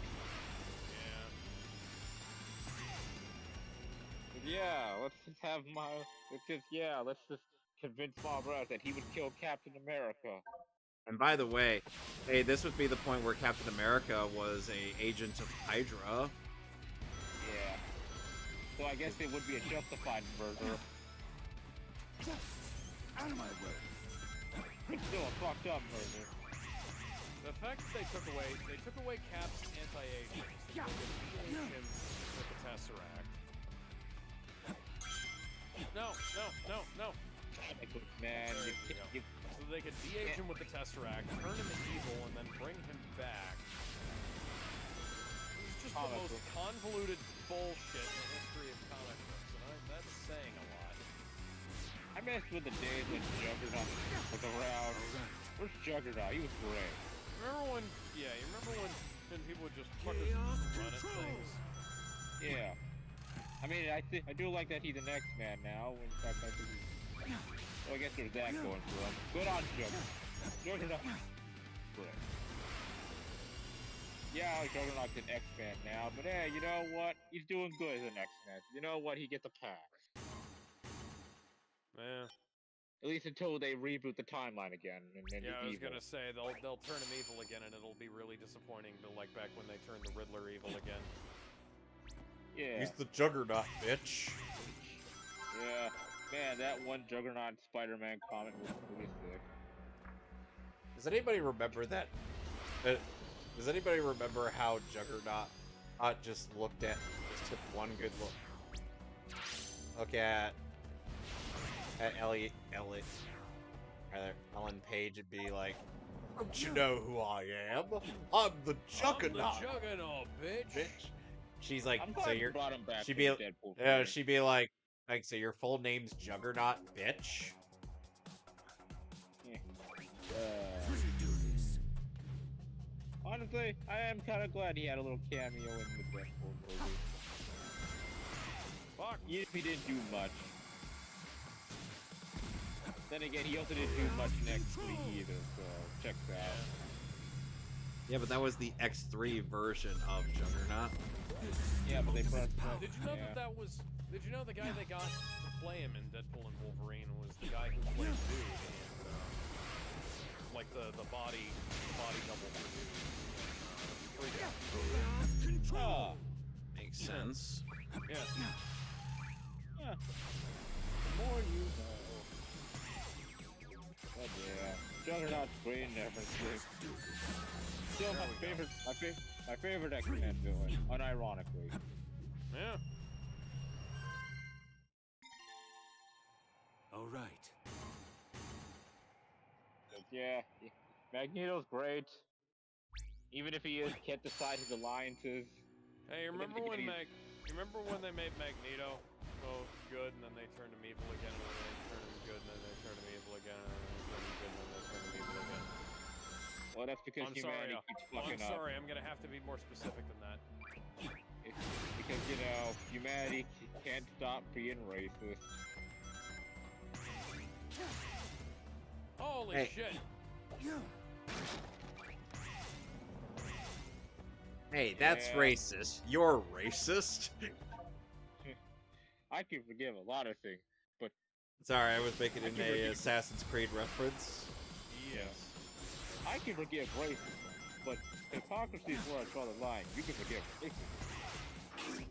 [SPEAKER 3] Let's just convince Miles Morales that he would kill Captain America.
[SPEAKER 1] And by the way, hey, this would be the point where Captain America was a agent of Hydra.
[SPEAKER 3] Yeah. So I guess it would be a justified murder.
[SPEAKER 4] Out of my way.
[SPEAKER 3] It's still a fucked up murder.
[SPEAKER 2] The fact that they took away Cap's anti-aging, so they could de-age him with the Tesseract. No.
[SPEAKER 3] Man,
[SPEAKER 2] so they could de-age him with the Tesseract, turn him evil, and then bring him back. It's just the most convoluted bullshit in the history of comic books, and that's saying a lot.
[SPEAKER 3] I messed with the days when Juggernaut was around. Where's Juggernaut? He was great.
[SPEAKER 2] Remember when people would just fucking run at things?
[SPEAKER 3] Yeah. I mean, I do like that he's an X-Man now. In fact, so I guess there's that going for him. Good on Juggernaut. Great. Yeah, Juggernaut's an X-Man now, but hey, you know what? He's doing good as an X-Man. You know what? He gets a pass.
[SPEAKER 2] Yeah.
[SPEAKER 3] At least until they reboot the timeline again. And
[SPEAKER 2] I was gonna say they'll turn him evil again, and it'll be really disappointing. Like back when they turned the Riddler evil again.
[SPEAKER 3] Yeah.
[SPEAKER 1] He's the Juggernaut, bitch.
[SPEAKER 3] Yeah. Man, that one Juggernaut Spider-Man comic was pretty sick.
[SPEAKER 1] Does anybody remember that? Does anybody remember how Juggernaut just took one good look at Ellen Page and be like, "Don't you know who I am? I'm the Juggernaut."
[SPEAKER 2] I'm the Juggernaut, bitch.
[SPEAKER 1] She's like,
[SPEAKER 3] so you're. She'd
[SPEAKER 1] be like, so your full name's Juggernaut, bitch.
[SPEAKER 3] Honestly, I am kind of glad he had a little cameo in the Deadpool movie.
[SPEAKER 2] Fuck.
[SPEAKER 3] Even if he didn't do much. Then again, he also didn't do much next week either, so check that.
[SPEAKER 1] Yeah, but that was the X3 version of Juggernaut.
[SPEAKER 3] Yeah, but they pressed up.
[SPEAKER 2] Did you know that was? Did you know the guy they got to play him in Deadpool and Wolverine was the guy who played Dude in like the body double for Dude.
[SPEAKER 1] Makes sense.
[SPEAKER 2] Yeah.
[SPEAKER 3] The more you know. But yeah, Juggernaut's great and everything. Still my favorite X-Men villain, unironically.
[SPEAKER 2] Yeah.
[SPEAKER 7] All right.
[SPEAKER 3] But yeah, Magneto's great. Even if he can't decide his alliances.
[SPEAKER 2] Hey, remember when they made Magneto good and then they turned him evil again and then they turned him good and then they turned him evil again and then they turned him good and then they turned him evil again?
[SPEAKER 3] Well, that's because humanity keeps fucking up.
[SPEAKER 2] I'm sorry, I'm gonna have to be more specific than that.
[SPEAKER 3] It's because, you know, humanity can't stop being racist.
[SPEAKER 2] Holy shit!
[SPEAKER 1] Hey, that's racist. You're racist.
[SPEAKER 3] I can forgive a lot of things, but
[SPEAKER 1] Sorry, I was making
[SPEAKER 3] I
[SPEAKER 1] an
[SPEAKER 3] can forgive-
[SPEAKER 1] Assassin's Creed reference.
[SPEAKER 2] Yes.
[SPEAKER 3] I can forgive racism, but hypocrisy is where I draw the line. You can forgive racism.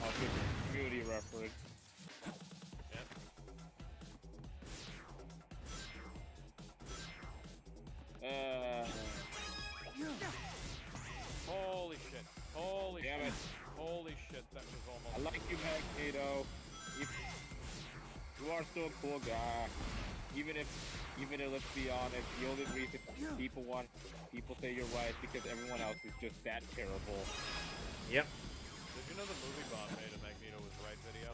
[SPEAKER 3] I'll give a community reference.
[SPEAKER 2] Holy shit. Holy
[SPEAKER 3] Damn
[SPEAKER 2] shit.
[SPEAKER 3] it.
[SPEAKER 2] Holy shit, that was almost...
[SPEAKER 3] I like you, Magneto. You are still a cool guy. Even if, let's be honest, the only reason people say you're right is because everyone else is just that terrible.
[SPEAKER 1] Yep.
[SPEAKER 2] Did you know the movie Bob made a Magneto was right video?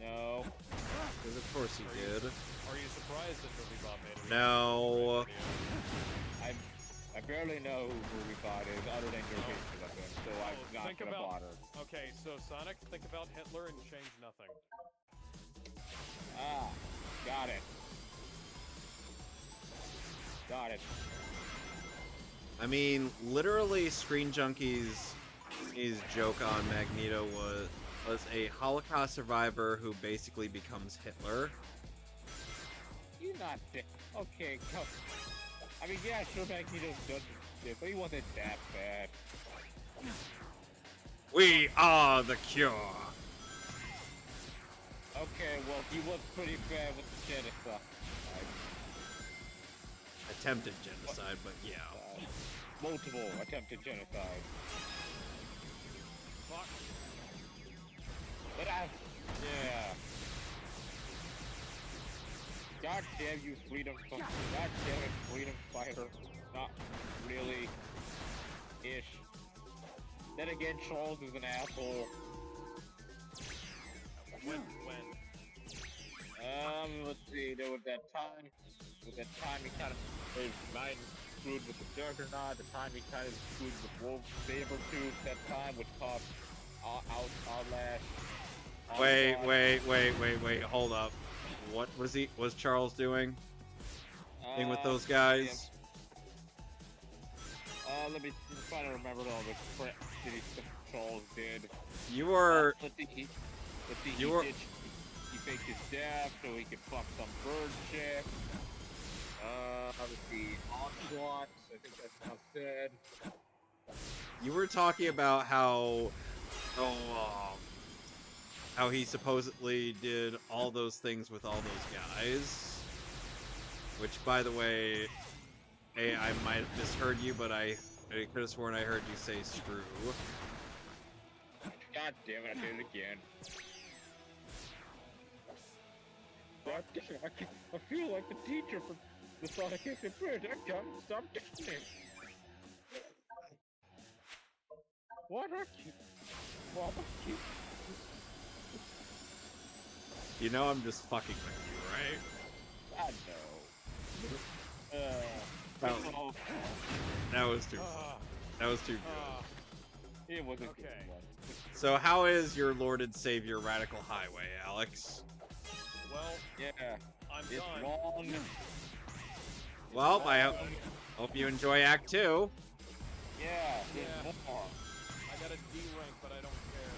[SPEAKER 3] No.
[SPEAKER 1] Because of course he did.
[SPEAKER 2] Are you surprised that movie Bob made a
[SPEAKER 1] No.
[SPEAKER 2] right video?
[SPEAKER 3] I barely know who Movie Bot is, other than your pictures of him, so I'm not
[SPEAKER 2] think
[SPEAKER 3] gonna
[SPEAKER 2] about-
[SPEAKER 3] bother.
[SPEAKER 2] Okay, so Sonic, think about Hitler and change nothing.
[SPEAKER 3] Ah, got it. Got it.
[SPEAKER 1] I mean, literally, Screen Junkies' his joke on Magneto was a Holocaust survivor who basically becomes Hitler.
[SPEAKER 3] You're not okay, come. I mean, yeah, sure, Magneto's done shit, but he wasn't that bad.
[SPEAKER 1] We are the cure.
[SPEAKER 3] Okay, well, he was pretty bad with the genocide.
[SPEAKER 1] Attempted genocide, but yeah.
[SPEAKER 3] Multiple attempted genocide.
[SPEAKER 2] Fuck.
[SPEAKER 3] But yeah. God damn you, freedom fighter. God damn it, freedom fighter. Not really. Ish. Then again, Charles is an asshole.
[SPEAKER 2] When?
[SPEAKER 3] Let's see, there was that time he kind of, his mind screwed with the Juggernaut, the time he kind of screwed with Wolf Sabretooth, that time which caused Outlast.
[SPEAKER 1] Wait, hold up. What was Charles doing? Thing with those guys?
[SPEAKER 3] Let me try to remember all the crap that Charles did.
[SPEAKER 1] You were...
[SPEAKER 3] He faked his death so he could fuck some bird chick. Let's see, Onslaught, I think that's how said.
[SPEAKER 1] You were talking about how he supposedly did all those things with all those guys. Which, by the way, hey, I might have misheard you, but I could have sworn I heard you say screw.
[SPEAKER 3] God damn it, I did it again. God damn it, I feel like the teacher from the Sonic X Bridge. I can't stop doing it. What are you? What are you?
[SPEAKER 1] You know I'm just fucking with you, right?
[SPEAKER 3] I know.
[SPEAKER 1] That was too. That was too good.
[SPEAKER 3] It wasn't
[SPEAKER 2] Okay.
[SPEAKER 3] good.
[SPEAKER 1] So how is your Lord and Savior Radical Highway, Alex?
[SPEAKER 2] Well,
[SPEAKER 3] Yeah,
[SPEAKER 2] I'm
[SPEAKER 3] it's
[SPEAKER 2] done.
[SPEAKER 3] wrong.
[SPEAKER 1] Well, I hope you enjoy Act 2.
[SPEAKER 3] Yeah,
[SPEAKER 2] Yeah.
[SPEAKER 3] it's more.
[SPEAKER 2] I got a D rank, but I don't care.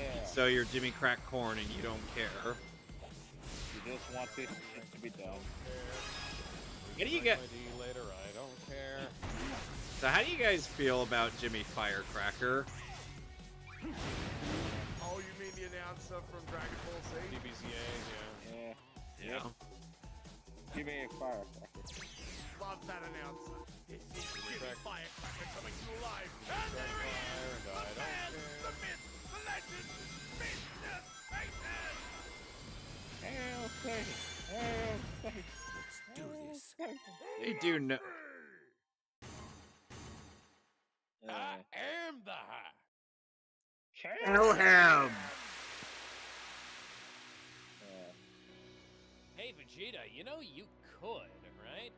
[SPEAKER 3] Yeah,
[SPEAKER 1] So you're Jimmy Crack Corn and you don't care.
[SPEAKER 3] you just want this shit to be done.
[SPEAKER 1] How do you get?
[SPEAKER 2] My D later, I don't care.
[SPEAKER 1] So how do you guys feel about Jimmy Firecracker?
[SPEAKER 10] Oh, you mean the announcer from Dragon Ball Z?
[SPEAKER 2] DBZA, yeah.
[SPEAKER 3] Yeah.
[SPEAKER 1] Yeah.
[SPEAKER 3] Give me a firecracker.
[SPEAKER 10] Love that announcer. This is Jimmy
[SPEAKER 2] Correct.
[SPEAKER 10] Firecracker coming to life.
[SPEAKER 2] Fire,
[SPEAKER 10] And there he is,
[SPEAKER 2] and
[SPEAKER 10] the
[SPEAKER 2] I don't
[SPEAKER 10] man,
[SPEAKER 2] care.
[SPEAKER 10] the myth, the legend, Mr. Satan!
[SPEAKER 3] Hail Satan! Hail Satan!
[SPEAKER 9] Do this.
[SPEAKER 1] They do know.
[SPEAKER 4] I am the high.
[SPEAKER 1] Kill him!
[SPEAKER 4] Hey, Vegeta, you know you could, right?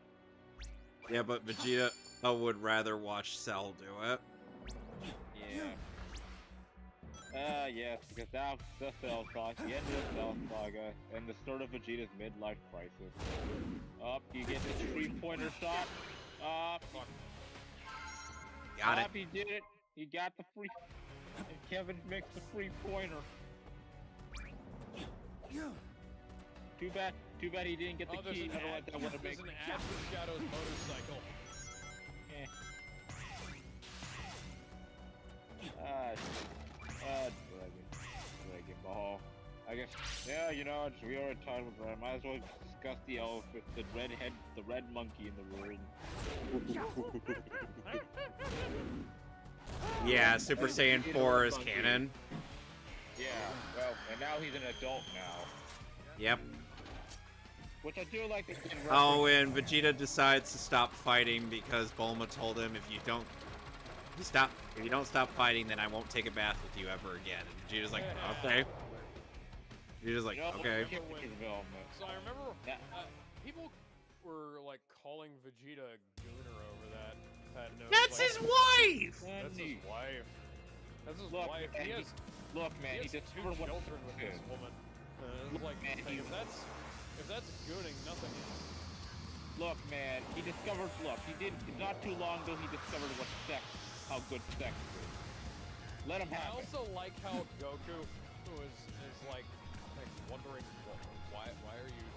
[SPEAKER 1] Yeah, but Vegeta would rather watch Cell do it.
[SPEAKER 3] Yeah. Yes, because that was the Cell Saga, the end of the Cell Saga, and the start of Vegeta's midlife crisis. Up, you get this three-pointer shot.
[SPEAKER 1] Got it.
[SPEAKER 3] He did it. He got the free. And Kevin makes the three-pointer. Too bad he didn't get the
[SPEAKER 2] Oh, there's
[SPEAKER 3] key.
[SPEAKER 2] an
[SPEAKER 3] Otherwise,
[SPEAKER 2] ad,
[SPEAKER 3] that would have
[SPEAKER 2] there's
[SPEAKER 3] made.
[SPEAKER 2] an ad for Shadow's motorcycle.
[SPEAKER 3] Eh. Dragon Ball. I guess, yeah, you know, we are at time with Might as well discuss the elephant, the red monkey in the room.
[SPEAKER 1] Yeah, Super Saiyan 4 is canon.
[SPEAKER 3] Yeah, well, and now he's an adult now.
[SPEAKER 1] Yep.
[SPEAKER 3] Which I do like.
[SPEAKER 1] Oh, and Vegeta decides to stop fighting because Bulma told him if you don't stop fighting, then I won't take a bath with you ever again. And Vegeta's like, okay. Vegeta's like, okay.
[SPEAKER 2] So I remember people were like calling Vegeta Gooner over that.
[SPEAKER 1] That's his wife.
[SPEAKER 2] That's his wife. That's his wife. He has.
[SPEAKER 3] Look, man,
[SPEAKER 2] he has two children with this woman. Like,
[SPEAKER 3] man,
[SPEAKER 2] if that's gooning, nothing is.
[SPEAKER 3] Look, man, he discovered. Look, not too long ago. He discovered how good sex is. Let him have it. I also like how Goku is like wondering why are you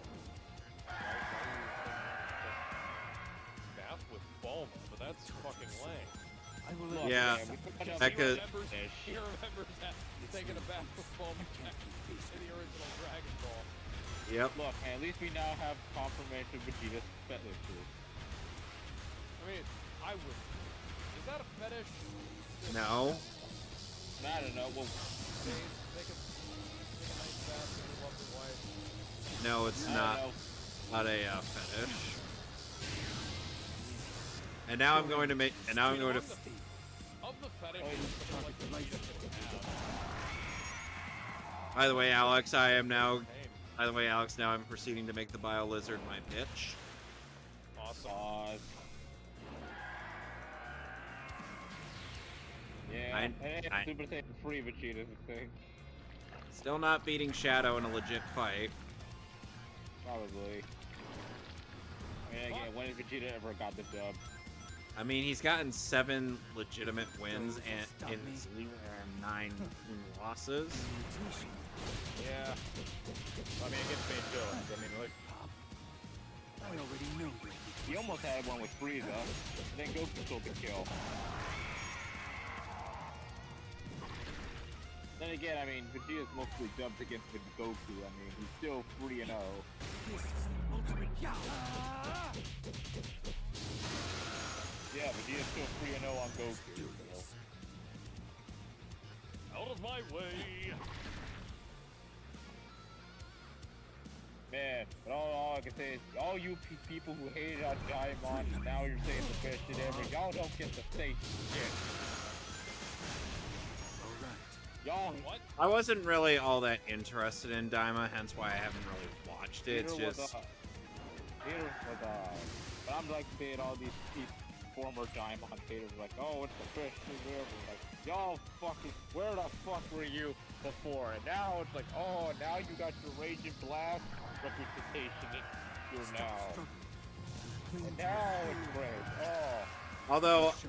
[SPEAKER 3] bath with Bulma? But that's fucking lame.
[SPEAKER 1] Yeah,
[SPEAKER 2] He remembers that taking a bath with Bulma in the original Dragon Ball.
[SPEAKER 1] Yep.
[SPEAKER 3] Look, man, at least we now have confirmation of Vegeta's fetish.
[SPEAKER 2] I mean, I would. Is that a fetish?
[SPEAKER 1] No.
[SPEAKER 3] I don't know. Well,
[SPEAKER 2] take a nice bath with your lovely wife.
[SPEAKER 1] No, it's not a fetish. And now I'm going to make. And now I'm going to.
[SPEAKER 2] Of the fetish, like the Vegeta can have.
[SPEAKER 1] By the way, Alex, now I'm proceeding to make the Bio Lizard my bitch.
[SPEAKER 2] Awesome.
[SPEAKER 3] Yeah, Super Saiyan 3 Vegeta's a thing.
[SPEAKER 1] Still not beating Shadow in a legit fight.
[SPEAKER 3] Probably. I mean, again, when has Vegeta ever got the dub?
[SPEAKER 1] I mean, he's gotten 7 legitimate wins and 9 losses.
[SPEAKER 3] Yeah. I mean, against Main Villains. I mean, like,
[SPEAKER 7] I already know.
[SPEAKER 3] He almost had one with Frieza, and then Goku stole the kill. Then again, I mean, Vegeta's mostly dubbed against the Goku. I mean, he's still 3-0. Yeah, Vegeta's still 3-0 on Goku.
[SPEAKER 2] Out of my way!
[SPEAKER 3] Man, but all I can say is, all you people who hated on Diamond, now you're saying the best shit ever. Y'all don't get to say shit. Y'all, what?
[SPEAKER 1] I wasn't really all that interested in Daima, hence why I haven't really watched it. It's just.
[SPEAKER 3] But I'm like saying all these former Diamond haters like, oh, it's the best thing ever. Like, y'all fucking, where the fuck were you before? And now it's like, oh, now you got your Raging Blast representation in here now. And now it's great. Oh.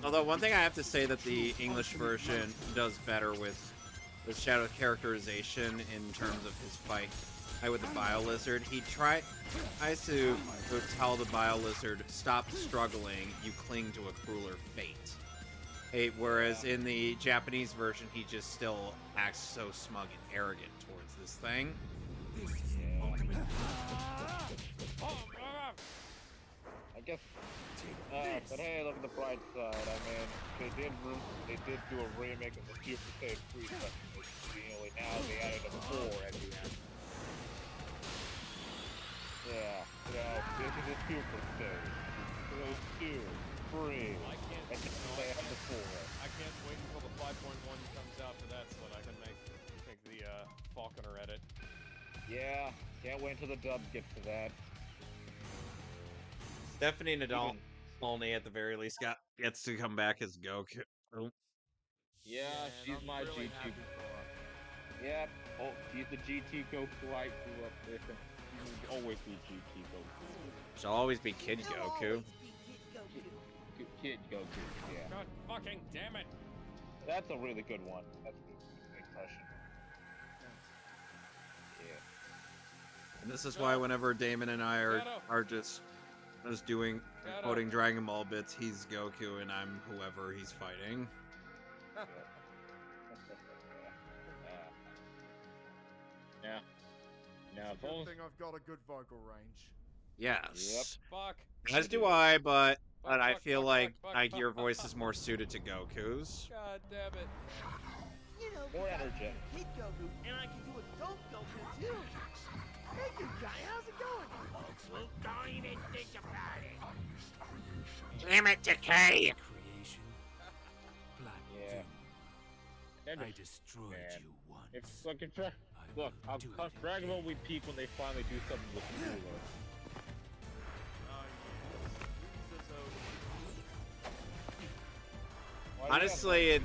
[SPEAKER 1] Although one thing I have to say that the English version does better with Shadow's characterization in terms of his fight with the Bio Lizard. He tries to tell the Bio Lizard, stop struggling, you cling to a crueler fate. Whereas in the Japanese version, he just still acts so smug and arrogant towards this thing.
[SPEAKER 3] I guess, but hey, look at the bright side. I mean, they did do a remake of the Super Saiyan 3 stuff. Now they added a 4 at the end. Yeah, you know, this is a Super Saiyan. Those 2, 3.
[SPEAKER 2] I can't.
[SPEAKER 3] They have the 4.
[SPEAKER 2] I can't wait until the 5.1 comes out for that, so that I can make the Falconer edit.
[SPEAKER 3] Yeah, can't wait until the dub gets to that.
[SPEAKER 1] Stephanie Nadal only at the very least gets to come back as Goku.
[SPEAKER 3] Yeah, she's my
[SPEAKER 10] really
[SPEAKER 3] GT. Yep. Oh, she's the GT Goku I grew up with. She will always be GT Goku.
[SPEAKER 1] She'll always be Kid Goku.
[SPEAKER 3] Kid Goku, yeah.
[SPEAKER 2] God fucking damn it!
[SPEAKER 3] That's a really good one. That's a good impression. Yeah.
[SPEAKER 1] And this is why whenever Damon and I are just doing quoting Dragon Ball bits, he's Goku and I'm whoever he's fighting.
[SPEAKER 3] Yeah. Now,
[SPEAKER 10] It's a good thing I've got a good vocal range.
[SPEAKER 1] Yes.
[SPEAKER 2] Fuck.
[SPEAKER 1] As do I, but
[SPEAKER 2] Fuck,
[SPEAKER 1] I
[SPEAKER 2] fuck,
[SPEAKER 1] feel
[SPEAKER 2] fuck,
[SPEAKER 1] like
[SPEAKER 2] fuck,
[SPEAKER 1] your
[SPEAKER 2] fuck.
[SPEAKER 1] voice is more suited to Goku's.
[SPEAKER 2] God damn it.
[SPEAKER 9] You know,
[SPEAKER 3] More
[SPEAKER 9] besides
[SPEAKER 3] energetic.
[SPEAKER 9] being Kid Goku, and I can do adult Goku too. Hey, you guy, how's it going? Well, don't even think about it.
[SPEAKER 1] Damn it, Decay!
[SPEAKER 7] Creation. Black
[SPEAKER 3] Yeah.
[SPEAKER 7] Doom.
[SPEAKER 3] That
[SPEAKER 7] I
[SPEAKER 3] is-
[SPEAKER 7] destroyed
[SPEAKER 3] man.
[SPEAKER 7] you once.
[SPEAKER 3] If look, if look,
[SPEAKER 7] will do it
[SPEAKER 3] Dragon Ball
[SPEAKER 7] again.
[SPEAKER 3] we peak when they finally do something with Cooler.
[SPEAKER 1] Honestly,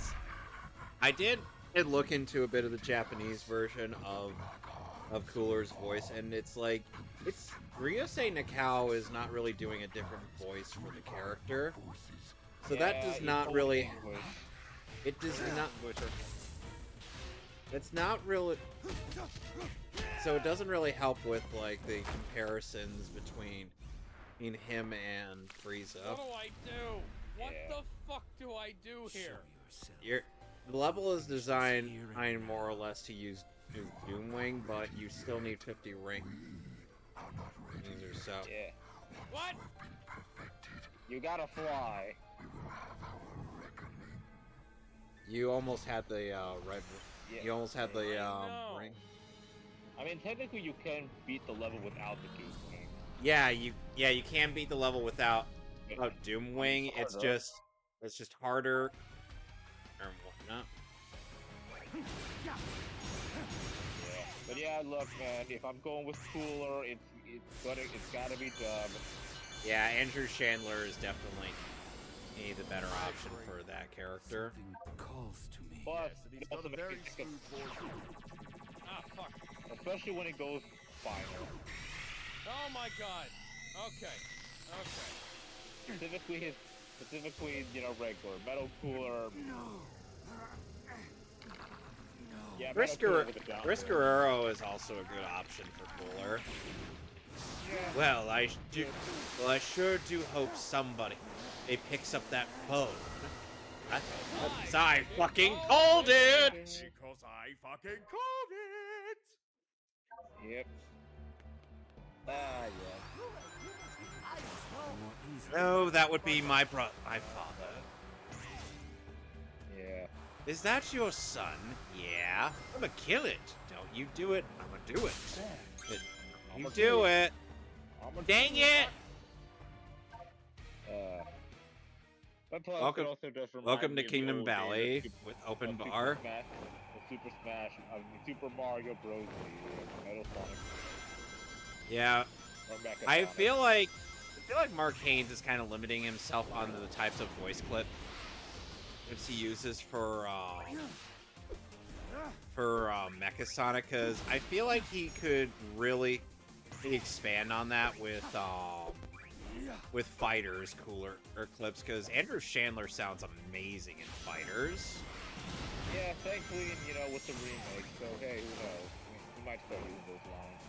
[SPEAKER 1] I did look into a bit of the Japanese version of Cooler's voice, and it's like Ryusei Nakao is not really doing a different voice for the character, so that does not really. It does not. It's not really. So it doesn't really help with like the comparisons between him and Frieza.
[SPEAKER 2] What do I do? What
[SPEAKER 3] Yeah.
[SPEAKER 2] the fuck do I do here?
[SPEAKER 1] The level is designed more or less to use Doomwing, but you still need 50 rings or so.
[SPEAKER 3] Yeah.
[SPEAKER 2] What?
[SPEAKER 3] You gotta fly.
[SPEAKER 1] You almost had the red.
[SPEAKER 3] Yeah.
[SPEAKER 1] You almost had the
[SPEAKER 2] know.
[SPEAKER 1] ring.
[SPEAKER 3] I mean, technically, you can beat the level without the Doomwing.
[SPEAKER 1] Yeah, you can beat the level without Doomwing. It's
[SPEAKER 3] harder.
[SPEAKER 1] just harder or whatnot.
[SPEAKER 3] Yeah. But yeah, look, man. If I'm going with Cooler, it's gotta be Dub.
[SPEAKER 1] Yeah, Andrew Chandler is definitely the better option for that character.
[SPEAKER 7] Something calls to me.
[SPEAKER 3] But
[SPEAKER 10] Yes, and
[SPEAKER 3] it
[SPEAKER 10] he's got
[SPEAKER 3] also
[SPEAKER 10] a
[SPEAKER 3] makes
[SPEAKER 10] very
[SPEAKER 3] it
[SPEAKER 10] smooth voice.
[SPEAKER 2] Ah, fuck.
[SPEAKER 3] especially when it goes final.
[SPEAKER 2] Oh my god. Okay.
[SPEAKER 3] Specifically, you know, regular Metal Cooler. Yeah, Metal Cooler with a down
[SPEAKER 1] Chris
[SPEAKER 3] throw.
[SPEAKER 1] Guerrero is also a good option for Cooler. Well, I sure do hope somebody picks up that phone. I fucking called it.
[SPEAKER 10] Because I fucking called it!
[SPEAKER 3] Yep. Ah, yeah.
[SPEAKER 1] No, that would be my father.
[SPEAKER 3] Yeah.
[SPEAKER 1] Is that your son? Yeah. I'ma kill it. Don't you do it. I'ma do it. You do it. Dang it!
[SPEAKER 3] But plus,
[SPEAKER 1] Welcome-
[SPEAKER 3] it also does remind
[SPEAKER 1] welcome
[SPEAKER 3] me
[SPEAKER 1] to
[SPEAKER 3] of the
[SPEAKER 1] Kingdom
[SPEAKER 3] old days of
[SPEAKER 1] Valley
[SPEAKER 3] Super-
[SPEAKER 1] with open
[SPEAKER 3] of Super
[SPEAKER 1] bar.
[SPEAKER 3] Smash, Super Mario Bros. Metal Sonic.
[SPEAKER 1] Yeah.
[SPEAKER 3] Or Mecha
[SPEAKER 1] I
[SPEAKER 3] Sonic.
[SPEAKER 1] feel like Mark Haynes is kind of limiting himself onto the types of voice clips he uses for Mecha Sonic, because I feel like he could really expand on that with Fighters clips, because Andrew Chandler sounds amazing in Fighters.
[SPEAKER 3] Yeah, thankfully, you know, with the remake, so hey, who knows? We might start using those lines.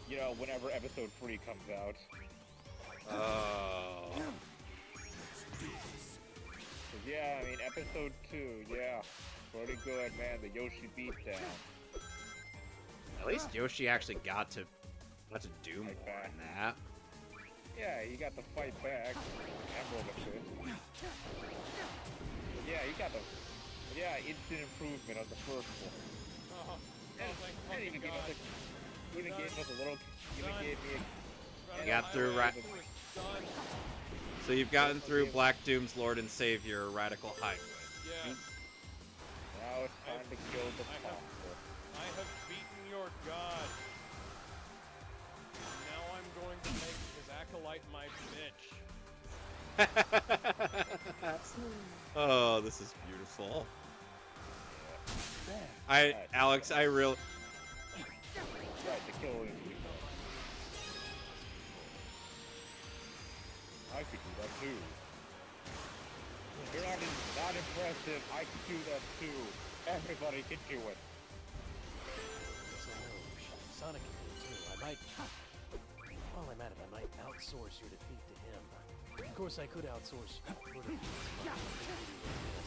[SPEAKER 3] You know, whenever episode 3 comes out.
[SPEAKER 1] Oh.
[SPEAKER 3] 'Cause, yeah, I mean, episode 2, yeah. Pretty good, man. The Yoshi beatdown.
[SPEAKER 1] At least Yoshi actually got to do more
[SPEAKER 3] Like that.
[SPEAKER 1] than that.
[SPEAKER 3] Yeah, he got the fight back. Emerald assist. Yeah, he got the... Yeah, instant improvement on the first one.
[SPEAKER 2] Oh,
[SPEAKER 3] And
[SPEAKER 2] thank
[SPEAKER 3] even
[SPEAKER 2] fucking
[SPEAKER 3] gave us
[SPEAKER 2] god.
[SPEAKER 3] even gave us a little... Even
[SPEAKER 2] Done.
[SPEAKER 3] gave me
[SPEAKER 1] You got through
[SPEAKER 2] Done.
[SPEAKER 1] So you've gotten through Black Doom's Lord and Savior, Radical Highway.
[SPEAKER 2] Yeah.
[SPEAKER 3] Now it's time to kill the
[SPEAKER 2] I have-
[SPEAKER 3] monster.
[SPEAKER 2] I have beaten your god. Now I'm going to make his acolyte my bitch.
[SPEAKER 1] Oh, this is beautiful.
[SPEAKER 3] Right,
[SPEAKER 1] Alex, I really...
[SPEAKER 3] to kill him. I could do that too. You're not impressive. I could do that too. Everybody can do it.
[SPEAKER 7] Sonic can do it too. While I'm at it, I might outsource your defeat to him. Of course, I could outsource your defeat to my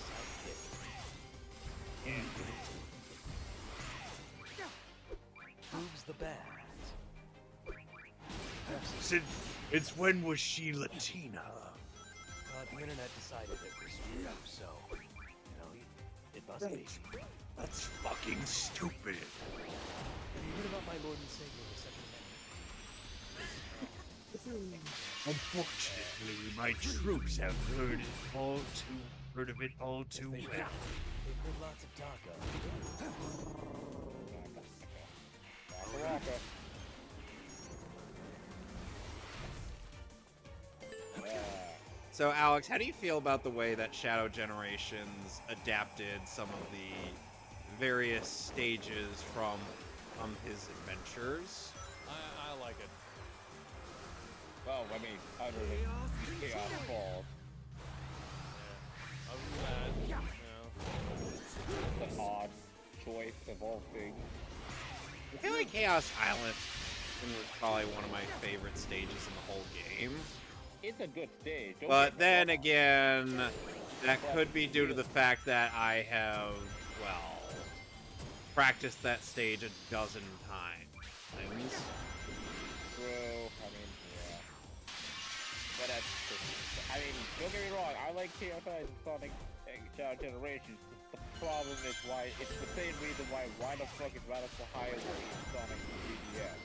[SPEAKER 7] sidekick. Who's the bat?
[SPEAKER 11] It's when was she Latina?
[SPEAKER 7] The internet decided it was you, so, it must be.
[SPEAKER 11] That's fucking stupid.
[SPEAKER 7] Have you heard about my Lord and Savior, the Second Amendment?
[SPEAKER 11] Unfortunately, my troops have heard of it all too well.
[SPEAKER 7] They've heard lots of talk of
[SPEAKER 1] So, Alex, how do you feel about the way that Shadow Generations adapted some of the various stages from his adventures?
[SPEAKER 2] I like it.
[SPEAKER 3] Well, I mean, other than Chaos Falls.
[SPEAKER 2] Other than that,
[SPEAKER 3] The odd choice of all things.
[SPEAKER 1] I feel like Chaos Island was probably one of my favorite stages in the whole game.
[SPEAKER 3] It's a good stage.
[SPEAKER 1] But then again, that could be due to the fact that I have, well, practiced that stage a dozen times.
[SPEAKER 3] True. I mean, yeah. But that's just, I mean, don't get me wrong. I like Chaos Island and Sonic Shadow Generations. The problem is why it's the same reason why the fuck is Radical Highway in Sonic 3DS?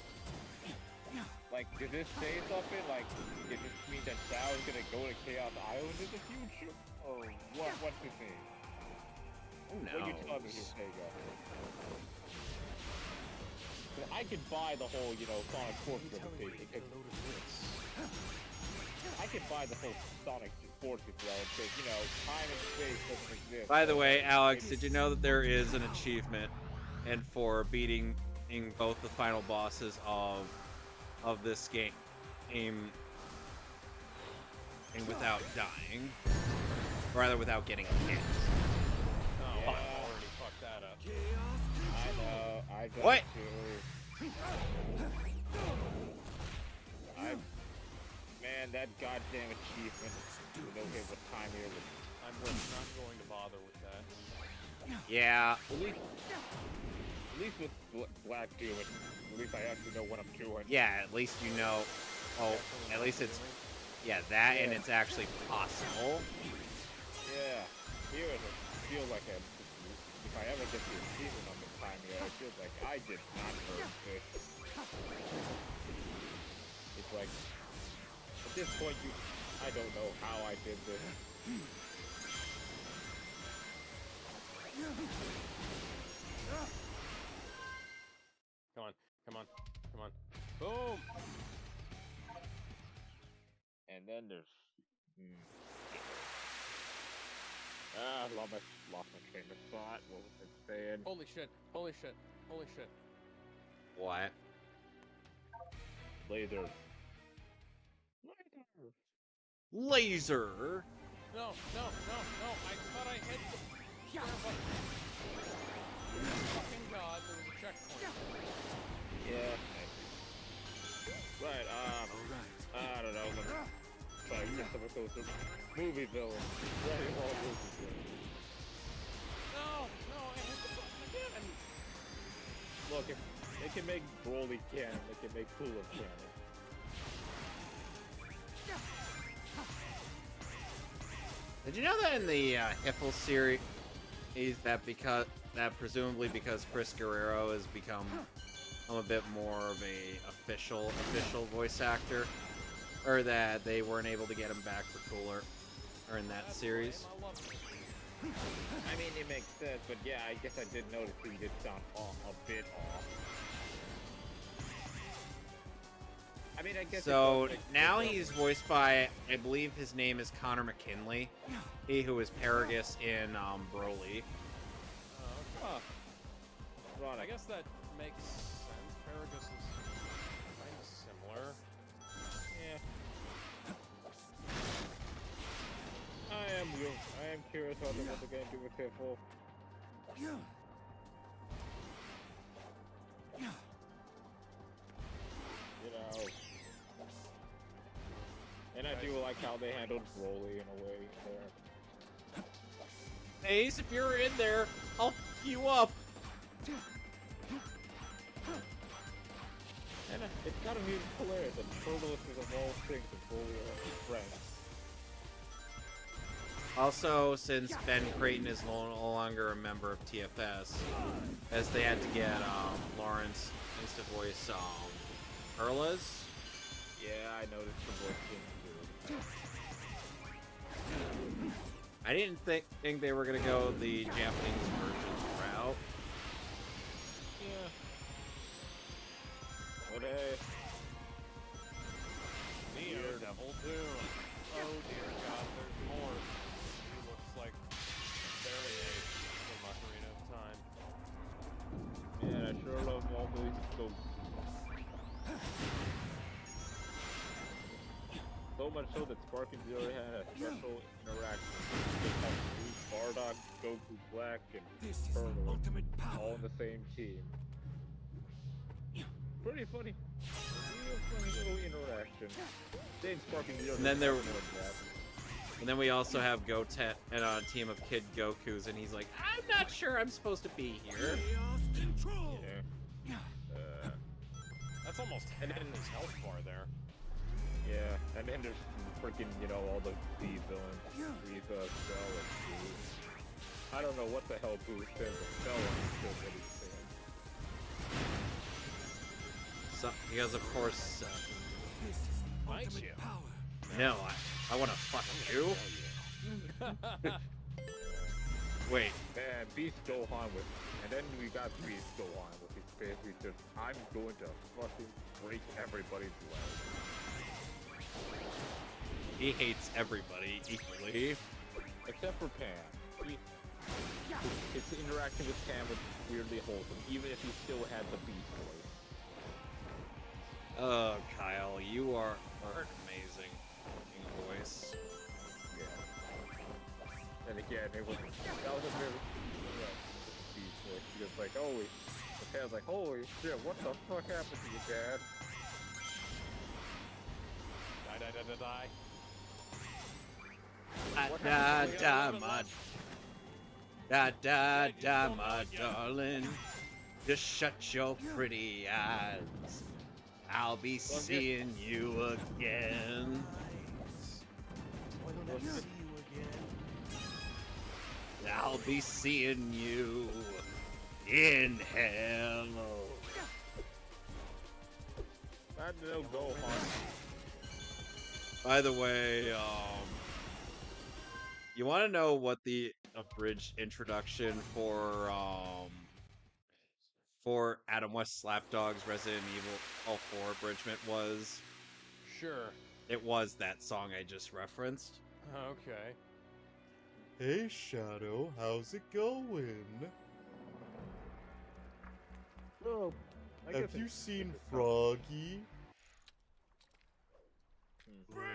[SPEAKER 3] Like, did this say something? Like, did this mean that Shadow's gonna go to Chaos Island in the future? Or what's his name?
[SPEAKER 1] Who knows?
[SPEAKER 3] What you tell me here, Sega? I could buy the whole, Sonic Force limitation. I could buy the whole Sonic Force because, time and space doesn't exist.
[SPEAKER 1] By the way, Alex, did you know that there is an achievement and for beating both the final bosses of this game and without dying, or rather without getting hit?
[SPEAKER 2] Oh, I already fucked that up.
[SPEAKER 3] I know, I got
[SPEAKER 1] What?
[SPEAKER 3] Man, that goddamn achievement. Okay, what time here?
[SPEAKER 2] I'm not going to bother with that.
[SPEAKER 1] Yeah.
[SPEAKER 3] At least with Black Doom, at least I actually know what I'm doing.
[SPEAKER 1] Yeah, at least you know. Oh, at least it's. Yeah, that and it's actually possible.
[SPEAKER 3] Yeah. Here it feels like if I ever get the achievement on the time here, it feels like I did not earn this. It's like, at this point, I don't know how I did this.
[SPEAKER 2] Come on. Boom!
[SPEAKER 3] And then there's... lost my train of thought. What was it saying?
[SPEAKER 2] Holy shit.
[SPEAKER 1] What?
[SPEAKER 3] Laser.
[SPEAKER 1] Laser.
[SPEAKER 2] No. I thought I hit the square button. Fucking god, there was a checkpoint.
[SPEAKER 3] Yeah. Right, I don't know. Try to get some of those movie villains. Very well movie villains. No, I hit the button again. Look, if they can make Broly canon, they can make Cooler canon.
[SPEAKER 1] Did you know that in the Hiffle series, that presumably because Chris Guerrero has become a bit more of a official voice actor, or that they weren't able to get him back for Cooler, or in that series?
[SPEAKER 3] I mean, it makes sense, but yeah, I guess I did notice he did sound a bit off. I mean, I guess
[SPEAKER 1] so now he's voiced by, I believe his name is Connor McKinley, he who is Paragus in Broly.
[SPEAKER 3] Huh.
[SPEAKER 2] I guess that makes sense. Paragus is kind of similar.
[SPEAKER 3] Yeah. I am curious what they're going to do with Hiffle. You know. And I do like how they handled Broly in a way there.
[SPEAKER 1] Ace, if you're in there, I'll pick you up.
[SPEAKER 3] And it's kind of hilarious that Turtles is of all things and Broly are friends.
[SPEAKER 1] Also, since Ben Creighton is no longer a member of TFS, as they had to get Lawrence needs to voice Perlas.
[SPEAKER 3] Yeah, I noticed the voice change too.
[SPEAKER 1] I didn't think they were gonna go the Japanese version route.
[SPEAKER 3] Yeah. But hey.
[SPEAKER 2] Neo Devil Doom. Oh dear God, there's more. He looks like very aged from Ocarina of Time.
[SPEAKER 3] Man, I sure love all these scopes. So much so that Spark and Zero had a special interaction. They had Bardock, Goku Black, and Turtle all in the same team. Pretty funny. Real funny little interaction. Then Spark and Zero.
[SPEAKER 1] And then we also have Goten and a team of Kid Gokus, and he's like, I'm not sure I'm supposed to be here.
[SPEAKER 3] Yeah.
[SPEAKER 2] That's almost half his health bar there.
[SPEAKER 3] Yeah, and then there's freaking, you know, all the B villains. Rita, Cell, and Boo. I don't know what the hell Boo said, but Cell understood what he's saying.
[SPEAKER 1] So, because of course,
[SPEAKER 2] Might you?
[SPEAKER 1] no, I want to fuck you. Wait,
[SPEAKER 3] Man, Beast Gohan with, and then we got Beast Gohan with his basically just, I'm going to fucking break everybody's legs.
[SPEAKER 1] he hates everybody equally.
[SPEAKER 3] Except for Pam. His interaction with Pam was weirdly wholesome, even if he still had the Beast voice.
[SPEAKER 1] Oh, Kyle, you are amazing voice.
[SPEAKER 3] Yeah. And again, that was a very Beast voice. He was like, holy, the Pam's like, holy shit, what the fuck happened to you, Dad?
[SPEAKER 2] Die.
[SPEAKER 1] My darling. Just shut your pretty eyes. I'll be seeing you again.
[SPEAKER 7] Why don't I see you again?
[SPEAKER 1] I'll be seeing you in hell.
[SPEAKER 3] I know Gohan.
[SPEAKER 1] By the way, you want to know what the abridged introduction for Adam West Slapdog's Resident Evil 4 abridgment was?
[SPEAKER 2] Sure.
[SPEAKER 1] It was that song I just referenced.
[SPEAKER 2] Okay.
[SPEAKER 11] Hey Shadow, how's it going?
[SPEAKER 3] Oh,
[SPEAKER 11] Have you seen Froggy?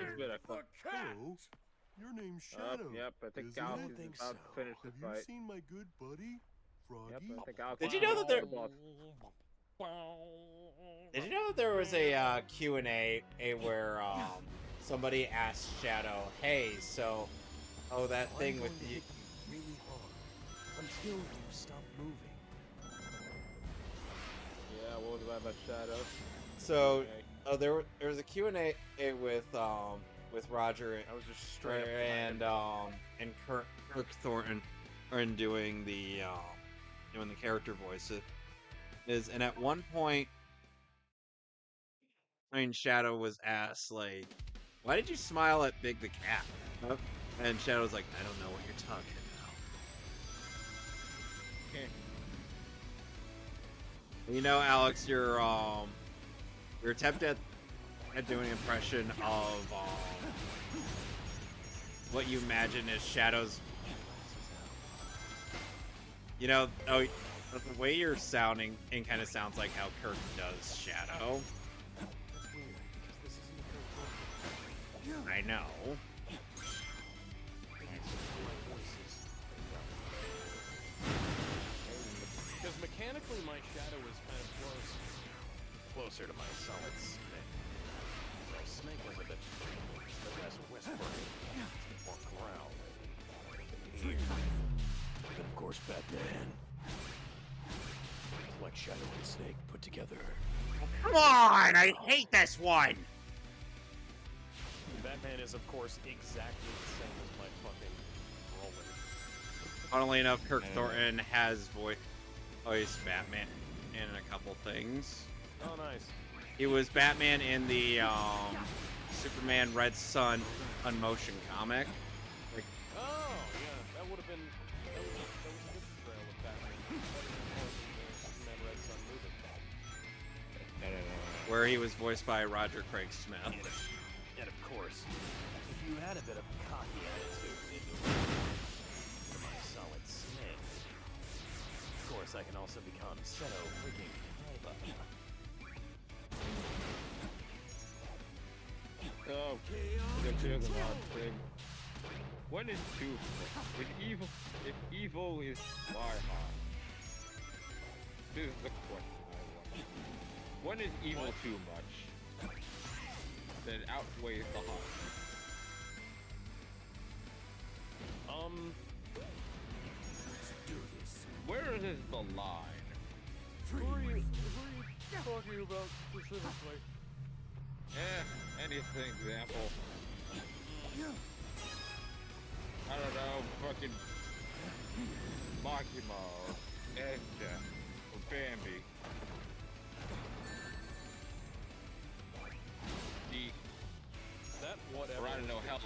[SPEAKER 3] It's been a fun.
[SPEAKER 11] Hello, your name's Shadow.
[SPEAKER 3] Yep, I think
[SPEAKER 11] isn't
[SPEAKER 3] Alex
[SPEAKER 11] it?
[SPEAKER 3] is about to finish the
[SPEAKER 11] Have
[SPEAKER 3] fight.
[SPEAKER 11] you seen my good buddy, Froggy?
[SPEAKER 3] Yep, I think Alex
[SPEAKER 1] Did you know that there?
[SPEAKER 3] boss.
[SPEAKER 1] Did you know that there was a Q&A where somebody asked Shadow, "Hey, so, that
[SPEAKER 7] I'm
[SPEAKER 1] thing
[SPEAKER 7] going
[SPEAKER 1] with
[SPEAKER 7] to
[SPEAKER 1] the
[SPEAKER 7] hit you really hard until you stop moving.
[SPEAKER 3] Yeah, what was that about Shadow?
[SPEAKER 1] so there was a Q&A with Roger
[SPEAKER 2] I was just straight up
[SPEAKER 1] and Kirk Thornton are doing the character voices. And at one point, Shadow was asked, like, why did you smile at Big the Cat? And Shadow's like, I don't know what you're talking about. You know, Alex, your attempt at doing an impression of what you imagine is Shadow's. You know, the way you're sounding, it kind of sounds like how Kirk does Shadow.
[SPEAKER 7] That's weird, because this isn't a Kirk voice.
[SPEAKER 1] I know.
[SPEAKER 2] Because mechanically my shadow is kind of closer to my solid
[SPEAKER 7] Snake is a bit less whispering, more growling. And of course, Batman. It's like Shadow and Snake put together.
[SPEAKER 11] Come on! I hate this one!
[SPEAKER 2] Batman is, of course, exactly the same as my fucking Roland.
[SPEAKER 1] Funnily enough, Kirk Thornton has voiced Batman in a couple things.
[SPEAKER 2] Oh, nice.
[SPEAKER 1] He was Batman in the Superman Red Sun Unmotion comic.
[SPEAKER 2] Oh, yeah, that would have been that was a good portrayal of Batman. Better than the Superman Red Sun movie.
[SPEAKER 1] Where he was voiced by Roger Craig Smith.
[SPEAKER 7] And of course, if you had a bit of cocky attitude into my solid Snake. Of course, I can also become Seto freaking Kaiba.
[SPEAKER 3] Oh, there's an odd thing. When is too much? If evil is fly high, this is the question I want. When is evil too much? That outweighs the high. Where is the line?
[SPEAKER 2] Who are you talking about specifically?
[SPEAKER 3] Anything, example. I don't know, fucking Makima or Edgy or Bambi.
[SPEAKER 2] That whatever.
[SPEAKER 3] Or I don't know, Hella.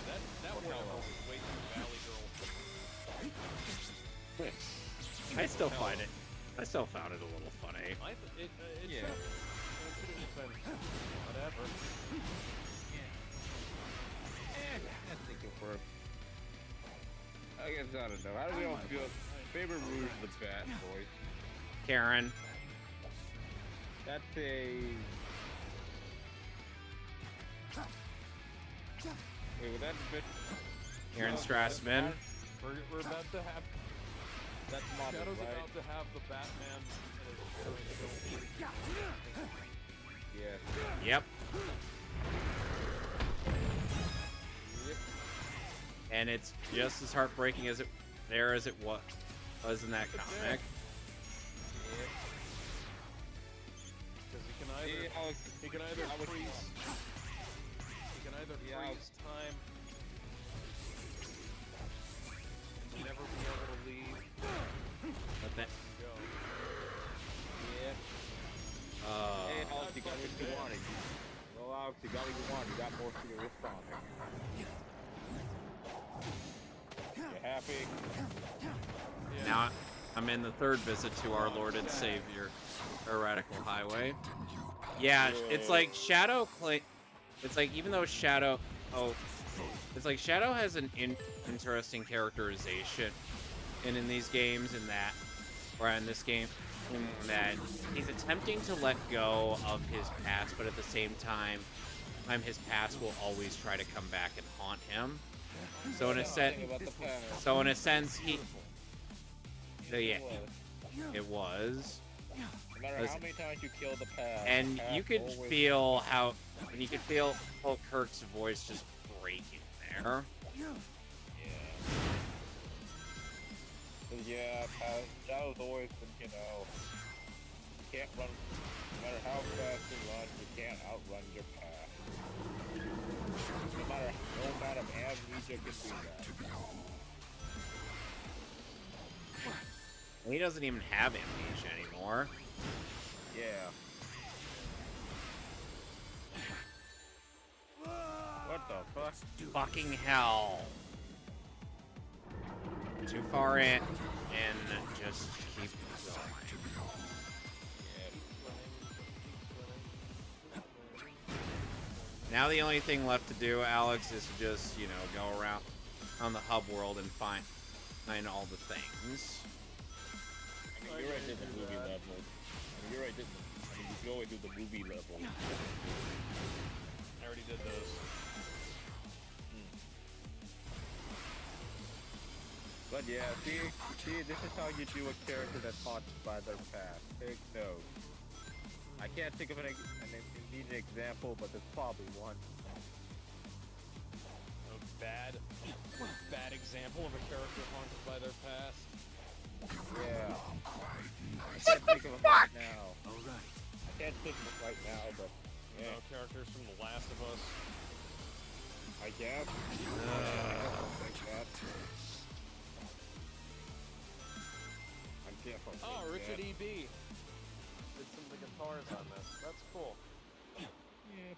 [SPEAKER 2] That
[SPEAKER 3] Or
[SPEAKER 2] whatever
[SPEAKER 3] Hella.
[SPEAKER 2] was way too Valley Girl.
[SPEAKER 1] I still find it. I still found it a little funny.
[SPEAKER 2] Yeah. Whatever.
[SPEAKER 3] I think it worked. I guess I don't know. How do we all feel? Favorite Rouge the Bat voice.
[SPEAKER 1] Karen.
[SPEAKER 3] That's a. Wait, was that a bit?
[SPEAKER 1] Karen Strassman.
[SPEAKER 2] We're about to have.
[SPEAKER 3] That's Marvel,
[SPEAKER 2] Shadow's
[SPEAKER 3] right?
[SPEAKER 2] about to have the Batman in his current film.
[SPEAKER 3] Yeah.
[SPEAKER 1] Yep.
[SPEAKER 3] Yep.
[SPEAKER 1] And it's just as heartbreaking as it was in that comic.
[SPEAKER 2] Because he can either freeze time and never be able to leave.
[SPEAKER 1] But that.
[SPEAKER 2] Go.
[SPEAKER 3] Yeah. Hey, Alex, you got what you wanted. Well, Alex, you got what you wanted. You got more to your responding. You happy?
[SPEAKER 2] Yeah.
[SPEAKER 1] Now I'm in the third visit to our Lord and Savior, Radical Highway. Yeah, it's like Shadow It's like even though Shadow, it's like Shadow has an interesting characterization, in these games, in this game, in that he's attempting to let go of his past, but at the same time, his past will always try to come back and haunt him. So in a sense, he. So yeah, it was.
[SPEAKER 3] No matter how many times you kill the past,
[SPEAKER 1] and you could feel Kirk's voice just breaking there.
[SPEAKER 3] Yeah, Shadow's always been, you can't run, no matter how fast you run, you can't outrun your past. No amount of amnesia can do that.
[SPEAKER 1] He doesn't even have amnesia anymore.
[SPEAKER 3] Yeah. What the fuck?
[SPEAKER 1] Fucking hell. Too far in, and just keep going. Now the only thing left to do, Alex, is to just, go around on the hub world and find all the things.
[SPEAKER 3] I mean, you're right at the movie level. You can always do the movie level.
[SPEAKER 2] I already did those.
[SPEAKER 3] But yeah, see, this is how you do a character that's haunted by their past. Take note. I can't think of an immediate example, but there's probably one.
[SPEAKER 2] A bad example of a character haunted by their past.
[SPEAKER 3] Yeah. I can't think of it right now.
[SPEAKER 11] Alright.
[SPEAKER 3] I can't think of it right now, but
[SPEAKER 2] You know, characters from The Last of Us.
[SPEAKER 3] I guess. Like that. I guess I'll
[SPEAKER 2] Oh,
[SPEAKER 3] take
[SPEAKER 2] Richard
[SPEAKER 3] that.
[SPEAKER 2] E.B. did some of the guitars on this. That's cool.
[SPEAKER 3] Yeah.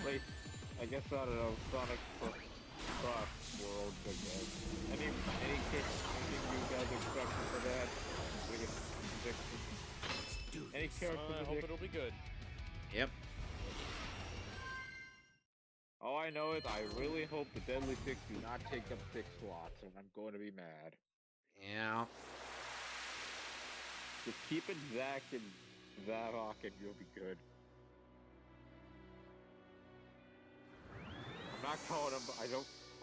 [SPEAKER 3] Wait, I guess I don't know. Sonic Cross World, I guess. Anything you guys expecting for that? Any character
[SPEAKER 2] I hope it'll be good.
[SPEAKER 1] Yep.
[SPEAKER 3] All I know is I really hope the Deadly Six do not take up 6 slots, and I'm going to be mad.
[SPEAKER 1] Yeah.
[SPEAKER 3] Just keep it Zack and Zavok, and you'll be good. I'm not calling him.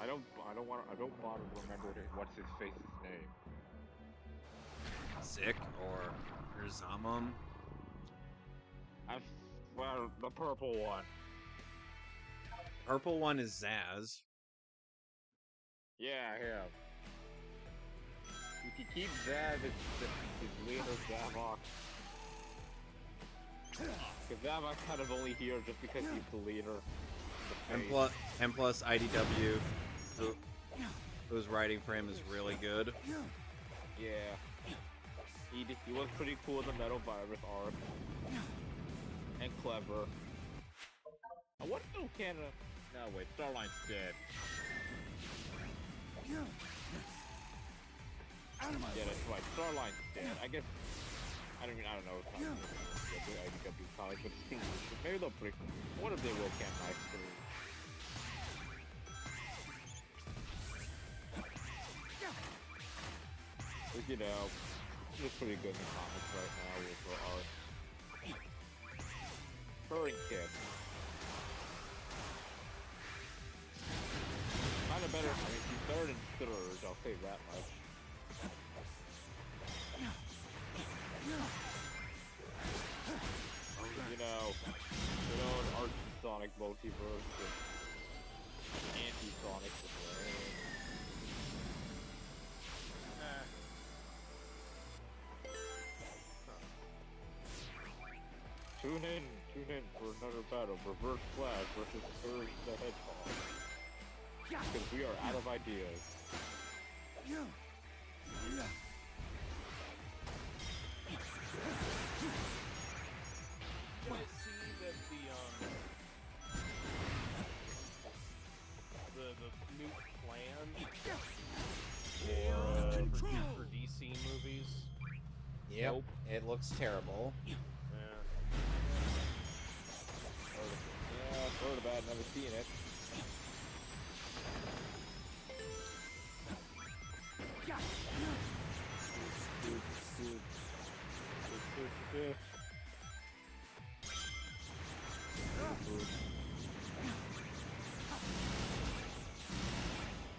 [SPEAKER 3] I don't bother to remember what's his face's name.
[SPEAKER 1] Sick or Zamum.
[SPEAKER 3] Well, the purple one.
[SPEAKER 1] Purple one is Zaz.
[SPEAKER 3] Yeah, him. You can keep Zav as leader Zavok. Because Zavok's kind of only here just because he's the leader.
[SPEAKER 1] And plus IDW, who's writing for him is really good.
[SPEAKER 3] Yeah. He was pretty cool in the Metal Virus arc. And clever. What no Canada? No wait, Starline's dead. Yeah, that's right. Starline's dead. I guess I don't know if the IDW comic, but maybe they'll break. What if they will can't knife through? But you know, it's pretty good in the comics right now with her art. Furring Kid. Kinda better, I mean, she's third and third, I'll say that much. You know, an Arch-Sonic multiverse and anti-Sonic with Tune in for another battle, Reverse Flash versus Courage the Hedgehog. Because we are out of ideas.
[SPEAKER 2] Did I see that the new plan for DC movies?
[SPEAKER 1] Yep. Nope. It looks terrible.
[SPEAKER 3] Yeah, I've heard about it, never seen it.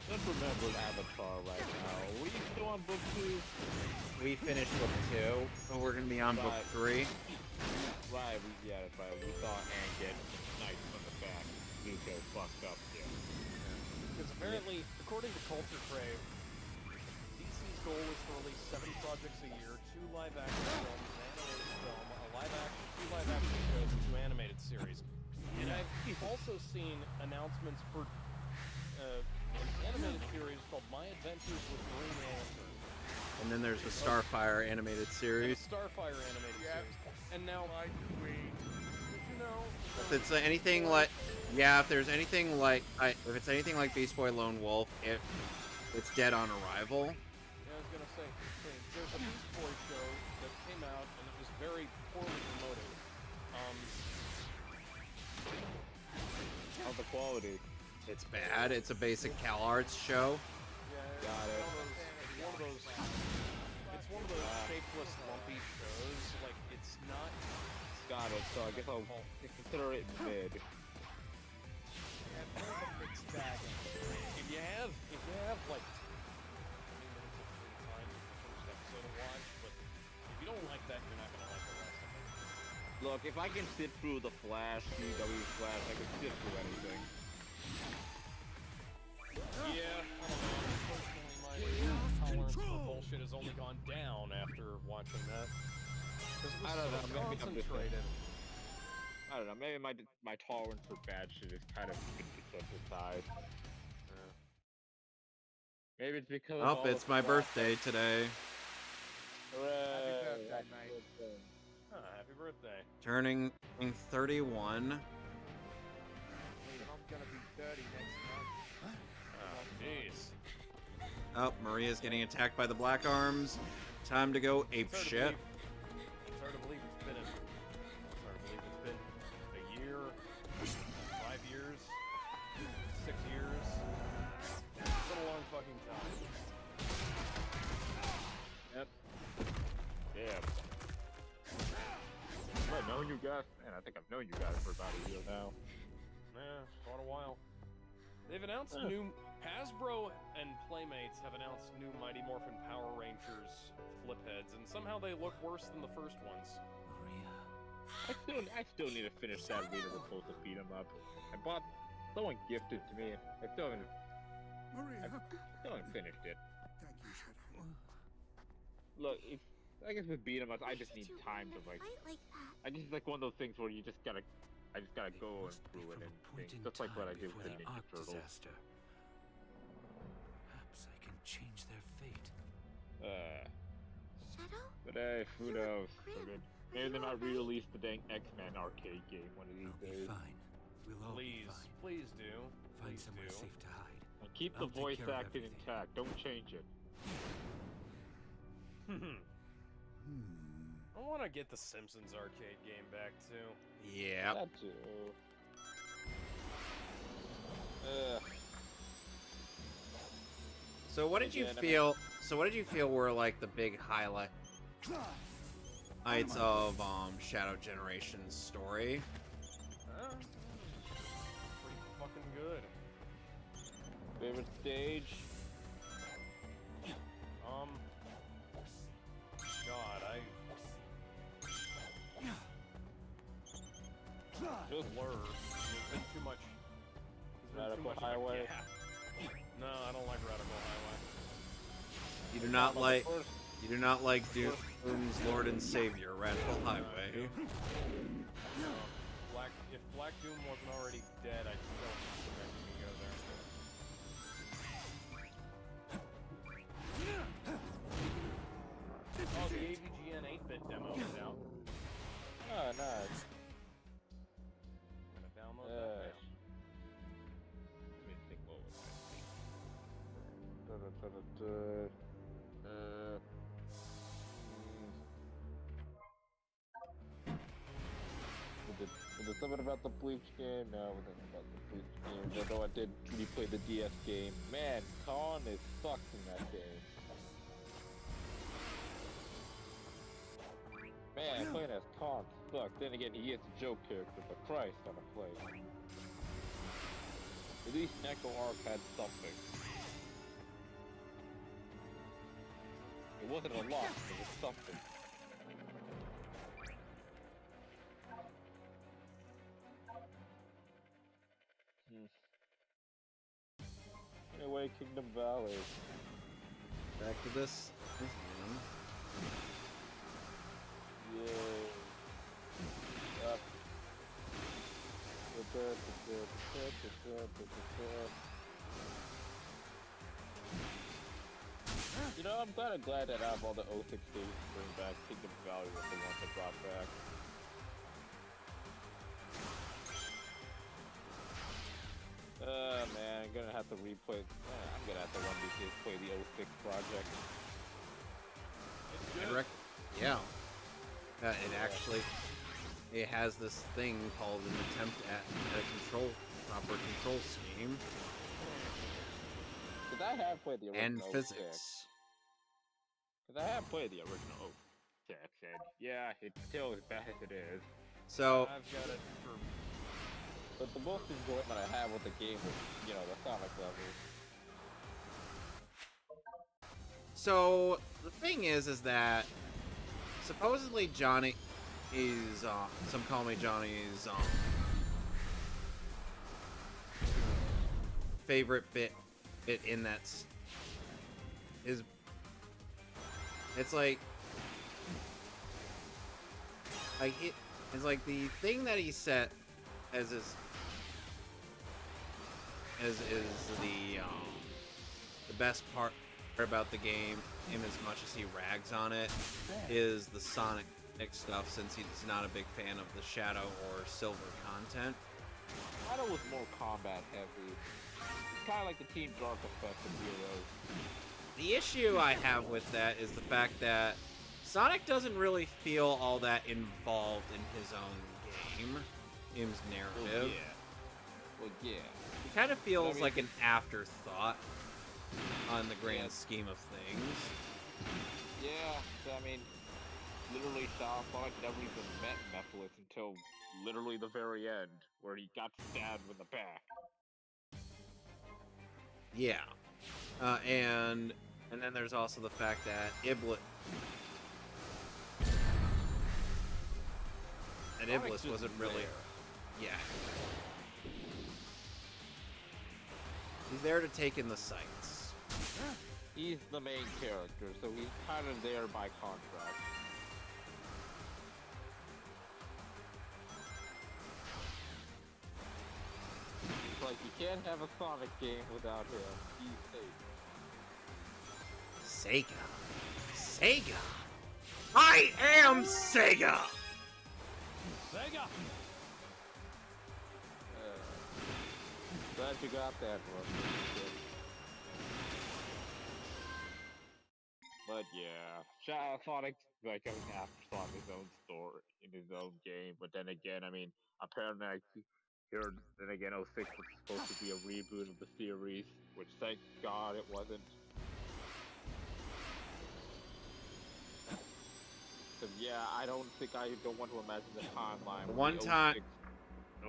[SPEAKER 3] Let's remember Avatar right now. Are we still on book 2?
[SPEAKER 1] We finished book 2, and we're gonna be on book 3.
[SPEAKER 3] Right, that's right. We saw Aang get sniped from the back. Zuko fucked up, yeah.
[SPEAKER 2] Because apparently, according to Culture Crave, DC's goal is to release 7 projects a year, 2 live-action films, an animated film, two live-action shows, and 2 animated series. And I've also seen announcements for an animated series called My Adventures with Green Lantern.
[SPEAKER 1] And then there's the Starfire animated series.
[SPEAKER 2] And the Starfire animated series. And now,
[SPEAKER 1] If it's anything like, if there's anything like, if it's anything like Beast Boy Lone Wolf, it's dead on arrival.
[SPEAKER 2] Yeah, I was gonna say, there's a Beast Boy show that came out, and it was very poorly promoted.
[SPEAKER 3] How's the quality?
[SPEAKER 1] It's bad. It's a basic Cal Arts show.
[SPEAKER 2] Yeah,
[SPEAKER 3] Got it.
[SPEAKER 2] It's one of those shapeless, lumpy shows. Like, it's not
[SPEAKER 3] got it, so I guess I'll consider it mid.
[SPEAKER 10] Yeah, it's kind of a mixed bag.
[SPEAKER 2] If you have like 20 minutes of free time for the first episode to watch, but if you don't like that, you're not gonna like the rest of it.
[SPEAKER 3] Look, if I can sit through the Flash, CW Flash, I can sit through anything.
[SPEAKER 2] Yeah, I don't know. Personally, my tolerance for bullshit has only gone down after watching that.
[SPEAKER 3] I don't know, maybe I'm just
[SPEAKER 2] concentrated.
[SPEAKER 3] I don't know, maybe my tolerance for bad shit is kind of desensitized. Maybe it's because of
[SPEAKER 1] Oh,
[SPEAKER 3] all
[SPEAKER 1] it's
[SPEAKER 3] the
[SPEAKER 1] my
[SPEAKER 3] Flash.
[SPEAKER 1] birthday today.
[SPEAKER 3] Hooray!
[SPEAKER 10] Happy birthday,
[SPEAKER 3] Happy
[SPEAKER 10] mate.
[SPEAKER 3] birthday.
[SPEAKER 2] Oh, happy birthday.
[SPEAKER 1] Turning 31.
[SPEAKER 10] And I'm gonna be 30 next month.
[SPEAKER 2] Oh, jeez.
[SPEAKER 1] Oh, Maria's getting attacked by the Black Arms. Time to go ape shit.
[SPEAKER 2] It's hard to believe it's been a year, 5 years, 6 years. It's been a long fucking time.
[SPEAKER 3] Yep. Damn. I've known you guys. Man, I think I've known you guys for about a year now.
[SPEAKER 2] Yeah, quite a while. They've announced new Hasbro and Playmates have announced new Mighty Morphin Power Rangers flip heads, and somehow they look worse than the first ones.
[SPEAKER 3] I still need to finish that Rita Repulsa beat 'em up. I bought. Someone gifted to me. I still haven't finished it.
[SPEAKER 4] Thank you, Shadow.
[SPEAKER 3] Look, I guess with beat 'em ups, I just need time to like. I just like one of those things where you just gotta. I just gotta go through it and things, just like what I did with the Ninja Turtles.
[SPEAKER 7] Disaster. Perhaps I can change their fate.
[SPEAKER 8] Shadow?
[SPEAKER 3] But hey, who knows?
[SPEAKER 8] Grim,
[SPEAKER 3] Maybe they might re-release the dang X-Men arcade game one of these
[SPEAKER 7] I'll be
[SPEAKER 3] days.
[SPEAKER 7] fine. We'll all be
[SPEAKER 2] Please,
[SPEAKER 7] fine.
[SPEAKER 2] please do.
[SPEAKER 7] Find
[SPEAKER 2] Please
[SPEAKER 7] somewhere
[SPEAKER 2] do.
[SPEAKER 7] safe to hide.
[SPEAKER 3] And keep
[SPEAKER 7] I'll
[SPEAKER 3] the
[SPEAKER 7] take
[SPEAKER 3] voice
[SPEAKER 7] care of
[SPEAKER 3] acting
[SPEAKER 7] everything.
[SPEAKER 3] intact. Don't change it.
[SPEAKER 2] I want to get the Simpsons arcade game back too.
[SPEAKER 1] Yeah.
[SPEAKER 3] That too.
[SPEAKER 1] So what did you
[SPEAKER 3] Again, I
[SPEAKER 1] feel? So what did you feel were like the big highlights of Shadow Generation's story?
[SPEAKER 2] Pretty fucking good.
[SPEAKER 3] Favorite stage?
[SPEAKER 2] God,
[SPEAKER 3] Just
[SPEAKER 2] Blur. There's been too much.
[SPEAKER 3] Radical Highway.
[SPEAKER 2] Yeah. No, I don't like Radical Highway.
[SPEAKER 1] You do not like.
[SPEAKER 3] First,
[SPEAKER 1] You do not like Doom's Lord and Savior, Radical Highway.
[SPEAKER 2] If Black Doom wasn't already dead, I still recommend you can go there. Oh, the AVGN 8-bit demo is out.
[SPEAKER 3] oh, nice.
[SPEAKER 2] Gonna download that now.
[SPEAKER 3] Let me think what was Was there something about the Bleach game? No, it wasn't about the Bleach game. Although I did replay the DS game. Man, Khan is sucked in that game. Man, playing as Khan sucked. Then again, he is a joke character, but Christ on a play. At least Neko Arc had something. It wasn't a lot, but it was something. Anyway, Kingdom Valley.
[SPEAKER 1] Back to this.
[SPEAKER 3] Yay. Up. You know, I'm kind of glad that out of all the 06 games to bring back, Kingdom Valley was the one that brought back. Man, I'm gonna have to replay. I'm gonna have to run these play the 06 project.
[SPEAKER 1] Yeah. It actually it has this thing called an attempt at a proper control scheme
[SPEAKER 3] Cause I have played the
[SPEAKER 1] and
[SPEAKER 3] original 06.
[SPEAKER 1] physics.
[SPEAKER 3] Cause I have played the original 06, and yeah, it's still as bad as it is.
[SPEAKER 1] So
[SPEAKER 2] I've got it for
[SPEAKER 3] But the most enjoyment I have with the game was, you know, the Sonic levels.
[SPEAKER 1] So the thing is that supposedly Johnny is some call me Johnny's favorite bit in that is it's like it's like the thing that he set as his as is the best part about the game, him as much as he rags on it, is the Sonic stuff, since he's not a big fan of the Shadow or Silver content.
[SPEAKER 3] Shadow was more combat heavy. It's kind of like the Team Dark effect of Heroes.
[SPEAKER 1] The issue I have with that is the fact that Sonic doesn't really feel all that involved in his own game, his narrative.
[SPEAKER 3] Well, yeah.
[SPEAKER 1] He kind of feels like an afterthought on the grand scheme of things.
[SPEAKER 3] Yeah, I mean, literally Sonic never even met Mephiles until literally the very end, where he got stabbed in the back.
[SPEAKER 1] Yeah. And then there's also the fact that Iblis wasn't really there. Yeah. He's there to take in the sights.
[SPEAKER 3] He's the main character, so he's kind of there by contract. It's like you can't have a Sonic game without him. He's safe.
[SPEAKER 1] Sega. I am Sega!
[SPEAKER 2] Sega!
[SPEAKER 3] Glad you got that one. But yeah, Sonic, like, I mean, have Sonic his own story in his own game. But then again, I mean, apparently I heard, then again, 06 was supposed to be a reboot of the series, which thank God it wasn't. Cause yeah, I don't want to imagine the timeline.
[SPEAKER 1] The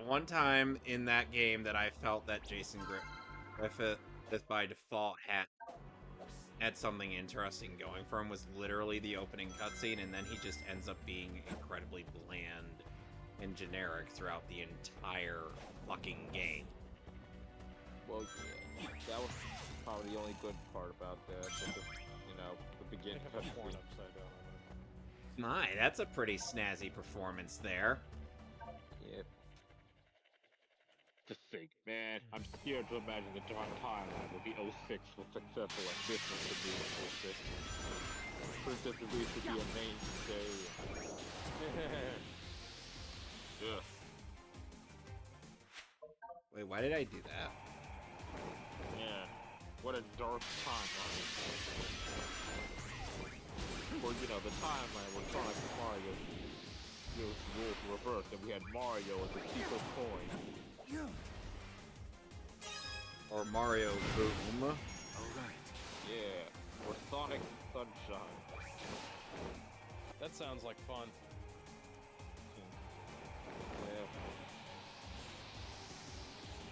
[SPEAKER 1] one time in that game that I felt that Jason Griffith by default had something interesting going for him was literally the opening cutscene, and then he just ends up being incredibly bland and generic throughout the entire fucking game.
[SPEAKER 3] Well, yeah, that was probably the only good part about that. The beginning cutscene.
[SPEAKER 1] My, that's a pretty snazzy performance there.
[SPEAKER 3] Yeah. Just think, man, I'm scared to imagine the dark timeline where the 06 was successful and this was the new 06. Princess Elise would be a mainstay. Ugh.
[SPEAKER 1] Wait, why did I do that?
[SPEAKER 3] Yeah, what a dark timeline. Well, you know, the timeline where Sonic and Mario used rules reversed, and we had Mario as the secret coin.
[SPEAKER 1] Or Mario Boom.
[SPEAKER 3] Alright. Yeah, or Sonic Sunshine.
[SPEAKER 2] That sounds like fun.
[SPEAKER 3] Yeah.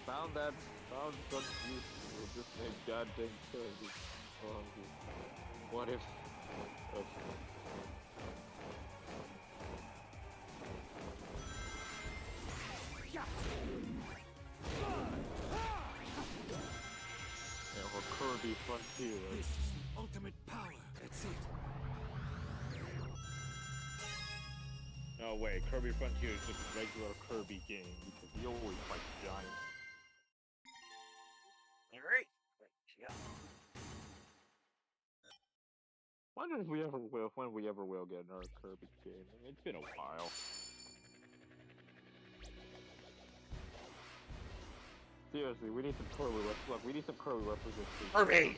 [SPEAKER 3] Found some use with this name goddamn crazy. What if... or Kirby Frontier.
[SPEAKER 4] This is the ultimate power. That's it.
[SPEAKER 3] No way, Kirby Frontier is just a regular Kirby game because he always fights giants.
[SPEAKER 11] Alright. Yeah.
[SPEAKER 3] Wonder if when we ever will get another Kirby game. I mean, it's been a while. Seriously, we need some Kirby. Look, we need some Kirby representation.
[SPEAKER 11] Kirby!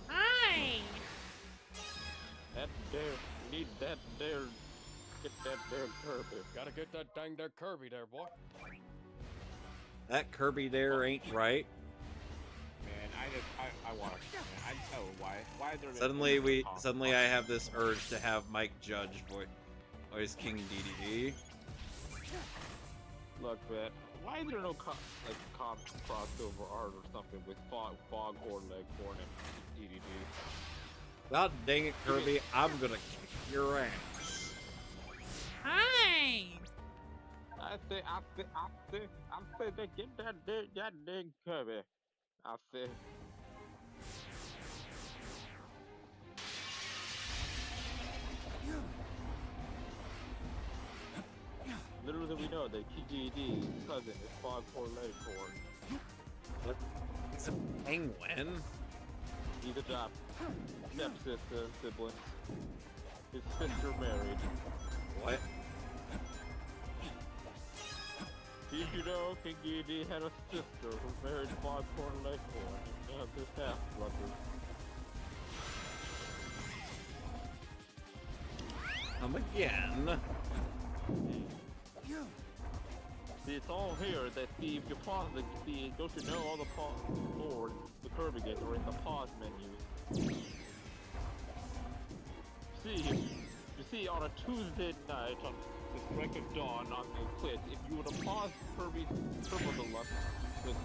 [SPEAKER 8] Hi!
[SPEAKER 3] That dare, we need that dare, get that dare Kirby.
[SPEAKER 2] Gotta get that dang there Kirby there, boy.
[SPEAKER 1] That Kirby there ain't right.
[SPEAKER 3] Man, I want to. I know why. Why they're
[SPEAKER 1] Suddenly I have this urge to have Mike Judge Oh, he's King DDD.
[SPEAKER 3] Look, man, why is there no like crossover art or something with Foghorn Leghorn and DDD?
[SPEAKER 1] God dang it, Kirby! I'm gonna kick your ass.
[SPEAKER 6] Hi!
[SPEAKER 3] I say, they get that dang Kirby. I say. Little do we know that KGD's cousin is Foghorn Leghorn.
[SPEAKER 1] What? It's a penguin.
[SPEAKER 3] He's a stepsister, siblings. His sister married.
[SPEAKER 1] What?
[SPEAKER 3] Did you know King Dedede had a sister who married Foghorn Leghorn and named his half-brother?
[SPEAKER 1] Come again.
[SPEAKER 3] See, it's all here that see if you pause the don't you know all the Lord, the Kirby games are in the pause menu. You see on a Tuesday night on the break of dawn on the Eclipse, if you were to pause Kirby's Turbo Deluxe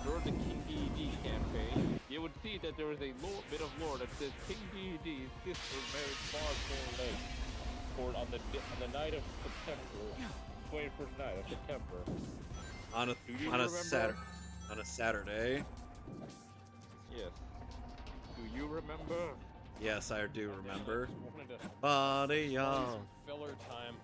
[SPEAKER 3] during the King Dedede campaign, you would see that there is a bit of lore that says King Dedede's sister married Foghorn Leghorn on the night of September. 21st night of September.
[SPEAKER 1] On a Saturday.
[SPEAKER 3] Yes. Do you remember?
[SPEAKER 1] Yes, I do remember.
[SPEAKER 2] I just wanted to
[SPEAKER 1] Body
[SPEAKER 2] spend
[SPEAKER 1] y'all.
[SPEAKER 2] some filler time.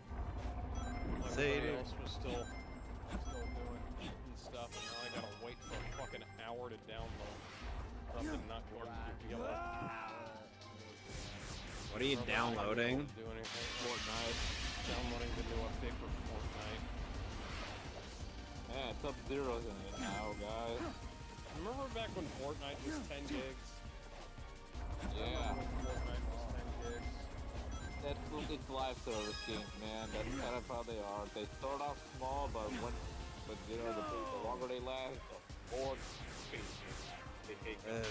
[SPEAKER 1] Say
[SPEAKER 2] Everybody
[SPEAKER 1] it.
[SPEAKER 2] else was still doing and stuff, and now I gotta wait for a fucking hour to download something not going to be able to.
[SPEAKER 1] What are you downloading?
[SPEAKER 2] Do anything.
[SPEAKER 3] Fortnite.
[SPEAKER 2] Downloading the new update for Fortnite.
[SPEAKER 3] Yeah, Sub-Zero's in it now, guys.
[SPEAKER 2] Remember back when Fortnite was 10 gigs?
[SPEAKER 3] Yeah.
[SPEAKER 2] When Fortnite was 10 gigs.
[SPEAKER 3] It's live service games, man. That's kind of how they are. They start off small, but you know, the longer they last, the more they take it.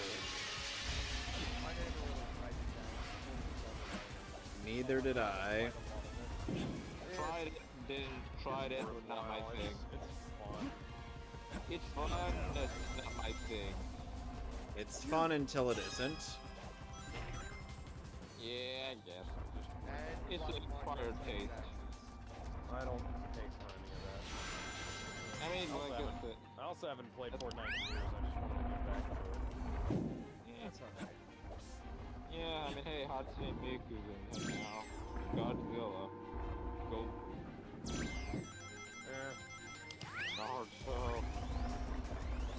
[SPEAKER 1] Neither did I.
[SPEAKER 3] Tried it, not my thing. It's fun, that's not my thing.
[SPEAKER 1] It's fun until it isn't.
[SPEAKER 3] Yeah, I guess. It's an acquired taste.
[SPEAKER 2] I don't taste for any of that.
[SPEAKER 3] I mean, like I said,
[SPEAKER 2] I also haven't played Fortnite in years. I just wanted to get back to it.
[SPEAKER 3] that's alright. Yeah, I mean, hey, Hatsune Miku's in here now. Godzilla. Go.
[SPEAKER 2] Yeah.
[SPEAKER 3] Naruto.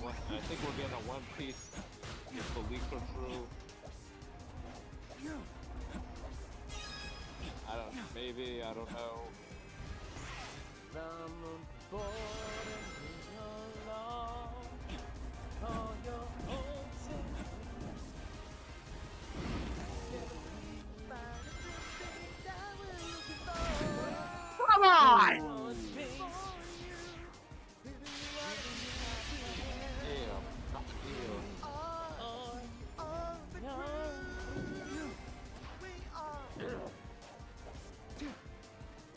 [SPEAKER 3] I think we're getting a One Piece if the leaks are true. Maybe, I don't know.
[SPEAKER 6] Come on!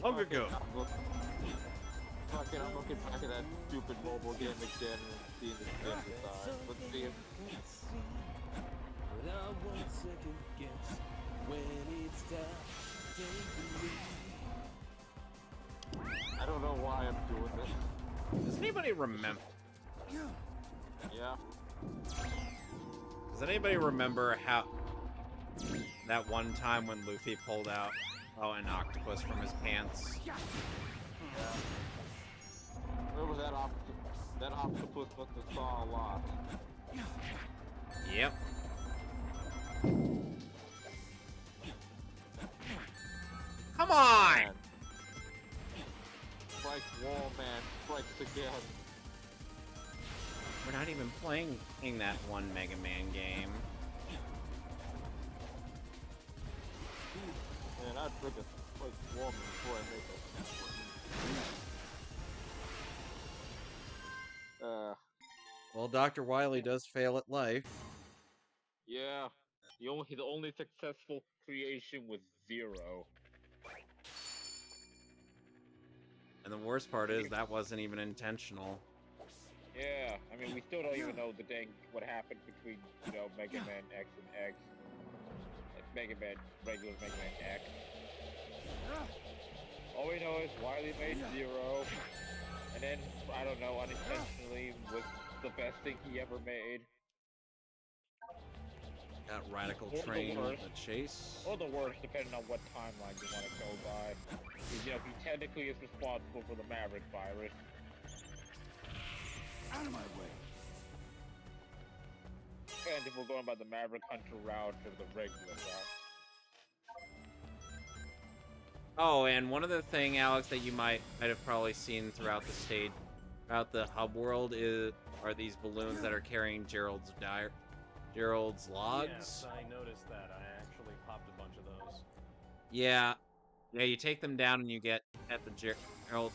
[SPEAKER 1] Long ago.
[SPEAKER 3] Fucking, I'm looking back at that stupid mobile game again and seeing this game design. Let's see if... I don't know why I'm doing this.
[SPEAKER 1] Does anybody remember?
[SPEAKER 3] Yeah.
[SPEAKER 1] Does anybody remember how that one time when Luffy pulled out an octopus from his pants?
[SPEAKER 3] Remember that octopus must have saw a lot.
[SPEAKER 1] Yep. Come on!
[SPEAKER 3] Man. Strike wall, man. Strikes again.
[SPEAKER 1] We're not even playing that one Mega Man game.
[SPEAKER 3] Man, I'd break a strike wall before I make it.
[SPEAKER 1] Well, Dr. Wily does fail at life.
[SPEAKER 3] Yeah. The only successful creation was Zero.
[SPEAKER 1] And the worst part is that wasn't even intentional.
[SPEAKER 3] Yeah, I mean, we still don't even know what happened between, Mega Man X and X. Regular Mega Man X. All we know is Wily made Zero, and then, I don't know, unintentionally was the best thing he ever made.
[SPEAKER 1] Got Radical
[SPEAKER 3] Or the
[SPEAKER 1] Train with
[SPEAKER 3] worst.
[SPEAKER 1] the chase.
[SPEAKER 3] Or the worst, depending on what timeline you want to go by. Because, he technically is responsible for the Maverick virus.
[SPEAKER 4] Out of my way.
[SPEAKER 3] And if we're going by the Maverick Hunter route or the regular route.
[SPEAKER 1] Oh, and one other thing, Alex, that you might have probably seen throughout the stage, throughout the hub world, are these balloons that are carrying Gerald's logs.
[SPEAKER 2] Yes, I noticed that. I actually popped a bunch of those.
[SPEAKER 1] Yeah, you take them down and you get at the Gerald's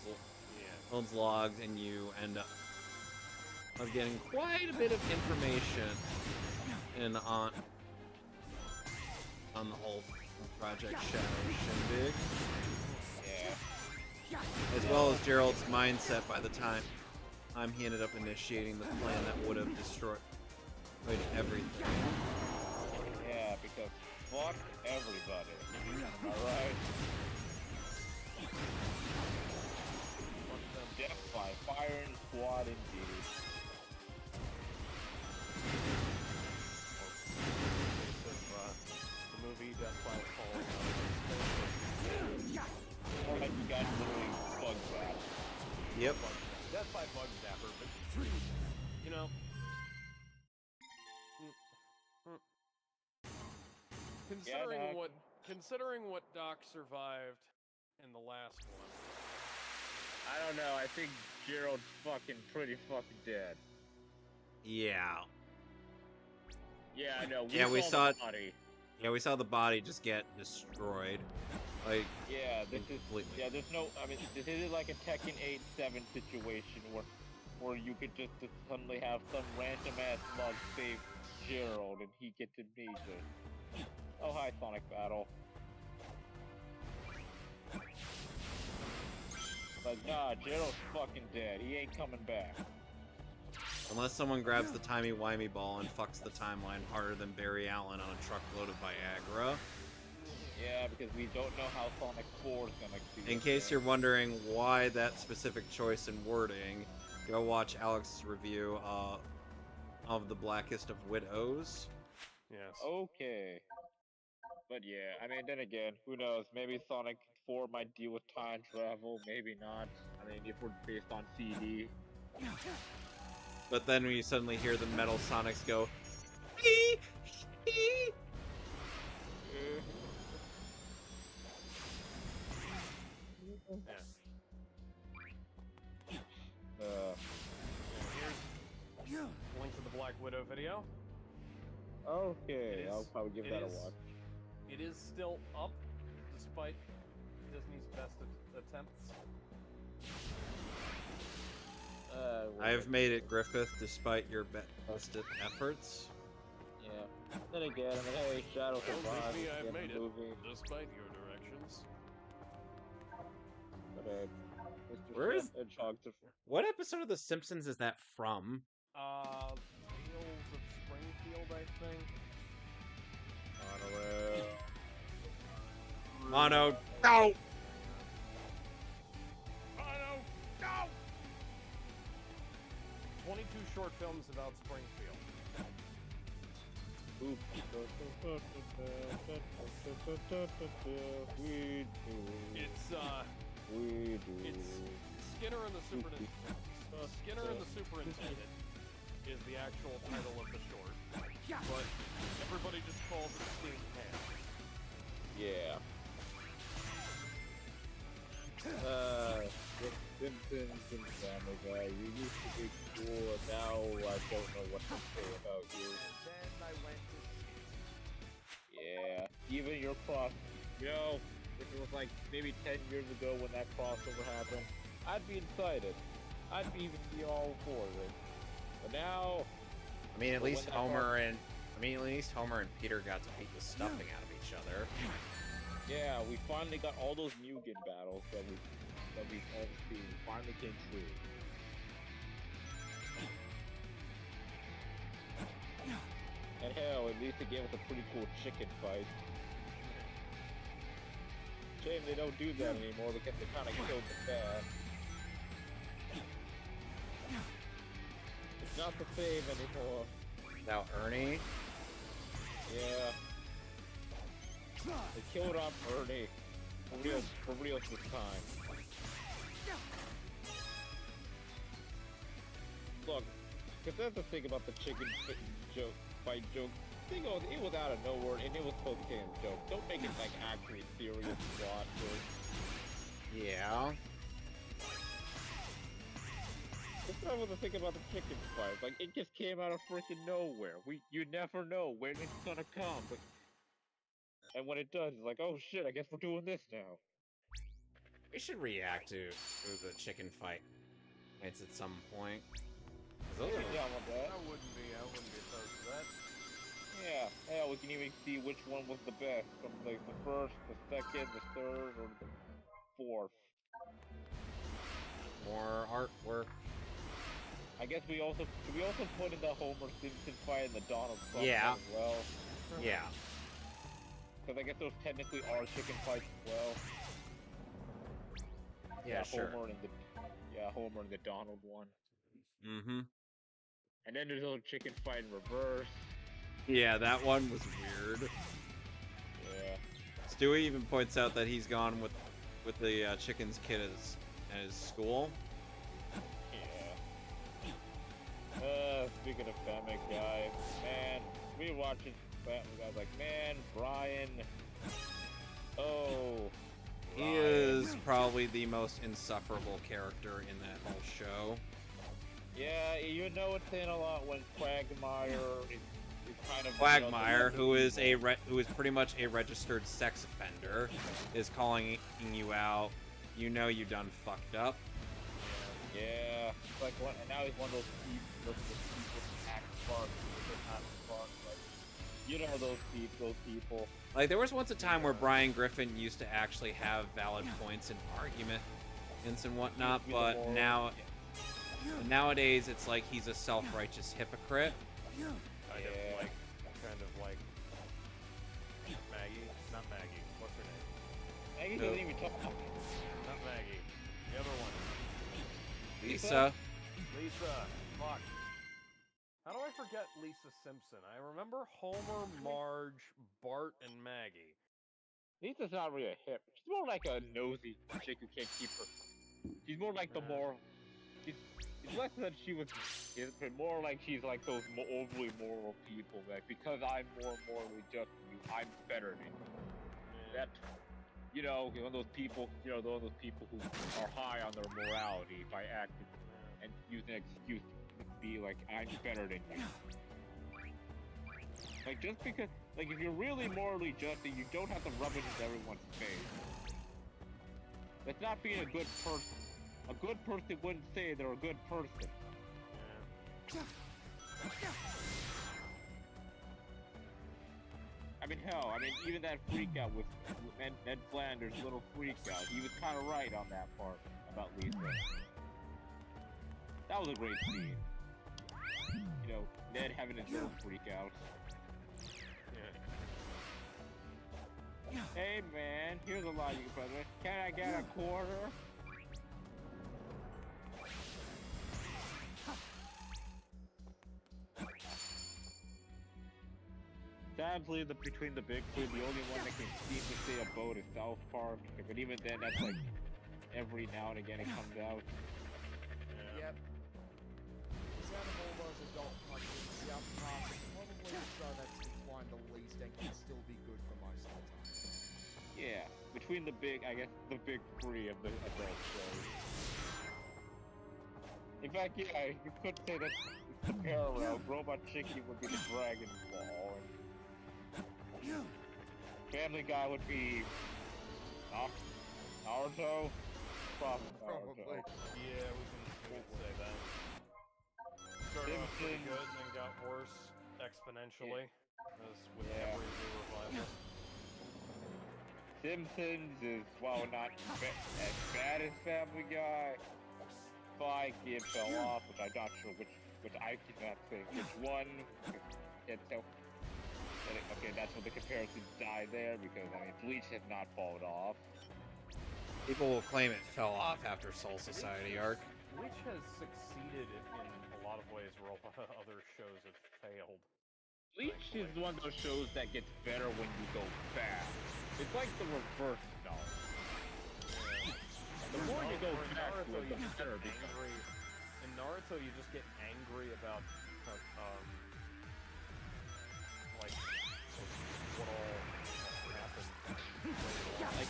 [SPEAKER 1] logs, and you end up getting quite a bit of information on the whole Project Shadow shindig.
[SPEAKER 3] Yeah.
[SPEAKER 1] As well as Gerald's mindset by the time he ended up initiating the plan that would have destroyed everything.
[SPEAKER 3] Yeah, because fuck everybody. Alright? Death by firing squad indeed.
[SPEAKER 2] The movie Death by Falling
[SPEAKER 3] Or like you guys literally bug zap.
[SPEAKER 1] Yep.
[SPEAKER 2] Death by Bug Zapper, but you know. Considering what Doc survived in the last one.
[SPEAKER 3] I don't know, I think Gerald's pretty fucking dead.
[SPEAKER 1] Yeah.
[SPEAKER 3] Yeah, I know.
[SPEAKER 1] We saw
[SPEAKER 3] the body.
[SPEAKER 1] Yeah, we saw the body just get destroyed. Like,
[SPEAKER 3] yeah,
[SPEAKER 1] completely.
[SPEAKER 3] There's no, I mean, this isn't like a Tekken 8-7 situation where you could just suddenly have some random ass mug save Gerald and he gets amnesia. Oh, hi, Sonic Battle. But nah, Gerald's fucking dead. He ain't coming back.
[SPEAKER 1] Unless someone grabs the timey-wimey ball and fucks the timeline harder than Barry Allen on a truck loaded Viagra.
[SPEAKER 3] Yeah, because we don't know how Sonic 4 is gonna be.
[SPEAKER 1] In case you're wondering why that specific choice in wording, go watch Alex's review of The Blackest of Widows.
[SPEAKER 2] Yes.
[SPEAKER 3] Okay. But yeah, I mean, then again, who knows? Maybe Sonic 4 might deal with time travel, maybe not. I mean, if we're based on CD.
[SPEAKER 1] But then we suddenly hear the Metal Sonics go, "Hee! Hee!"
[SPEAKER 2] Here's a link to the Black Widow video.
[SPEAKER 3] Okay, I'll probably give that a watch.
[SPEAKER 2] It is still up, despite Disney's best attempts.
[SPEAKER 1] I've made it, Griffith, despite your best efforts.
[SPEAKER 3] Yeah. Then again, I mean, hey, Shadow survived.
[SPEAKER 2] I've made it,
[SPEAKER 3] movie.
[SPEAKER 2] despite your directions.
[SPEAKER 3] But Mr.
[SPEAKER 1] Where is
[SPEAKER 3] Hedgehog
[SPEAKER 1] what episode of The Simpsons is that from?
[SPEAKER 2] Tales of Springfield, I think.
[SPEAKER 1] Mono, go!
[SPEAKER 2] Mono, go! 22 short films about Springfield. It's Skinner and the Superintendent is the actual title of the short, but everybody just calls it Steam Ham.
[SPEAKER 3] Yeah. Simpsons and Family Guy, you used to be cool, and now I don't know what to say about you.
[SPEAKER 2] And then I went to
[SPEAKER 3] Yeah, even your if it was like maybe 10 years ago when that crossover happened, I'd be excited. I'd even be all for it. But now,
[SPEAKER 1] I mean, at least Homer and Peter got to beat the stuffing out of each other.
[SPEAKER 3] yeah, we finally got all those Mugen battles that we that we've all seen finally came true. And hell, at least the game was a pretty cool chicken fight. Shame they don't do that anymore because they kind of killed the fad. It's not the same anymore.
[SPEAKER 1] Now Ernie.
[SPEAKER 3] Yeah. They killed off Ernie. For real this time. Look, because that's the thing about the chicken fight joke. It was out of nowhere, and it was supposed to be a joke. Don't make it like actually serious plot joke.
[SPEAKER 1] Yeah.
[SPEAKER 3] That's not what the thing about the chicken fight. Like, it just came out of freaking nowhere. You never know when it's gonna come. And when it does, it's like, oh shit, I guess we're doing this now.
[SPEAKER 1] We should react to the chicken fight fights at some point. 'Cause those are
[SPEAKER 3] Yeah, I want that.
[SPEAKER 2] I wouldn't be opposed to that.
[SPEAKER 3] Yeah, hell, we can even see which one was the best. From like the first, the second, the third, or the fourth.
[SPEAKER 1] more artwork.
[SPEAKER 3] I guess we also put in the Homer Simpson fight and the Donald Trump
[SPEAKER 1] Yeah.
[SPEAKER 3] one as well.
[SPEAKER 1] Yeah.
[SPEAKER 3] Because I guess those technically are chicken fights as well.
[SPEAKER 1] Yeah, sure.
[SPEAKER 3] Homer and the Donald one.
[SPEAKER 1] Mm-hmm.
[SPEAKER 3] And then there's a little chicken fight in reverse.
[SPEAKER 1] Yeah, that one was weird.
[SPEAKER 3] Yeah.
[SPEAKER 1] Stewie even points out that he's gone with the chicken's kid at his school.
[SPEAKER 3] Yeah. Speaking of Family Guy, man, we watching Family Guy's like, man, Brian. Oh.
[SPEAKER 1] He
[SPEAKER 3] Brian.
[SPEAKER 1] is probably the most insufferable character in that whole show.
[SPEAKER 3] Yeah, you know it's saying a lot when Quagmire is kind of
[SPEAKER 1] Quagmire, who is pretty much a registered sex offender, is calling you out. You know you done fucked up.
[SPEAKER 3] Yeah. It's like and now he's one of those people who act smart, like, you know those people.
[SPEAKER 1] Like, there was once a time where Brian Griffin used to actually have valid points in arguments and whatnot, but nowadays it's like he's a self-righteous hypocrite.
[SPEAKER 2] Kind of like Maggie. Not Maggie. What's her name?
[SPEAKER 3] Maggie doesn't even talk.
[SPEAKER 2] Not Maggie. The other one.
[SPEAKER 1] Lisa.
[SPEAKER 2] Fuck. How do I forget Lisa Simpson? I remember Homer, Marge, Bart, and Maggie.
[SPEAKER 3] Lisa's not really a hip. She's more like a nosy chick who can't keep her. She's more like the moral. It's less that she was. It's more like she's like those overly moral people. Like, because I'm more morally just than you, I'm better than you. That, one of those people. Those people who are high on their morality by acting and using an excuse to be like, I'm better than you. Like, just because, like, if you're really morally just, then you don't have to rub it into everyone's face. That's not being a good person. A good person wouldn't say they're a good person. I mean, hell, even that freak out with Ned Flanders' little freak out, he was kind of right on that part about Lisa. That was a great scene. Ned having his little freak out. Hey man, here's a lot you can play with. Can I get a quarter? Sadly, between the big three, the only one that can seem to stay afloat is South Park. But even then, that's like every now and again it comes out.
[SPEAKER 10] Yep. Animal as adult content, South Park is probably the show that's declined the least and can still be good for most of the time.
[SPEAKER 3] Yeah, between the big three of the adult shows. In fact, yeah, you could say that it's the parallel. Robot Chicky would be the Dragon Ball, and Family Guy would be Naruto.
[SPEAKER 10] Probably.
[SPEAKER 2] Yeah, we can say that. Started off pretty good and then got worse exponentially, as with every new revival.
[SPEAKER 3] Simpsons is, while not as bad as Family Guy, Spike, it fell off, which I'm not sure which I cannot say which one. Can't tell. Okay, that's where the comparisons die there, because, I mean, Bleach has not fallen off.
[SPEAKER 1] People will claim it fell off after Soul Society arc.
[SPEAKER 2] Bleach has succeeded in a lot of ways where a lot of other shows have failed.
[SPEAKER 3] Bleach is one of those shows that gets better when you go fast. It's like the reverse knowledge. The more you go fast, the better it becomes.
[SPEAKER 2] In Naruto, you just get angry about, like, what all happened.
[SPEAKER 3] Like,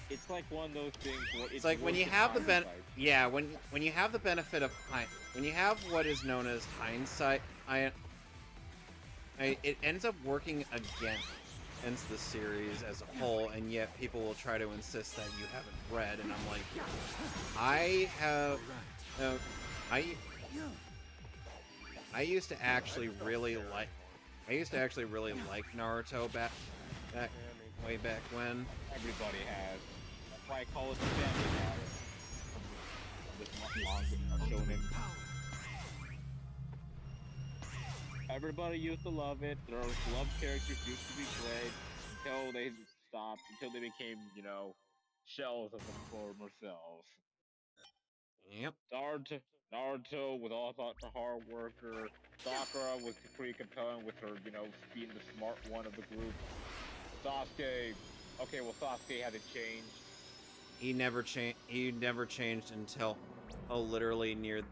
[SPEAKER 3] it's like one of those things where
[SPEAKER 1] It's like when you have the when you have the benefit of when you have what is known as hindsight, it ends up working against the series as a whole, and yet people will try to insist that you haven't read, and I'm like, I used to actually really like Naruto back way back when.
[SPEAKER 3] Everybody has. That's why I call it the Family Guy. This manga shonen. Everybody used to love it. Their beloved characters used to be great until they stopped, until they became, you know, shells of their former selves.
[SPEAKER 1] Yep.
[SPEAKER 3] Naruto was all about the hard worker. Sakura was pretty compelling with her, you know, being the smart one of the group. Sasuke, okay, well Sasuke hasn't changed.
[SPEAKER 1] He never changed until literally near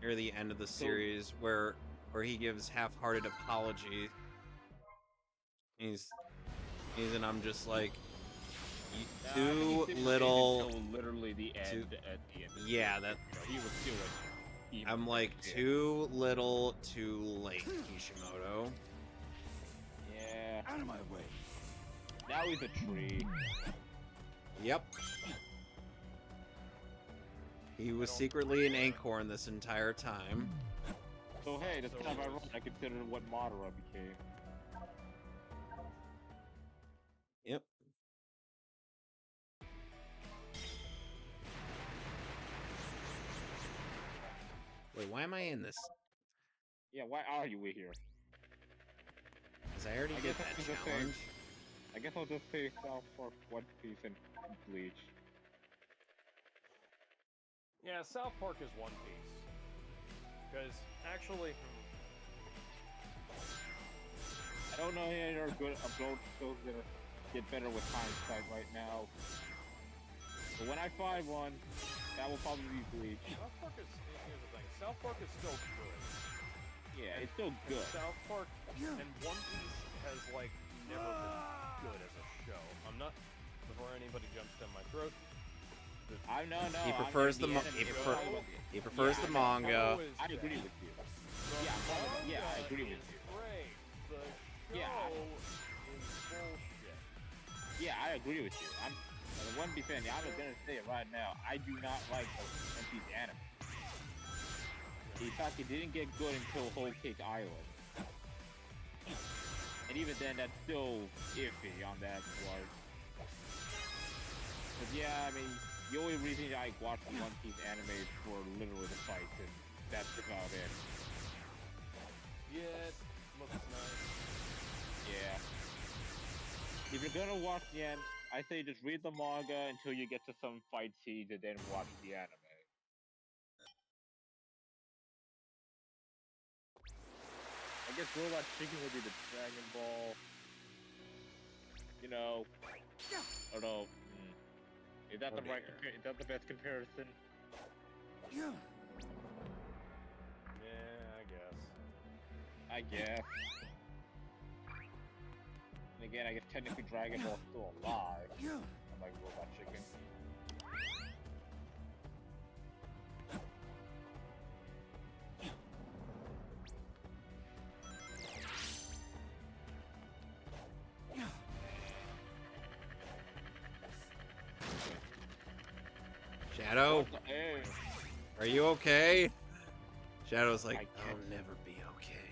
[SPEAKER 1] the end of the series, where he gives half-hearted apology. And I'm just like, too little.
[SPEAKER 3] Literally the end. At the end.
[SPEAKER 1] Yeah, that.
[SPEAKER 3] He was doing.
[SPEAKER 1] I'm like, too little, too late, Kishimoto.
[SPEAKER 3] Yeah. Out of my way. Now he's a tree.
[SPEAKER 1] Yep. He was secretly an acorn this entire time.
[SPEAKER 3] So hey, that's kind of ironic. I consider what Madara became.
[SPEAKER 1] Yep. Wait, why am I in this?
[SPEAKER 3] Yeah, why are you here?
[SPEAKER 1] Because I already did that challenge.
[SPEAKER 3] I guess I'll just say South Park, One Piece, and Bleach.
[SPEAKER 2] Yeah, South Park is One Piece. Because, actually...
[SPEAKER 3] I don't know any other good upload shows that get better with hindsight right now. But when I find one, that will probably be Bleach.
[SPEAKER 2] South Park is... Here's the thing. South Park is still good.
[SPEAKER 3] Yeah, it's still good.
[SPEAKER 2] South Park and One Piece has, like, never been good as a show. I'm not... Before anybody jumps down my throat...
[SPEAKER 3] I no.
[SPEAKER 1] He prefers the he prefers the manga.
[SPEAKER 3] I agree with you. Yeah, I agree with you.
[SPEAKER 2] Great. The show is bullshit.
[SPEAKER 3] Yeah, I agree with you. I'm the One Piece fan. I'm gonna say it right now. I do not like the One Piece anime. In fact, it didn't get good until Whole Cake Island, and even then, that's still iffy on that part. But yeah, I mean. The only reason I watch the One Piece anime is for literally the fights, and that's about it.
[SPEAKER 2] Yeah, it looks nice.
[SPEAKER 3] Yeah. If you're gonna watch the anime, I say just read the manga until you get to some fight scenes and then watch the anime. I guess Robot Chicken would be the Dragon Ball. You know, I don't know. Is that the right? Is that the best comparison?
[SPEAKER 2] Yeah, I guess.
[SPEAKER 3] And again, I guess technically Dragon Ball's still alive. Unlike Robot Chicken.
[SPEAKER 1] Shadow, are you okay? Shadow's like, I'll never be okay.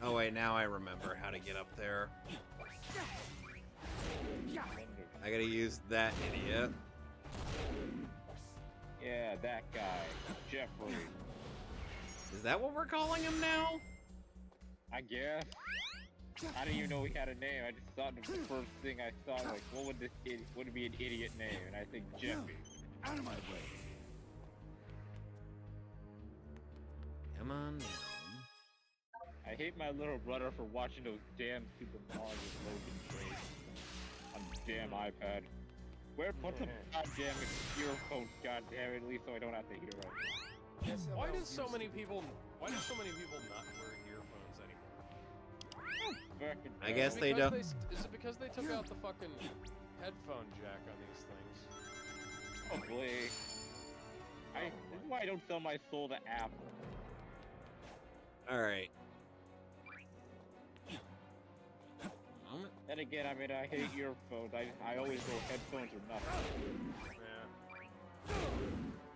[SPEAKER 1] Oh wait, now I remember how to get up there. I gotta use that idiot.
[SPEAKER 3] Yeah, that guy, Jeffrey.
[SPEAKER 1] Is that what we're calling him now?
[SPEAKER 3] I guess. I didn't even know he had a name. I just thought of the first thing I thought, like, what would this would be an idiot name? And I think Jeffy.
[SPEAKER 11] Out of my way.
[SPEAKER 1] Come on down.
[SPEAKER 3] I hate my little brother for watching those damn Super Mario Logan trades on the damn iPad. Where put the goddamn earphones, goddamn it, at least so I don't have to hear it.
[SPEAKER 2] Why do so many people not wear earphones anymore?
[SPEAKER 1] I guess they don't.
[SPEAKER 2] Is it because they took out the fucking headphone jack on these things?
[SPEAKER 3] Probably. This is why I don't sell my soul to Apple.
[SPEAKER 1] Alright.
[SPEAKER 3] Then again, I mean, I hate earphones. I always go headphones or nothing.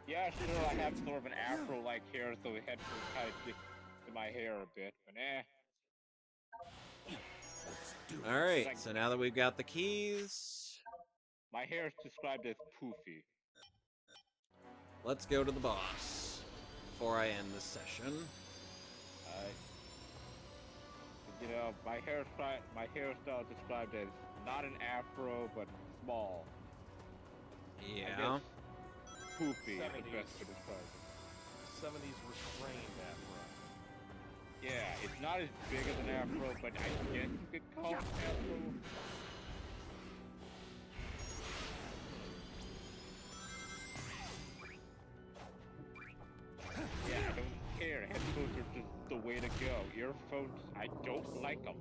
[SPEAKER 3] Yeah, sure, I have sort of an afro-like hair, so the headphones kind of stick to my hair a bit, but
[SPEAKER 1] Alright, so now that we've got the keys,
[SPEAKER 3] my hair is described as poofy.
[SPEAKER 1] let's go to the boss before I end this session.
[SPEAKER 3] You know, my hairstyle is described as not an afro, but small.
[SPEAKER 1] Yeah.
[SPEAKER 3] Poofy is the best to describe it.
[SPEAKER 2] 70s restrained afro.
[SPEAKER 3] Yeah, it's not as big as an afro, but I guess you could call it afro. Yeah, I don't care. Headphones are just the way to go. Earphones, I don't like them.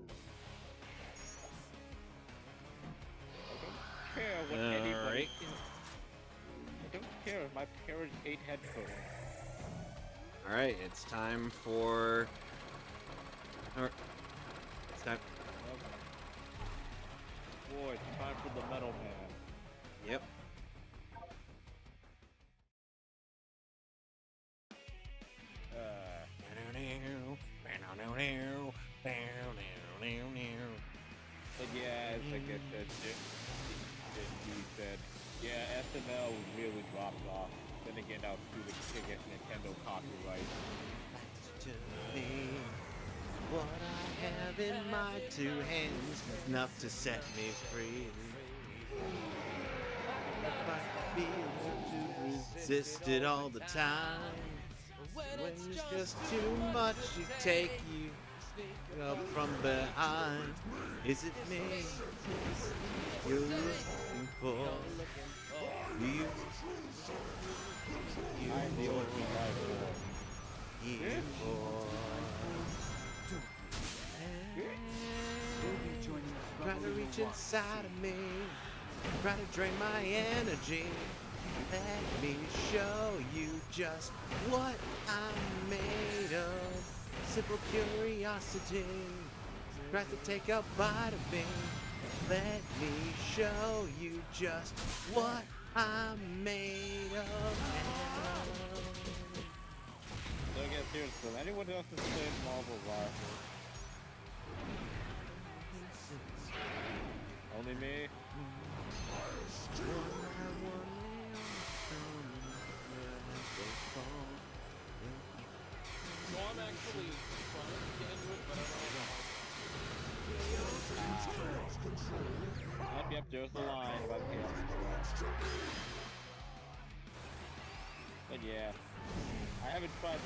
[SPEAKER 3] I don't care what anybody... I don't care. My parents hate headphones.
[SPEAKER 1] Alright, it's time for... It's time...
[SPEAKER 3] Boy, it's time for the Metal Man.
[SPEAKER 1] Yep.
[SPEAKER 3] But yeah, it's like I said, he said, yeah, SNL really dropped off. Then again, that was due to against Nintendo copyright.
[SPEAKER 1] What I have in my two hands, enough to set me free. If I feel to resist it all the time, when it's just too much to take you up from behind. Is it me you're looking for? You
[SPEAKER 3] I'm the only
[SPEAKER 1] here for. Try to reach inside of me, try to drain my energy. Let me show you just what I'm made of. Simple curiosity tries to take a bite of me. Let me show you just what I'm made of now.
[SPEAKER 3] So I guess here's the anyone else has played Marvel Rivals? Only me?
[SPEAKER 2] So I'm actually trying to get into it, but I don't know.
[SPEAKER 3] Yep, there's the line about the But yeah, I haven't tried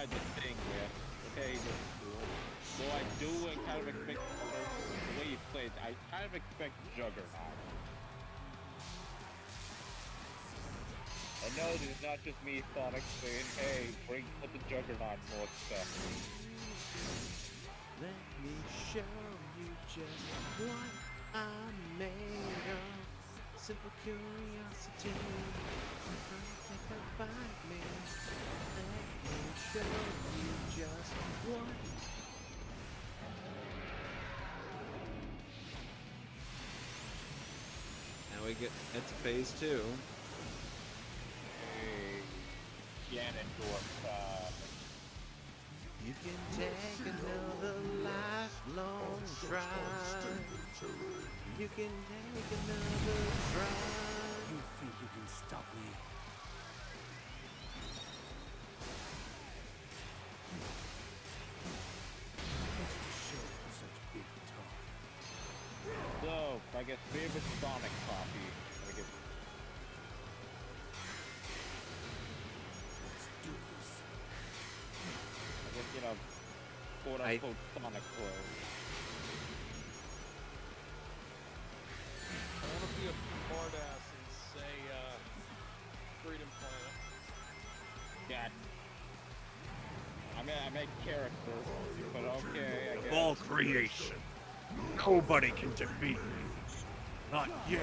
[SPEAKER 3] the thing yet. Okay, this is cool. So I do kind of expect the way you play it. I kind of expect Juggernaut. I know this is not just me, Sonic, saying, hey, put the Juggernaut more stuff.
[SPEAKER 1] Let me show you just what I'm made of. Simple curiosity, take a bite of me. Let me show you just what. Now we get into phase 2.
[SPEAKER 3] Hey, Ganondorf,
[SPEAKER 1] You can take another lifelong try. You can take another try.
[SPEAKER 7] You think you can stop me? What's the show for such big talk?
[SPEAKER 3] So, I guess favorite Sonic copy. I guess
[SPEAKER 7] Let's do this.
[SPEAKER 3] you know, quote unquote Sonic clone.
[SPEAKER 2] I want to be a smartass and say, Freedom Planet.
[SPEAKER 3] Yeah. I make characters, but okay, I
[SPEAKER 11] Of
[SPEAKER 3] guess.
[SPEAKER 11] all creation, nobody can defeat me. Not you,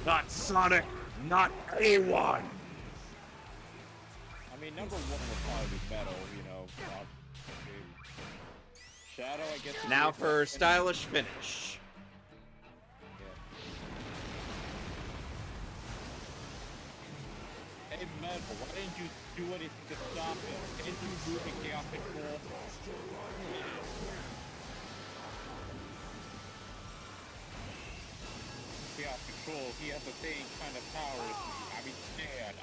[SPEAKER 11] not Sonic, not anyone.
[SPEAKER 3] I mean, number one would probably be Metal, you know. Shadow, I guess. would
[SPEAKER 1] Now
[SPEAKER 3] be a
[SPEAKER 1] for
[SPEAKER 3] second.
[SPEAKER 1] stylish finish.
[SPEAKER 3] Hey, Metal, why didn't you do anything to stop it? Can't you move the Chaos Control? Chaos Control, he has the same kind of powers. I mean, Stan,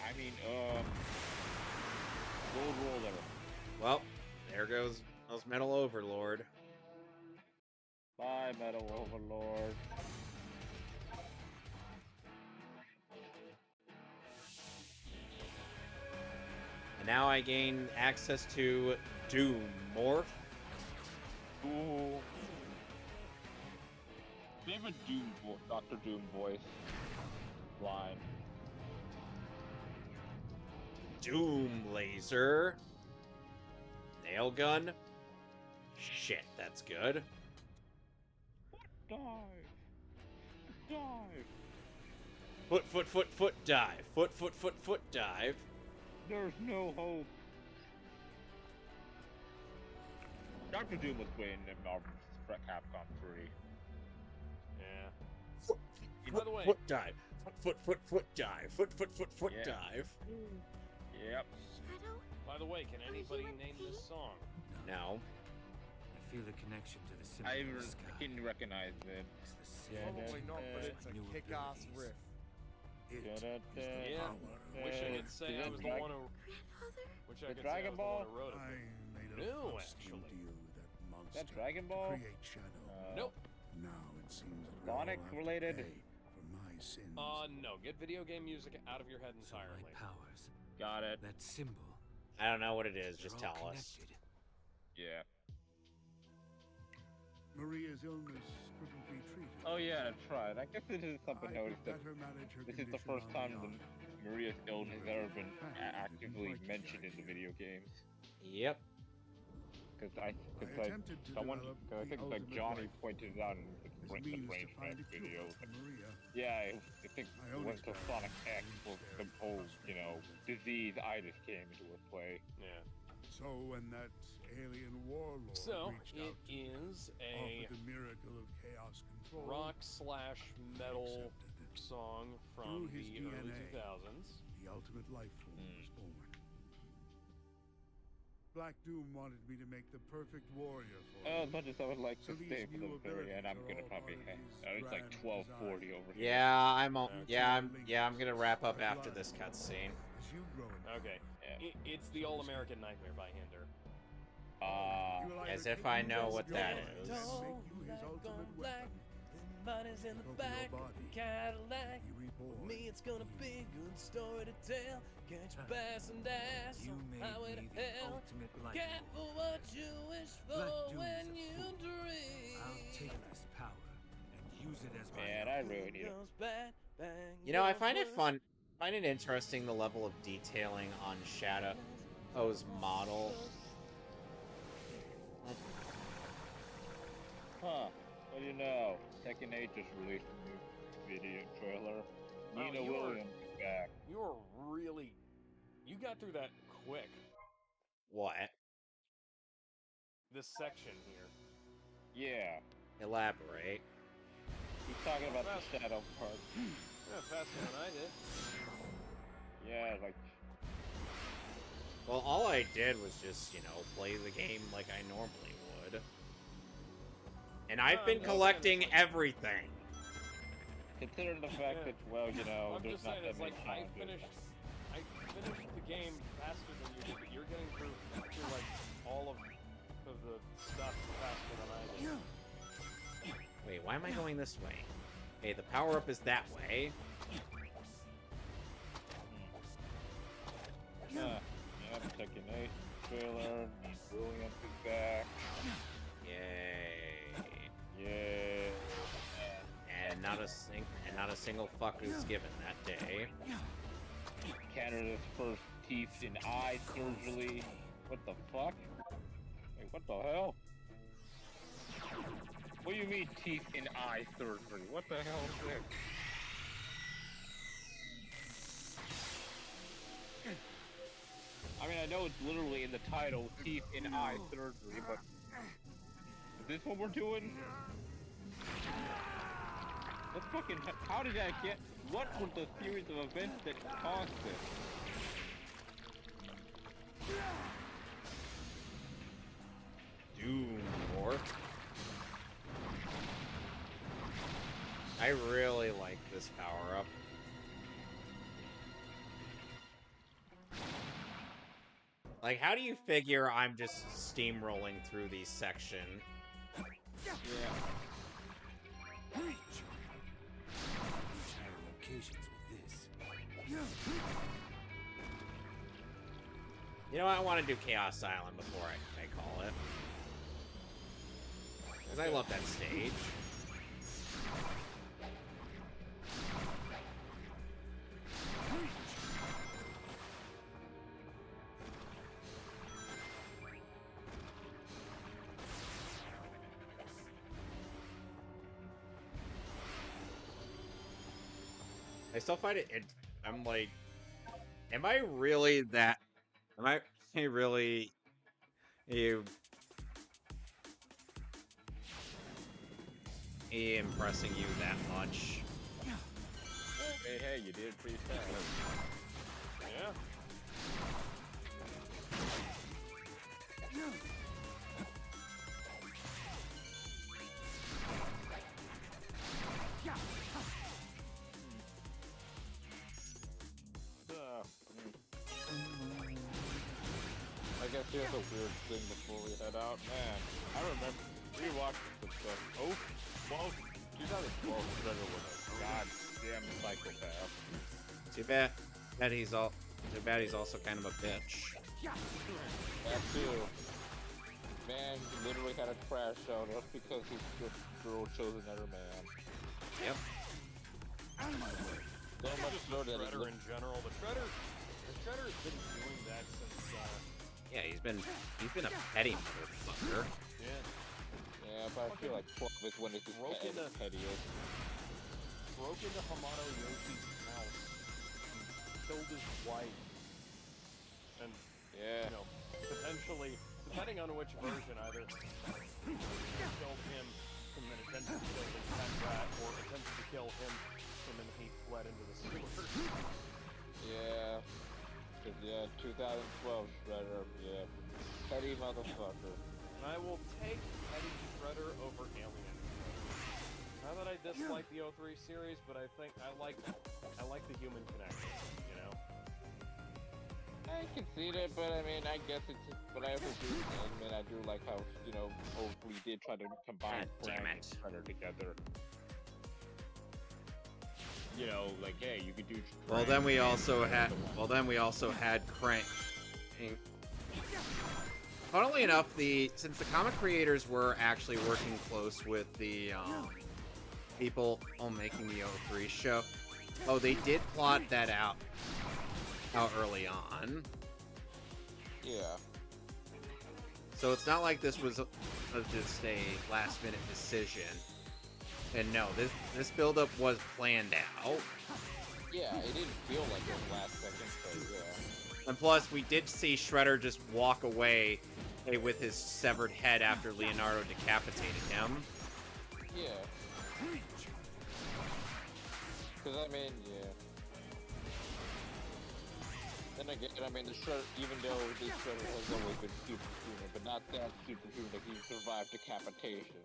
[SPEAKER 3] Gold Roller.
[SPEAKER 1] Well, there goes Metal Overlord.
[SPEAKER 3] Bye, Metal Overlord.
[SPEAKER 1] And now I gain access to Doom Morph.
[SPEAKER 3] Ooh. Favorite Dr. Doom voice line.
[SPEAKER 1] Doom Laser. Nail Gun. Shit, that's good.
[SPEAKER 3] Dive. Dive.
[SPEAKER 1] Foot dive. Foot dive.
[SPEAKER 3] There's no hope. Dr. Doom was winning in Marvel vs. Capcom 3.
[SPEAKER 2] Yeah. By the way,
[SPEAKER 1] Foot dive. Foot dive. Foot
[SPEAKER 3] Yeah.
[SPEAKER 1] dive.
[SPEAKER 3] Yep.
[SPEAKER 8] Shadow?
[SPEAKER 2] by the way, can anybody name this song?
[SPEAKER 1] No.
[SPEAKER 7] I feel a connection to the symbol
[SPEAKER 3] I
[SPEAKER 7] of the sky.
[SPEAKER 3] didn't recognize it.
[SPEAKER 7] It's the same.
[SPEAKER 3] Yeah,
[SPEAKER 10] Probably not, but it's a
[SPEAKER 7] New
[SPEAKER 10] kick-ass
[SPEAKER 7] abilities.
[SPEAKER 10] riff.
[SPEAKER 7] It
[SPEAKER 3] Da-da-da.
[SPEAKER 7] is the
[SPEAKER 2] Yeah.
[SPEAKER 7] power.
[SPEAKER 2] Wish I could say I was the one who.
[SPEAKER 8] Grandfather?
[SPEAKER 2] Wish I
[SPEAKER 3] The
[SPEAKER 2] could say I
[SPEAKER 3] Dragon
[SPEAKER 2] was the one
[SPEAKER 3] Ball?
[SPEAKER 2] who wrote it.
[SPEAKER 11] I made a
[SPEAKER 2] No,
[SPEAKER 11] constant
[SPEAKER 2] actually.
[SPEAKER 11] deal with that monster
[SPEAKER 3] That Dragon Ball?
[SPEAKER 11] to create Shadow.
[SPEAKER 2] Nope.
[SPEAKER 11] Now it seems that we all
[SPEAKER 3] Sonic
[SPEAKER 11] have to
[SPEAKER 3] related?
[SPEAKER 11] pay for my sins.
[SPEAKER 2] No. Get video game music out of your head
[SPEAKER 7] So my
[SPEAKER 2] entirely.
[SPEAKER 7] powers,
[SPEAKER 3] Got it.
[SPEAKER 7] that symbol,
[SPEAKER 1] I don't know what it is.
[SPEAKER 7] they're
[SPEAKER 1] Just
[SPEAKER 7] all
[SPEAKER 1] tell us.
[SPEAKER 7] connected.
[SPEAKER 3] Yeah.
[SPEAKER 11] Maria's illness couldn't be treated.
[SPEAKER 3] Oh yeah, that's right. I guess this is something
[SPEAKER 11] I
[SPEAKER 3] noticed
[SPEAKER 11] could
[SPEAKER 3] that
[SPEAKER 11] better manage her
[SPEAKER 3] this is the
[SPEAKER 11] condition
[SPEAKER 3] first
[SPEAKER 11] on
[SPEAKER 3] time
[SPEAKER 11] the
[SPEAKER 3] the
[SPEAKER 11] island.
[SPEAKER 3] Maria's illness has ever been
[SPEAKER 11] Fact, I didn't
[SPEAKER 3] actively
[SPEAKER 11] like the
[SPEAKER 3] mentioned in the
[SPEAKER 11] idea.
[SPEAKER 3] video games.
[SPEAKER 1] Yep.
[SPEAKER 3] Because
[SPEAKER 11] I attempted to
[SPEAKER 3] someone,
[SPEAKER 11] develop
[SPEAKER 3] cause I
[SPEAKER 11] the
[SPEAKER 3] think like
[SPEAKER 11] ultimate
[SPEAKER 3] Johnny
[SPEAKER 11] life
[SPEAKER 3] pointed it out in
[SPEAKER 11] as
[SPEAKER 3] the
[SPEAKER 11] a means to
[SPEAKER 3] Brain
[SPEAKER 11] find a
[SPEAKER 3] Trust
[SPEAKER 11] cure
[SPEAKER 3] video.
[SPEAKER 11] for Maria.
[SPEAKER 3] Yeah, I think
[SPEAKER 11] My own
[SPEAKER 3] once the Sonic
[SPEAKER 11] experiments
[SPEAKER 3] X,
[SPEAKER 11] used
[SPEAKER 3] well,
[SPEAKER 11] their
[SPEAKER 3] the whole,
[SPEAKER 11] impossible
[SPEAKER 3] disease itis came into play.
[SPEAKER 2] Yeah.
[SPEAKER 11] So when that alien warlord
[SPEAKER 2] So
[SPEAKER 11] reached
[SPEAKER 2] it
[SPEAKER 11] out to
[SPEAKER 2] is a
[SPEAKER 11] offer the miracle of chaos control,
[SPEAKER 2] rock/metal
[SPEAKER 11] accepted.
[SPEAKER 2] song from
[SPEAKER 11] Through his
[SPEAKER 2] the early
[SPEAKER 11] DNA.
[SPEAKER 2] 2000s.
[SPEAKER 11] The ultimate life form was born. Black Doom wanted me to make the perfect warrior for
[SPEAKER 3] As
[SPEAKER 11] him.
[SPEAKER 3] much as I would like
[SPEAKER 11] So
[SPEAKER 3] to
[SPEAKER 11] these
[SPEAKER 3] stay for the
[SPEAKER 11] new
[SPEAKER 3] very end, I'm
[SPEAKER 11] abilities
[SPEAKER 3] gonna
[SPEAKER 11] are all
[SPEAKER 3] probably
[SPEAKER 11] part of his
[SPEAKER 3] it's like
[SPEAKER 11] grand
[SPEAKER 3] 12:40 over here.
[SPEAKER 1] Yeah, I'm
[SPEAKER 11] Okay.
[SPEAKER 1] gonna wrap up after this cutscene.
[SPEAKER 11] As you grow in
[SPEAKER 2] Okay.
[SPEAKER 3] Yeah.
[SPEAKER 2] It's the All American Nightmare by Hinder.
[SPEAKER 11] you will
[SPEAKER 1] As
[SPEAKER 11] either
[SPEAKER 1] if I
[SPEAKER 11] take
[SPEAKER 1] know
[SPEAKER 11] his
[SPEAKER 1] what
[SPEAKER 11] blood
[SPEAKER 1] that
[SPEAKER 11] and
[SPEAKER 1] is.
[SPEAKER 11] make you his ultimate weapon,
[SPEAKER 9] Money's in the
[SPEAKER 11] Over your
[SPEAKER 9] back of
[SPEAKER 11] body.
[SPEAKER 9] the Cadillac.
[SPEAKER 11] be reborn.
[SPEAKER 9] Me, it's gonna be a good story to tell. Catch you passing ass
[SPEAKER 7] You
[SPEAKER 9] on
[SPEAKER 7] made
[SPEAKER 9] highway
[SPEAKER 7] me
[SPEAKER 9] to
[SPEAKER 7] the
[SPEAKER 9] hell.
[SPEAKER 7] ultimate life
[SPEAKER 9] Careful
[SPEAKER 7] form.
[SPEAKER 9] what you wish for
[SPEAKER 7] Black Doom
[SPEAKER 9] when
[SPEAKER 7] is a
[SPEAKER 9] you
[SPEAKER 7] fool.
[SPEAKER 9] dream.
[SPEAKER 7] I'll take this power and use it as my
[SPEAKER 3] Man,
[SPEAKER 7] own.
[SPEAKER 3] I really need it.
[SPEAKER 9] Goes bad, bang
[SPEAKER 1] You know, I
[SPEAKER 9] goes
[SPEAKER 1] find it
[SPEAKER 9] worse.
[SPEAKER 1] fun. Find it interesting the level of detailing on Shadow's model.
[SPEAKER 3] Huh. What do you know? Tekken 8 just released a new video trailer.
[SPEAKER 2] Wow,
[SPEAKER 3] Nina
[SPEAKER 2] you are-
[SPEAKER 3] Williams is back.
[SPEAKER 2] You were really. You got through that quick.
[SPEAKER 1] What?
[SPEAKER 2] This section here.
[SPEAKER 3] Yeah.
[SPEAKER 1] Elaborate.
[SPEAKER 3] He's talking about
[SPEAKER 2] Fast.
[SPEAKER 3] the shadow part.
[SPEAKER 2] Yeah, faster than I did.
[SPEAKER 3] Yeah, like
[SPEAKER 1] Well, all I did was just, you know, play the game like I normally would. And I've been collecting everything.
[SPEAKER 3] Consider the fact that, well, you know,
[SPEAKER 2] I'm
[SPEAKER 3] there's
[SPEAKER 2] just
[SPEAKER 3] not
[SPEAKER 2] saying,
[SPEAKER 3] that
[SPEAKER 2] it's
[SPEAKER 3] many
[SPEAKER 2] like
[SPEAKER 3] challenges.
[SPEAKER 2] I finished the game faster than you did, but you're getting through like all of the stuff faster than I did.
[SPEAKER 1] Wait, why am I going this way? Okay, the power-up is that way.
[SPEAKER 3] Yeah, Tekken 8 trailer. Williams is back.
[SPEAKER 1] Yay.
[SPEAKER 3] Yay.
[SPEAKER 1] And not a single fuck is given that day.
[SPEAKER 3] Canada's first teeth in eye surgery. What the fuck? Wait, what the hell? What do you mean teeth in eye surgery? What the hell is this? I mean, I know it's literally in the title, teeth in eye surgery, but is this what we're doing? Let's fucking, how did that get, what was the series of events that caused this?
[SPEAKER 1] Doom War. I really like this power-up. Like, how do you figure I'm just steamrolling through these sections?
[SPEAKER 3] Yeah.
[SPEAKER 1] You know what? I want to do Chaos Island before I call it. Because I love that stage. I still find it, I'm like, am I really that, am I really, impressing you that much?
[SPEAKER 3] Hey, you did it pretty fast.
[SPEAKER 2] Yeah.
[SPEAKER 3] I guess here's a weird thing before we head out. Man, I remember rewatching some stuff. 2012 Shredder was a goddamn psychopath.
[SPEAKER 1] Too bad he's also kind of a bitch.
[SPEAKER 3] That too. Man, he literally had a crash out just because his girl chose another man.
[SPEAKER 1] Yep.
[SPEAKER 3] So much so that it
[SPEAKER 2] Shredder in general. The Shredder's been doing that since.
[SPEAKER 1] Yeah, he's been a petty motherfucker.
[SPEAKER 2] Yeah.
[SPEAKER 3] Yeah, but I feel like 12 is when it's
[SPEAKER 2] Broke into
[SPEAKER 3] pettiest.
[SPEAKER 2] Hamato Yoshi's house, and killed his wife, and
[SPEAKER 3] Yeah.
[SPEAKER 2] you know, potentially, depending on which version, either killed him and then attempted to kill his pet rat, or attempted to kill him and then he fled into the sewers.
[SPEAKER 3] Yeah. 'Cause, yeah, 2012 Shredder, yeah. Petty motherfucker.
[SPEAKER 2] And I will take Eddie Shredder over Alien. Not that I dislike the 03 series, but I think I like the human connection, you know?
[SPEAKER 3] I can see that, but I mean, I guess it's, but I also do, I mean, I do like how, you know, we did try to combine
[SPEAKER 1] God damn
[SPEAKER 3] Frank and
[SPEAKER 1] it.
[SPEAKER 3] Shredder together. You know, like, hey, you could do.
[SPEAKER 1] Well, then we also had Crank. Funnily enough, since the comic creators were actually working close with the people making the 03 show, they did plot that out early on.
[SPEAKER 3] Yeah.
[SPEAKER 1] So it's not like this was just a last-minute decision. And no, this build-up was planned out.
[SPEAKER 3] Yeah, it didn't feel like it was last second, but yeah.
[SPEAKER 1] And plus, we did see Shredder just walk away with his severed head after Leonardo decapitated him.
[SPEAKER 3] Yeah. Because, I mean, yeah. Then again, I mean, the Shredder, even though this Shredder has always been superhuman, but not that superhuman that he survived decapitation.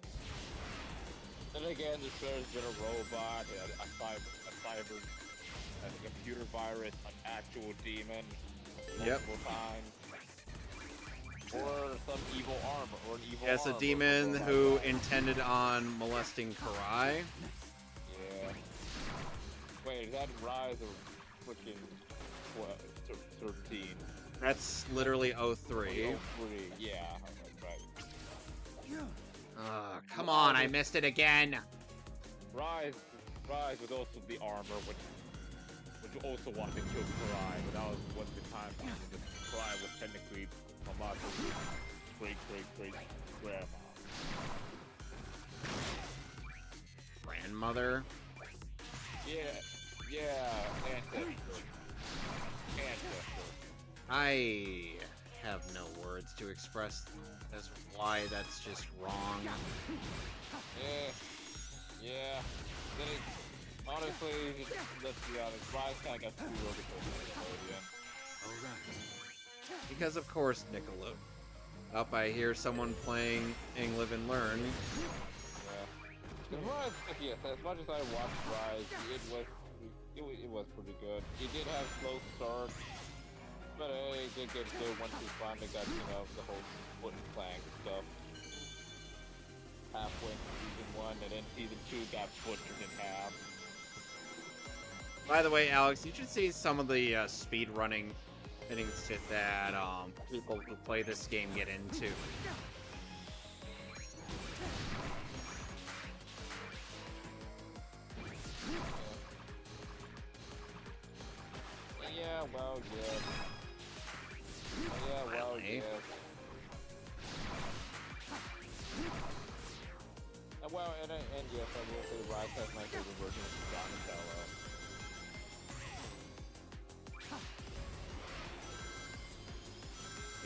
[SPEAKER 3] Then again, the Shredder's been a robot, a cyber, a computer virus, an actual demon, multiple times. Or some evil armor, or an evil
[SPEAKER 1] Yes, a demon who intended on molesting Karai.
[SPEAKER 3] Yeah. Wait, is that Rise or freaking 13?
[SPEAKER 1] That's literally 03.
[SPEAKER 3] 03, yeah, right.
[SPEAKER 1] Come on, I missed it again.
[SPEAKER 3] Rise would also be armor, which also wanted to kill Karai, but that was the time when Karai was technically Mama's great grandma.
[SPEAKER 1] Grandmother?
[SPEAKER 3] Yeah, ancestor.
[SPEAKER 1] I have no words to express as why that's just wrong.
[SPEAKER 3] Yeah. Then honestly, let's be honest, Rise kind of got too early for Nickelodeon.
[SPEAKER 1] Because of course Nickelodeon. Up, I hear someone playing Live and Learn.
[SPEAKER 3] Yeah. Rise, yes, as much as I watched Rise, it was pretty good. It did have slow starts, but it did get good once we finally got, the whole foot and clank stuff. Halfway through season 1, and then season 2 got butchered in half.
[SPEAKER 1] By the way, Alex, you should see some of the speed running things that people who play this game get into.
[SPEAKER 3] Yeah, well, yeah. Yeah, well,
[SPEAKER 1] Finally.
[SPEAKER 3] yeah. Well, and yes, I will say Rise has my favorite version of Donatello.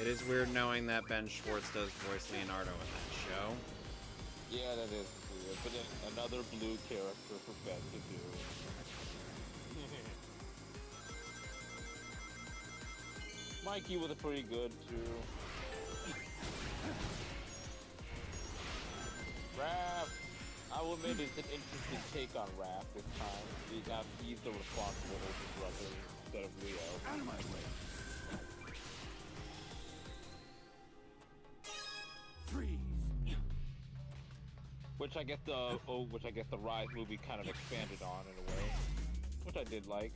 [SPEAKER 1] It is weird knowing that Ben Schwartz does voice Leonardo in that show.
[SPEAKER 3] Yeah, that is weird. But then another blue character for Ben to do. Mikey was pretty good too. Raph, I will admit it's an interesting take on Raph this time. He's the responsible older brother instead of Leo. Out of my way.
[SPEAKER 4] Freeze.
[SPEAKER 3] Which I guess the Rise movie kind of expanded on in a way, which I did like.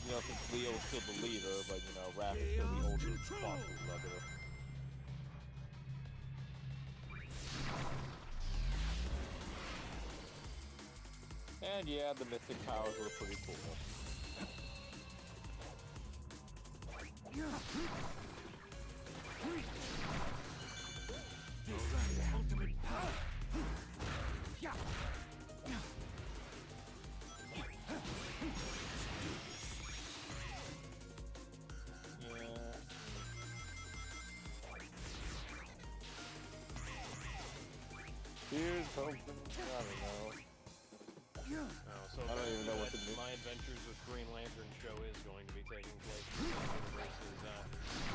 [SPEAKER 3] Since Leo is still the leader, but Raph is still the older responsible brother. And yeah, the mystic powers were pretty cool.
[SPEAKER 4] Ultimate power. Yeah.
[SPEAKER 3] Here's hoping. I don't know.
[SPEAKER 2] So
[SPEAKER 3] I don't even know what the new...
[SPEAKER 2] My Adventures with Green Lantern show is going to be taking place in the same universe as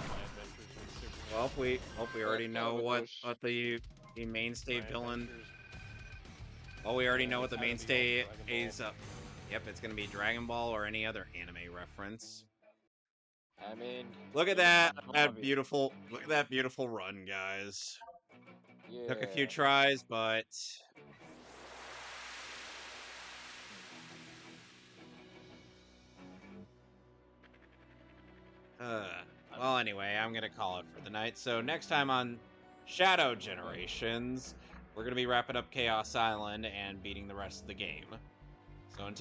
[SPEAKER 2] My Adventures with Superman.
[SPEAKER 1] Well, we already know what the mainstay villain. Well, we already know what the mainstay is. Yep, it's gonna be Dragon Ball or any other anime reference.
[SPEAKER 3] I mean,
[SPEAKER 1] look at that beautiful run, guys.
[SPEAKER 3] Yeah.
[SPEAKER 1] Took a few tries, but well, anyway, I'm gonna call it for the night. So next time on Shadow Generations, we're gonna be wrapping up Chaos Island and beating the rest of the game. So until